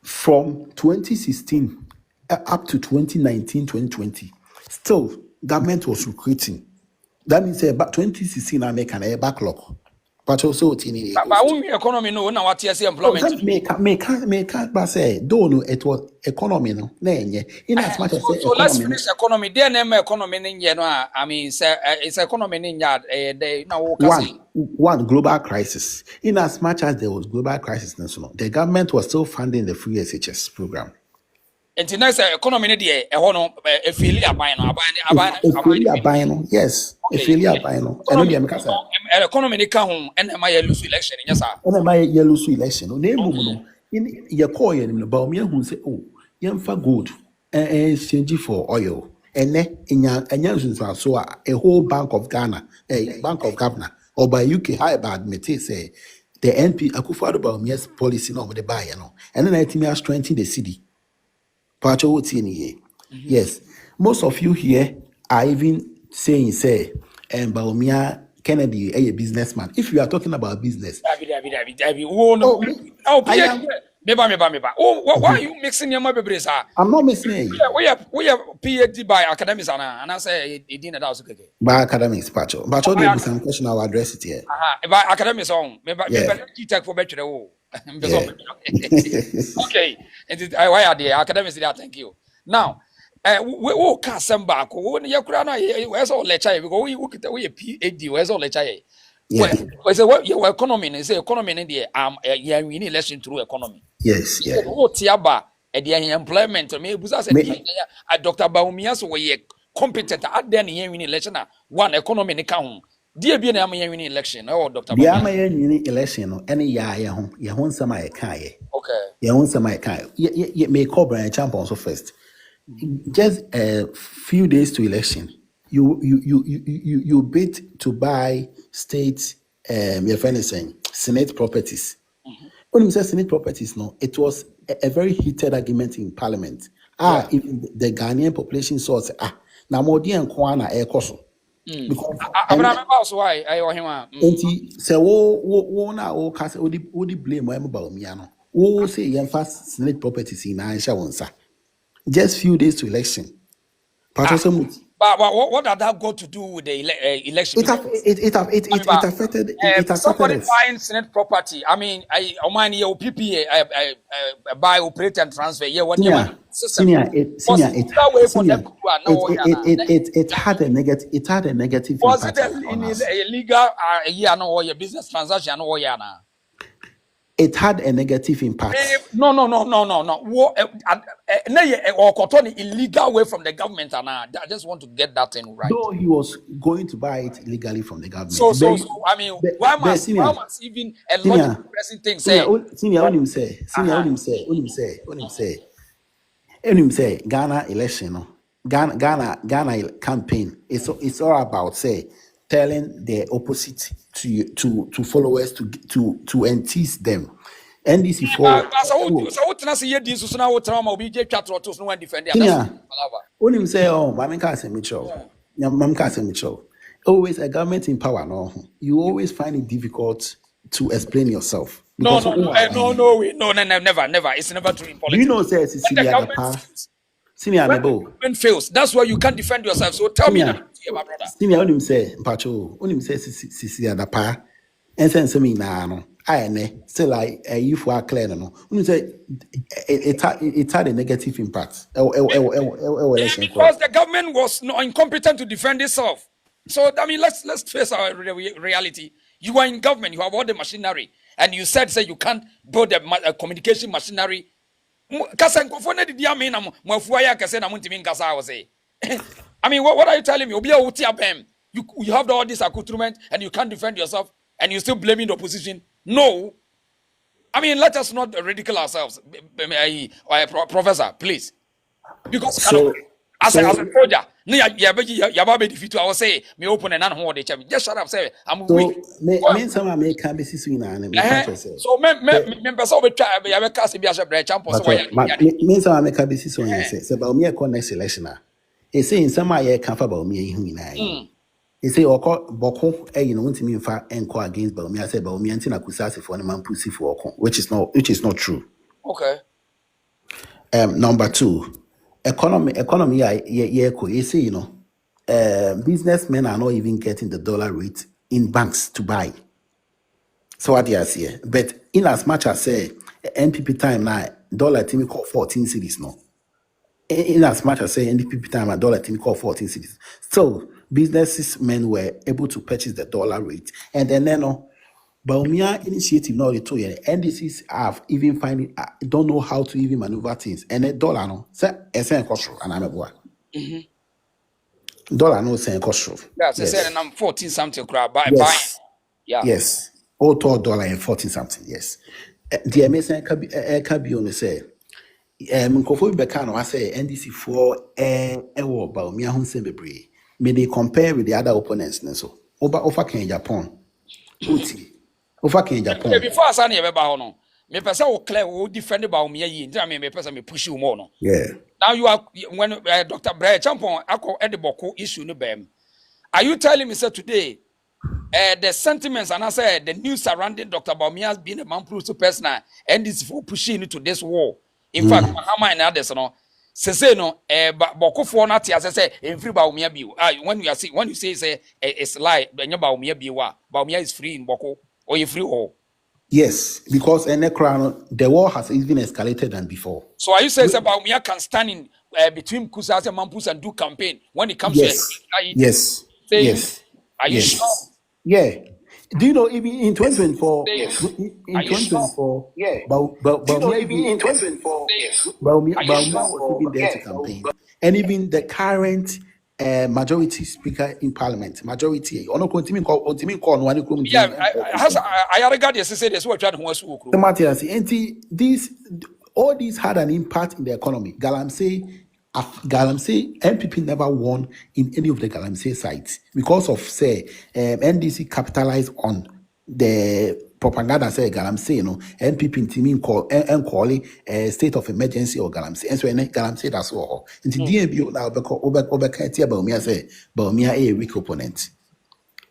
G: From 2016 up to 2019, 2020, still government was recruiting. That means about 2016 I make a backlog. But also
B: economy no na what yes employment.
G: Make say don't know it was economy no in as much as
B: so let's finish economy. There name economy no I mean it's economy
G: one global crisis. In as much as there was global crisis, the government was still funding the free SHS program.
B: International economy no dey no affiliate
G: abano yes affiliate abano eno dey make say
B: economy ni ka ho and my lose election yes sir
G: and my lose election no no in your call ye no Bawumia hu say oh yemfa gold exchange for oil ene enya so a whole bank of Ghana bank of Ghana or by UK high bad me say the NP Akufo-Addo Bawumia's policy no the buy no and then it me strengthen the city. Yes, most of you here are even saying, say, and Bawumia Kennedy a businessman. If you are talking about business,
B: why are you mixing your mobile?
G: I'm not mixing it.
B: We are PhD by academics, and I say it didn't
G: by academics, Pacho. But all the some question I'll address it here.
B: By academics on, maybe for better. Okay, why are the academics there? Thank you. Now, we can't send back. When you cry, where's all lecture? Because we PhD, where's all lecture? Yeah. Well, say what your economy is economy in the yeah we need election through economy.
G: Yes, yeah.
B: What tiaba the employment me busa say Dr. Bawumia so we competent at then here we election one economy ne ka ho. Dear be na me win election or Dr.
G: The
B: Bawumia.
G: ama yɛn election no any ya ye ho nsɛm a yɛka yɛ.
B: Okay.
G: Ye ho nsɛm a yɛka. Ye may call Bryan Champon so first. Just a few days to election, you bid to buy state your friend is saying Senate properties. When you say Senate properties, no, it was a very heated argument in Parliament. If the Ghanaian population saw say now more than Kwana air koso. Because
B: Abraham also why I owe him.
G: say wo na wo kase wo di blame mo Bawumia no. Wo say yen fast Senate properties in Aisha wonsa. Just few days to election.
B: But what did that got to do with the election?
G: It affected.
B: Somebody buying Senate property. I mean, I money your PPA buy, operate and transfer. Yeah, what system?
G: It had a negative. It had a negative.
B: Was it a legal? Yeah, no, or your business transaction or yana?
G: It had a negative impact.
B: No. Illegal way from the government, and I just want to get that thing right.
G: Though he was going to buy it legally from the government.
B: So I mean, why must even a lot of pressing things say?
G: Ghana election, no? Ghana campaign. It's all about telling the opposite to followers to entice them. NDC for
B: so what na say this so na what trauma obi get chat rotos no one defend
G: Onim say Mami Kase Mitchell. Mami Kase Mitchell. Always a government in power, no. You always find it difficult to explain yourself.
B: No, never. It's never true in politics.
G: You know, say Senior
B: government fails. That's why you can't defend yourself. So tell me that, my brother.
G: Senior Onim say Mpacho. Onim say Sisi Adapa. And sense me na no. Still like if we are clear no. Onim say it had a negative impact.
B: Because the government was incompetent to defend itself. So I mean, let's face our reality. You are in government. You have all the machinery, and you said you can't build a communication machinery. I mean, what are you telling me? You have all this accoutrement and you can't defend yourself and you're still blaming the opposition? No. I mean, let us not ridicule ourselves. Professor, please. Because as a soldier, I will say, me open and unhold the just shut up, say, I'm weak. So, members of the tribe, you have a cast of Bryan Champon.
G: Means I make a decision. Say about me a next election. He say in some way can't about me. He say Boko, you know, to me and go against Bawumia. Say Bawumia and Tina Kusasi for man pussy for which is not true.
B: Okay.
G: Number two. Economy, you see, you know, businessmen are not even getting the dollar rate in banks to buy. So what do you see? But in as much as say NPP time now, dollar team call 14 cities no. In as much as say NPP time a dollar team call 14 cities. So businessmen were able to purchase the dollar rate, and then Bawumia initiative now they told you NDCs have even don't know how to even maneuver things. And the dollar no say cost and I'm a boy. Dollar no say cost.
B: Yes, I said I'm 14 something crap buy. Yeah.
G: Yes. All $12 and 14 something. Yes. The amazing can be only say Mkofo Bekano I say NDC for war Bawumia Hunse Bebre. May they compare with the other opponents so over Agyapong.
B: Before I say no, me person will clear will defend Bawumia yi. Me person me push you more no.
G: Yeah.
B: Now you are when Dr. Bryan Champon ako ediboko issue no bem. Are you telling me sir today the sentiments and I say the news surrounding Dr. Bawumia being a man-proof person and this for pushing into this war. In fact, Mahama and others no. Say no boko for not as I say in free Bawumia bi. When you say it's lie benyo Bawumia bi wa. Bawumia is free in boko. Or you free all?
G: Yes, because in the crown, the war has even escalated than before.
B: So are you saying Bawumia can stand in between Kusasa and Mampus and do campaign when it comes
G: to
B: yes.
G: Are you
B: sure?
G: Yeah. Do you know even in 2024? In 2024, Bawumia was even there to campaign, and even the current majority speaker in parliament, majority. Ono continue call no one.
B: Yeah, I regard this. Say this. What trying to want to.
G: Matthias, these all these had an impact in the economy. Galamsey MPP never won in any of the Galamsey sites because of say NDC capitalized on the propaganda say Galamsey, MPP teaming call and calling state of emergency or Galamsey. And so Galamsey that's all. And the DMB now over Katia Bawumia say Bawumia a weak opponent.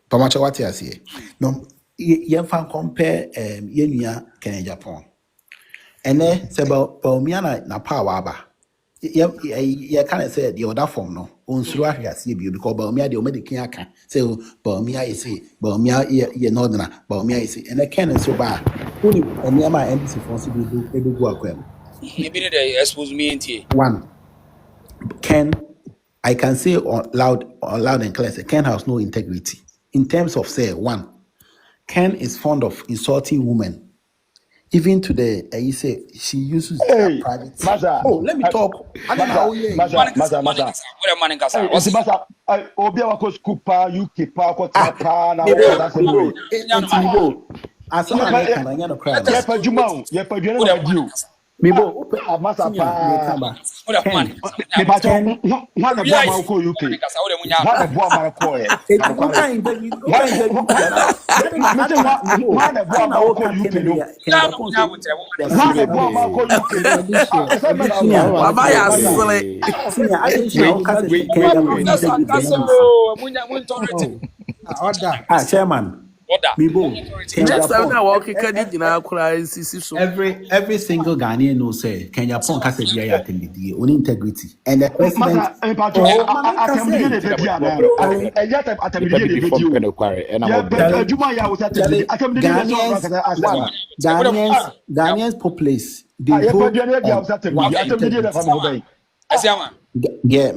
G: Pamacha what you say? No, you can compare Yenya Agyapong. And then say Bawumia na power ba. You can't say the other form no. Unsura here see because Bawumia the omedi kin say Bawumia is say Bawumia ye northerner Bawumia is and I can so ba. Only Bawumia NDC force be go akwem.
B: You be the expose me into.
G: One, Ken, I can say loud and clear. Say Ken has no integrity in terms of say one. Ken is fond of insulting women. Even today, you say she uses private.
K: Maza.
G: Oh, let me talk.
K: Maza. Obia wako skupa UK pa ko tapa na
G: Mibo,
K: Maza pa.
G: Chairman. Every single Ghanaian knows say Agyapong has a very attended on integrity and the president. Ghanaians populace they vote.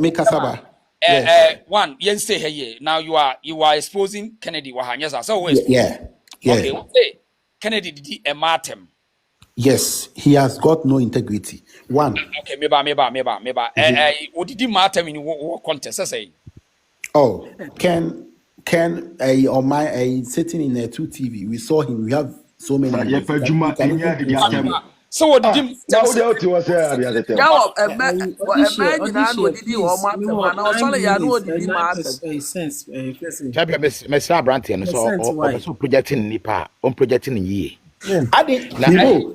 G: Make us
B: one, yen say here. Now you are exposing Kennedy Wahanyasa. So
G: yeah.
B: Okay, say Kennedy did a martyr.
G: Yes, he has got no integrity. One.
B: Okay, maybe. What did he martyr in what contest? I say.
G: Oh, Ken on my sitting in a 2 TV. We saw him. We have so many.
B: So what did you
K: tell us?
I: I didn't know.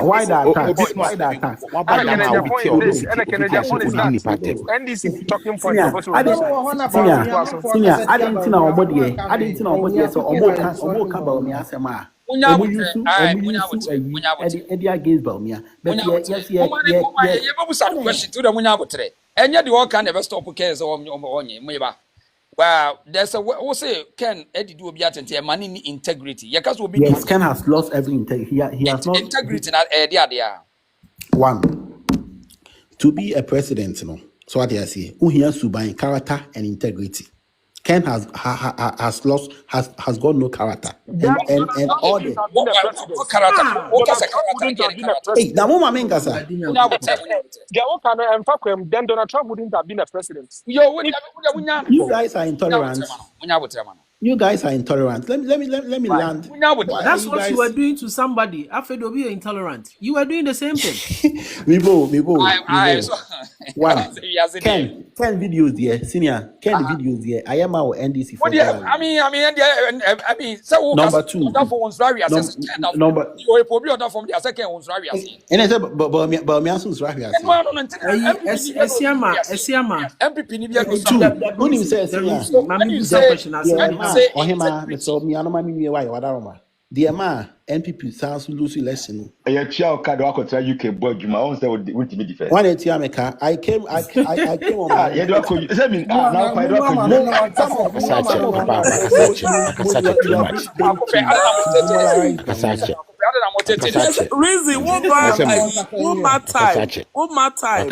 G: Why that attack?
N: NDC talking point.
G: I didn't know so
B: and yet, the all can never stop cares on maybe. Well, there's a we say Ken Eddie do be attend money integrity.
G: Yes, Ken has lost every integrity. He has not
B: integrity not there.
G: One, to be a president, so what I say, who hears to buy character and integrity. Ken has got no character and all the character. Hey, that woman mean sir.
N: Then Donald Trump wouldn't have been a president.
G: You guys are intolerant. You guys are intolerant. Let me land.
W: That's what you were doing to somebody. After you're intolerant, you were doing the same thing.
G: One. Ken videos there, senior. Ken videos there. I am our NDC.
B: I mean, so
G: number two. Number.
B: You are probably other from the second one's right.
G: And I said, but Miansu's right.
W: Esiama.
G: MPP. Who name says, the man NPP sounds lose election.
K: I child card UK boy Juma on say what to be defense.
G: One America, I came on.
K: You don't call you. Mean now I don't call you.
A: Reason what time? What time?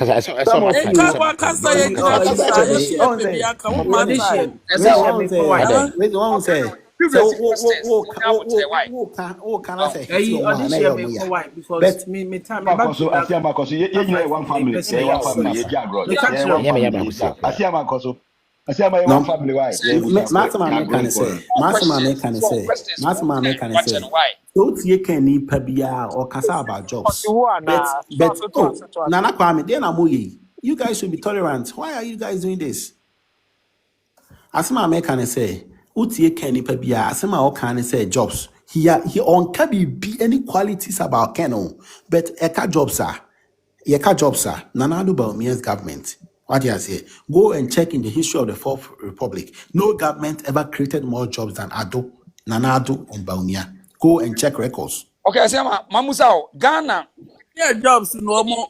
G: Don't you can ni pabia or kasa about jobs. But Nana Kwame, then amoye. You guys should be tolerant. Why are you guys doing this? Asema me can say, utie can ni pabia, asema o can say jobs. He on can be any qualities about Keno, but eka jobs are. Yeka jobs are. Nanadu Bawumia's government. What do you say? Go and check in the history of the Fourth Republic. No government ever created more jobs than Ado, Nanadu, and Bawumia. Go and check records.
D: Okay, I say, Mamusao, Ghana.
A: Yeah, jobs no more.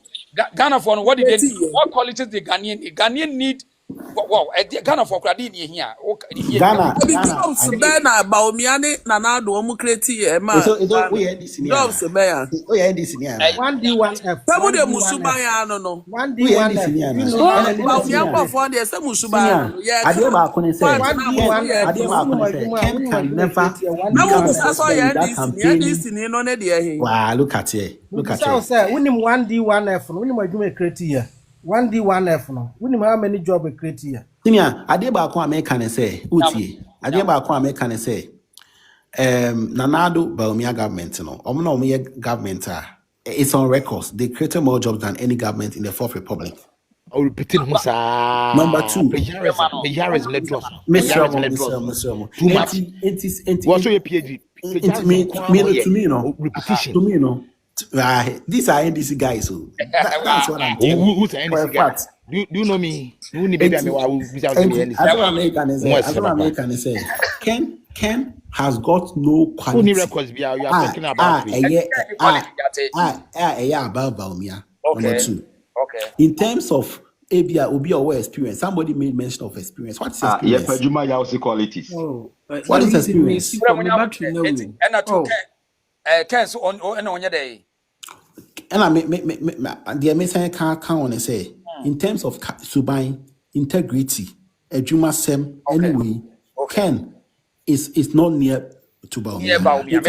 D: Ghana for what did they do? What qualities the Ghanaian need? Wow, Ghana for Kradini here.
G: Ghana.
A: Jobs Bena Bawumiane Nanado Omukreti man.
G: So we had this in here.
A: Jobs Beya.
G: We had this in here.
J: 1D1F.
A: Sabu de Musubaya no.
J: 1D1F.
A: Bawumia for the same Musubaya. Yeah.
G: Adeba Kone say. Adeba Kone say. Ken can never. Wow, look at here. Look at here.
J: Say, we need 1D1F. We need my doing create here. 1D1F no. We need how many job create here.
G: Sinia, Adeba Kwame can say. Uti. Adeba Kwame can say. Nanado Bawumia government, no. Omo government. It's on records. They created more jobs than any government in the Fourth Republic.
I: Number 2.
G: To me, no. These are NDC guys. So that's what I'm telling you.
I: Who's NDC guys? Do you know me?
G: American say Ken has got no quality.
I: Only records you are talking about.
G: About Bawumia. Number 2.
D: Okay.
G: In terms of ABI, will be our experience. Somebody made mention of experience. What is experience?
K: Yeah, Pajuma Yausi qualities.
G: What is experience?
D: Ken's on your day.
G: And the American can't on and say, in terms of Subain, integrity, Ejuma Sem, anyway, Ken is not near to Bawumia.
D: Yeah, Bawumia.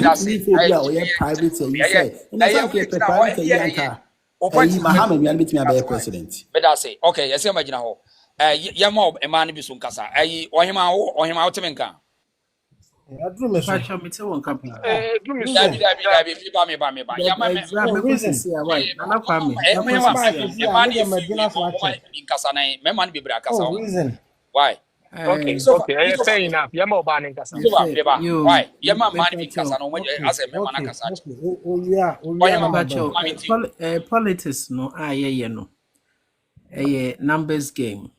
G: President.
D: But I say, okay, yes, imagine how. Yamo, a man be soon cassa. Or him out to menka.
W: I drew me one company.
D: Why?
N: Okay, okay. Fair enough. Yamo banning kasa.
D: Why? Yama man kasa no when as a man kasa.
W: Politics no no. A numbers game.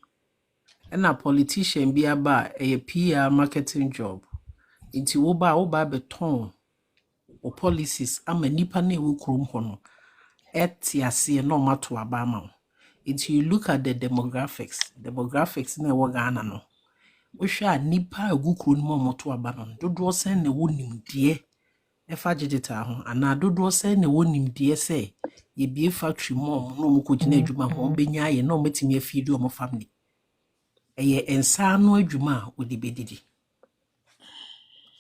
W: And a politician be about a PR marketing job. Into oba beton or policies ama nipa na ewu krom hono. Etiase no matter abama. Until you look at the demographics na ewo Ghana no. Osha nipa egu krom mo moto abano. Dodo sen na wo nimdie efa digital ho ana dodo sen na wo nimdie say ye bie factory mom no mo kogina adwuma ho benya ye no metimi afidi o mo family. Eye ensa no adwuma odibedidi.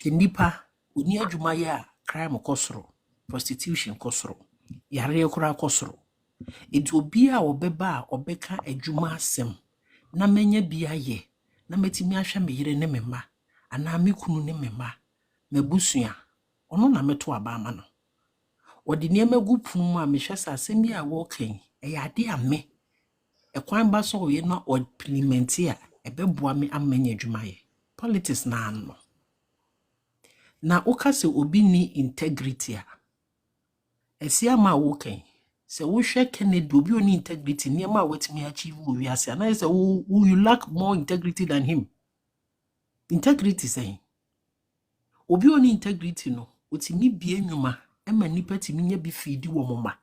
W: Nipa uni adwuma ya crime kosoro, prostitution kosoro, yare kura kosoro. It will be a obeba obeka adwuma asem na menya bia ye na metimi ahwe meyire ne mema ana mekunu ne mema mabusua ono na meto abama no odi niema gupunu mu a mehwe sa asem bi a wo kan ade ame ekwan ba so ye na implement a ebeboa me amenya adwuma ye politics na no na ukase obi ni integrity a esia ma wo kan se wo hwe Kennedy obi oni integrity niema wetimi achieve wo wiase na say you lack more integrity than him. Integrity say obi oni integrity no otimi bie nwuma ema nipa timi nya bi feedi wo moma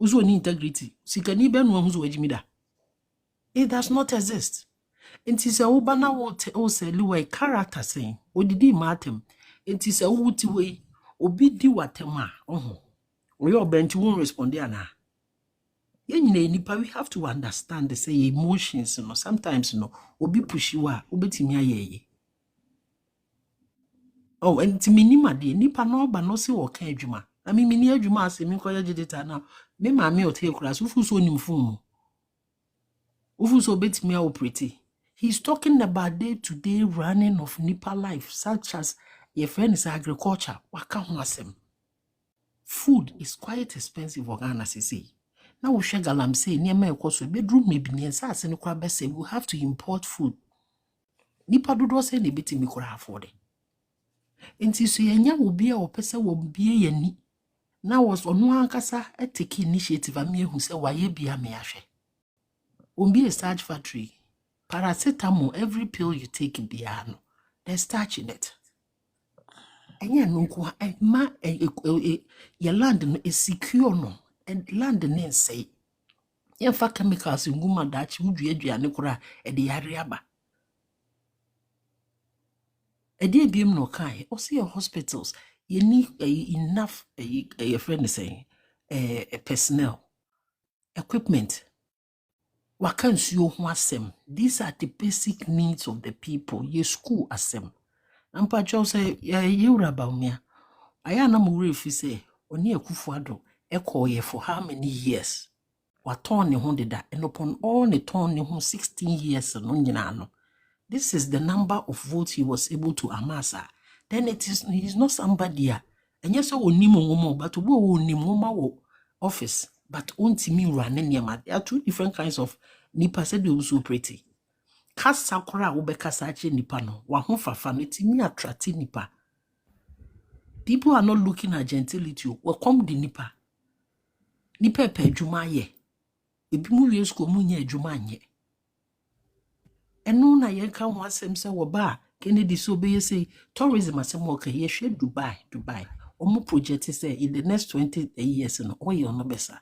W: uzo oni integrity sikani be no ahuzo wajimida. It does not exist. It is a ubana wo say liwe character saying odidi matem. It is a wuti we obi di watema We all bent won't respond ana. Nipa, we have to understand the say emotions, sometimes obi push you obetimi aye. Oh, and to minima de nipa no ba no se wo ka adwuma. Na me mini adwuma ase me koye jidita na. Me ma me ote kura so fu so nim fun. Ufu so betimi operate. He's talking about day-to-day running of nipa life, such as your friend is agriculture. Waka ho asem. Food is quite expensive for Ghana, say. Now we share galam say near my so bedroom maybe near sas and crab say we have to import food. Nipa do say ne betimi kura afford. Enti so yenya obi a opese wo bie yani. Now was ono ankasa take initiative am ehu say waye bia me ahwe. Ombi a starch factory. Paracetamol, every pill you take in biano, there's starch in it. And ya no kwa your land is secure no, and land then say. Ya fa chemicals in guma dachi wudu aduane kora e de yare aba. E de biem no kai, o see your hospitals, you need enough your friend is saying personnel, equipment. Wakansuo ho asem. These are the basic needs of the people. Ye school asem. Nampa cho say ye ura Bawumia. Aya na mu refi say oni Akufo-Addo ekoye for how many years? Waton ne ho deda and upon all ne ton ne ho 16 years no nyina no. This is the number of votes he was able to amass. Then he is not somebody and yes onim ngomo but wo onim ngoma wo office. But ontimi running yama. There are two different kinds of nipa said they so pretty. Kasa kora ubekasa ache nipa no. Wahon fafa no timi attracti nipa. People are not looking at gentility. Welcome the nipa. Nipa pe adwuma ye. Ebi mu wie school mu nya adwuma anye. Eno na ye ka ho asem se wo ba Kennedy so be say tourism asem wo ka ye hwe Dubai. Omo project say in the next 20 years no oil no besa.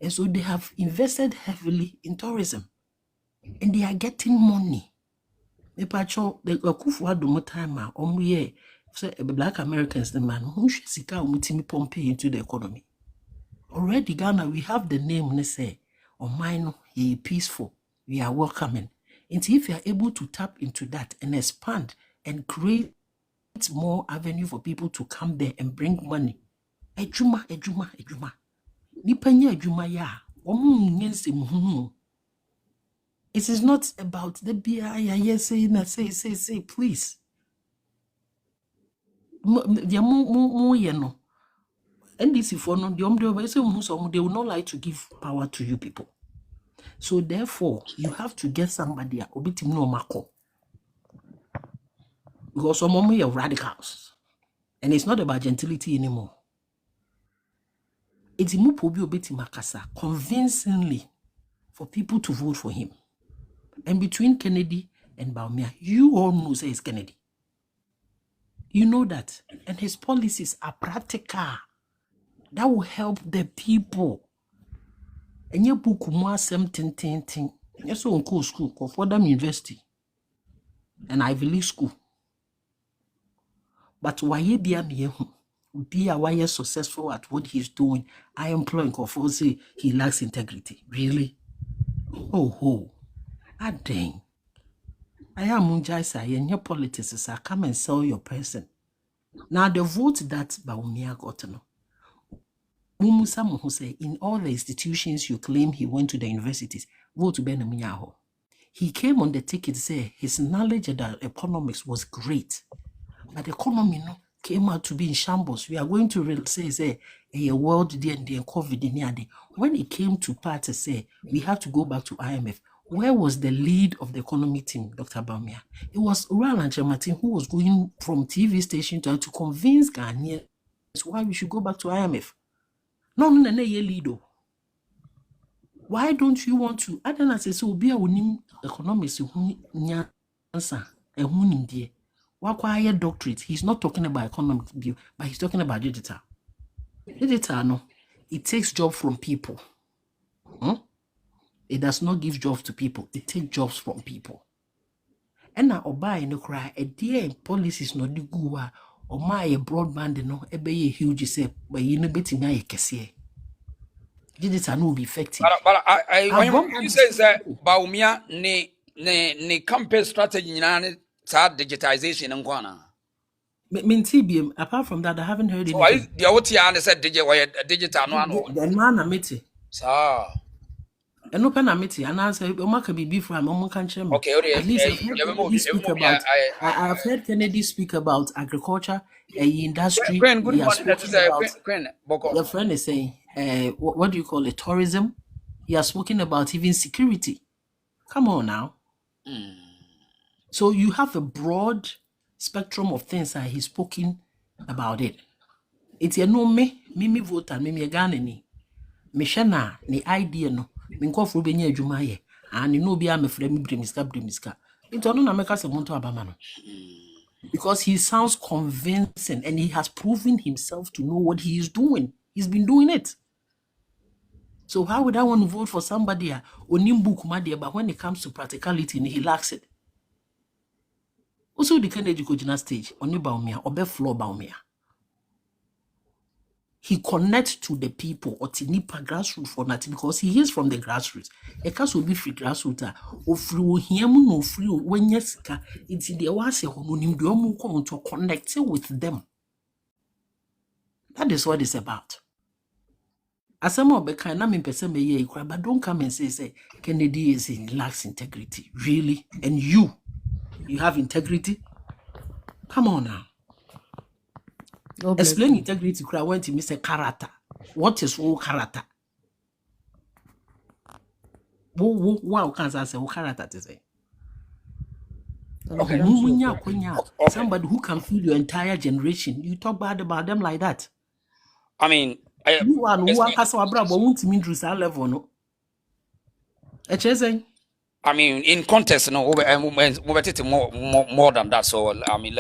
W: And so they have invested heavily in tourism. And they are getting money. The Akufo-Addo mo time say black Americans the man who should sika umutimi pompe into the economy. Already Ghana, we have the name ne say mine ye peaceful. We are welcoming. And if you are able to tap into that and expand and create more avenue for people to come there and bring money. Ejuma. Nipanya adwuma ya nyense muhunu. It is not about the BI say please. They no. NDC for no they will not like to give power to you people. So therefore you have to get somebody obitim no mako. Because some of you are radicals. And it's not about gentility anymore. It's makasa convincingly for people to vote for him. And between Kennedy and Bawumia, you all know say it's Kennedy. You know that. And his policies are practical. That will help the people. And you book more some ting. Yes, so on school, for them university. And Ivy League school. But why ye be why successful at what he's doing? I employ Nkofo say he lacks integrity. Really? Oh. Dang. I am Munjaisa and your politics are come and sell your person. Now the vote that Bawumia got no. Mumusamu who say in all the institutions you claim he went to the universities, vote Benamunyaho. He came on the ticket say his knowledge of the economics was great. But the economy came out to be in shambles. We are going to say a world and COVID in. When it came to part say we have to go back to IMF. Where was the lead of the economy team, Dr. Bawumia? It was Roland Martin who was going from TV station to convince Ghanaians why we should go back to IMF. No, lead. Why don't you want to? I don't know. So be a winning economics nya answer a winning dear. Why doctorate? He's not talking about economic view, but he's talking about digital. Digital, no, it takes job from people. It does not give jobs to people. It takes jobs from people. And now buy no cry a dear policies no di guwa or my broadband no ebe ye huge say but you no beti na ye kese. digital no be effective.
B: But I
W: I've
B: when
W: brought
B: you
W: that
B: say that Bawumia ne campaign strategy nyina ne digitization nkwana.
W: TBM, apart from that, I haven't heard
B: So I
W: anything.
B: the OTR and said digital no ano.
W: The man amete.
B: Sir.
W: And no pen amete, and answer Omaka be before I'm can me.
B: Okay,
W: At least I've heard Kennedy speak about I've heard Kennedy speak about agriculture, industry.
B: Queen, good
W: He has
B: morning. That is
W: spoken about
B: Queen Boko.
W: your friend is saying, what do you call it? Tourism. He has spoken about even security. Come on now. So you have a broad spectrum of things that he's spoken about it. It's a no me vote and me Ghana ni. Me shana ni idea no. Me nkofo be nya adwuma ye. And no be am frame bremiska. Into no na meka se monto abama no. Because he sounds convincing and he has proven himself to know what he is doing. He's been doing it. So how would I want to vote for somebody onimbu kumadia, but when it comes to practicality, he lacks it. Also, the Kennedy Kojina stage, only Bawumia, or floor Bawumia. He connects to the people, or Tinipa grassroots for nothing, because he is from the grassroots. A case will be free grassroots, or free him no free when yes, it's in the Awase Homonim, Duomu come to connect with them. That is what it's about. As some of the kind of person may ye cry, but don't come and say Kennedy is in lacks integrity. Really? And you have integrity? Come on now. Explain integrity. I went to Mr. Character. What is all character? Wow, can't I say what character to say? Somebody who can feed your entire generation. You talk bad about them like that.
B: I mean,
W: you are who has our brother won't mean to that level, no.
B: I mean, in context, no, more than that. So, I mean,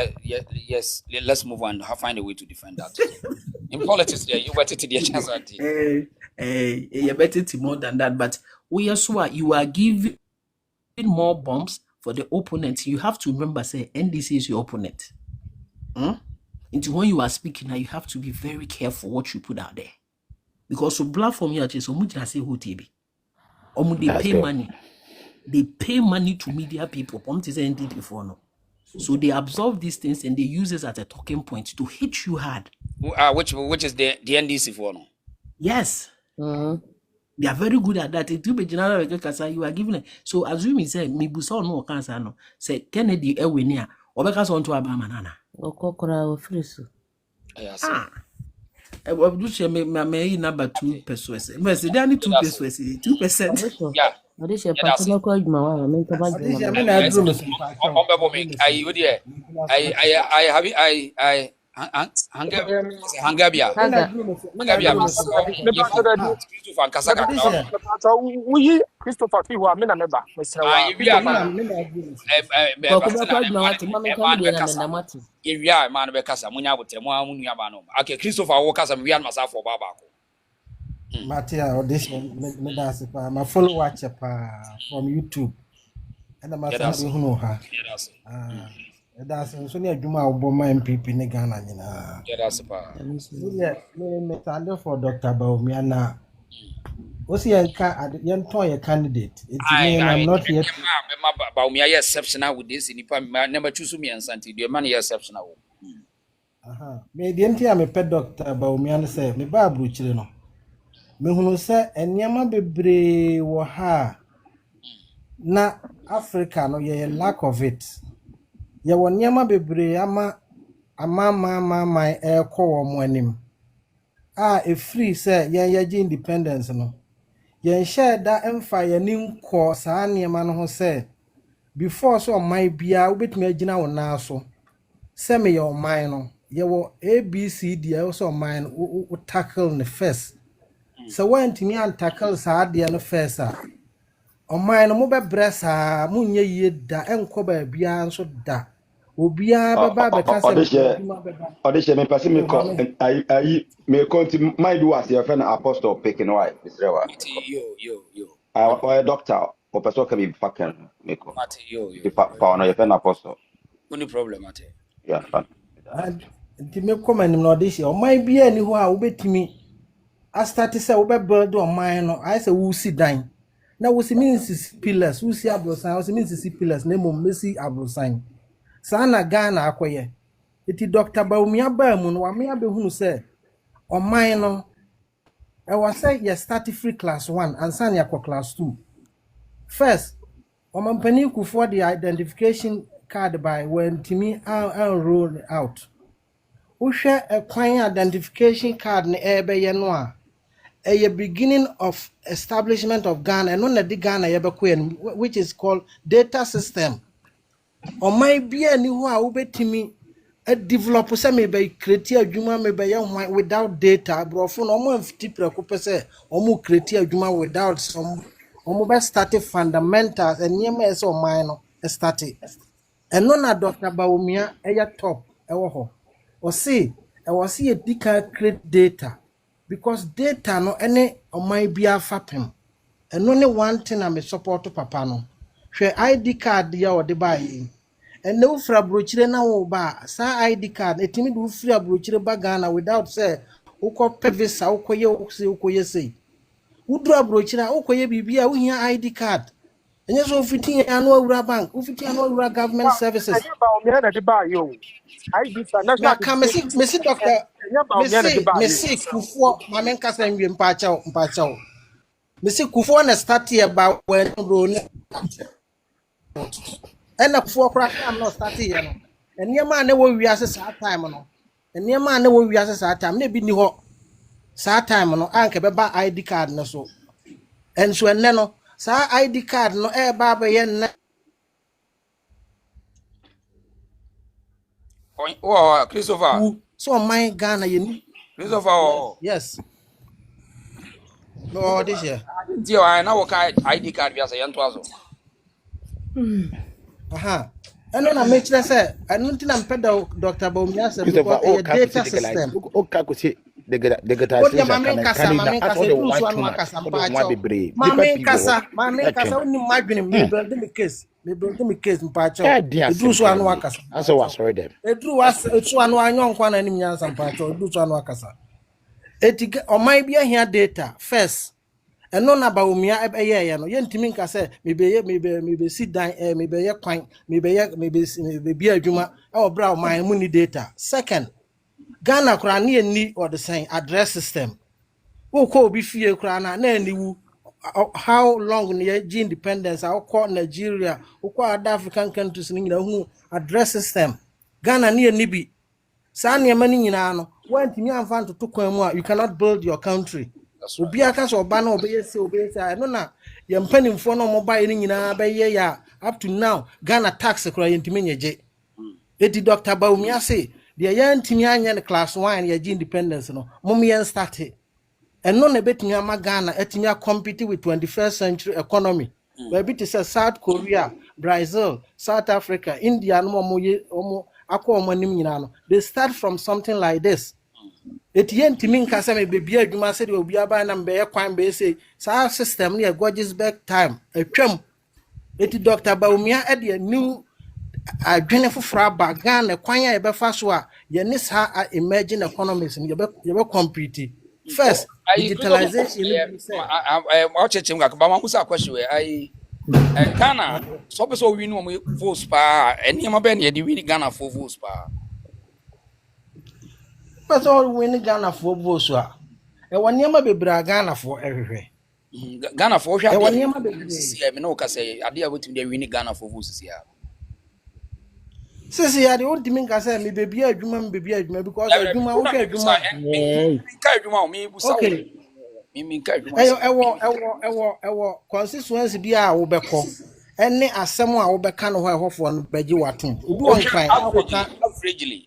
B: let's move on. Find a way to defend that. In politics, yeah, you better to the chance.
W: You better to more than that. But we are you are giving more bombs for the opponent. You have to remember, say, NDC is your opponent. Into when you are speaking now, you have to be very careful what you put out there. Because so platform here, so much I say who TB. They pay money. They pay money to media people. Before no. So they absorb these things and they use it as a talking point to hit you hard.
B: Which is the NDC for no?
W: Yes. They are very good at that. It will be general you are giving it. So assuming say me busa no cancer no. Say Kennedy Ewenia or because on to Abamanana.
L: Okokora ofrisu.
W: I do share my number 2 pesos. Mercy, there are 2 pesos, 2%.
B: Yeah.
L: Odisha patino ko adwuma wa me to ba
B: Hangabia.
N: Christopher Fiwa me na meba.
B: Area man be kasa munya bote mu amunya ba no. Okay, Christopher wo kasa me wian masafo baba ko.
J: Matia audition me da se pa ma follow watch pa from YouTube. And ma say hunu ha. That's so near Juma Obama MPP in Ghana.
B: That's pa.
J: Me stand for Dr. Bawumia na. What's your candidate? I'm not yet.
B: Bawumia exceptional with this. Number 2 me and Santi. The man is exceptional.
J: Me the entire me pet Dr. Bawumia say me ba abruchire no. Me hunu say enyama bebre wo ha na Africa no ye lack of it. Ye won nyama bebre ama ekọ wo mo anim e free say ye independence no ye share da emfa ye nim ko saa nyama no ho say before so man bia obetumi agina wo na so say me your mind no ye wo ABCD e so man wo tackle the first so when timi an tackle saa de no first o man no mo be bresa munye ye da enko ba bia nso da obia baba be ka say
K: Odisha me person me ko ayi me konti my do as your friend apostle picking why Israel.
B: Yo.
K: I doctor or person can be fucking me ko.
B: Yo.
K: Pa no your friend apostle.
B: No problem mate.
K: Yeah, fine.
J: And me come and no Odisha o my bia ni ho a obetimi I started say we build on mine no I say we see dying. Now we see means pillars, we see abrosan, we see means pillars, name of Messi abrosan. Sana Ghana akoye. Iti Dr. Bawumia ba mu no wa me abehunu say on mine no I was say you start free class 1 and san yakwa class 2. First, Omampani for the identification card by when Timmy roll out. We share a client identification card in Ebe Yanoa. A beginning of establishment of Ghana and on the Ghana which is called data system. Or might be any who are ube Timmy a developer say may be create a juma may be without data, bro. For no more 50% say or more create a juma without some or started fundamentals and near so minor started. And none of Dr. Bawumia top ewo or see I was see a dicker create data because data no any on my be a fapem and only one thing I'm a support to papa no share ID card ya or the buy and no fra brochire na wo ba sa ID card etimi do free brochire ba Ghana without say ukọ visa ukoye say udura brochire ukoye bibia wo hia ID card and yes ofiti annual bank ofiti annual government services
N: Bawumia na de ba yo. I this
J: me
N: national
J: aka mesi doctor
N: Bawumia na de ba yo.
J: mesi kufuo mamen kasa nwie mpacha mesi kufuo na start here ba when ro ne na kufuo kra am no start here no enema na wo wiase sa time no enema na wo wiase sa time na bi ni ho sa time no anke be ba ID card no so enso enne no sa ID card no e ba ba ye na
B: Oh, Christopher.
J: So my Ghana you
B: Christopher.
J: Yes. No this year.
B: Ndio na wo ka ID card bia se yento aso.
J: Aha. And then I make sure say I don't think I'm pedal Dr. Bawumia say because a data system.
I: Okay, go see the digitization
J: kasa uni madwene me build me case mpacho edu so anu akasa
I: aso was sorry them
J: edu was etu anu anyon kwa na nim nyansa mpacho edu so anu akasa etige omai bia hia data first eno na Bawumia eye no yentimi nka say me be sit down me be ye kwan me be bia adwuma e obra omai mu ni data. Second, Ghana kura na ni or the same address system. Who ko be fie kura na niwu how long near independence how call Nigeria who call other African countries ni who address system. Ghana ni bi sa na mani nyina no want me amfa to kwan mu you cannot build your country. Obi aka so ba na obeye say no na ye mpanimfo no mobile ni nyina be ye ya up to now Ghana tax kura yentime nyeje. Eti Dr. Bawumia say the yantimi anya class 1 ye independence no mom yen start and no na betimi ama Ghana etimi compete with 21st century economy. Where it is South Korea, Brazil, South Africa, India no mo akọ omanim nyina no they start from something like this. Yentimi nka say me bebia adwuma say de obi aba na mbe ye kwan be say sa system na gorgeous back time atwam. Eti Dr. Bawumia e de new adwene foforo aba Ghana kwan ya befa so a ye ne sa emerging economies ye be compete first digitalization
B: I check him ba ma musa question we Ghana so be so win mo votes pa eni ma be na ye win Ghana for votes pa
J: but all win Ghana for votes a e woni ma bebra Ghana for ehwehwe
B: Ghana for hwa
J: e woni ma bebra
B: see me no ka say ade a wetim dey win Ghana for votes here.
J: Sisi ya de ontimi nka say me bebi adwuma because adwuma wo ka adwuma
B: ka adwuma me busa me ka adwuma
J: ewo constituency bi a wo bekọ ene asem a wo beka no ho ehofo no bagi watom obi won kan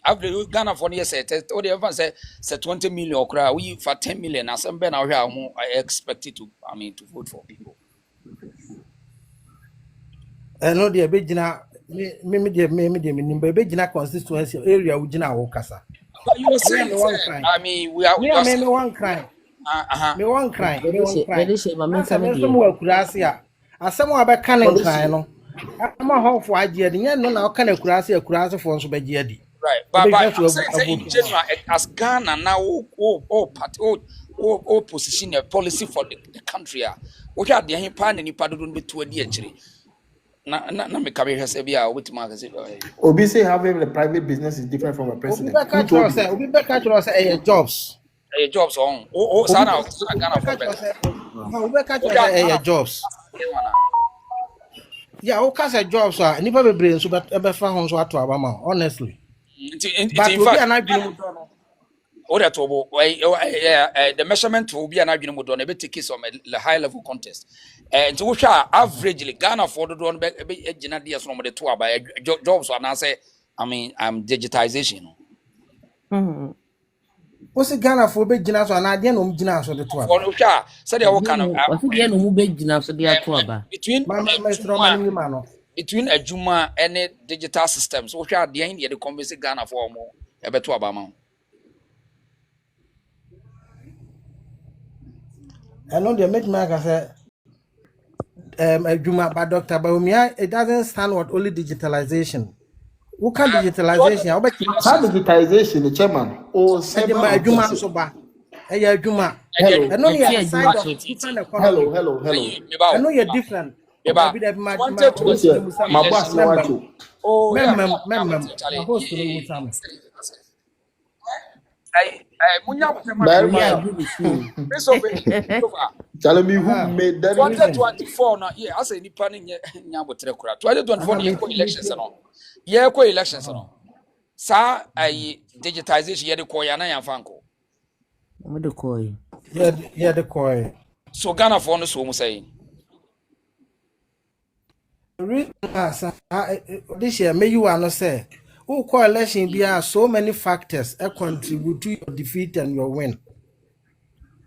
B: average Ghana for no say o dey even say 20 million okra we for 10 million asem be na hwe a I expect to vote for people
J: no dey be gina me be gina constituency area wo gina wo kasa
B: you say we are
J: me one crime me one crime me akurase a asem a be kan nkan no ama hofo agye de nya no na o kan akurase fo nso be gye di
B: right but say in general as Ghana now party or position a policy for the country. What are the hand and you pardon me to a dear tree? Na me career has a bia with magazine.
E: Obi say having a private business is different from a
J: Obi
E: president.
J: beka
E: Who told
J: chro
E: you?
J: say, Obi beka chro say jobs.
B: Jobs on. Oh,
J: Obi
B: Sana Ghana for
J: beka chro
B: better.
J: say, Obi beka chro say jobs. Yeah, o ka say jobs a nipa bebre nso be fa ho nso ato aba ma honestly. But
B: In
J: Obi
B: fact,
J: anadwene mu do no.
B: order to the measurement will be an argument with on a bit case of a high level contest. And to which are averagely Ghana for the one genadias from the tour by jobs and I say, I mean, I'm digitization.
J: What's Ghana for big gina so na de no gina so de to aba.
B: For which are said they kind of
L: What's the no big enough so they are to aba?
B: Between a Juma and digital systems, which are the end of the conversation Ghana for more a better Obama.
J: I know they make me say Juma by Dr. Bawumia, it doesn't stand with only digitalization. Who can digitalization? I bet
E: How digitization, the chairman, or several
J: Juma so ba. Juma.
E: Hello.
J: I know you're side of different economy.
E: Hello.
J: I know you're different.
B: Oh, yeah.
E: Tell me who made that
B: 2024 now, yeah, I say ni pani nyabotre kura. 2024 ye ko elections no. Ye ko elections no. Sa ai digitization ye de ko ya na yamfanko.
L: Mo de ko yi.
J: Yeah, the koi.
B: So Ghana for no so mu say.
J: This year, may you want say, who coalition be so many factors that contribute to your defeat and your win.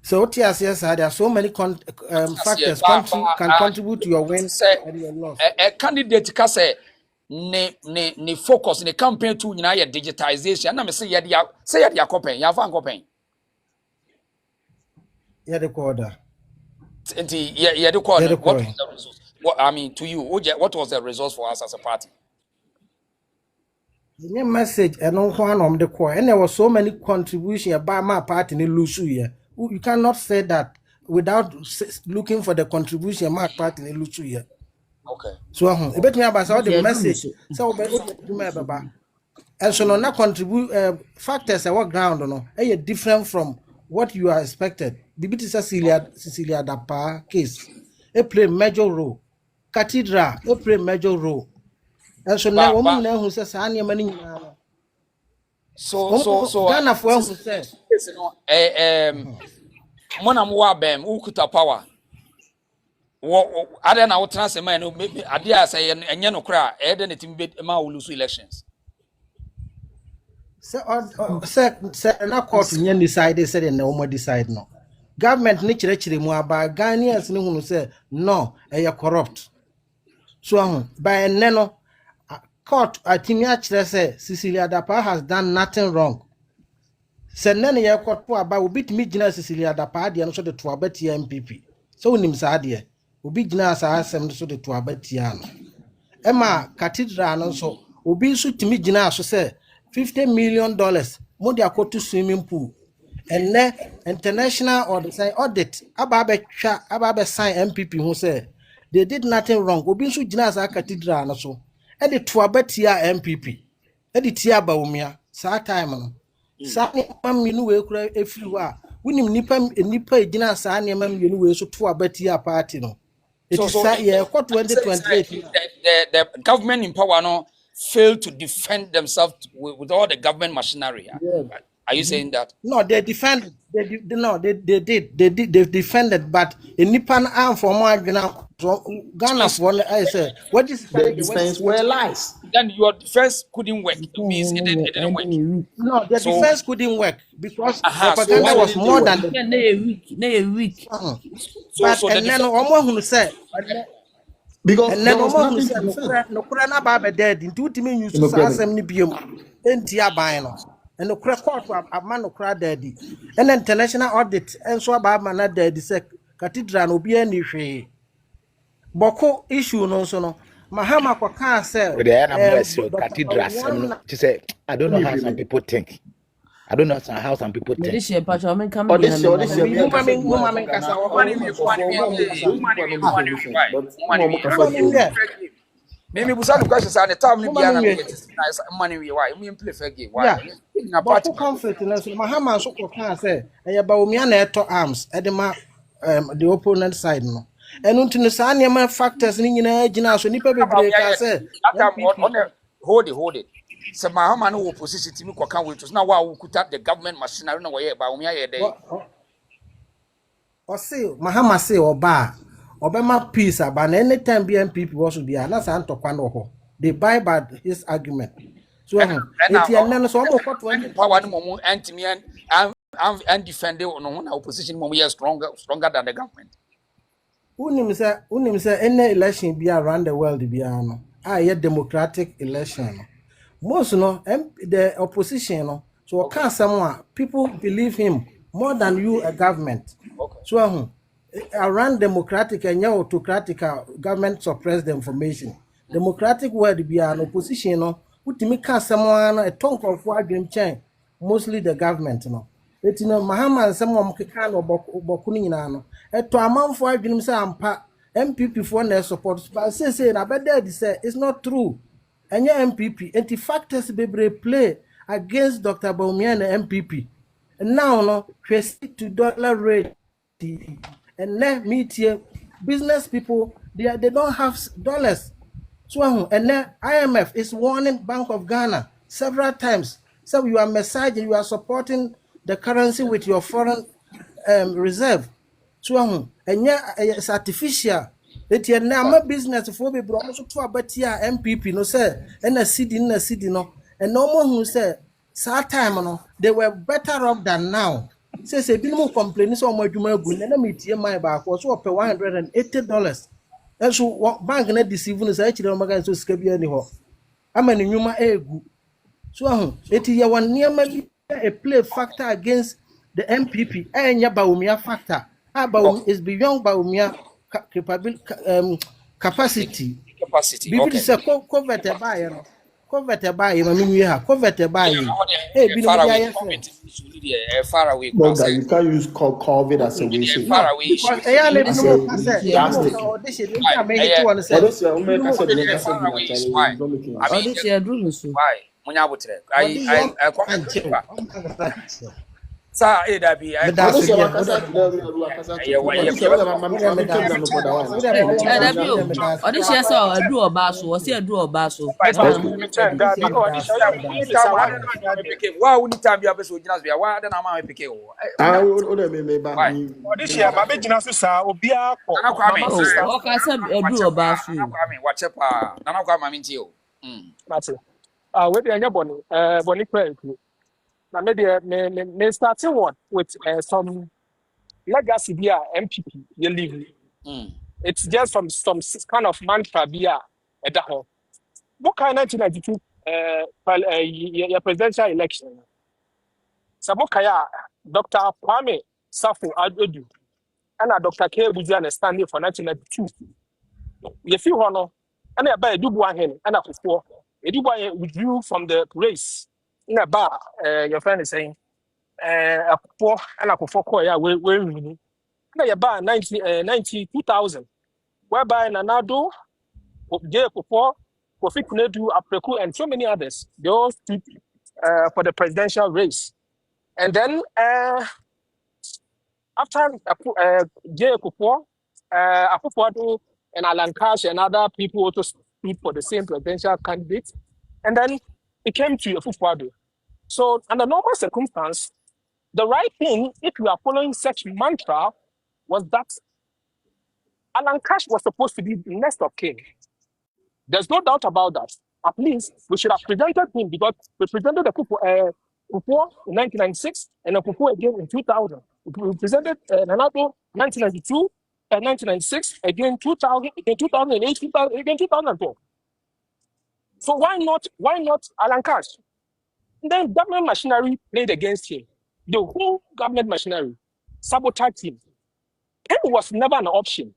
J: So yes, there are so many factors can contribute to your win and your loss.
B: A candidate ka say ne focus ne campaign to nyina ye digitization na me say ye dia kopen ya fa kopen.
J: Yeah, the quarter.
B: Yeah, the quarter. What was the result? What I mean to you, what was the result for us as a party?
J: The message and on one the core, and there was so many contributions by my party in Lusu here. You cannot say that without looking for the contribution my party in Lusu here.
B: Okay.
J: So I bet me about the message. So and so no contribute factors that work ground no different from what you are expected. Bibiti Cecilia Dapa case. It play major role. Cathedral, it play major role. And so now woman who says any money.
B: So
J: Ghana for who says
B: Mona mwa bem ukuta power. Wo ade na wotena se man no ade a say enye no kra e de netim be ma wulusu elections.
J: Say na court nyen decide say na wo decide no. Government ni chire mu aba Ghanaians ni hunu say no e corrupt. So by no court atimi a chire say Cecilia Dapa has done nothing wrong. Say nene ye court po aba obi timi gina Cecilia Dapa de no so de to abati MPP. So unim sa de obi gina sa asem so de to abati ano. Ema cathedral no so obi so timi gina so say $50 million mo de akoto swimming pool. And then international or the say audit ababe sign MPP who say they did nothing wrong. Obi so gina sa cathedral no so e de to abati MPP. E de tia Bawumia sa time no. Sa mam minu we kura efiri wa wunim nipa gina sa ne mam minu we so to abati party no. It is yeah 2028
B: the government in power no failed to defend themselves with all the government machinery.
J: Yeah.
B: Are you saying that?
J: No, they defended. They did. They defended, but in Nipan arm for more Ghana for I said, what is
E: the defense were lies?
B: Then your defense couldn't work. It means it didn't work.
J: No, the defense couldn't work because propaganda was more than
L: a week.
J: But and then almost who said
E: because
J: and then almost said no kurana baba dead into ultimate use to asem ni biom entia ban no. And the court a man of crowd daddy. And international audit and so about man daddy say cathedral no be any way. Boko issue no so no. Mahama kwa say
I: cathedral. She said, I don't know how some people think. I don't understand how some people
L: Me
I: think.
L: this year, Pacho, I'm coming here and
E: Audition,
L: I'm
E: me and Kasa
J: Mummy
E: Ghana,
J: kasa
E: all
J: wahom.
E: of those people are not the solution, but
D: Money
E: Umamu
D: we
E: Kasa
J: Mummy
E: Ghana.
J: yeah.
D: maybe we start questions and the time we be
J: Mummy
D: an
J: yeah.
D: money we why we play fair game why
J: Yeah.
D: na
J: But
D: party
J: who comfort na so Mahama so ko kan say e ba Bawumia na eto arms e de ma the opponent side no. Enu ntino saa nneɛma factors ni nyinaa gyina so nipa
D: about
J: bebree
D: me
J: ka
D: yet
J: say
D: that time
J: MPP.
D: on hold it so my hama no opposition team ko kan wait now why we could the government machinery no why ba we here dey
J: O say Mahama say oba obema peace aba na anytime be MPP was be na sa ntokwa no ho. They buy by his argument. So
D: and
J: eti enne no so mo ko
D: power no mo antimi and defend no na opposition mo here stronger than the government.
J: Unim say any election be around the world be no. Ah, yeah, democratic election. No. Most no the opposition no. So
D: Okay.
J: can someone people believe him more than you a government.
D: Okay.
J: So around democratic and autocratic government suppress the information. Democratic world be an opposition no. Utimi can someone a tongue of game chain. Mostly the government no. Eti no Mahama nsɛm a ɔmkeka no ɔbɔko no nyinaa no ɛtɔ amanfoɔ adwenem sɛ ampa MPP foɔ na support but say na bɛda adi sɛ it's not true ɛnyɛ MPP enti factors bebree play against Dr. Bawumia na MPP now no hwɛ to dollar rate and then metie business people they don't have dollars. So and then IMF is warning Bank of Ghana several times. So you are messaging, you are supporting the currency with your foreign reserve. So and yeah, it's artificial. It now business for be brought to MPP no say and a city no and no more who say sad time no they were better off than now. Say be no complain so much you may go and meet my back was up $180. And so what bank na deceive no say actually magan so sika bia ni ho ama ne nyuma egu so eti ya wan niam bi a play factor against the MPP enya Bawumia factor Bawumia is beyond Bawumia capacity bibi
D: Okay.
J: say covet e buy no covet e buy ma minwi ha covet e buy bi no
D: Far
J: dia
D: away
J: yes
D: far away
E: But you can't use COVID as a way to
D: far away
J: because eya na bi
E: as
J: no
E: a
J: ka say
E: drastic.
J: audition nta me hit one say
E: Audition, women Kasa Ghana, Kasa
D: far
E: Ghana,
D: away is
E: Chinese,
D: why
E: it's not making
D: I mean
L: This year, do so.
D: why munya botre I comment sa e da bi I
E: Audition, Wakasa, Wakasa, Audition, I'm talking about the one.
L: That be you. Or this year, so I do a basso, or see a do a basso. Now I'm
N: Me
L: going to
N: turn
L: be.
N: that be audition
D: anytime I don't know why we need time be abeso ginas be why I don't know my pick why
N: audition ba be gyina so sa obi akọ
D: nana kwa me
N: mama
L: Oh,
N: sister
L: okay, so a do a basso.
D: nana kwa me watch pa nana kwa mama nti o
N: mate we dey anya boni boni credit na me dey me starting one with some legacy be MPP you leave it's just from some kind of mantra be at the home what kind of 1992 your presidential election Sabokaya, Dr. Kwame Safo Adodu, and Dr. K. Buzian standing for 1992. You feel honor, and I buy a Dubuan hen, and a before. A Dubuan withdrew from the race in a bar, your friend is saying, a poor and a poor, yeah, we're winning. And I buy 92,000, whereby Nanado, J. Popo, Kofi Kunedu, Apreku, and so many others, they all stood for the presidential race. And then, after J. Kupo, Akufo-Addo and Alan Cash and other people also stood for the same presidential candidate, and then it came to Akufo-Addo. So, under normal circumstance, the right thing, if you are following such mantra, was that Alan Cash was supposed to be the next of kin. There's no doubt about that. At least we should have presented him because we presented the Kupo in 1996 and a Kupo again in 2000. We presented Nanato 1992 and 1996 again 2000 again 2008 2000 again 2012. So why not Alan Cash? And then government machinery played against him. The whole government machinery sabotaged him. Pen was never an option.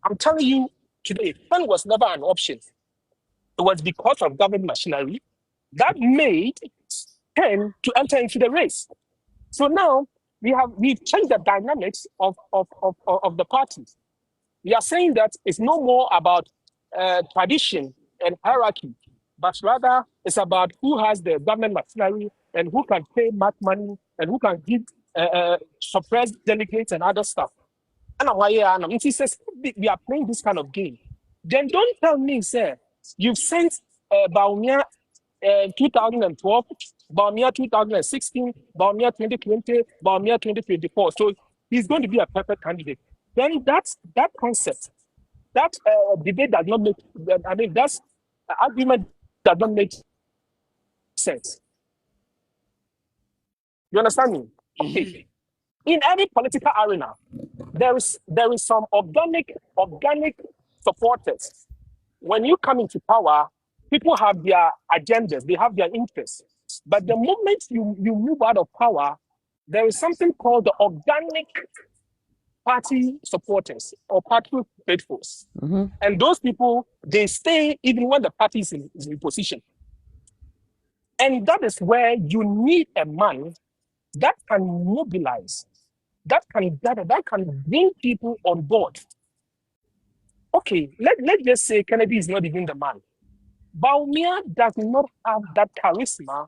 N: I'm telling you today, pen was never an option. It was because of government machinery that made turn to enter into the race. So now we've changed the dynamics of the party. We are saying that it's no more about tradition and hierarchy, but rather it's about who has the government machinery and who can pay much money and who can give suppress delegates and other stuff. And if he says we are playing this kind of game, then don't tell me, sir, you've sent Bawumia 2012, Bawumia 2016, Bawumia 2020, Bawumia 2024. So he's going to be a perfect candidate. Then that concept, that debate does not make, I mean, that's argument does not make sense. You understand me? Okay. In every political arena, there is some organic supporters. When you come into power, people have their agendas, they have their interests. But the moment you move out of power, there is something called the organic party supporters or party faithfuls. And those people, they stay even when the party is in position. And that is where you need a man that can mobilize, that can gather, that can bring people on board. Okay, let's just say Kennedy is not even the man. Bawumia does not have that charisma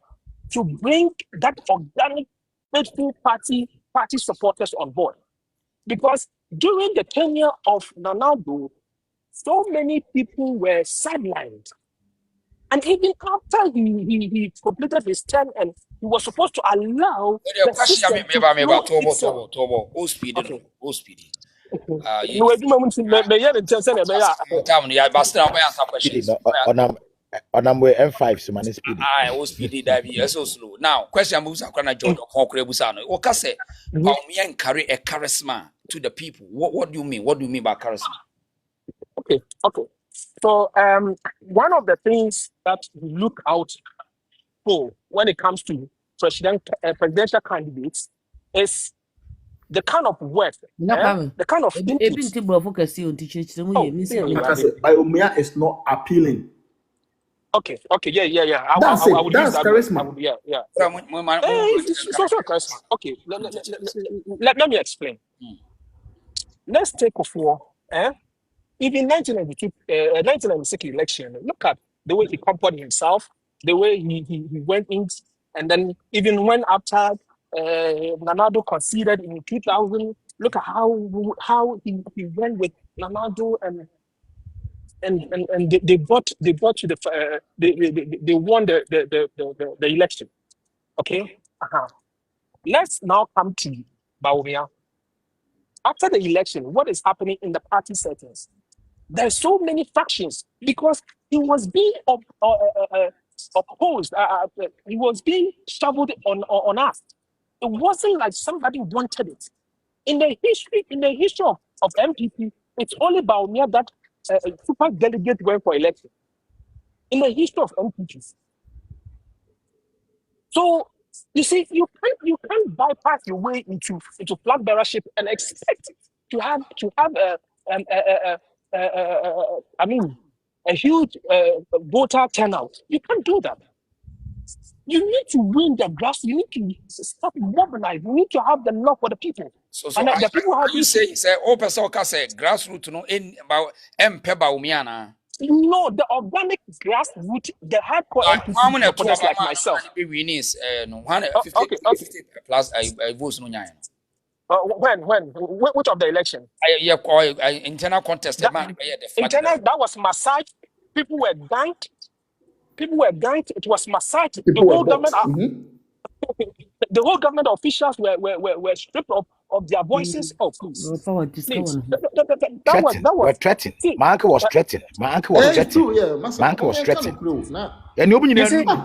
N: to bring that organic, faithful party supporters on board. Because during the tenure of Nana Addo, so many people were sidelined. And even after he completed his term and he was supposed to allow the system to flow itself. Okay.
I: Onamwe M5 so man speedy.
B: Speedy that be so slow. Now, question moves akwana George Okokre Busano. Oka say Bawumia carry a charisma to the people. What do you mean? What do you mean by charisma?
N: Okay. So one of the things that we look out for when it comes to presidential candidates is the kind of work, the kind of input.
E: Bawumia is not appealing.
N: Okay, yeah.
E: That's
N: I would
E: that's
N: use that.
E: charisma.
N: Yeah. It's also charisma. Okay, let me explain. Let's take Ofuo. Even 1996 election, look at the way he comported himself, the way he went in, and then even when after Nana Addo conceded in 2000, look at how he went with Nana Addo and they got to the they won the election. Okay. Let's now come to Bawumia. After the election, what is happening in the party settings? There's so many factions because he was being opposed. He was being shoveled on us. It wasn't like somebody wanted it. In the history of MPP, it's only Bawumia that super delegate went for election. In the history of MPP. So you see, you can't bypass your way into flag bearership and expect to have a huge voter turnout. You can't do that. You need to win the grass. You need to start mobilizing. You need to have the love for the people.
B: So
N: and the people have
B: you say all person say grassroots no in about Bawumia na.
N: No, the organic grassroots, the hardcore MPP supporters like myself.
B: Okay. 50 plus votes no nyaya.
N: When? Which of the election?
B: Internal contest.
N: Internal, that was massaged. People were ganked. It was massaged. The whole government, the whole government officials were stripped of their voices. Oh, please. That was
I: threatened. My uncle was threatened. My uncle was threatened. And
N: you see, my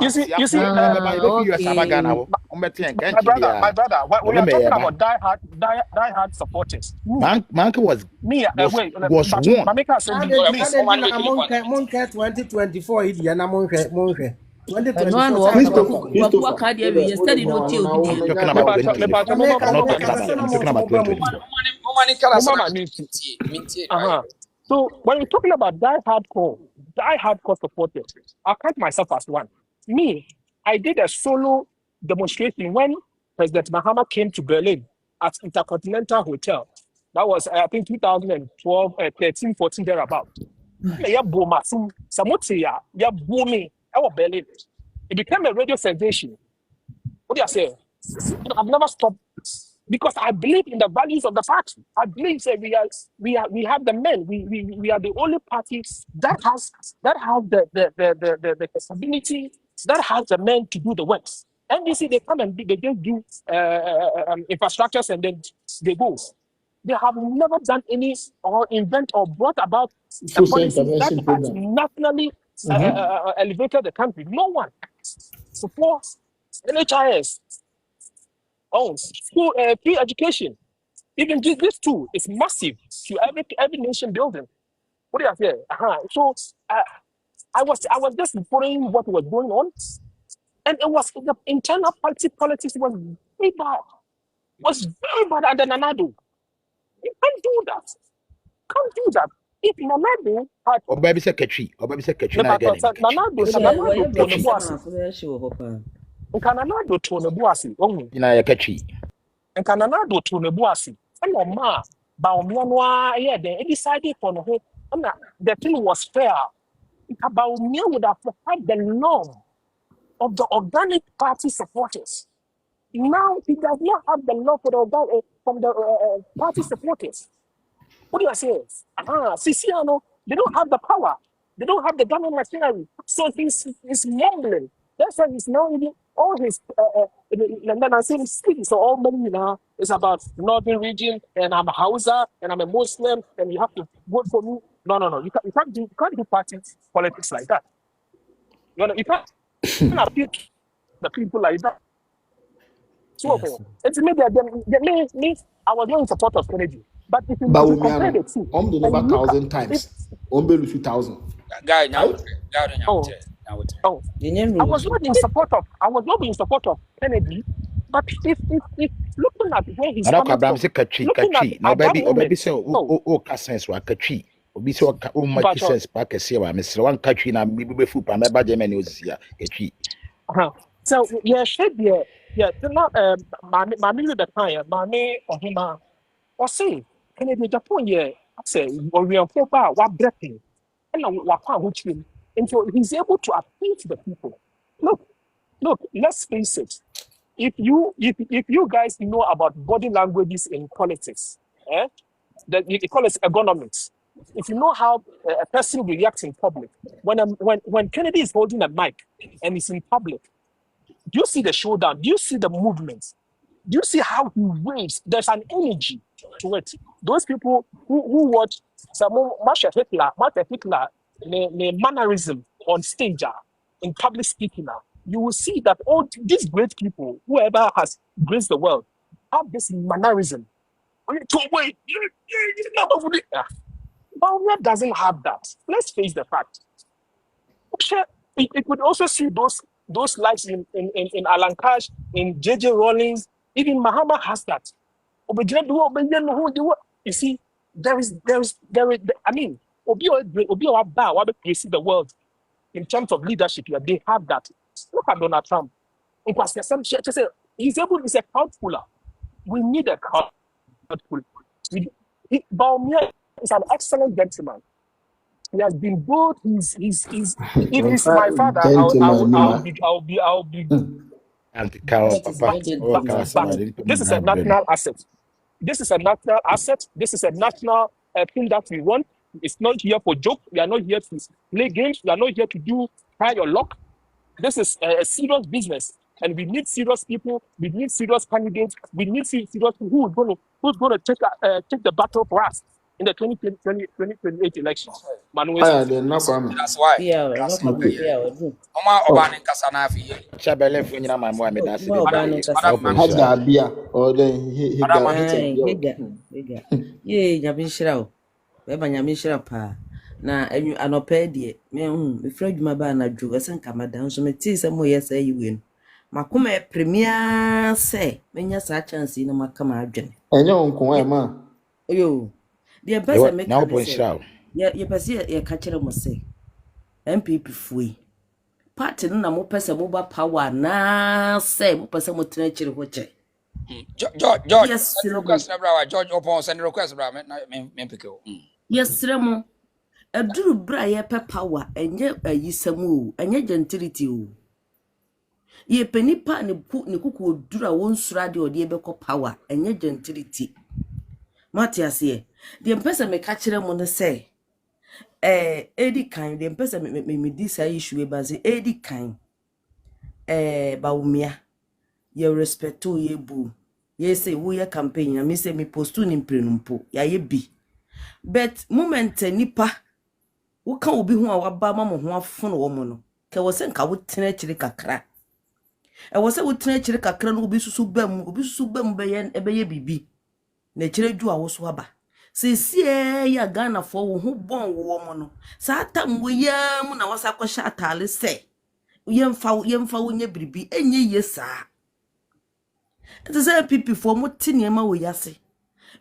N: brother, when you're talking about die hard supporters,
I: my uncle was
N: warned.
J: 2024
N: So when we're talking about die hardcore supporters, I count myself as one. Me, I did a solo demonstration when President Mahama came to Berlin at Intercontinental Hotel. That was, I think, 2012, 13, 14, thereabout. Yeah, booming. Berlin. It became a radio sensation. What do you say? I've never stopped because I believe in the values of the party. I believe that we have the men. We are the only party that has the capability, that has the men to do the work. NDC, they come and they just do infrastructures and then they go. They have never done any or invent or brought about a
E: Full
N: policy that
E: intervention
N: has
E: program.
N: nationally elevated the country. No one supports NHIS. Oh, school free education. Even this too is massive to every nation building. What do you say? So I was just following what was going on, and it was the internal party politics was very bad. Was very bad under Nanado. You can't do that. Can't do that. If Nanado had
I: Or baby secretary,
N: the
I: na
N: battle,
I: again in catchy.
N: Nanado,
L: Wɔyɛ
N: to the
L: bɛn
N: boss.
L: sɛ maafo bɛyɛ hye wɔ hɔ paa.
N: Nanado to the boss.
I: Na catchy.
N: And Nanado to the boss. And your ma, Bawumia, yeah, they decided for the whole. The thing was fair. Bawumia would have had the norm of the organic party supporters. Now he does not have the love for the from the party supporters. What do I say? Siciano, they don't have the power. They don't have the government machinery. So he's mumbling. That's why he's now even all his and then I say speaking. So all many now is about northern region and I'm a Hausa and I'm a Muslim and you have to vote for me. No. You can't do party politics like that. You can't appeal to the people like that. So
L: Yes.
N: it's maybe me, I was not in support of Kennedy. But if you compare the
E: Bawumia,
N: two,
E: the
N: and
E: number
N: you look at
E: 1,000 times. Lose 2,000.
B: Guy, now,
E: Right?
N: I was not in support of Kennedy, but if looking at where he's
I: Ana
N: coming
I: Abraham
N: from,
I: say catchy.
N: at
I: No
N: that
I: baby
N: moment,
I: say o ka sense wa catchy. Obi say o make
N: but
I: sense pa kese wa Mr. One catchy na be fu pa me ba je me ni osisia catchy.
N: so yeah, they're not Mami with the time, Mami or him or say Kennedy Japan, yeah, I say or we are for bar what breathing and what which him, and so he's able to appeal to the people. Look, let's face it. If you guys know about body languages in politics, that you call it ergonomics. If you know how a person reacts in public, when Kennedy is holding a mic and he's in public, do you see the showdown? Do you see the movements? Do you see how he waves? There's an energy to it. Those people who watch some Marshall Hitler, the mannerism on stage, in public speaking, you will see that all these great people, whoever has graced the world, have this mannerism. Bawumia doesn't have that. Let's face the fact. It could also see those lights in Alan Cash, in J.J. Rollins, even Mahama has that. You see, there is. I mean, Obi receive the world in terms of leadership. Yeah, they have that. Look at Donald Trump. He's a crowd puller. We need a crowd puller. Bawumia is an excellent gentleman. He has been good. If he's my father, I'll be. But this is a national asset. This is a national asset. This is a national thing that we want. It's not here for joke. We are not here to play games. We are not here to try your luck. This is a serious business, and we need serious people. We need serious candidates. We need serious people who's going to take the battle for us in the 2028 elections.
B: That's why.
L: Yeah,
B: That's
L: no
B: why.
L: problem. Yeah.
B: Oma Obani Kasana fi.
I: Chabele fu nyina ma mo me da se
E: Haga bia or then
L: Higa. Ye nyabinshira o. Beba nyabinshira pa. Na anɔpɛ deɛ me fra dwuma ba na dwo ɛsɛ nka madan so me tii sɛ mo yɛ sɛ yiwe no makoma premier sɛ menya saa chance no maka ma adwene
E: enyo nko ma
L: oyo deɛ pɛsɛ me
I: na wo shira
L: ye pɛsɛ ye ka kyerɛ mo sɛ MPP fuoi party no na mo pese mo ba power na say mo pese mo tena chiri ho che.
B: George,
L: Yes,
B: send request na bra. George upon send request bra. Me pick you.
L: Yes, Remo. Aduru bra ye pe power enye ayisamu o, enye gentility o. Ye penipa ne kuku odura won sura de ode be ko power enye gentility. Matiase. De mpese me ka kire mo ne say edi kan de mpese me di sa issue e baze edi kan Bawumia ye respecto ye bu ye say wo ye campaign na me say me postu ni mprenumpo ya ye bi but moment nipa wo ka obi ho a waba ma mo ho afono wo mo no ke wo se nka wo tena chiri kakra wo se wo tena chiri kakra no obi susu bam be ye bibi na chiri ju a wo so aba sie ya Ghana fo wo ho bon wo mo no sa tam wo ya mu na wasa kwasha atale se yemfa wo nye bribi enye yesa ete say pipi fo mo tinema wo yase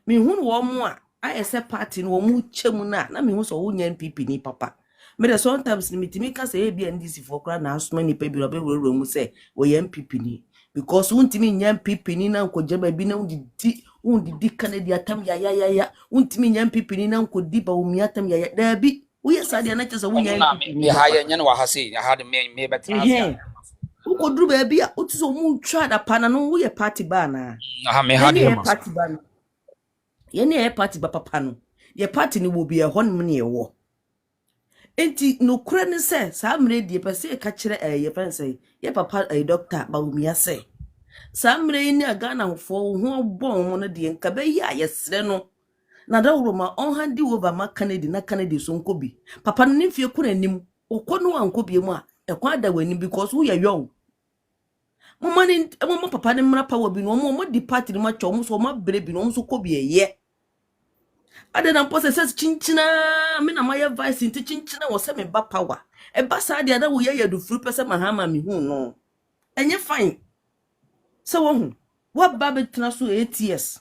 L: me hu wo mo a ayese party no wo mu chemu na me hu so wo nya pipi ni papa me de sometimes ni mitimi ka say bia ndisi fo kra na asoma ni pa bi ro be woro mu say wo nya pipi ni because untimi nya pipi ni na nkoje ba bi na undidi Canada atam ya untimi nya pipi ni na nkodi Bawumia atam ya da bi wo yesa de na chese wo nya pipi
B: me ha ye nya no wa ha say ha de me betra
L: uko duru baby a utizo mu twa da pana no wo ye party ba na
B: me ha de
L: party ba no ye ne party ba papa no ye party ni wo bi e hon ne ye wo enti no kura ne se sa mre die pese e ka kire ye pense ye papa doctor Bawumia se sa mre ni aga na hofo ho bon mo no de nka be ya ye sre no na da wuro ma on handi over ma Canada na Canada so nko bi papa no ne fie kuna nim okono anko bi mu a e kwa da wani because wo ye young mama papa ne mra power bi no mo di party ma cho mo so ma bere bi no so ko bi eye ade na pose se chinchina me na ma ye vice nti chinchina wo se me ba power e ba sa de ada wo ye do furu pese mahama mi hu no enye fine se wo hu wa ba betina so 8 years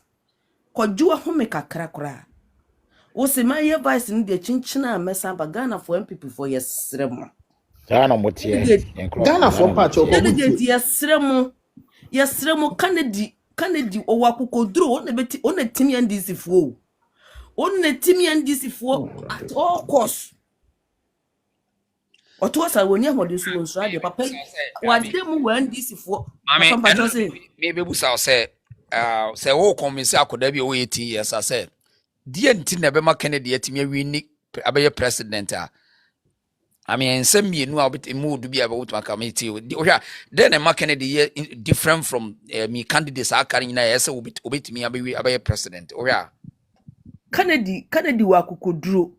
L: koju wa hu me kakra kra wo se ma ye vice ni de chinchina mesa ba Ghana for MPP for yesremo
I: Ghana motie
E: Ghana for patch o ko
L: yesremo Kennedy owa kokodro one timi NDC fo one timi NDC fo at all cost oto sa woni ahode so won so ade papa wa dem wa NDC fo
B: mame me be busa say wo convince akoda bi o 18 years say die nti na be ma Kennedy atimi awini abaye president a I mean, some me no bit mood be about my committee. Oh, then a ma Kennedy different from me candidates are carrying na will be me abaye president. Oh yeah.
L: Kennedy wa kokodro.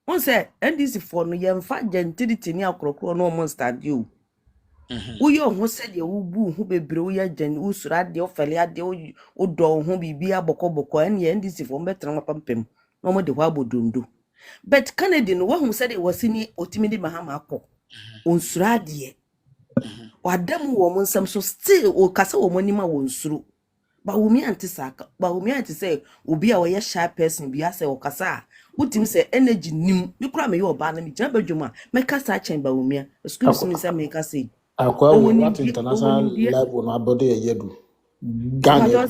L: On say NDC for no yemfa gentility ni akrokro no mo stadi o. Uyo ho se de wo bu ho bebre wo ya gen usura de ofele ade o do ho bibia bokoboko en NDC for betra mapampem. No mo de ho abodondo. But Kennedy no wo said it was ni otimidi mahama akọ onsura de wadam wo mo nsam so still o kasa wo monima wo nsuru Bawumia antisaka Bawumia anti say obi a wo ye sharp person bi ase o kasa utim say energy nim mi kura me yo ba na mi jina badwuma me kasa chen Bawumia excuse me say me kasa
E: akwa what international level no abode yedu Ghana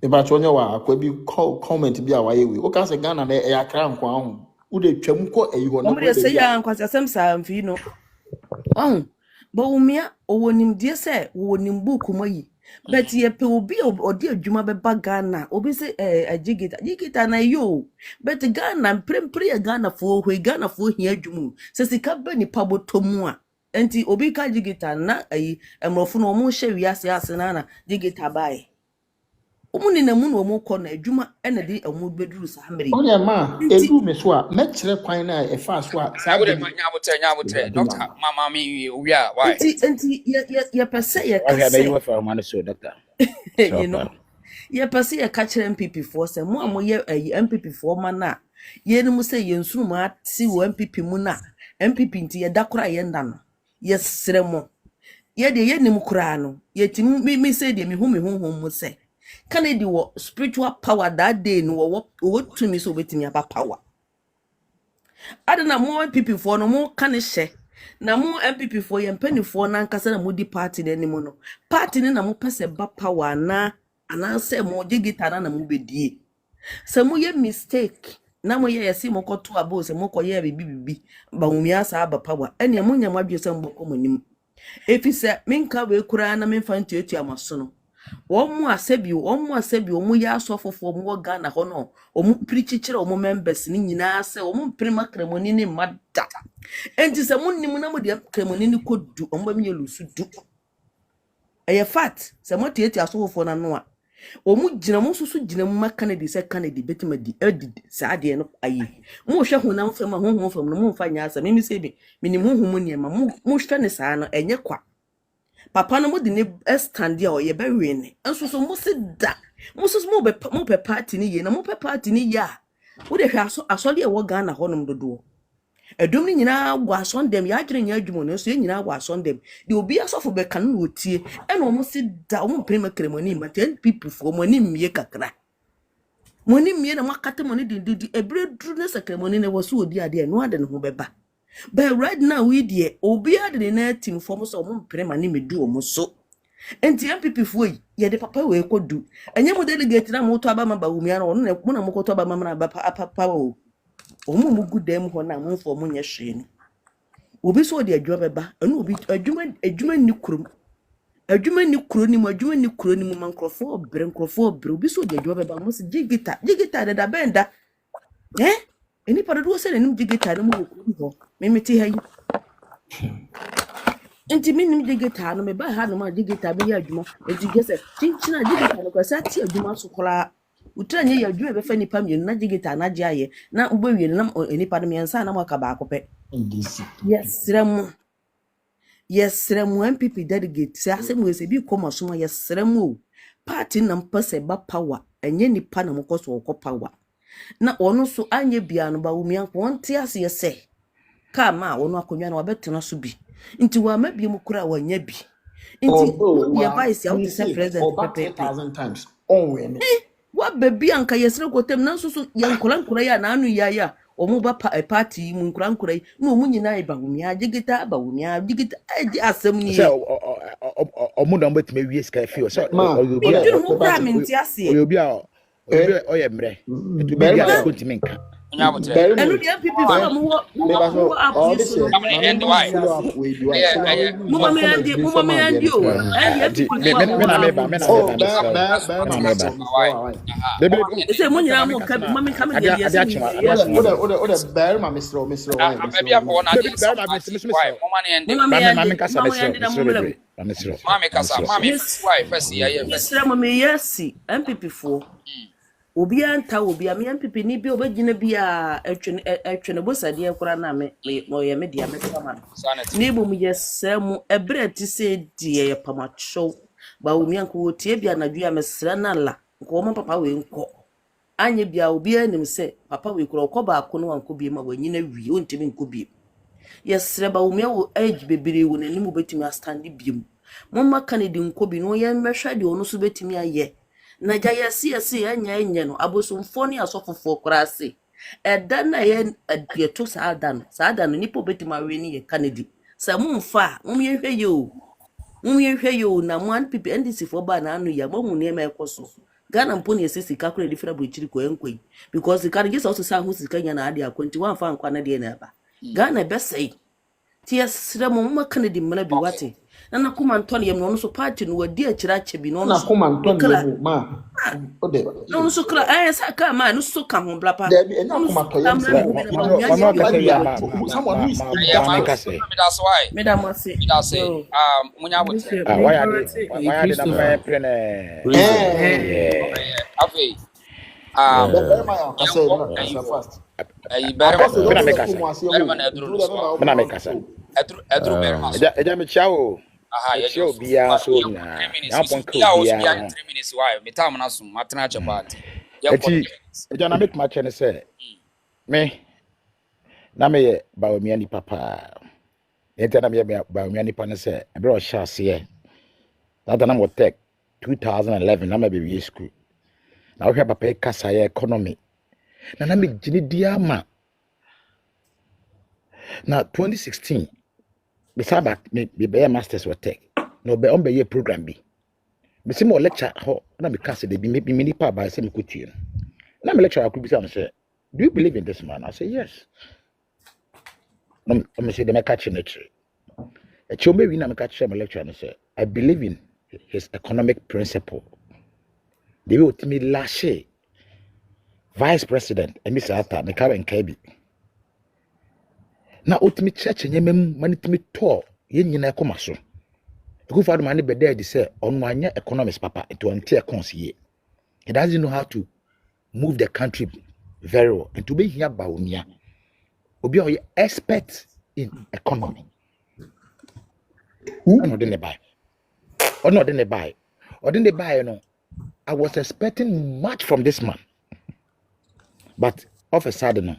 E: eba chonye wa akwa bi comment bi a wa yewe o ka say Ghana na e akra nko ahụ ude twam ko eyiho na
L: ko be say ya nkwasa sem sa mfi no Bawumia owonim die say wonim book mayi but ye pe obi odi adwuma be ba Ghana obi say Agyapong na yo but Ghana prempre Ghana fo hia adwumu se sika ba ni pabotomu a enti obi ka Agyapong na emrofo no mo hye wiase ase na Agyapong bae omuni na mu no mo kọ na adwuma ena di amu beduru sa mere
E: onye ma edu me so a me kire kwan na e fa so a
B: sa de nyabotre doctor mama mi wi a why
L: enti ye pese ye
I: kase na you for man so doctor
L: you know ye pese ye ka kire MPP for se mo amoye MPP for ma na ye no se ye nsuru ma ti wo MPP mu na MPP nti ye dakora ye nda no ye sremo ye de ye nim kura no ye ti mi se de mi hu mu se Kennedy was spiritual power that day no what to me so waiting about power. I don't know more people for no more can share Na mo MPP for ye mpanyinfoɔ na nkasa na mo di party na anim no. Party ne na mo pese ba power na se mo gigita na mo bedie. Se mo ye mistake na mo ye yesi mo koto abo se mo koye bibi Bawumia sa aba power. Ene mo nya mo adwe se mboko monim. Efi se menka we kura na menfa ntuatu amaso no. Omu asebi omu ya asofofo omu Ghana ho no omu prichichire omu members ni nyina se omu prima kremoni ni mada enti se munnim na mode kremoni ni kodu omu ba lusu du eye fat se motieti asofofo na no a omu gina mu susu gina mu Canada se Canada betima di edid saade no ayi mu hwe honam fam honhom fam no mu mfa nya asa mimi se bi minim honhom ni ma mu hwe ne saa no enye kwa papa no mo de ne stand o ye be wene enso so mo se da mo so mo pe party ni ye na mo pe party ni ya wo de hwe aso de wo Ghana ho nom dodo edom ni nyina gwa aso ndem ya agire nya adwumo no so ye nyina gwa aso ndem de obi asofo be kan no otie e no mo se da mo prima kremoni ma 10 people for mo ni mie kakra mo ni mie na makate mo ni dindidi ebre dru ne sakremoni ne wo so odi ade no ade ne ho beba. But right now we dear obi ade na team form so mo prema ni medu o mo so enti MPP fuoi ye de papa we kodu enye mo delegate na mo to aba ma Bawumia na ono na mo ko to aba ma na papa o mo good dem ho na mo form nya hwe no obi so de adwo beba eno obi adwuma ni kuro ni mo mankrofo bre obi so de adwo beba mo se jigita de benda eni parado se nim jigita no mo ko memeti hayi enti minim jigita no me ba ha no ma jigita be ya adwuma enti gese chinchina jigita no kwasa ti adwuma so kora utranye ya adwuma be fa nipa mienu na jigita na je aye na ugbo wie na enipa no miensa na maka ba akopɛ yesremu MPP delegate se asem we se bi koma so ma yesremu party na mpase ba power enye nipa na mkoso okɔ power na ono so anye bia no Bawumia wonte ase yese ka ma ono akonwa na wabetena so bi nti wa ma bi mu kura wa nya bi nti the advice out the president pepe
E: 1000 times on we
L: wa baby anka yesre kotem na so yankora ya na anu ya omu ba party mu nkura yi na omu nyina e Bawumia jigita di asem ni
I: so omu na mbetime wie ska fi so
L: obi
I: oye mre etu bi ya kontimi nka
L: enu di MPP for mu all this obi anta obi am MPP ni bi obagina bi a etwe ne bosade ekura na me ye media me sama ni bo mu yesemu ebre ti se die ye pamacho Bawumia nko tie bia na dua mesra na la nko mo papa we nko anye bia obi anim se papa we kura okoba akono wanko bi ma wanyina wi ontimi nko bi yesre Bawumia wo age bebere wo nanim betimi astandi biem mo maka ne di nko bi no ye mehwa de ono so betimi aye na jaya si enye no abosomfo ne asofofo krase eda na ye adieto saada no nipo betima we ni ye Canada sa mumfa mumyehwe yo na man people NDC for ba na anu ya mamu ne ma ekoso Ghana mpo ne sisi ka kura different bochiri ko enkoi because ka gisa also sa hu sika nya na ade akonti wan fa nkwa na de na ba Ghana besai tie sre mo ma Canada mala bi wate na kuma Antonio yem no so party no wadi akira chebi no
E: na kuma Antonio ma ode
L: no so kra sa ka ma no so ka ho blapa
E: there be na kuma to yem someone who is
L: Madam say
B: munya botre
I: why are na me prene
B: afi
E: fast
I: eja me chao ya show bia so na ya ponko bia
B: 3 minutes why me time na so matena chapati
I: eja na make match ne say me na me Bawumia ni papa enta na me Bawumia ni pa ne say e bro sha se that na mo tech 2011 na me be school na wo hwe papa kasa ya economy na me gini dia ma na 2016 Besaba me be masters or tech. No be on be ye program be. Me see more lecture ho na me cast de be me mini pa by say me kutie. Na me lecture could be say, do you believe in this man? I say yes. No me say the me catch it. A chombe we na me catch my lecture and say I believe in his economic principle. The way to me last vice president and Mr. Atta me ka en kabi. Na otimi church nyemem manitimi to ye nyina ekoma so. Ekufado man be there dey say onu anya economics papa into anti accounts ye. He doesn't know how to move the country very well. And to be here Bawumia, obi a expert in economy. Who no dey buy? Or not dey buy? Or dey buy no. I was expecting much from this man. But all of a sudden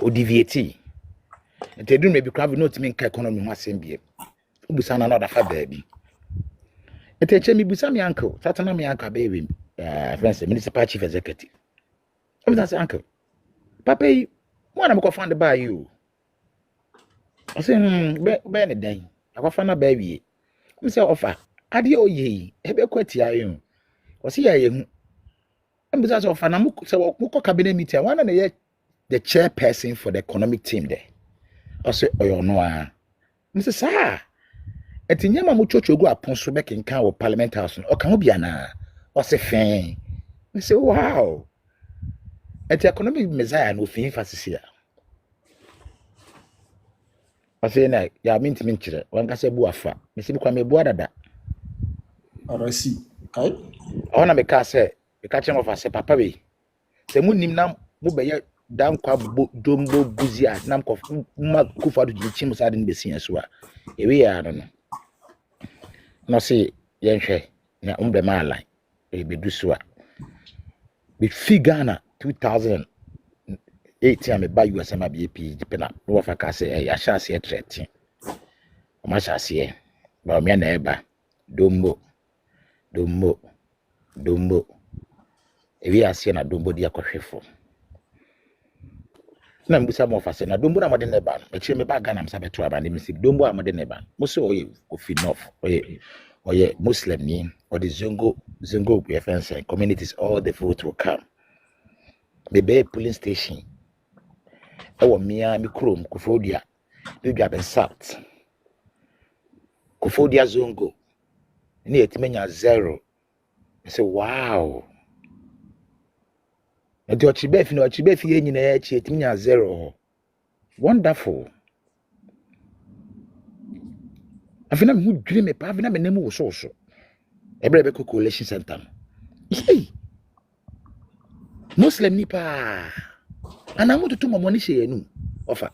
I: o deviate. And they do maybe crave not mean economy was same be. Busa na another fa baby. And they me busa me uncle, Satana me uncle baby. Friends, municipal chief executive. I say uncle. Papa, when I'm going to find the buy you. I say, be any day. I go find a baby. I say offer. Adi o ye. Ebe kweti ya you. O si ya ye. I'm just offer na muko cabinet meeting. One na ye the chairperson for the economic team there. I say oyo no ah. I say sir. Eti nyama mu chocho go apon so be kenkan wo parliament house no. O kan obi ana. O say fen. I say wow. Eti economic messiah no fin fasisia. I say na ya minti minchire. Wan ka say bu afa. Me se bi kwa me bu adada.
E: Arasi. Kai.
I: Ona me ka say, me ka chem of say papa we. Se mu nim na mu be ye dan kwa dombo buzia na mko ma kufadu ji chim sa de besia so a. Ewe ya no no. No say yen hwe na umbe ma line. E be du so a. Be figure na 2018 me ba US ma be PhD pena. No wa fa ka say ya chance e 13. O ma chance e. Ba me na eba. Dombo. Ewi asie na dombo dia kwhwefo. Na mbusa mo fa se na dombo na mode neba. Me chire me ba Ghana msa beto aba ne misi dombo a mode neba. Mo se oye kofi nof. Oye Muslim ni or the Zongo defense communities all the vote will come. The Bay polling station. Ewo mia mi krom Kofodia. Bi ben South. Kofodia Zongo. Ni etimenya 0. I say wow. And your chibefi no chibefi ye nyina ya chi etimenya 0. Wonderful. Afina me hu dwire me pa afina me nemu wo so so. Ebrebe ko coalition center. Hey. Muslim ni pa. Ana mo tutu mo ni hye enu. Ofa.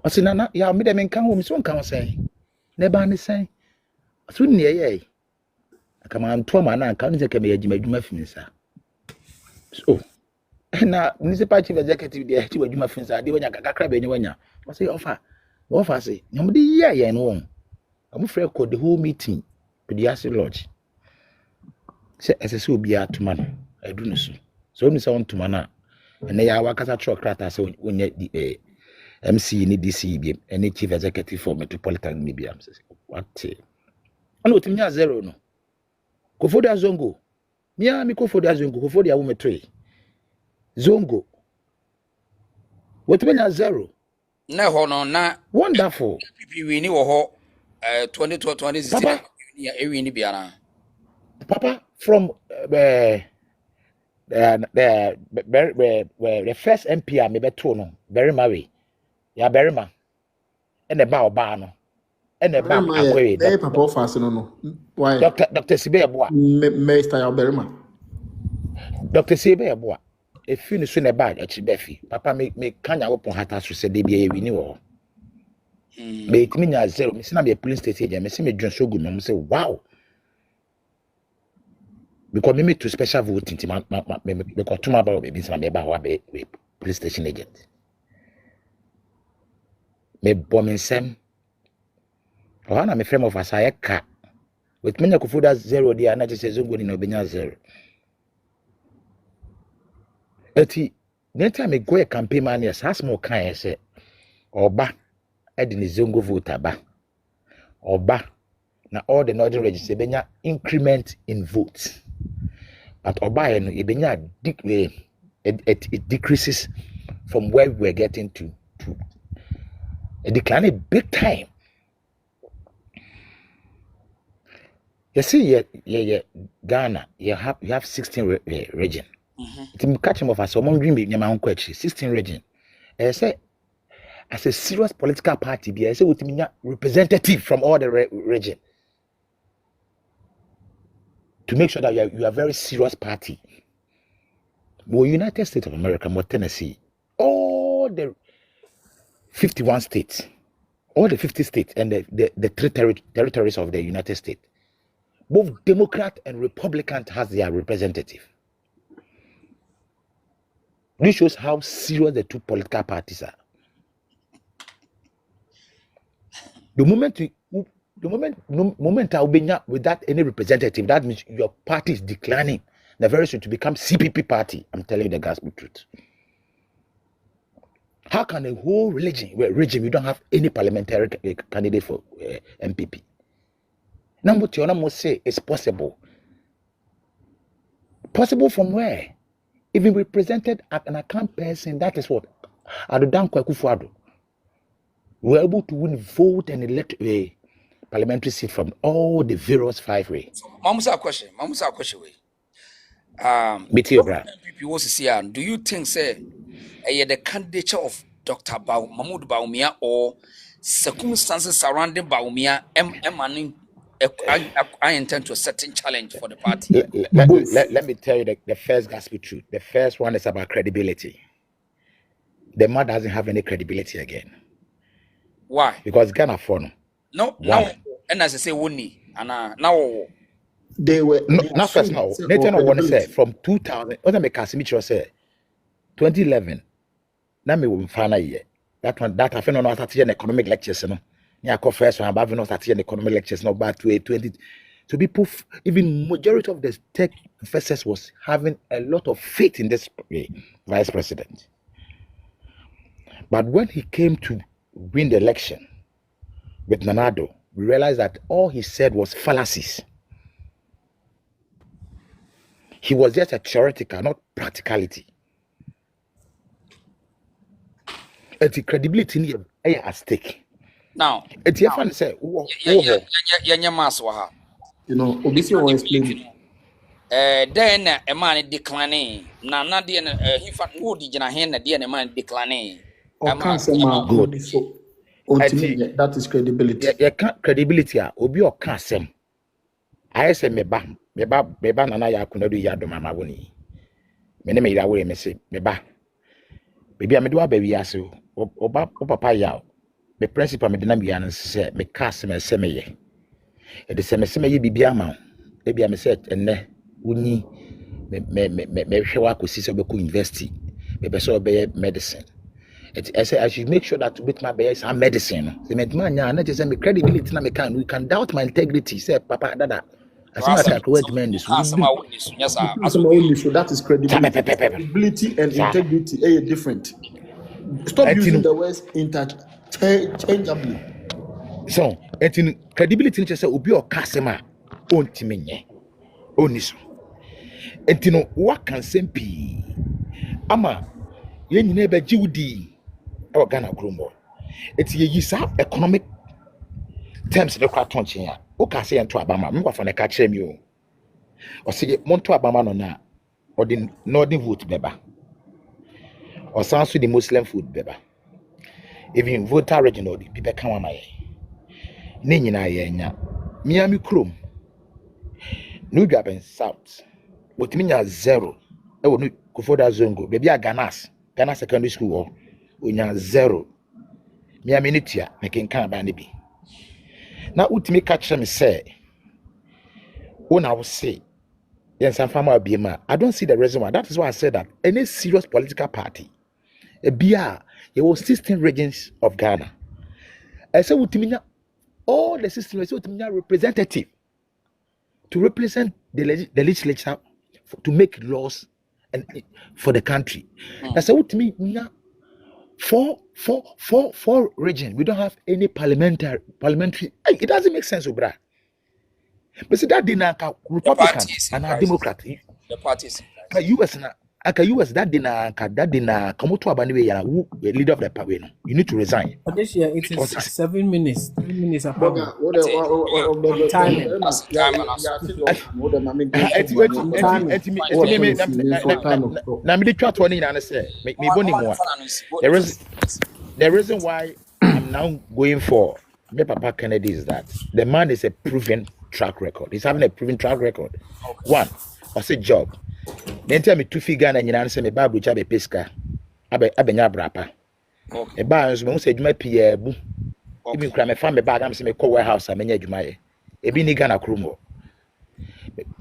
I: Osinana ya me de me nkan wo mi so nkan wo sen. Ne ba ni sen. So ni ye. Kama anto ma na nkan ni se kema yagima adwuma finsa. So na municipal chief executive dey chi adwuma finsa dey wanya kakra be ni wanya. I say offer say nyom dey ye no won. Amu frɛ call the whole meeting with the Acid Lodge. Say SS obi atuma no adu no so. So oni say on tuma na ene ya wakasa truck krata say onye the MC ni DC bi any chief executive for metropolitan ni bi am say what ana otimnya 0 no. Kofodia Zongo. Mia mi Kofodia Zongo, Kofodia wo metwe. Zongo. Wetimenya 0.
B: Na ho no na
I: wonderful.
B: PP we ni wo ho 2016 ya ewi ni biara.
I: Papa from the first MP me beto no very marry. Ya very ma. And the ba no. And the ba akwere.
E: Dey papa fast no. Why?
I: Dr. Sibe Eboa.
E: Mr. Alberima.
I: Dr. Sibe Eboa. If you so ne ba achibefi. Papa me kanya wo pon hata so se de bia ewi ni wo. Me itiminya 0. Me sina be police station me se me dwon so gu me say wow. Because me to special voting team me because tuma ba be sina me ba wa be police station agent. Me bomensem. Ohana me frame of asaya ka. With menya Kofodia 0 dia na je Zongo ni na obenya 0. Eti next time me go a campaign man yes has more kind say oba the Zongo vote Oba na all the northern regions ebenya increment in votes. But Oba it decreases from where we're getting to a decline big time. You see, Ghana, you have 16 region. It's catch him off as someone dream 16 region. I say as a serious political party, I say with me representative from all the region to make sure that you are a very serious party. Well, United States of America, more Tennessee, all the 51 states, all the 50 states, and the three territories of the United States, both Democrat and Republican has their representative. This shows how serious the two political parties are. The moment I'll be without any representative, that means your party is declining. They're very soon to become CPP party. I'm telling you the gospel truth. How can a whole region you don't have any parliamentary candidate for MPP? Now what you must say is possible. Possible from where? Even represented an account person, that is what Adodan Kwakufuado were able to win vote and elect a parliamentary seat from all the various 5 ways.
B: Mamusa question.
I: MPP
B: was here. Do you think say the candidature of Dr. Mahmoud Bawumia or circumstances surrounding Bawumia I intend to a certain challenge for the party?
I: Let me tell you the first gospel truth. The first one is about credibility. The man doesn't have any credibility again.
B: Why?
I: Because Ghana for
B: no. And as I say, Wuni and now
E: they were
I: not first now. Nathan want to say from 2000. What I make Casimiro say 2011. Now me will find a year. That I found on starting an economic lectures. No, yeah, I first one. But not starting an economic lectures. No, but 2020. So people, even majority of the tech professors was having a lot of faith in this vice president. But when he came to win the election with Nanado, we realized that all he said was fallacies. He was just a theoretical, not practicality. And the credibility at stake.
B: Now,
I: it's your fan say,
E: Obisi will explain.
B: Then a man declining. Nana, he found wood in a hand, a man declining.
I: Good.
E: So, that is credibility.
I: You can't credibility. Obi or can't say. I say meba nana ya kuna do yado mama woni. Me ne me ira we me say meba. Baby am do abawi ase o papa ya. Me principal me de na me ya say me cast me say me ye. E de say me ye bibia ma. E bia me say enne woni me hwe wa kosi so be ko university. Me be so be medicine. I say I should make sure that with my best some medicine. The man na just say me credibility na me can we can doubt my integrity. Say papa dada. As much as I correct men this.
B: So
E: that is credibility. Credibility and integrity are different. Stop using the words interchangeably.
I: So, credibility just say obi o kasema ontimenye. Oniso. Etino what can sempi. Ama ye nyine be jiwdi. E Ghana grumbo. Eti ye yisa economic terms the kwat tonche ya. O ka say ento abama, me kwafo na ka kire mi o. O say monto abama no na or the northern vote beba. Or sounds to the Muslim food beba. Even voter regional people come on my ne nyina ye nya. Miami Chrome. New Japan South. What nya 0. E wo no Kofoda Zongo. Baby a Ghana secondary school o nya 0. Miami nitia me kenkan ba ne bi. Na utimi catch me say when I will say yes I'm farmer abima. I don't see the reason why. That is why I said that any serious political party a BR there was 16 regions of Ghana. I say utimi all the 16 regions utimi representative to represent the legislature to make laws and for the country. I say utimi four region. We don't have any parliamentary. Hey, it doesn't make sense, Obra. But see that dina
B: The
I: Republican
B: party is in
I: and a
B: crisis.
I: Democrat.
B: The party is in
I: Ka US na aka US that dina kamoto abaniwe ya leader of the party. No. You need to resign.
W: This year it is 7 minutes, 3 minutes apart.
E: Boga, what the
W: Timing.
I: Na me de twa to na say me boni mo. The reason why I'm now going for me Papa Kennedy is that the man is a proven track record. He's having a proven track record. One, what's a job? Then tell me 2 figure na nyina say me ba brocha be pesca. Abenya brapa. E ba nso me say adwuma pie bu. Even kra me fa me bag am say me call warehouse amenya adwuma ye. E bi ni Ghana kromo.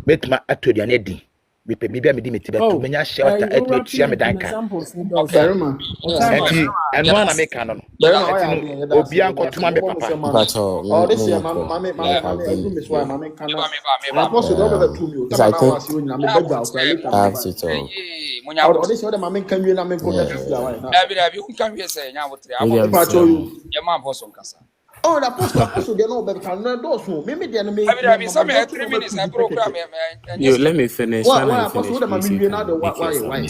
I: Betuma atoduane din. Me pe bibia me di me tibeto menya shelter etua me danka.
E: Berima.
I: Enti eno na me ka no.
E: Berima
I: Obi anko tuma me papa.
E: Oh, this year, mama, I do miss why mama can. I post it over to me. I have to talk. Oh, this other mama can you na me go that is the way.
B: You can be say nya wotre. Your man person kasa.
E: Oh, the post they know but can no do maybe they no me.
B: Some 3 minutes na program
C: you let me finish.
E: Why post the mama you na the why.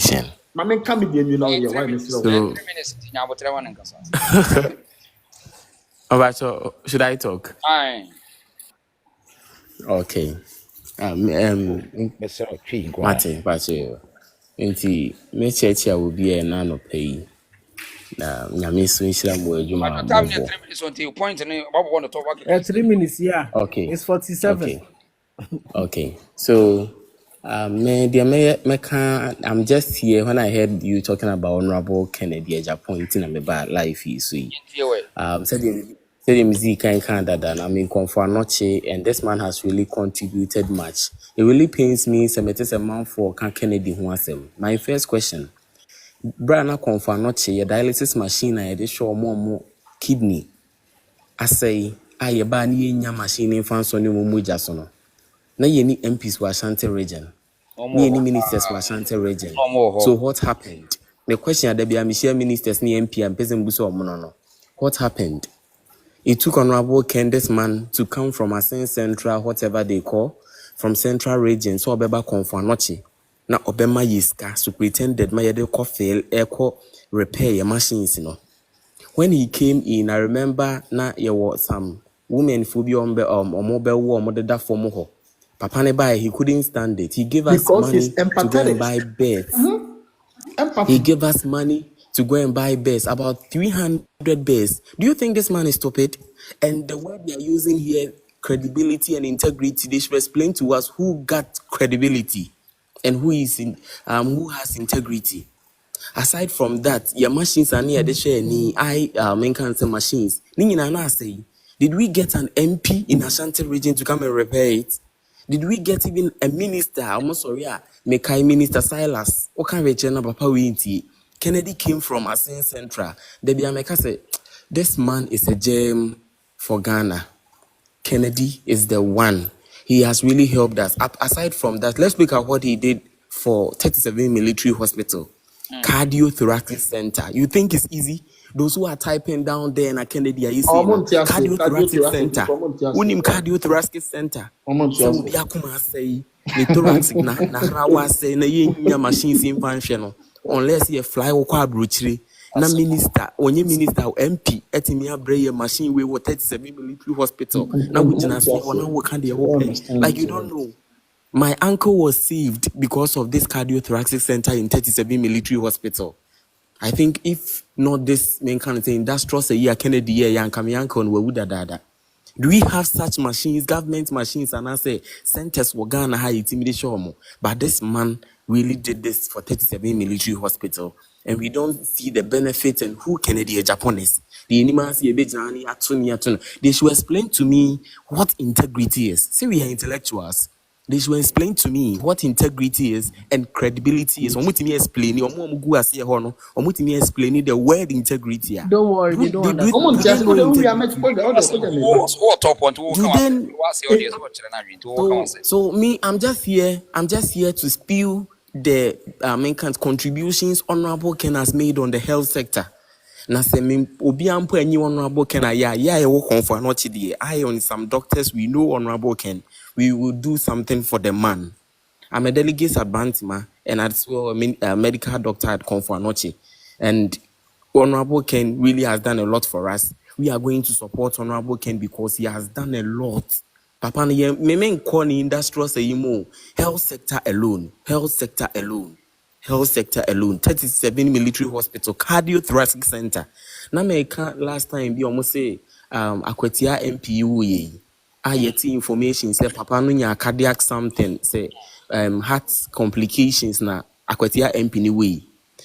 E: Mama can be the you know why Mr.
B: 3 minutes nya wotre wan kasa.
C: All right, so should I talk?
B: Aye.
C: Okay. Martin, nti me church will be a nano pay. Na nyame so nhyira mo adwuma
B: Time 3 minutes until you point and what we want to talk about.
W: 3 minutes, yeah.
C: Okay.
W: It's 47.
C: Okay. So I'm just here when I heard you talking about Honorable Kennedy Agyapong in a bad life said music and Canada I mean for noche and this man has really contributed much. It really pains me it is a man for Kennedy who was him. My first question, Bryan for noche your dialysis machine I did show more kidney. I say I ban ye machine in France on your mujasono. Na any MPs were Ashanti region. Any ministers were Ashanti region. So what happened? The question that be share ministers ni MP and peasant buso monono. What happened? It took Honorable Candace man to come from Asen Central, whatever they call, from Central region. So Obeba Konfanochi. Na Obema Yiska superintended my echo fail echo repair your machines, you know. When he came in, I remember na there was some women phobia on mobile war mother that for moho. Papa ne buy, he couldn't stand it. He gave us money to go and buy beds. He gave us money to go and buy beds, about 300 beds. Do you think this man is stupid? And the word they are using here, credibility and integrity, they should explain to us who got credibility and who has integrity. Aside from that, your machines are near the share ni main cancer machines. Did we get an MP in Ashanti region to come and repair it? Did we get even a minister? I'm sorry, Mekai Minister Silas. Papa Kennedy came from Asen Central. This man is a gem for Ghana. Kennedy is the one. He has really helped us. Aside from that, let's look at what he did for 37 Military Hospital. Cardiothoracic Center. You think it's easy? Those who are typing down there in Kennedy are you saying cardiothoracic center? Unim cardiothoracic center. So we are kuma say the thoracic na rawa say na yenya machines in function unless you fly or quadruchri. Na minister, onye minister MP etimi abreye machine we 37 Military Hospital. Na we jina say ona work and open. Like you don't know. My uncle was saved because of this cardiothoracic center in 37 Military Hospital. I think if not this main kind of thing, that's trust a year Kennedy year young uncle and we dada. Do we have such machines, government machines, and I say centers were Ghana high intimidation? But this man really did this for 37 Military Hospital, and we don't see the benefits and who Kennedy Agyapong is. They should explain to me what integrity is. See, we are intellectuals. They should explain to me what integrity is and credibility is. Omutimi explain the word integrity.
W: Don't worry, they don't understand.
C: So me, I'm just here to spew the contributions Honorable Ken has made on the health sector. Na se me obi ampo anyi Honorable Ken ya wo comfort no chidi. I on some doctors we know Honorable Ken. We will do something for the man. I'm a delegate at Bantima, and as well a medical doctor at Confanoche. And Honorable Ken really has done a lot for us. We are going to support Honorable Ken because he has done a lot. Papa, me call the industrial say health sector alone, 37 military hospital, cardiothoracic center. Na me last time be almost say Akwatia MPU ye. Yeti information say papa no nya cardiac something say heart complications na Akwatia MP ni way.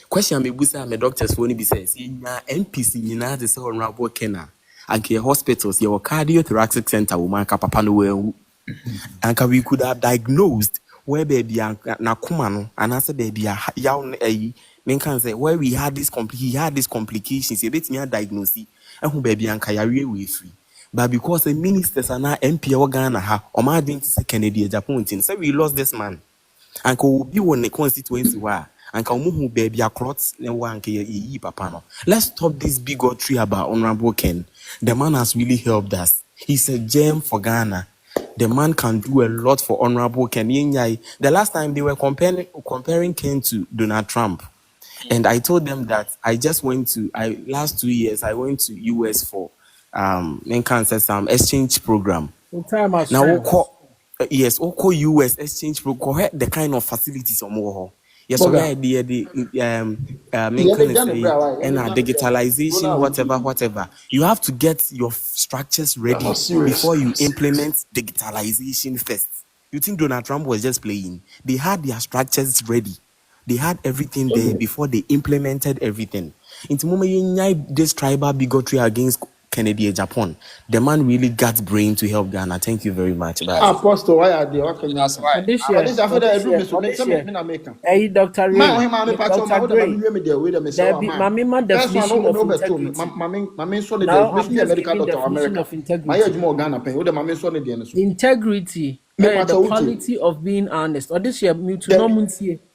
C: Question me busa me doctors for ni be says nya MPC nyina de say Honorable Kena anke hospitals your cardiothoracic center wo man ka papa no we anka we could have diagnosed where baby na kuma no and answer baby yaw men can say where we had this complications you bet me diagnose ehun baby anka yare we free. But because the ministers are now MP or Ghana ha or my didn't say Kennedy Agyapong, so we lost this man. And will be on the constituency where and can move baby a clots and one papa. Let's stop this bigotry about Honorable Ken. The man has really helped us. He's a gem for Ghana. The man can do a lot for Honorable Ken. The last time they were comparing Ken to Donald Trump. And I told them that I just went to last 2 years I went to US for some exchange program. Now yes, US exchange program the kind of facilities or more. Yes, so the digitalization, whatever. You have to get your structures ready before you implement digitalization first. You think Donald Trump was just playing? They had their structures ready. They had everything there before they implemented everything. Into moment this tribal bigotry against Kennedy Agyapong, the man really got brain to help Ghana. Thank you very much.
E: Apostle, why are they?
W: This year, Dr. Ray, Dr. Ray, there be Mamima definition of integrity. Now I'm just giving definition of integrity. Integrity, the quality of being honest. Or this year,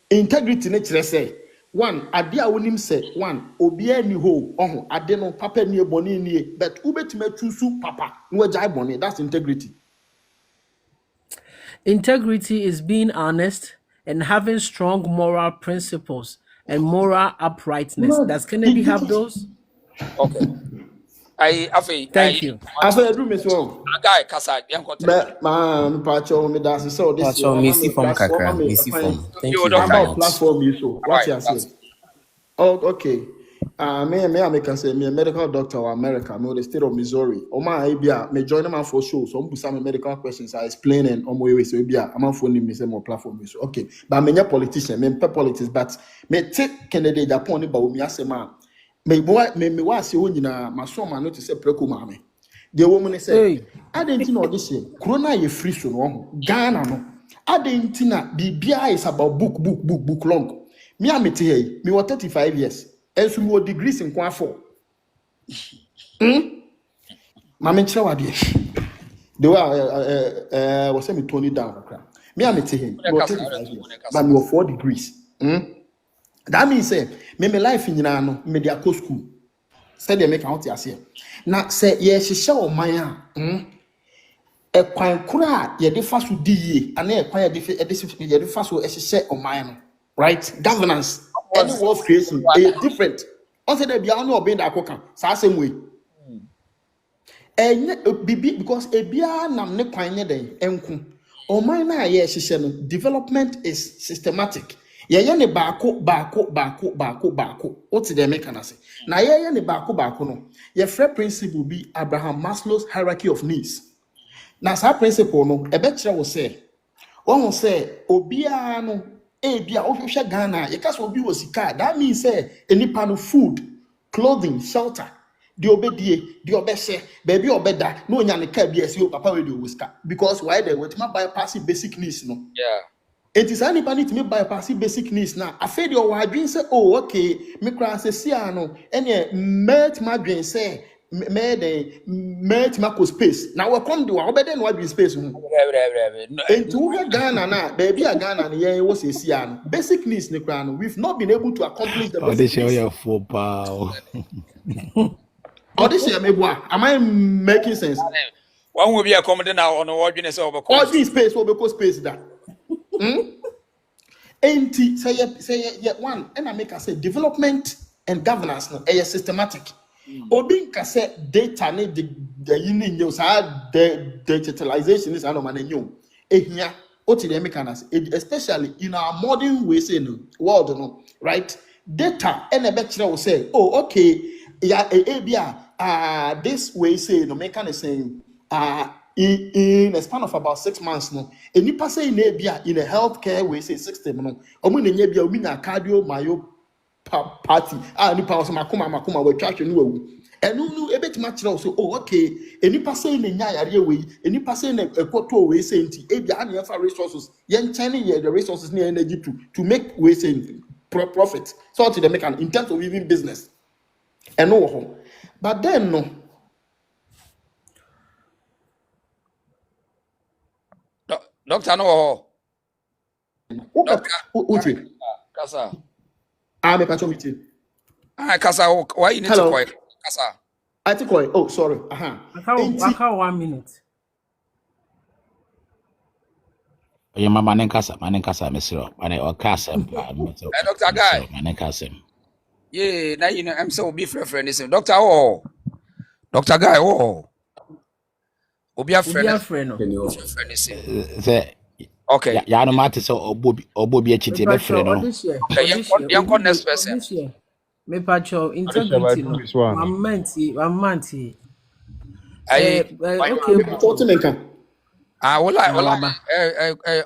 E: integrity nature say one ade a wonim say one obi ani ho ade no papa ni eboni ni but ubetime chusu papa no agya boni. That's integrity.
W: Integrity is being honest and having strong moral principles and moral uprightness. Does Kennedy have those?
B: Okay.
W: Thank you.
E: I do miss one.
B: Guy Kasa,
E: man, Pacho, me that's so this year.
C: Missy from Kakra, Missy from. Thank you very much.
E: Platform you so. What you say? Oh, okay. Me can say me a medical doctor of America, me the state of Missouri. My idea, me join them for show. So some medical questions I explain and on my way. So I'm phoning me some more platform. So okay, but me not politician, me politics, but me take Kennedy Agyapong Bawumia say man. Me was you na my son man to say preku mame. The woman say, I didn't know this year. Corona ye free so no Ghana no. I didn't know BBI is about book long. Me am it here. Me was 35 years. And so more degrees in Kwan 4. Mame chawa de. The way was me Tony down. Me am it here. Me was 35 years. But me was 4 degrees. That means say me life in no me dey go school. Say dey make out here. Na say ye hihye o man a e kwan kura ye dey fa so di ye ana e kwan ye dey fa so hihye o man no. Right? Governance any wealth creation is different. On say dey bia no obe da koka sa same way. Bibi because e bia nam ne kwan ne den enku. O man na ye hihye no development is systematic. Ye ne baako. What's the mechanism? Na ye ne baako no. Ye free principle be Abraham Maslow's hierarchy of needs. Na sa principle no e be kire wo say. Won say obia no bia ohwehwe Ghana ye kasa obi wo sika. That means say enipa no food, clothing, shelter. The obedie, the obese, baby obeda, no nya ne ka bia si o papa we do sika. Because why they were to bypass basic needs no.
B: Yeah.
E: It is anybody to me bypass basic needs now. I feel your dream say, oh, okay, me cry say, no, and met my dream say, me timako space now we come the one obede no be space and to Ghana na baby a Ghana ne was a basic needs ne kran we've not been able to accomplish the basic
I: this
E: needs.
I: your for power.
E: This year am I making sense?
B: One will be a comedy now on what you say over
E: all this space will be space that ain't say one and I make us say development and governance no systematic. Obi nka say data ne the uni news the digitalization is no man new ehia oti the mechanics especially in our modern way say no world no right data and be kire will say oh okay yeah this way say no mechanics saying in a span of about 6 months no any person in a healthcare way say system no omo na nya bia omi na cardio myo party ni pa so makoma we twa hwe no awu enu nu ebetima kire so oh okay any person na nya yare we any person na ekoto we say nti bia na fa resources yen chine the resources na energy to make we say profit so to the make in terms of even business enu ho but then no
B: Doctor no.
E: Doctor,
B: Kasa.
E: I'm a patron meeting.
B: Kasa, why you need to call Kasa?
E: I think oh sorry.
W: I can't 1 minute.
I: Your mama Kasa, Mr. Or Kasa,
B: Dr. Guy.
I: Manenkasa.
B: Yeah, now you know I'm so be friend. Doctor oh. Dr. Guy oh. Obi a friend. Okay.
I: Ya no matter so obobi a chiti be friend no.
B: Yan next person.
W: Me pacho integrity no. One month.
E: Okay,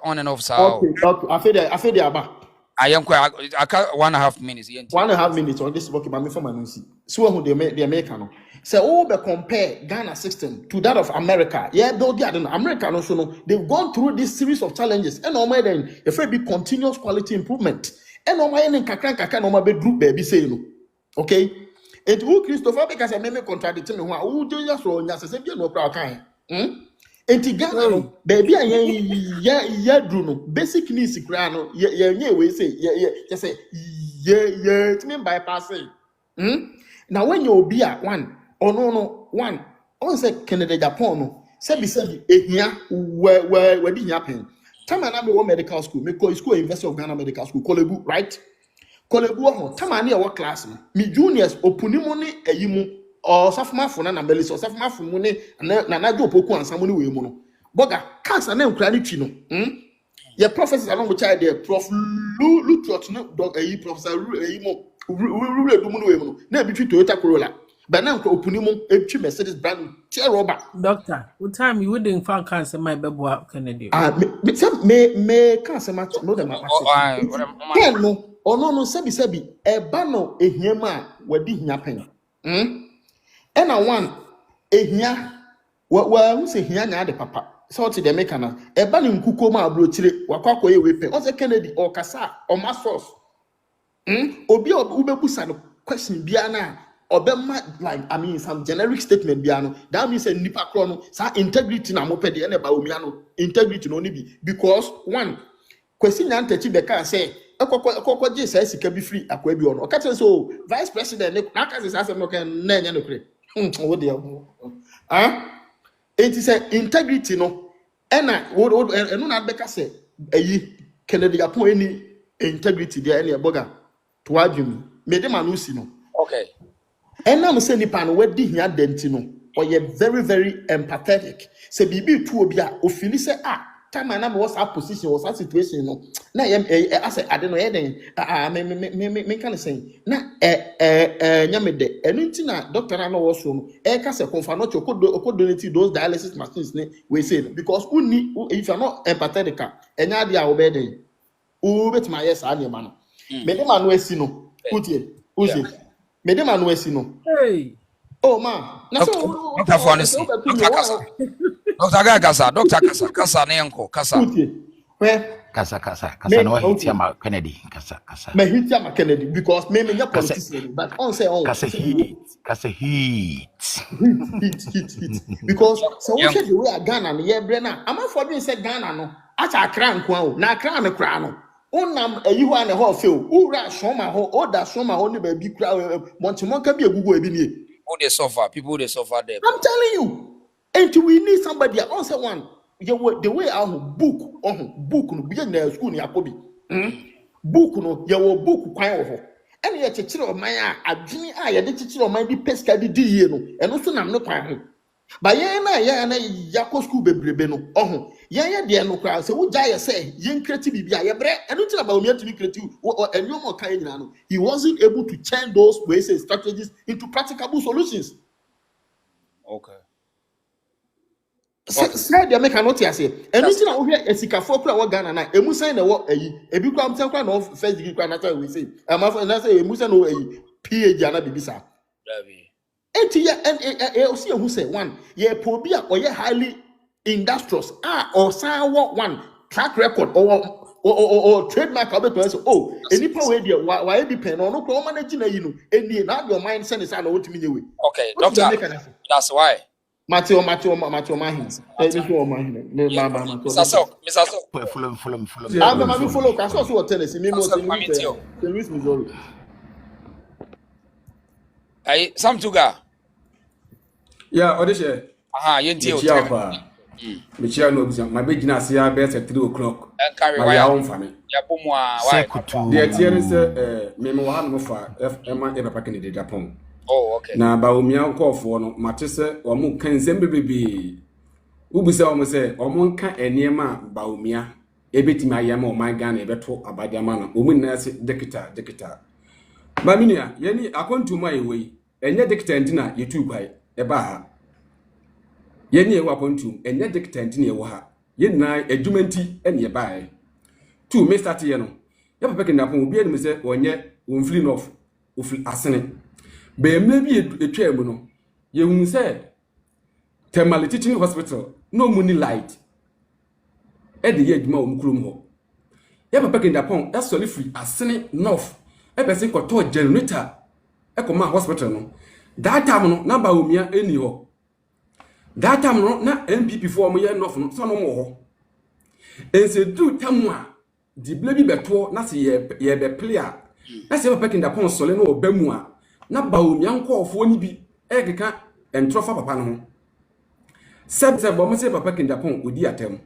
B: on and off sir.
E: Okay. I feel the aba.
B: I am quite 1.5 minutes.
E: 1.5 minutes on this work by me for my news. So who the American. So all the compare Ghana system to that of America. Yeah, though they are American also no, they've gone through this series of challenges. And no more then if it be continuous quality improvement. And no more any kakran no more be group baby say no. Okay? It will Christopher because I may contradict me who do just so say no problem. Enti Ghana no baby yeah do no basic needs kra no yeah we say yeah say yeah it mean bypass now when you be at one one on say Canada Japan no say ehia where did happen time na me medical school me call school University of Ghana Medical School Kolebu right Kolebu ho time na e class me juniors opunimu ne ayimu or safma funa na mbele so safma fumu ne na do poku ansamu ne we mu no boga cancer na nkura ne twi no ye professors along with child there prof lu trot no dog ayi professor ayi mo rule do mu no we mu no na bi twi Toyota Corolla but na nkura opuni mu etwi Mercedes brand tear rubber
W: doctor what time you wouldn't find cancer my bebo Kennedy
E: me cancer ma no dem ma no ono sebi eba no ehiam a wadi hia pen and one ehia who say hia nya de papa so to the mekana eba ni nkuko ma abrochire wakwakoye wepe o say Kennedy or kasa or masos obi ubebusa no question bia na obema like I mean some generic statement bia no that means say nipa kro no sa integrity na mopede na Bawumia no integrity no ni bi because one question na ntachi beka say ekokko je say sika bi free akwa bi ono o ka tell so vice president na ka say say no kan na nya no kre what the it is integrity no ena eno na beka say eyi Kennedy Agyapong any integrity there any boga to adwum me de ma no si no
B: okay
E: ena mo say nipa no wadi hia denti no oye very very empathetic say bibi tu obi a ofili say time na me was that position was that situation no na I say ade no den me kan say na nyame de enu nti na doctor na no so no ka say konfa no okodo donate those dialysis machines ne we say because if you are not empathetic enya ade a wo be den o betima yes ade ma no me de ma no asi no utie me de ma no asi no
W: hey
E: oh man na so
B: Dr. Kasa na yanko Kasa
E: where
I: Kasa
E: Me
I: no hit
E: okay.
I: ya Kennedy. Kasa.
E: Me hit ya Kennedy because me a
I: Kasa
E: politician, but on say on
I: heat.
E: hit. Because so what the way a Ghana no yeah brena. I'm for being say Ghana no. Acha Accra nko o. Na Accra no kra no. Onam ayi ho na ho feel. Ura shoma ho, oda shoma ho ni ba bi kra Montemonka bi egugu ebi ni.
B: People they suffer there.
E: I'm telling you. And we need somebody on say one. The way I book no be na school ni akobi. Book no ye wo book kwan wo ho. And ye chichire o man a adwini a ye de chichire o man di pesca di yie no. Eno so nam no kwan ho. Ba ye na yakọ school bebrebe no ye de no kwa se wo gya ye say ye nkreti bibia ye bre eno ti na ba omi atimi kreti enyo mo kan nyina no. He wasn't able to turn those ways and strategies into practicable solutions.
B: Okay.
E: Say they make not here say enu ti na wo hwe esikafo kura wo Ghana na emu san na wo ayi ebi kwa mten kwa no first degree kwa na say we say amafo na say emu san no ayi PhD ana bibisa enti ya osi ehu say one ye pobi a oye highly industrious or san wo one track record or trademark about person enipa we dey why be pen no ko manage na yi no eni na your mind send say na wo timi nyewe.
B: Okay, doctor, that's why
E: Matthew Mahin. Mr.
I: Follow.
E: I'm follow. I saw what Tennessee. Me Missouri.
B: Hey, some sugar.
H: Yeah, audition.
B: Yenti
H: Michelle knows my big nasia best at 3 o'clock. My own family. The idea Memo Hanmofa, Emma ever packing in Japan.
B: Oh, okay.
H: Na Bawumia call for no matese or mu kan sembe bebe. Ubisa o mo se o mo kan eniema Bawumia ebetimi ayama o man Ghana ebeto abadiama na o mu na se dekita. Ba minia ye ni akontu ma ewe enye dekita ndina yetu kwai eba ha. Ye ni ewa akontu enye dekita ndina ewo ha. Ye na adwumanti ene eba e. Tu me start ye no. Ye papa ke ndapon obi eni se onye onfli nof ofli asene. Be maybe etwa emu no ye hu say Temale Teaching Hospital no money light e de ye adwuma o mkrum ho ye papa kendapon e soli free asene north e be se koto generator e koma hospital no that time no na Bawumia eni ho that time no na MPP for mo ye north no so no mo ho ense du tamwa di blebi beto na se ye be player na se papa kendapon soli no obamu a na Bawumia nkofo ni bi ekeka entrofa papa no ho sebe bo mo se papa kendapon odi atem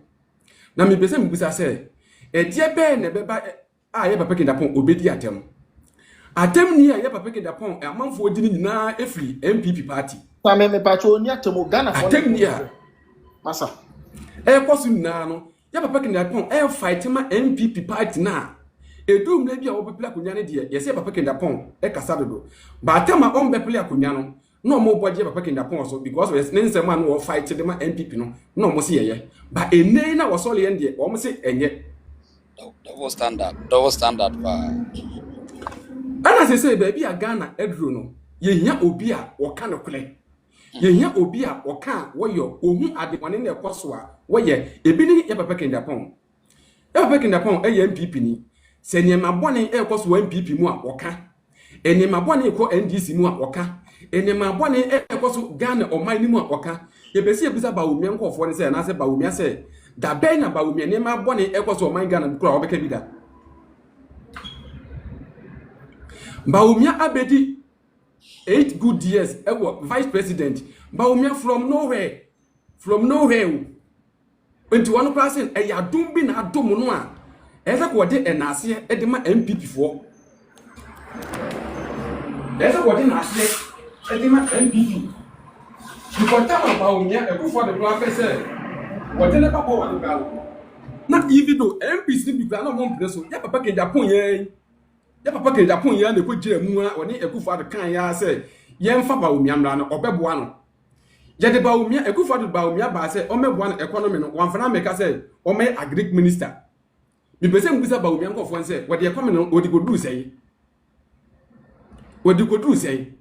H: na me pese mbisa se edie be ne beba ye papa kendapon obedi atem ni ye papa kendapon amanfo odi ni nyina efri MPP party
E: pa me pacho ni atem Ghana for
H: atem ni a
E: masa
H: kosu nyina no ye papa kendapon fight ma MPP party na edum le bia wo bepla kunya ne de ye se papa kendapon kasa dodo ba atama on bepla kunya no mo boje papa kendapon so because we nsem an wo fight de ma MPP no mo se ye ba enei na wo so le ndie wo mo se enye
B: double standard ba
H: ana se ba bia Ghana edro no ye hia obi a wo ka no kule ye hia obi a wo ka wo yo ohu ade wone na ekoso a wo ye ebi ni ye papa kendapon MPP ni se nyema bone ekoso MPP mu a wo ka enema bone ko NDC mu a wo ka enema bone ekoso Ghana oman ni mu a wo ka ye besi ebisa Bawumia nkofo ne se na se Bawumia se da ben na Bawumia enema bone ekoso oman Ghana kura obeka bi da Bawumia abedi 8 good years ewo vice president Bawumia from nowhere enti wonu person ya dum bi na adom no a eza ko de enase e de ma MPP fo eza ko de enase e de ma MPP because time Bawumia e ko for the plan say what de ba bo wa do na even though MPs ni bi na mo preso ya papa kendapon ye na ko gire mu a oni e ko for the kan ya say ye mfa Bawumia mra no obeboa no ye de Bawumia e ko for the Bawumia ba say o meboa no economy no wan fana make say o me agric minister mi pese mbisa Bawumia nkofo nse wo de economy no odi ko duru sei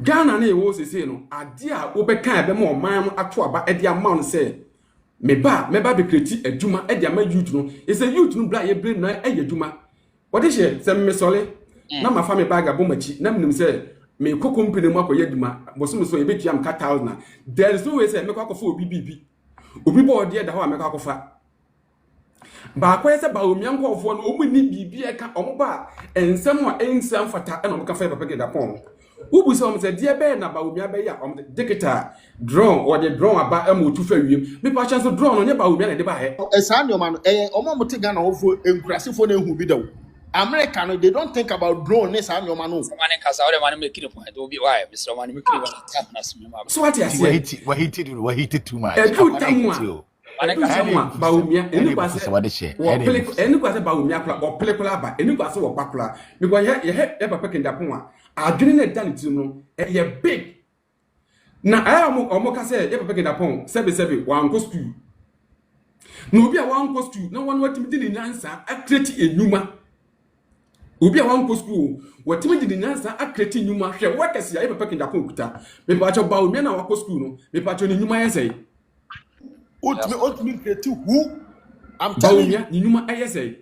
H: Ghana na ewo sese no ade a wo be kan be ma oman ato aba e de amount say meba be create adwuma e dia ma youth no is a youth no bra ye brain na e adwuma what is here say me sole na ma fa me bag abomachi na mnim say me ko company mu akoye adwuma boso so ye betua am 1000 there is no way say me ko akofa obi board there da ho me ko akofa ba ko say Bawumia nkofo no omu ni bibi e ka omo ba ensem a ensem fata e no ka fa papa Agyapong ubu se om se die be na Bawumia be ya om dictator drone or the drone aba am tu fa wiem me pa chance drone no nye Bawumia na de ba he
E: esa no man omo mote Ghana ofo enkurasefo na ehu bi dawo America no they don't think about drone ne sa no man no
B: man kasa o de man make it point obi why Mr. man make it one
H: so what you say
I: we hit too much
H: Bawumia eni kwase Bawumia kula o pelekula ba eni kwase wo bakula because ye papa Agyapong a adwene na dan tim no ye big na omo ka say ye papa Agyapong sebe wan go school na obi a wan go school na wan watimi di nyansa akreti enuma obi a wan go school watimi di nyansa akreti enuma hwe workers ya ye papa Agyapong kuta me pa cho Bawumia na wa go school no me pa cho ni enuma ye say
E: ultimate create who I'm telling you
H: Bawumia nyuma ayese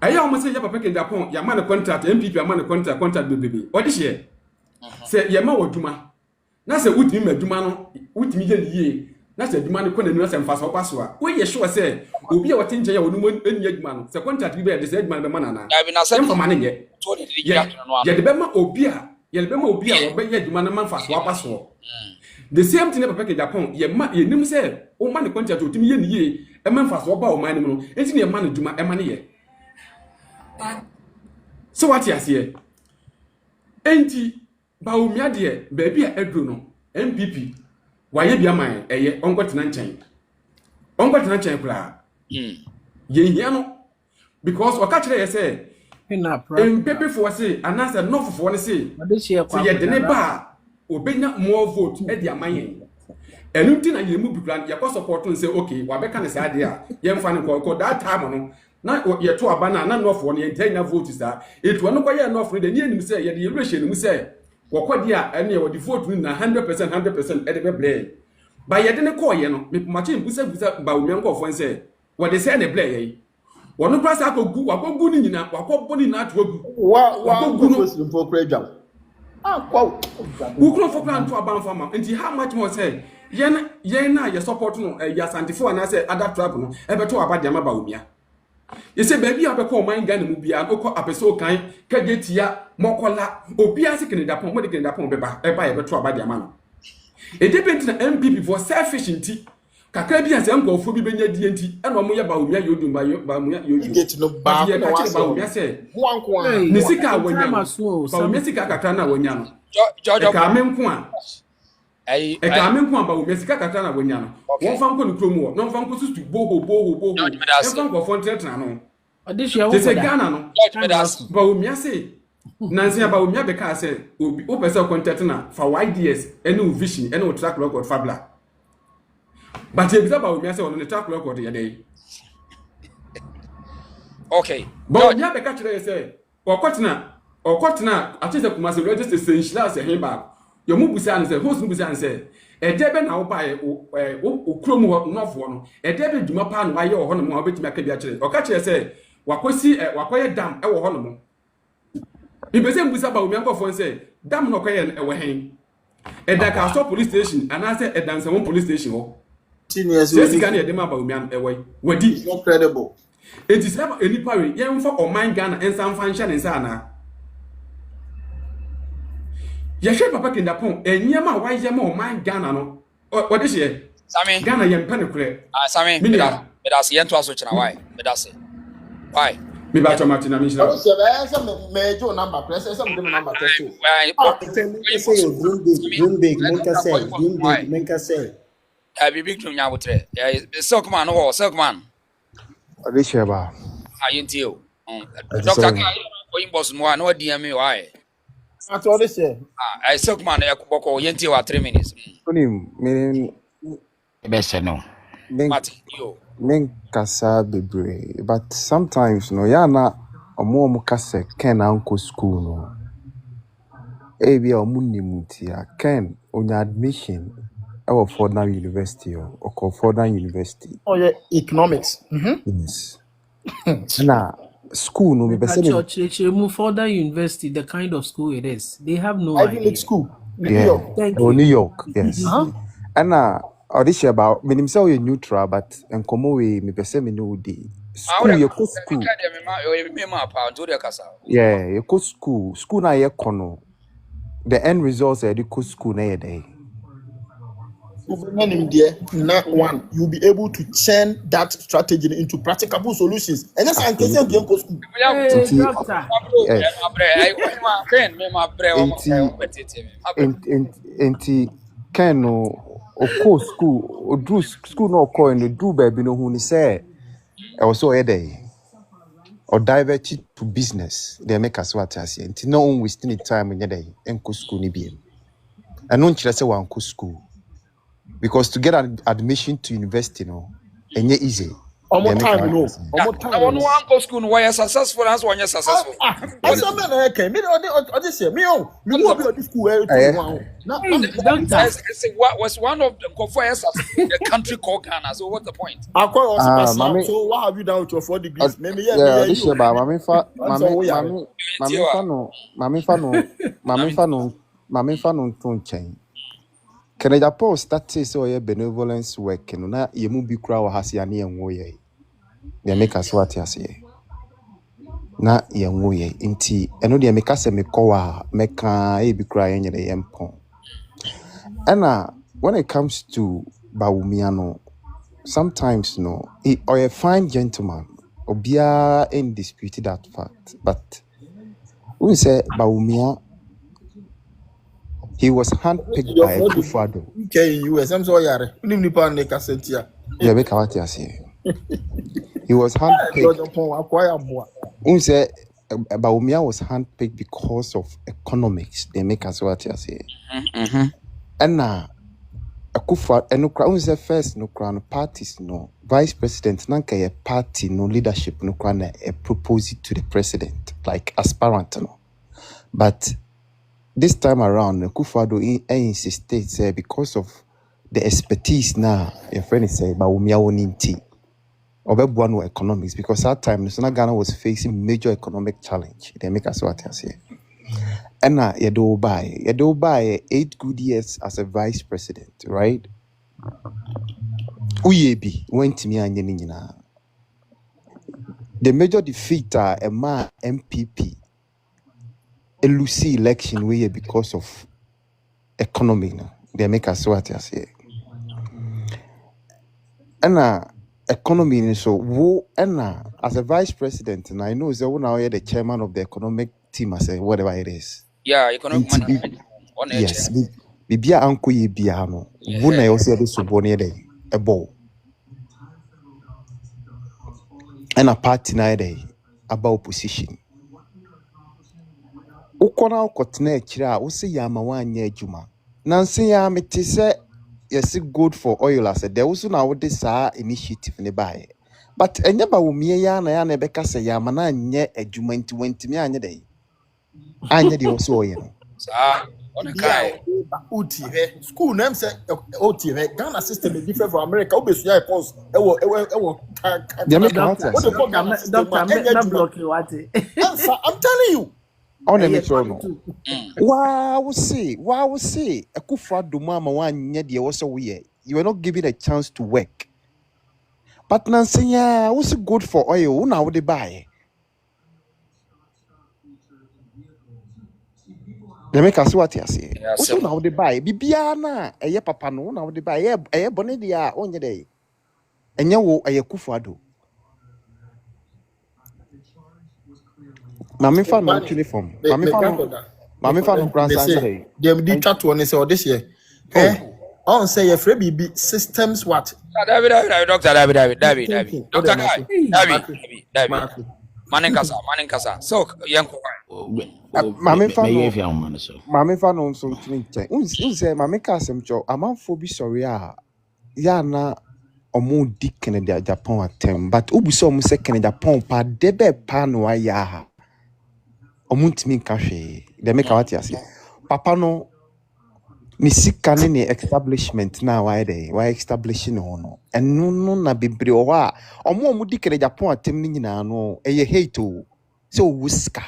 H: aya o mo say ya papa Agyapong ya man contract MPP ya man contract bebe o de hye say ya ma waduma na say utimi maduma no utimi je liye na say aduma no ko na nu say mfa so kwaso a we ye sure say obi a wote nje ya wonu enu aduma no say contract bi be de say aduma no be mana na ya mfa mane ye ye de be ma obi a wo be ye aduma no man fa so kwaso the same thing papa Agyapong ye nim say o man contract utimi ye liye e man fa so ba o man no enti ne man aduma e man ye so what you say enti Bawumia de baby a edru no MPP waye bia man eye onkotena nchen kula ye hia no because waka kire ye say MPP for say anasa no for ne say ye de ne ba obenya more vote e dia man enu ti na ye mu bikran ye ko support no say okay wa beka ne say ade a ye mfa ne ko that time no na ye to abana na no for ne ye na vote sa etu no ko ye no for de ne nim say ye de election mu say wakwadia ene wodi vote na 100% e de be play ba ye de ne call ye no me machi busa Bawumia nkofo nse wodi say ne play ye wono prasa akogu ni nyina wakobbo ni na atogu
E: wa no for kradwa kwa
H: ukro for plan to aban farmer nti how much more say ye na ye support no ya santifo na say other trap no e beto abade ama Bawumia you say baby abeko man Ghana mu bia akọ apeso kan kagetia mokola obi asike ne Agyapong mo de Agyapong beba e ba ye beto abade ama no e depend na MPP for selfish nti kakra bi asem gofo bi benya die nti e no mo ye Bawumia yodum Bawumia yodum
E: get no ba
H: ye ka kire Bawumia say
E: nko a
H: ni sika wonya Bawumia sika kakra na wonya no
B: Jojo
H: ka menko a
B: ai
H: ka menko a Bawumia sika kakra na wonya no won fa nko no kromu wo no fa nko sustu boho e fa nko fon tretna no
W: adishia
H: say Ghana no Bawumia say nansi Bawumia be ka say obi o pese content na for YDS any vision any track record fabla but e bi Bawumia say on the track record ye dey
B: okay
H: Bawumia be ka kire say okotena atese kuma say register say nshila say heba yo mu busa an say host mu busa an say e de be na wo ba o krom ho nofo no e de be dwuma pa no aye wo ho no mo obetimi aka bi a kire o ka kire say wakosi wakoye dam e wo ho no mo ibese mbusa Bawumia nkofo say dam no koye e wo hen e da ka stop police station and say e dan say police station ho
E: seniors
H: we sika na e de ma Bawumia e wo wadi
E: not credible
H: it is never any power ye mfa o man Ghana ensan fa nhya ne nsa na ye hwe papa Agyapong enyema wa ye ma o man Ghana no o de hye
B: Sami
H: Ghana ye mpa ne kure
B: Sami medasi yento aso china why medasi why
H: me ba to Martina me shira
E: se ba se me jo number press se me number press
G: menka say
B: big to nya wotre silkman no silkman
F: Adisheba
B: ayentio doctor ka oyin boss mo na odi am why
E: at all this
B: I silkman yakuboko yentio 3 minutes
F: Onim meaning
I: best no
B: Martin yo
F: kasa bebre but sometimes no ya na omo kasa ken anko school no e bia omo nimutia ken onya admission
O: our Fordham University or Fordham University.
E: Oh yeah, economics.
O: Yes. Now school no me person
W: Further University, the kind of school it is, they have no
E: Ivy League
W: idea.
E: school. New
O: yeah.
E: York.
W: Thank
O: Oh,
W: you.
O: New York, yes.
E: Huh?
O: And audition about me say we neutral, but and come away me person me know the school you go school. Yeah, you go school. School na ye kono. The end results are the go school na ye day.
E: Not one, you'll be able to turn that strategy into practicable solutions. And that's an case of school.
W: Hey, doctor.
O: Yes. Enti keno oko school odru school no call in the do baby no hu ni say e was so day or divert it to business they make us what as enti no one wasting time in day enko school ni biem and no nkyere say wan ko school because to get an admission to university no enye easy.
E: Almost time, no.
B: Almost time. I want to uncle school why you successful as one you successful.
E: I saw me na okay. Me this year. Me go be at school where
B: what was one of the the country called Ghana. So what's the point?
E: So what have you done with your 4 degrees? Maybe
O: this year ba mami fa no tonchen. Can Agyapong start so your benevolence work no na yemu bi kura wa hase ane enwo ye. They make us what you say. Na yenwo ye nti eno de make us me kowa meka e bi kura yenye de yempon. And when it comes to Bawumia no, sometimes no, he or a fine gentleman obia ain't disputed that fact, but we say Bawumia he was handpicked by a Kufado.
E: Okay, US. I'm sorry, yare. Nim nipa ne kasentia.
O: Yeah, make what you say. He was handpicked. We say Bawumia was handpicked because of economics. They make us what you say. And now, Akufa and no say first no crown parties no vice president nanka a party no leadership no crown a propose it to the president like aspirant no. But this time around, Kufado insisted say because of the expertise now, your friend is say Bawumia woninti. Obebuano economics because that time Ghana was facing major economic challenge. They make us what I say. And now you buy 8 good years as a vice president, right? Uyebi went to me and the major defeater a man MPP a Lucy election way because of economy. They make us what I say. And economy so wo as a vice president and I know so now you're the chairman of the economic team as a whatever it is.
B: Yeah, economic management.
O: Yes, bibia anko ye bia no wo na you say this subone dey e ball and a party na dey about opposition ukona ukotena akira wo say ya ma wanya adwuma nanse ya mete say yes good for oil as there also now this initiative ne buy but enye Bawumia ya na ebeka say ya ma na anye adwuma nti wantimi anye dey anye dey also oil no
E: school name say OTV Ghana system is different from America. Obesuya pause. I'm telling you.
O: On no. Wow, say Akufo-Addo mama wanye de was we you were not given a chance to work. But Nancy, yeah, was good for oil now they buy. They make us what you say. Also now they buy. Bibiana, a papa no now they buy a bonedia on your day. And you wo a Akufo-Addo. Mami fa no uniform. Mami fa no grandson.
E: Them did chat one say this year. On say your free BB systems what?
B: David, Dr. Kai. David. Manenkasa. So, yanko.
O: Mami fa no so trinche. Unse mami ka semcho amanfo bi sorry a ya na omo di Canada Japan atem but obuso omo se Canada Japan pa debe pa no aya. Omuntimi nka hwe de make what you say papa no ni sika ne ne establishment na why establishing no eno no na bebre o a omo di kere Japan atem ni nyina no eye hate o so wuska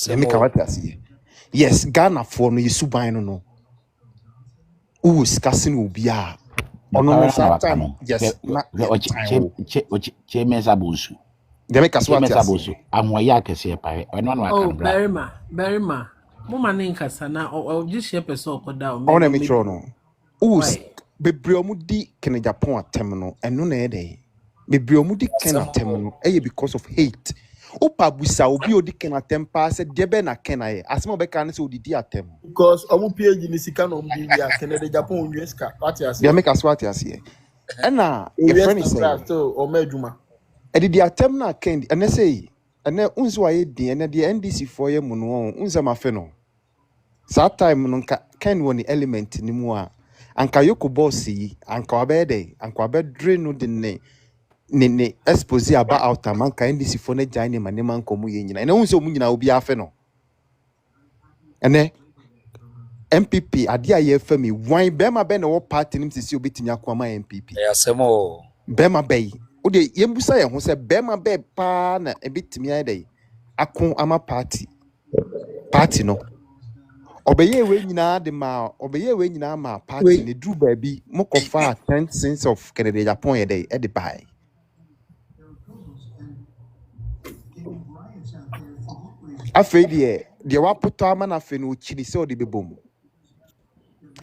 O: ya me ka wata asiye yes Ghana for no yesuban no wuska sin obi a ono no satan yes na
I: che mesa bonsu
O: ya me ka so wata
I: bonsu amoya kese pa ono no aka
W: bra berima mama ne nkasa na o just share person okoda o
O: me me tro no bebre omo di kene Japan atem no eno na ede bebre omo di kene atem no eye because of hate Opa busa obi odi kena tempa se debe na kena ye asema obeka ne se odidi atem
E: because omu PhD ni sika no mbi ya Canada Japan unyeska what you say
O: ya make us what you say na your friend is saying
E: so o medjuma
O: edidi atem na kendi ene say ene unzo aye din ene de NDC for ye mu no unza mafe no that time no ken woni element ni mu a anka yoko boss yi anka obede anka obedre no de ne expose aba out man ka NDC for na jine ma ne man komu ye nyina ene unso mu nyina obi afe no ene MPP ade aye fami wan bema be na wo party nim sisi obetimi akoma MPP
B: asemo
O: bema be wo de yembusa ye ho se bema be pa na ebetimi aye dai akon ama party no obeye we nyina de ma obeye we nyina ma party ne dru ba bi mokofa 10 cents of Canada Japan ye dai e de bai afedi de wapoto ama na fe no chiri se odi bebom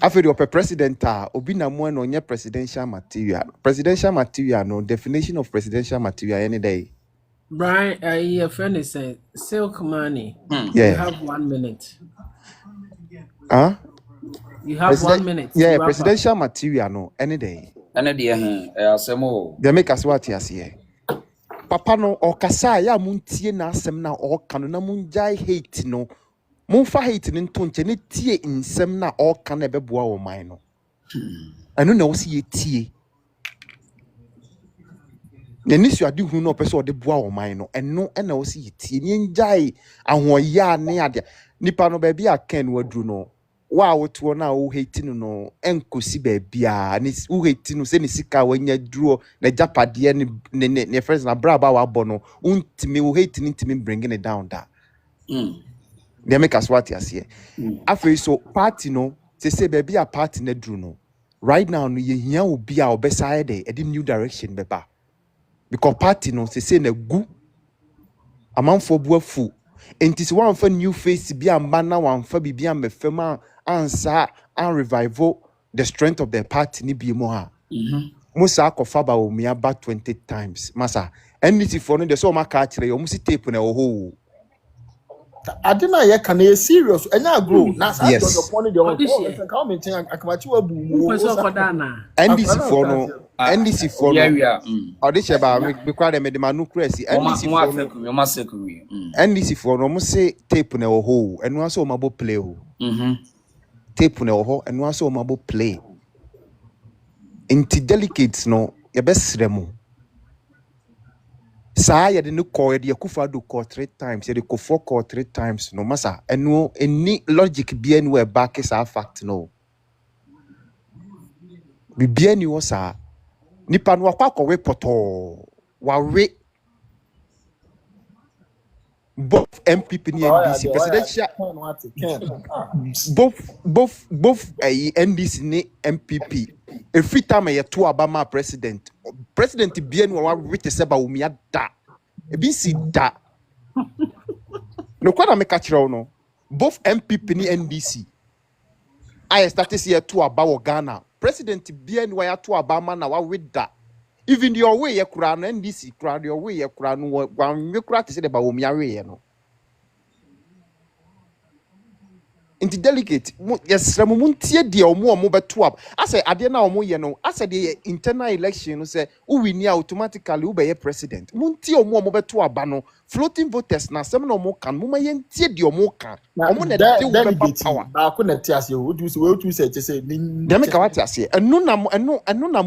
O: afedi ope president obi na mo no nye presidential material no definition of presidential material any day
W: Bryan your friend is saying silk money
O: you
W: have 1 minute you have 1 minute
O: presidential material no any day
B: asemo
O: they make us what yes here papa no okasa ya muntie na asem na okano na munjai hate no munfa hate ni ntonche ne tie nsem na okana ebeboa wo man no anu na wo si yetie ne nisu ade hu no pese ode boa wo man no eno na wo si yetie ni njai ahoya ne ade nipa no ba bia ken wadru no wa woto na wo hate no enkosi ba bia ni wo hate no se ni sika wanya duro na japade ne friends na braba wa bono untimi wo hate ni ntimi bringing it down da they make us what you see after so party no say baby a party na dru no right now no ye hia obi a obesa dey e new direction beba because party no say na gu amanfo buafu enti se wan fa new face bi amba na wan fa bibia mefema ansa and revival the strength of the party ni bi mo ha musa akofa Bawumia ba 20 times masa NDC for no de so maka kire yo musi tape na ho
E: adina ye can e serious enya grow na sa your point the on come maintain akamachi wa bu mu
O: NDC for no audition ba me kwa dem de manu kresi NDC for no musi tape na ho enu aso o mabo play o tape na ho enu aso o mabo play inti delegates no ye besremu sa ya de no call de Akufa do call 3 times ya de Kofo call 3 times no masa eno any logic bi enu e back is a fact no bi enu wo sa nipa no akwa we poto wa we both MPP ni NDC presidential both NDC ni MPP every time you to Obama president bi enu wa write se Bawumia da ebi si da no kwa na make kire no both MPP ni NDC I started here to about Ghana president bi enu wa ya to Obama na wa wida even your way ye kura no NDC kura your way ye kura no wa me kura te se de Bawumia we no inti delicate yes muntie de omo beto up ase ade na omo ye no ase de internal election no say who win automatically who be president muntie omo beto aba no floating voters na sem na omo kan muma ye ntie de omo kan omo na de wo power
E: ba ko na tie ase wo tu say
O: dem ka wati ase enu na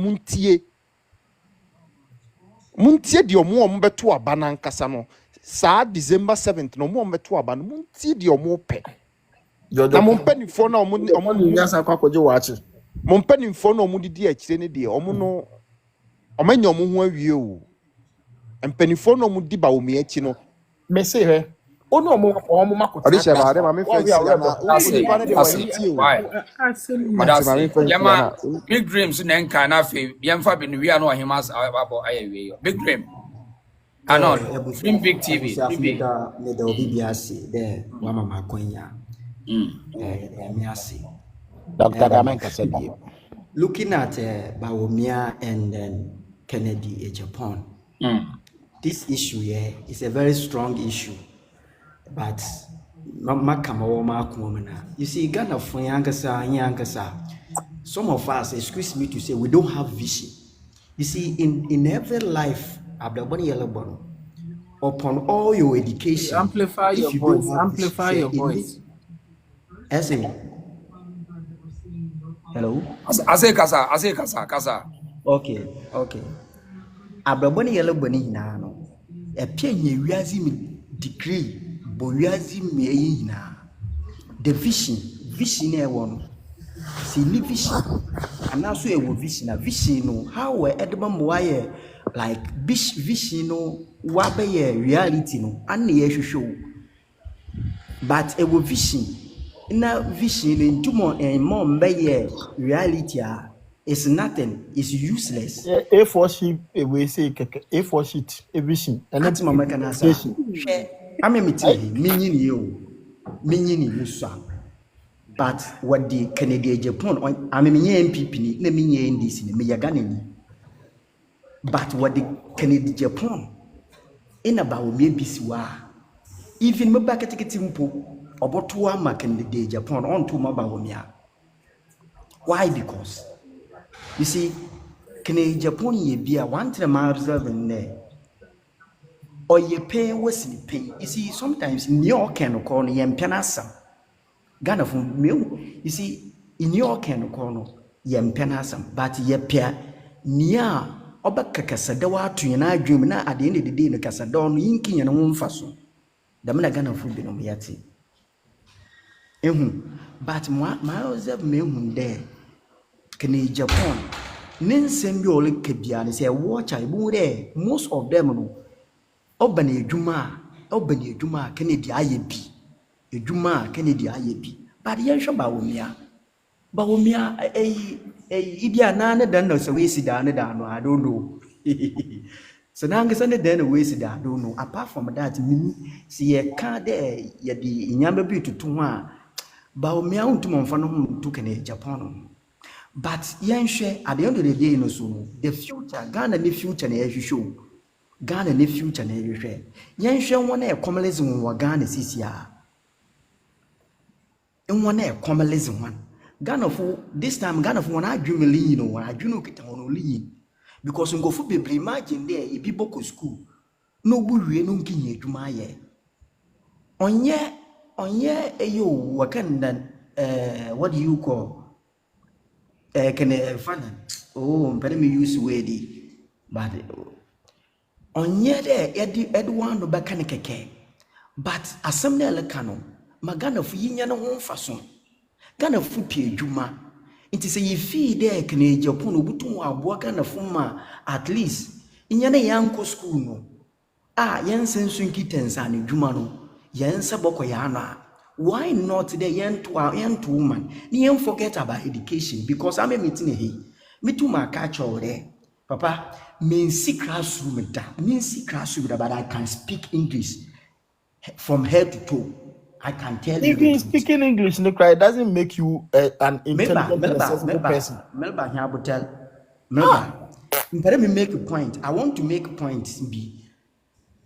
O: muntie de omo beto aba na nkasa no saa December 7th no omo beto aba no muntie de omo pe
I: Na mpanimfoɔ na ɔmo
E: nyasa kwa kwaje wache.
I: mpanimfoɔ na ɔmo didi akyire ne deɛ ɔmo no ɔmanya ɔmo ho awie o. Mpanimfoɔ na ɔmo di Bawumia akyi no.
E: Me say he. Ono omo makota.
O: Ɔde hyɛ baade ma me fɛ nsia na onipa no de wɔyɛ tie o.
B: Why?
O: Ɔte ma me fɛ nsia na.
B: Big dreams na nka na fe yɛmfa bi no wi ano ɔhemas abɔ ayɛ wie. Big dream. Anon. Dream big TV.
Q: Me da obi bi ase de wa mama kwanya. Me ase.
I: Dr. Damen Kasabie.
Q: Looking at Bawumia and Kennedy Agyapong, this issue here is a very strong issue. But you see, Ghana for Yankasa, some of us, excuse me to say, we don't have vision. You see, in every life, upon all your education,
W: amplify your voice. Amplify your voice.
Q: Hello.
B: Ase kasa.
Q: Okay. Abraboni yellow boni na a penny wiazi degree, boyazi me na. The vision one. See ni vision. And also a vision no. How we Edmund Wire like vision no wabe reality no. And the show. But a vision. Na vision in tomorrow and mom be reality is nothing, it's useless.
E: A4 sheet, we say A4 sheet, a vision. And that's my
Q: mechanism. I mean, meaning you but what the Canadian Japan, I mean, MPP, let me in this in the but what the Canadian Japan in about maybe even me back at the about 2 mark in the Japan on to Bawumia. Why? Because you see, Canadian Japan ye be a 1 time observing there. Or ye pay was in pay. You see, sometimes in your can corner yam penasa. Ghana from meal. You see, in your can corner yam penasam, but ye pair near Obakasadawa to your dream now at the end of the day in the Casadon, inking and own faso. The man Ghana food be no yati. But my observe me there. Canadian Japan, Ninsem Yoli Kebian say, watch I would there. Most of them no. Obani Juma, Kennedy IAP. A Juma, Kennedy IAP. But yen show Bawumia. Idia nana done no so we sit down, I don't know. So now I'm going to waste that, I don't know. Apart from that, me see a car there, yet the Inyambe to Tuma. Bawumia untum fano to Canadian Japan. But yen share at the end of the day, no so the future, Ghana the future, as you show. Ghana the future, as you share. Yen share one air communism or Ghana CCR. And one air communism one. Ghana for this time, Ghana for one I dream a lean or I do not get on lean. Because you go for people imagine there, if people go school, no bury no king to my year. On ye, ayo, Wakanda, what do you call? Can but let me use weighty. But on ye there, Edward no bacaneke. But a some canon, Magana for yin and one façon. Gana fupi Juma. It is a ye fee there, Canadian Japan, Butu, Wakana Fuma, at least in yana yanko school no. Yen sensun kittens and Jumano, yen sabokoyana. Why not the young to woman? You forget about education because I'm a meeting here. Me too, my catch all there. Papa, mean see classroom, but I can speak English from head to toe. I can tell you.
E: Even speaking English, no cry doesn't make you an intelligent and accessible person.
Q: Melba, let me make a point. I want to make a point.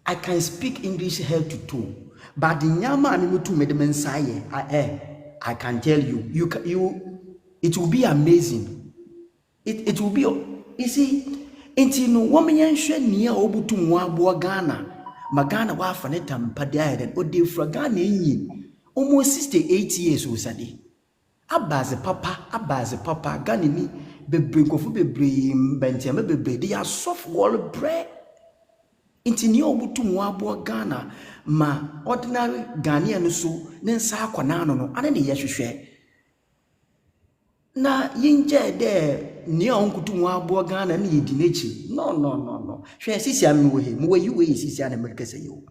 Q: I can speak English head to toe. But the nyama animu to medicine science, I can tell you, it will be amazing. It will be, you see, inti no woman yanshe niya obutu mwa Ghana, magana wa faneta mpadia den ode fra Ghana yin, almost 68 years osade. Abaze papa, Ghana ni bebre kofu bebre mbenti bebre. They are soft wall bread. Inti ni obutu mwaboa Ghana ma ordinary Ghanaian so ne nsa akwana no ane ne yehwehwe. Na yinje de ni onkutu mwaboa Ghana ne yedi nechi. No. Hwe sisi am wo he. Mo UAE sisi an America say yo.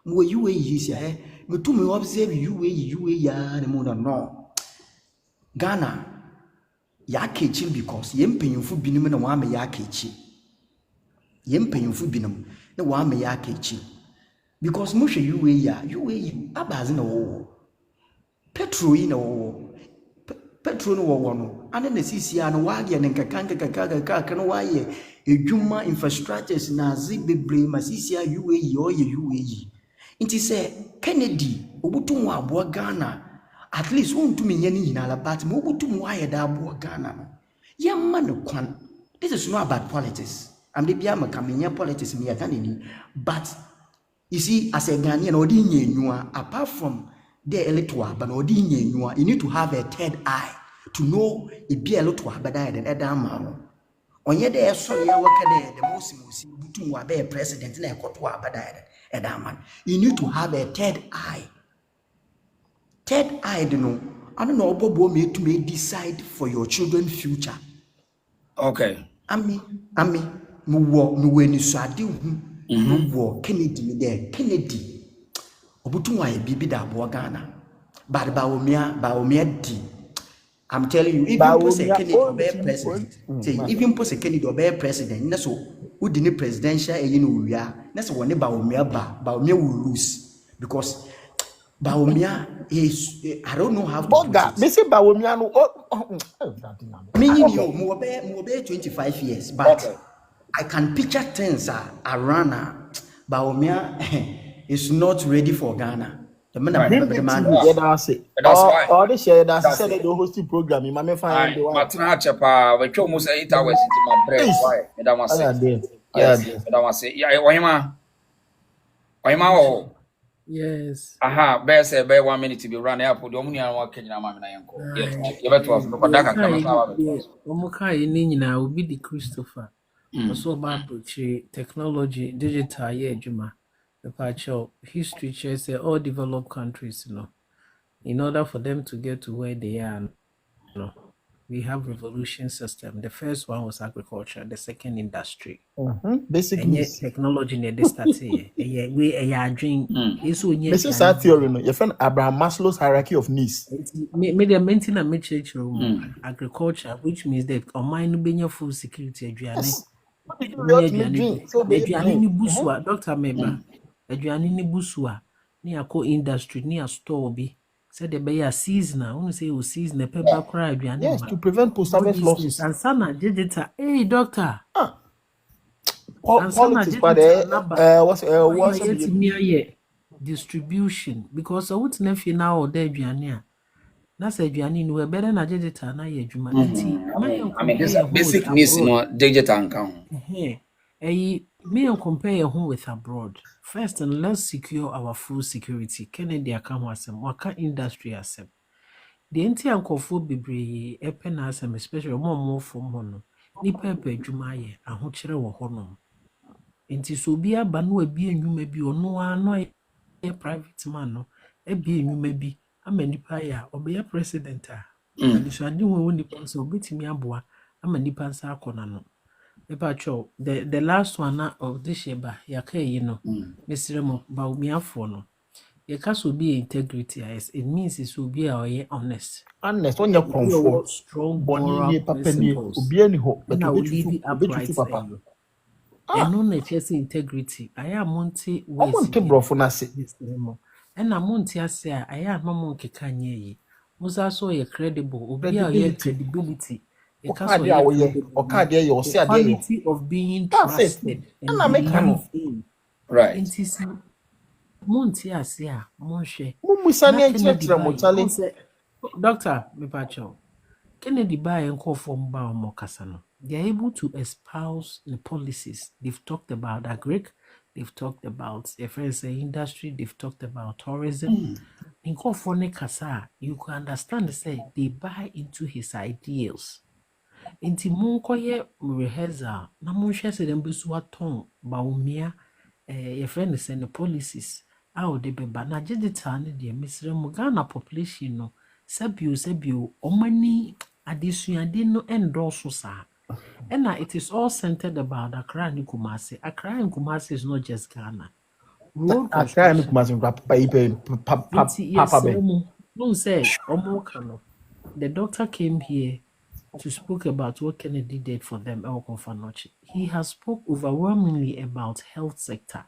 Q: Mo UAE sisi me tu me observe UAE ya ne mo no. Ghana ya kechi because yempanyimfo binim na wa me ya kechi. Yempanyimfo binim na wa me ya kechi. Because mo hwe UAE abaze na wo. Petrol yi na wo. Petrol no wo no. Ane na sisi an wa ye ne nkaka no wa ye edwuma infrastructures na azi bebre ma sisi a UAE o ye UAE. Inti se Kennedy obutu mu aboa Ghana at least wontumi nya ni nyina la but mo obutu mu aye da aboa Ghana no. Yamma no kwan. This is not about politics. I'm the bia makamenya politics me yakanini but you see, as a Ghanaian, apart from the electoral, but you need to have a third eye to know it be a lot to have a diet and a damn. On your day, sorry, I work there, the most to be a president and a court to have a diet and a man. You need to have a third eye. Third eye, I don't know, Bobo made to make decide for your children's future.
B: Okay.
Q: Ami, no Kennedy me there, Kennedy. Obutunwa ye bibi da aboa Ghana. But Bawumia di. I'm telling you, even post Kennedy be president. Say even post Kennedy be president. Na so who the presidential wia. Na so woni Bawumia will lose because Bawumia is I don't know how to put it.
E: Me say Bawumia no
Q: mo be 25 years but okay. I can picture things around Bawumia is not ready for Ghana. The man
E: that's it. All the share that's said the hosting program in my find the
B: one. Chapa, we show almost 8 hours into my brain. Why? Madam was saying. Yes, Madam was saying. Yeah, Oyama.
W: Yes.
B: Aha, bear say bear 1 minute to be run airport. The only one working in Amman. Yes, you better was because that can come out.
W: Omuka ini na obi di Christopher. Also about technology, digital juma. The patcho history says all developed countries, in order for them to get to where they are, we have revolution system. The first one was agriculture, the second industry.
E: Basically,
W: technology near the start here. We are doing this
E: is our theory. Your friend Abraham Maslow's hierarchy of needs.
W: Maybe a maintenance agriculture, which means that on mine being your food security. Dr. Meba. Aduane ni busua ni akọ industry ni a store bi said the be a seasonal when say o season pe ba kra aduane
E: yes to prevent post-harvest losses
W: and sana digital doctor
E: politics but what's
W: distribution because what na fi na order aduane a na say aduane ni we better na digital na ye adwuma
B: I mean this basic needs digital account
W: me and compare home with abroad. First, and let's secure our food security. Kennedy account asem, waka industry asem. The entire uncofo bebre epen asem, especially more from hono. Ni pepe jumaye, and hochere wo hono. Enti so be a banu be and you may be or no a private man, no, a be and you may be a manipaya or be a president. And so I do only so bit me a boa, a manipansa conano. The last one of this year, Mr. Bawumia for no. Your case will be integrity, as it means it will be our honest.
E: Honest, when you're comfortable,
W: strong moral principles. And I will leave it upright. And on the chest integrity, I am Monty. I want to bro for Nasi. And I'm Monty, I say, I am Mamonke Kanye. Musa so a credible, credibility. The quality of being trusted and believed in.
B: Right.
W: Doctor Mipacho, Kennedy buy and call from Bawumia. They are able to espouse the policies. They've talked about agric, they've talked about a friends industry, they've talked about tourism. In call for Nekasa, you can understand say they buy into his ideals. Inti munkoye rehearsal na munhwe se dem besu aton Bawumia your friend is saying the policies out de beba na digital ne de misre mu Ghana population no sabio omani adesuade no endorso sa. And it is all centered about Accra and Kumasi. Accra and Kumasi is not just Ghana. Road
P: Accra and
W: construction.
P: Kumasi
W: Yes,
P: papa ben.
W: no say Omo Kano. The doctor came here to speak about what Kennedy did for them. He has spoke overwhelmingly about health sector.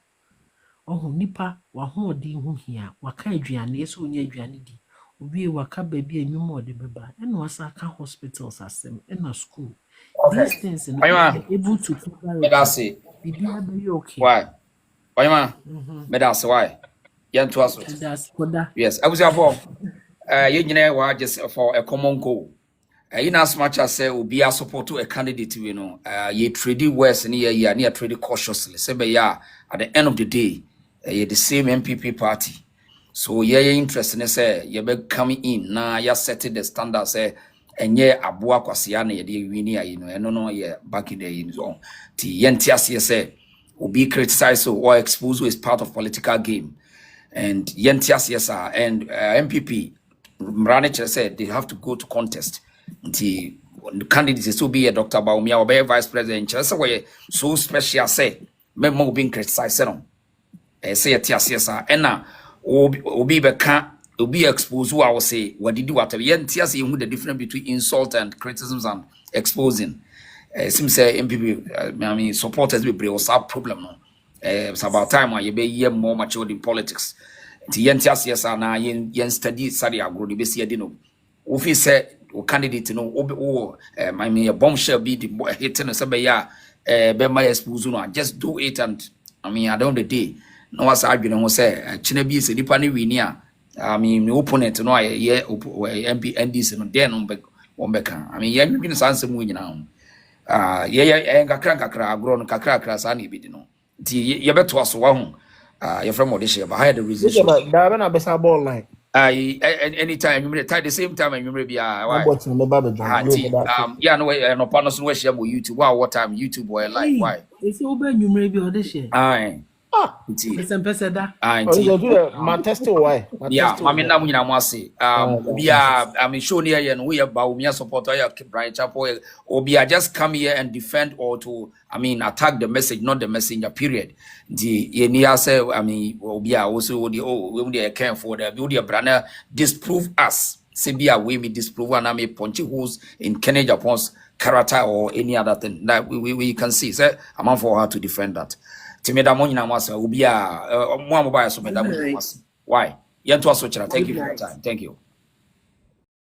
W: Oh, nipa wahoɔden ho hia waka aduane ɛsɛ onya aduane di obi waka baabi a nnwuma ɔde bɛba ɛna wasa aka hospitals asɛm ɛna school. These things and we are able to cover it.
B: That's it.
W: Okay.
B: Why? That's why. Yes, I was for you know just for a common goal. In as much as be a support to a candidate, you know, ye trade worse and near trade cautiously. Say, at the end of the day, you're the same MPP party. So yeah, interest in say you be coming in now. You setting the standard say, and yeah, abua kwasiana ye winia, you know, and no, yeah, back in the in zone. Ti yentias say, will be criticized or exposed is part of political game, and yentias yes and MPP. Mranich said they have to go to contest. The candidates will be a Dr. Bawumia or be vice president. Just way so special say, memo being criticized. Say a TSS and now obi be exposed who I will say what did you what TSS who the difference between insult and criticisms and exposing. Seems say MPP I mean supporters will bring us up problem. It's about time you be year more matured in politics. The TSS na yen study study agro the best year Ofi say o candidate no I mean a bombshell be the hitting us be my expose no just do it and I mean at the end of the day no was arguing who say chine bi se nipa ne wini I mean my opponent no ye MP NDC no den on beka I mean ye nwin sanse mu nyina ye kakra agro no kakra sa na bi di no ti ye beto aso wa ho your friend Modesha but had the reason
P: Da na besa ball line.
B: Anytime you the same time and you may be
P: Why?
B: yeah no partners no share mo YouTube what time YouTube or live why
W: it's over you may be audition
B: aye
W: it's ambassador
P: my test why
B: yeah mama na munyina mo ase I mean show near you we are Bawumia supporter ya Bryan Chapel or be just come here and defend or to I mean attack the message not the messenger period the yenia say I mean obi also the we can for the build your brother disprove us say be we disprove and I may punchy holes in Agyapong's character or any other thing that we can see say I'm for her to defend that Timeda Monina Masa will be a more mobile so why? Thank you for your time. Thank you.